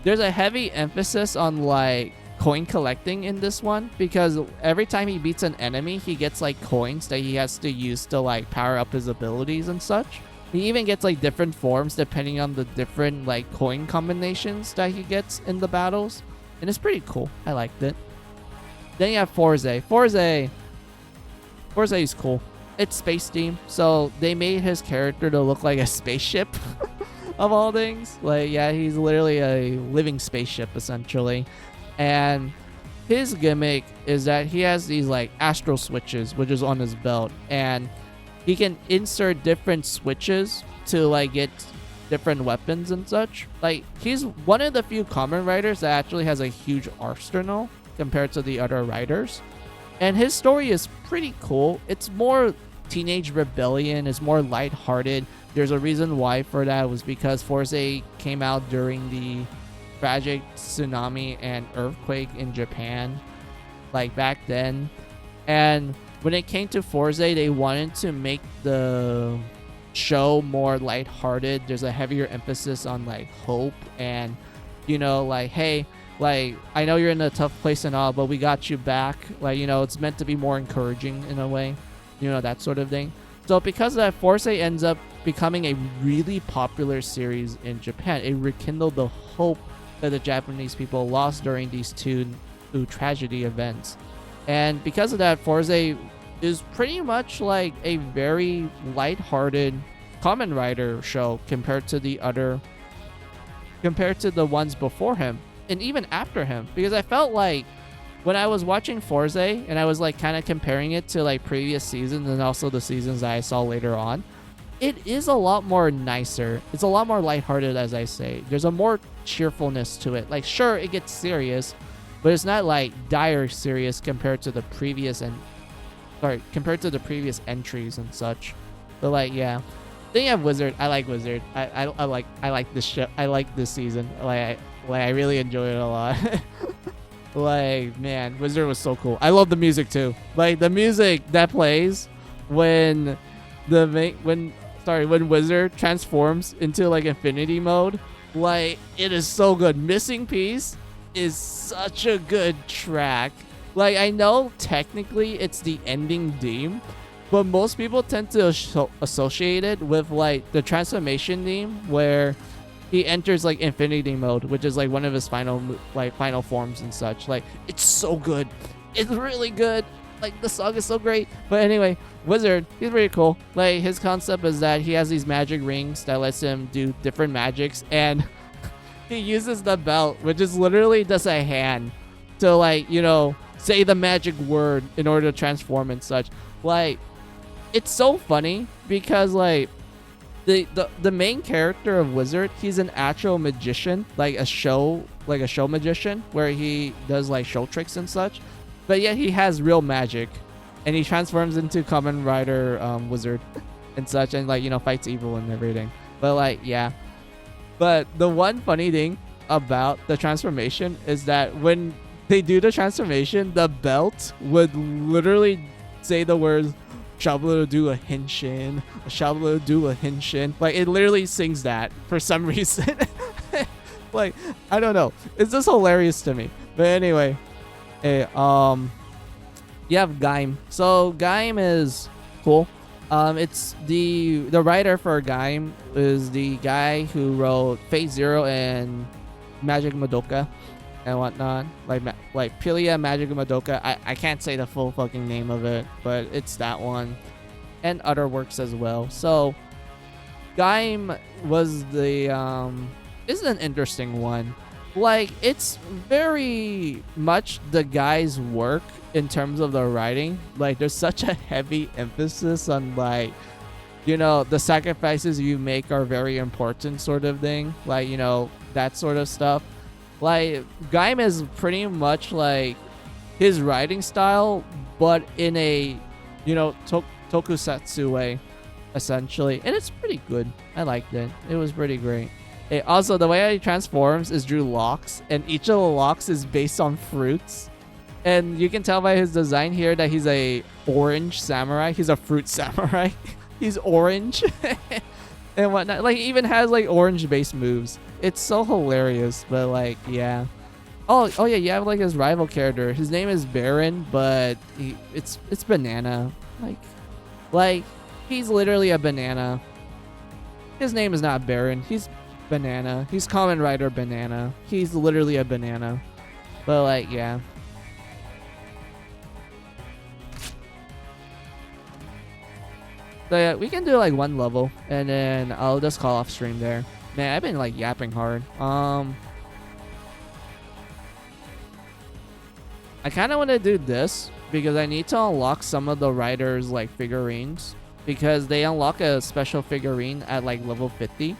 there's a heavy emphasis on, like, coin collecting in this one, because every time he beats an enemy, he gets like coins that he has to use to like power up his abilities and such. He even gets like different forms depending on the different like coin combinations that he gets in the battles, and it's pretty cool. I liked it. Then you have Forze. Forze is cool. It's space theme, so they made his character to look like a spaceship. Of all things, like, yeah, he's literally a living spaceship essentially. And his gimmick is that he has these like astral switches, which is on his belt, and he can insert different switches to like get different weapons and such. Like, he's one of the few Kamen Riders that actually has a huge arsenal compared to the other riders. And his story is pretty cool. It's more teenage rebellion, it's more lighthearted. There's a reason why for that. Was because Forze came out during the tragic tsunami and earthquake in Japan, like back then. And when it came to Forze, they wanted to make the show more lighthearted. There's a heavier emphasis on like hope and, you know, like, hey, Like, I know you're in a tough place and all, but we got you back. Like, you know, it's meant to be more encouraging in a way, you know, that sort of thing. So because of that, Force ends up becoming a really popular series in Japan. It rekindled the hope that the Japanese people lost during these two tragedy events. And because of that, Force is pretty much like a very lighthearted Kamen Rider show compared to the ones before him and even after him. Because I felt like when I was watching Forze and I was like kind of comparing it to like previous seasons and also the seasons that I saw later on, it is a lot more nicer. It's a lot more lighthearted, as I say. There's a more cheerfulness to it. Like, sure, it gets serious, but it's not like dire serious compared to the previous entries and such. But like, yeah. Then you have Wizard. I like Wizard. I like this show. I like this season. I really enjoy it a lot. Like, man, Wizard was so cool. I love the music too. Like, the music that plays when Wizard transforms into like infinity mode, like, it is so good. Missing Piece is such a good track. Like, I know technically it's the ending theme, but most people tend to associate it with like the transformation theme where he enters like infinity mode, which is like one of his final forms and such. Like, it's so good. It's really good. Like, the song is so great. But anyway, Wizard, he's pretty cool. Like, his concept is that he has these magic rings that lets him do different magics, and he uses the belt, which is literally just a hand, to like, you know, say the magic word in order to transform and such. Like, it's so funny because like the main character of Wizard, he's an actual magician, like a show magician where he does like show tricks and such, but yet he has real magic and he transforms into Kamen Rider Wizard and such, and like, you know, fights evil and everything. But like, yeah. But the one funny thing about the transformation is that when they do the transformation, the belt would literally say the words Shablo do a Henshin, Shablo do a Henshin. Like, it literally sings that for some reason. Like, I don't know. It's just hilarious to me. But anyway, hey, you have Gaim. So Gaim is cool. It's the writer for Gaim is the guy who wrote Fate Zero and Magic Madoka and whatnot, like Pilia Magic Madoka. I can't say the full fucking name of it, but it's that one, and other works as well. So Gaim was the this is an interesting one. Like, it's very much the guy's work in terms of the writing. Like, there's such a heavy emphasis on, like, you know, the sacrifices you make are very important sort of thing. Like, you know, that sort of stuff. Like, Gaim is pretty much like his writing style, but in a, you know, tokusatsu way, essentially. And it's pretty good. I liked it. It was pretty great. Also, the way he transforms is Drew locks, and each of the locks is based on fruits. And you can tell by his design here that he's a orange samurai. He's a fruit samurai. He's orange and whatnot. Like, he even has like orange based moves. It's so hilarious. But like, yeah. Oh yeah, you have like his rival character. His name is Baron, but it's banana. Like he's literally a banana. His name is not Baron. He's banana. He's Kamen Rider Banana. He's literally a banana. But like, yeah. So yeah, we can do like one level and then I'll just call off stream there. Man, I've been like yapping hard. I kind of want to do this because I need to unlock some of the riders like figurines, because they unlock a special figurine at like level 50.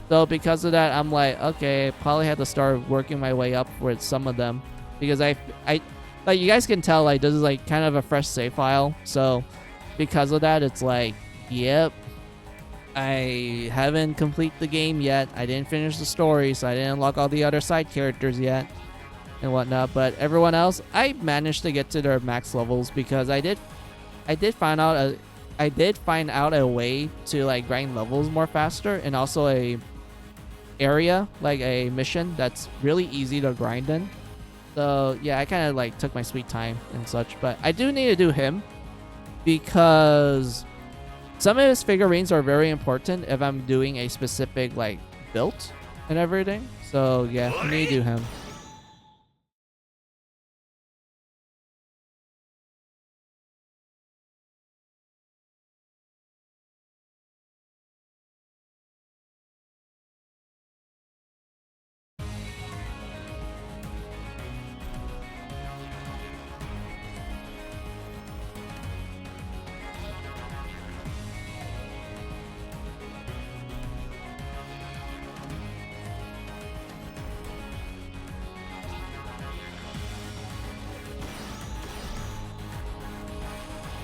So because of that, I'm like, okay, probably have to start working my way up with some of them, because I like, you guys can tell like this is like kind of a fresh save file. So because of that, it's like, yep, I haven't completed the game yet. I didn't finish the story, so I didn't unlock all the other side characters yet and whatnot. But everyone else, I managed to get to their max levels because I did find out a way to like grind levels more faster, and also area, like a mission that's really easy to grind in. So yeah, I kind of like took my sweet time and such, but I do need to do him because some of his figurines are very important if I'm doing a specific like build and everything. So yeah, I need to do him.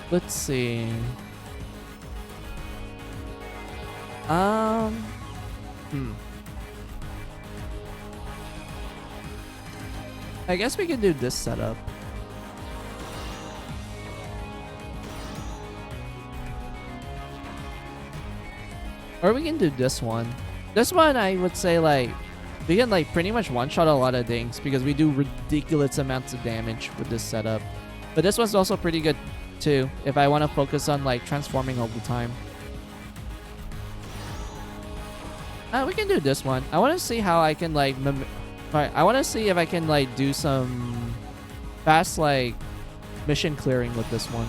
Let's see. I guess we can do this setup. Or we can do this one. This one, I would say, like, we can, like, pretty much one-shot a lot of things because we do ridiculous amounts of damage with this setup. But this one's also pretty good, too, if I want to focus on, like, transforming all the time. We can do this one. I want to see how I can, like, I want to see if I can, like, do some fast, like, mission clearing with this one.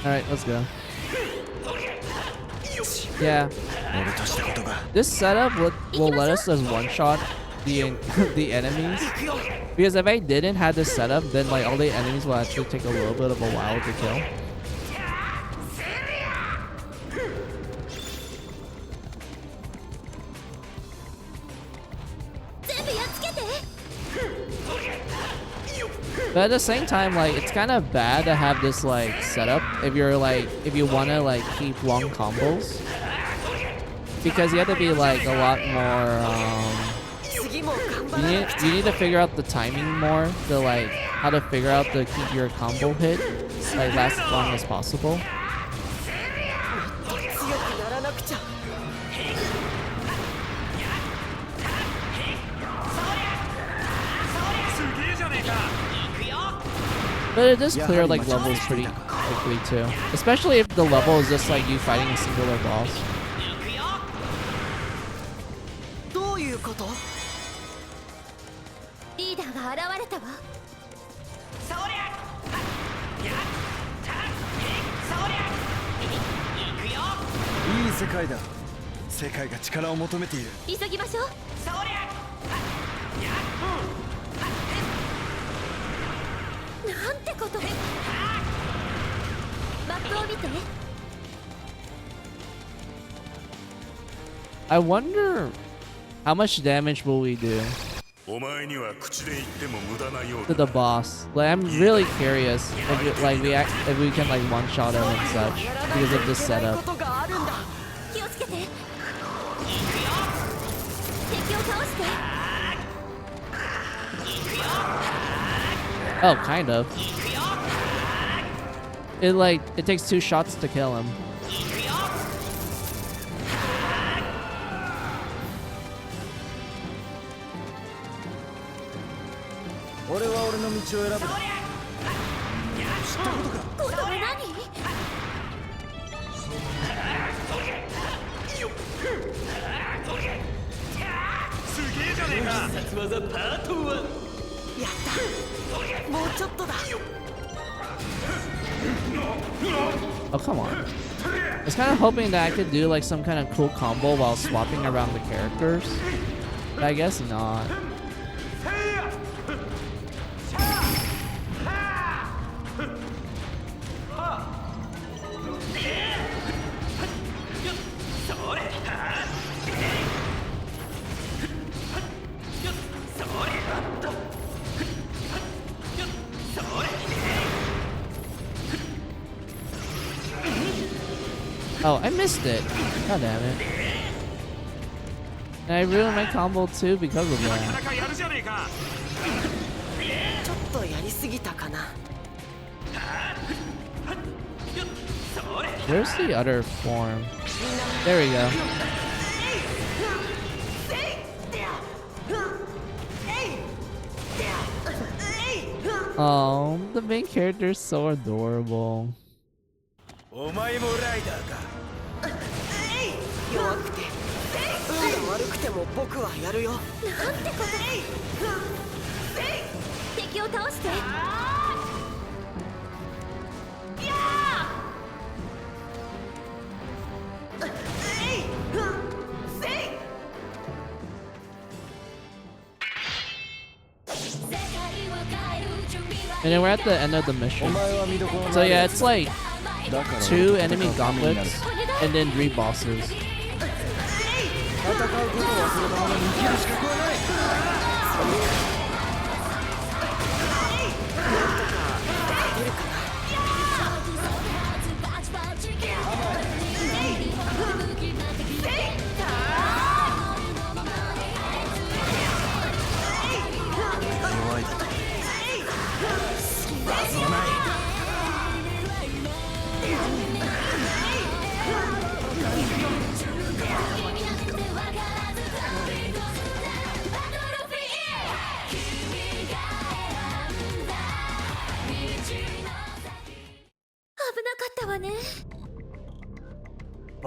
Alright, let's go. Yeah. This setup will let us just one-shot the enemies. Because if I didn't have this setup, then like all the enemies will actually take a little bit of a while to kill. But at the same time, like, it's kind of bad to have this, like, setup if you're, like, if you want to, like, keep long combos. Because you have to be, like, a lot more, you need to figure out the timing more to, like, how to figure out to keep your combo hit, like, last as long as possible. But it does clear like levels pretty quickly too, especially if the level is just like you fighting a singular boss. I wonder how much damage will we do to the boss. Like, I'm really curious if we can like one shot him and such because of this setup. Oh, kind of. It takes 2 shots to kill him. Oh, come on. I was kind of hoping that I could do like some kind of cool combo while swapping around the characters, but I guess not. Oh, I missed it. God damn it. And I ruined my combo too because of that. Where's the other form? There we go. Oh, the main character is so adorable. And then we're at the end of the mission. So yeah, it's like 2 enemy gauntlets and then 3 bosses.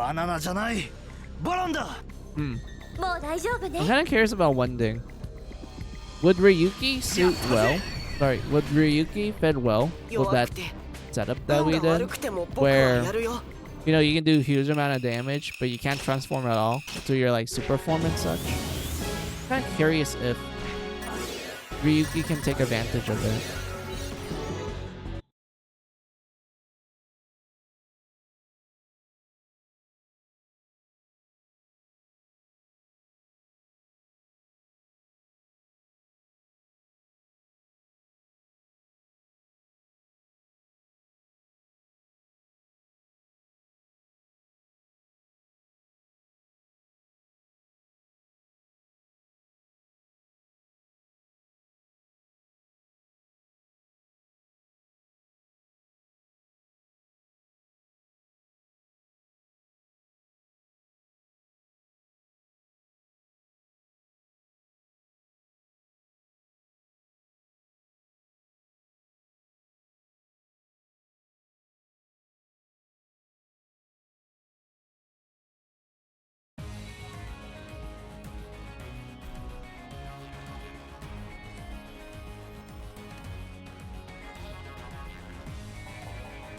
I'm kind of curious about one thing. Would Ryuki suit well? Sorry, would Ryuki fit well with that setup that we did? Where, you know, you can do huge amount of damage, but you can't transform at all to your like super form and such. I'm kind of curious if Ryuki can take advantage of it.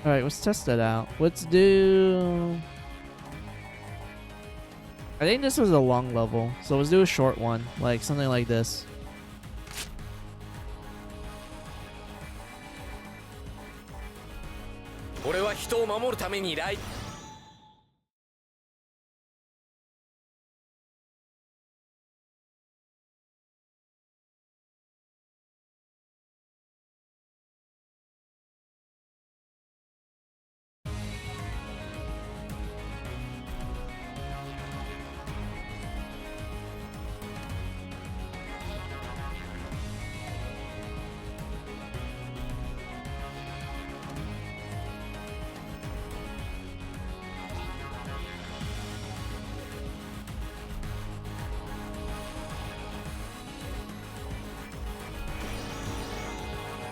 Alright, let's test that out. Let's do... I think this was a long level, so let's do a short one, like something like this.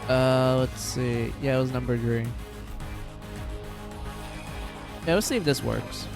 Let's see. Yeah, it was number 3. Yeah, let's see if this works.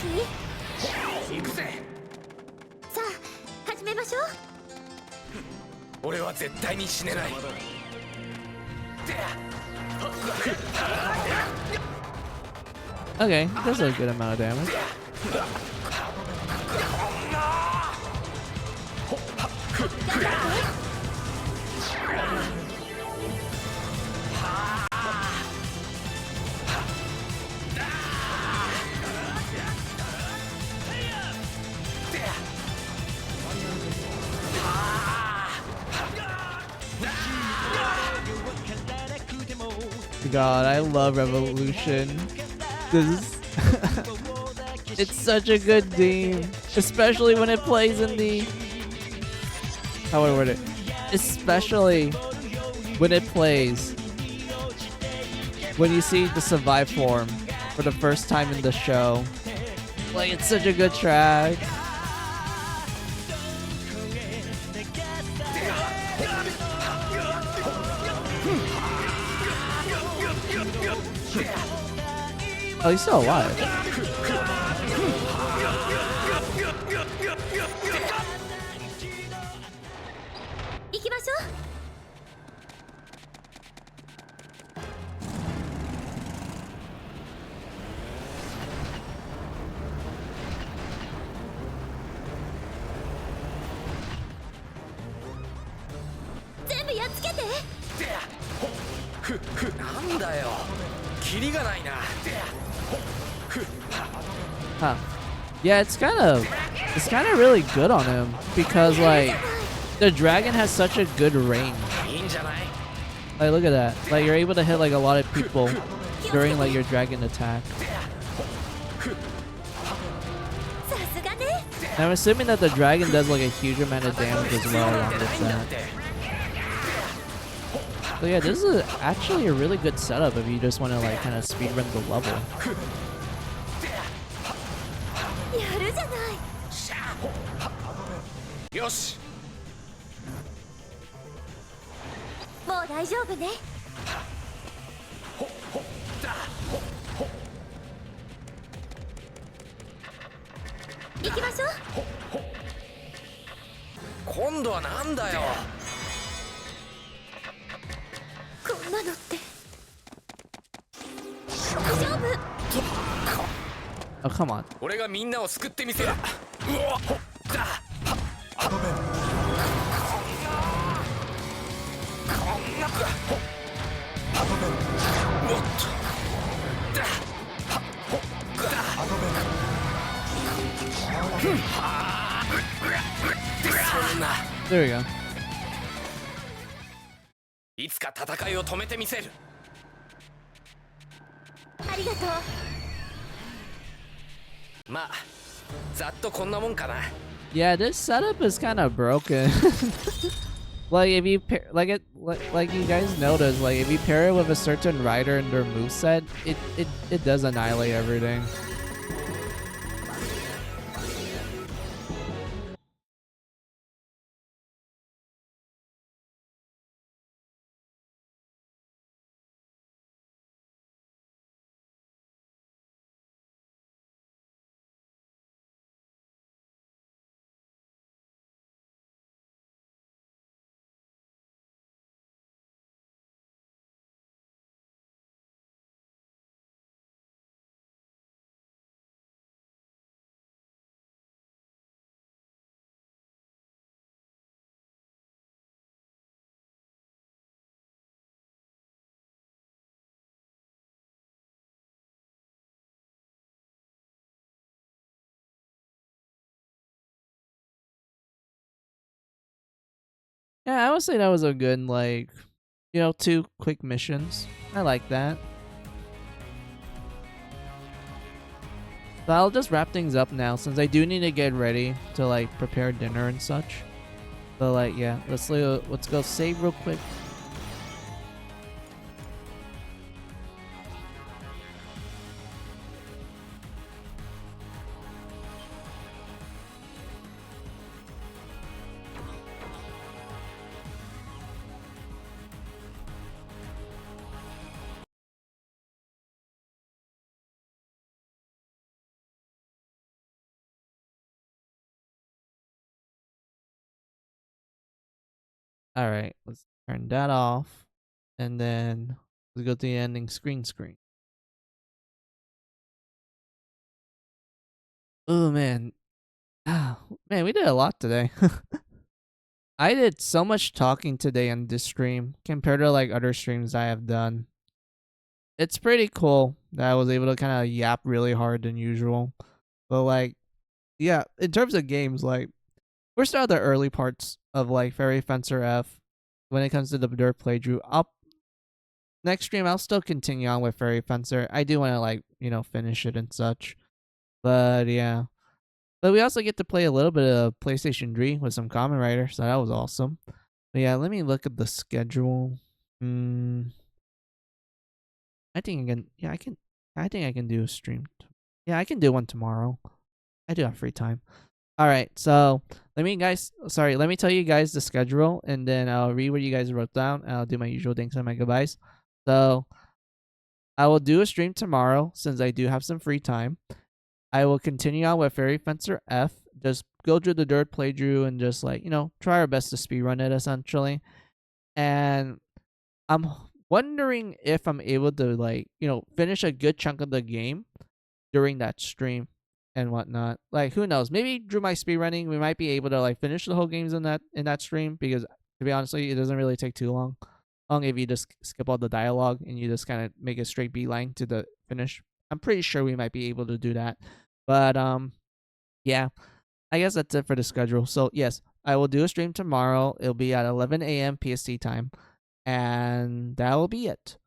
気？行くぜ。さあ始めましょう。俺は絶対に死ねない。 Okay, does a good amount of damage. God, I love Revolution. This is it's such a good theme, especially when it plays in the how would I word it? Especially when it plays when you see the Survive form for the first time in the show. Like, it's such a good track. Oh, he's still alive. Huh. Yeah, it's kind of really good on him because like the dragon has such a good range. Like, look at that. Like, you're able to hit like a lot of people during like your dragon attack. And I'm assuming that the dragon does like a huge amount of damage as well along with that. So yeah, this is actually a really good setup if you just want to like kind of speedrun the level. Yosh. もう大丈夫ね。行きましょう。今度はなんだよ。こんなのって勝負。Oh, come on. 俺がみんなを救ってみせる。うわっ。There we go. いつか戦いを止めてみせる。ありがとう。まあ、ざっとこんなもんかな。Yeah, this setup is kind of broken. Like, if you pair, like you guys notice, like if you pair it with a certain rider and their moveset, it does annihilate everything. Yeah, I would say that was a good, like, you know, 2 quick missions. I like that. So I'll just wrap things up now since I do need to get ready to like prepare dinner and such. So like, yeah, let's go save real quick. All right, let's turn that off, and then let's go to the ending screen. Oh man, man, we did a lot today. I did so much talking today on this stream compared to like other streams I have done. It's pretty cool that I was able to kind of yap really hard than usual. But like, yeah, in terms of games, like we're still at the early parts of like Fairy Fencer F when it comes to the Dirt playthrough. Next stream I'll still continue on with Fairy Fencer. I do want to like, finish it and such. But yeah. But we also get to play a little bit of PlayStation 3 with some Kamen Rider, so that was awesome. But yeah, let me look at the schedule. I think I can. Yeah, I can. I think I can do a stream. Yeah, I can do one tomorrow. I do have free time. All right, so let me tell you guys the schedule, and then I'll read what you guys wrote down, and I'll do my usual thanks and my goodbyes. So I will do a stream tomorrow since I do have some free time. I will continue on with Fairy Fencer F. Just go through the Dirt playthrough and just like, try our best to speedrun it essentially. And I'm wondering if I'm able to like, finish a good chunk of the game during that stream and whatnot. Like who knows? Maybe through my speedrunning we might be able to like finish the whole games in that stream, because to be honestly, it doesn't really take too long. If you just skip all the dialogue and you just kind of make a straight beeline to the finish. I'm pretty sure we might be able to do that. But yeah, I guess that's it for the schedule. So yes, I will do a stream tomorrow. It'll be at 11 a.m. PST time, and that will be it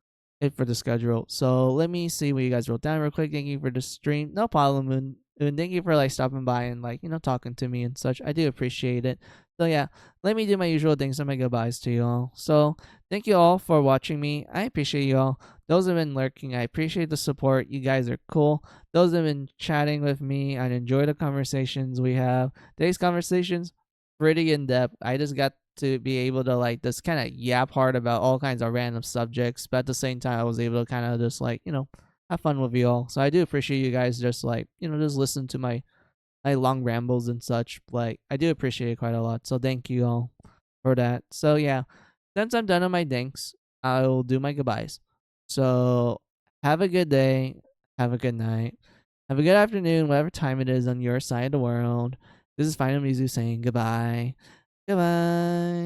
for the schedule. So let me see what you guys wrote down real quick. Thank you for the stream. No problem, Moon. And thank you for like stopping by and like talking to me and such. I do appreciate it. So yeah, let me do my usual things and my goodbyes to you all. So thank you all for watching me. I appreciate you all. Those who have been lurking, I appreciate the support. You guys are cool. Those who have been chatting with me, I enjoy the conversations we have. Today's conversations pretty in depth. I just got to be able to like just kind of yap hard about all kinds of random subjects, but at the same time I was able to kind of just like have fun with you all. So I do appreciate you guys just like just listen to my long rambles and such. Like I do appreciate it quite a lot, so thank you all for that. So yeah, since I'm done with my thanks, I will do my goodbyes. So have a good day, have a good night, have a good afternoon, whatever time it is on your side of the world. This is Final Mizu saying goodbye. Goodbye.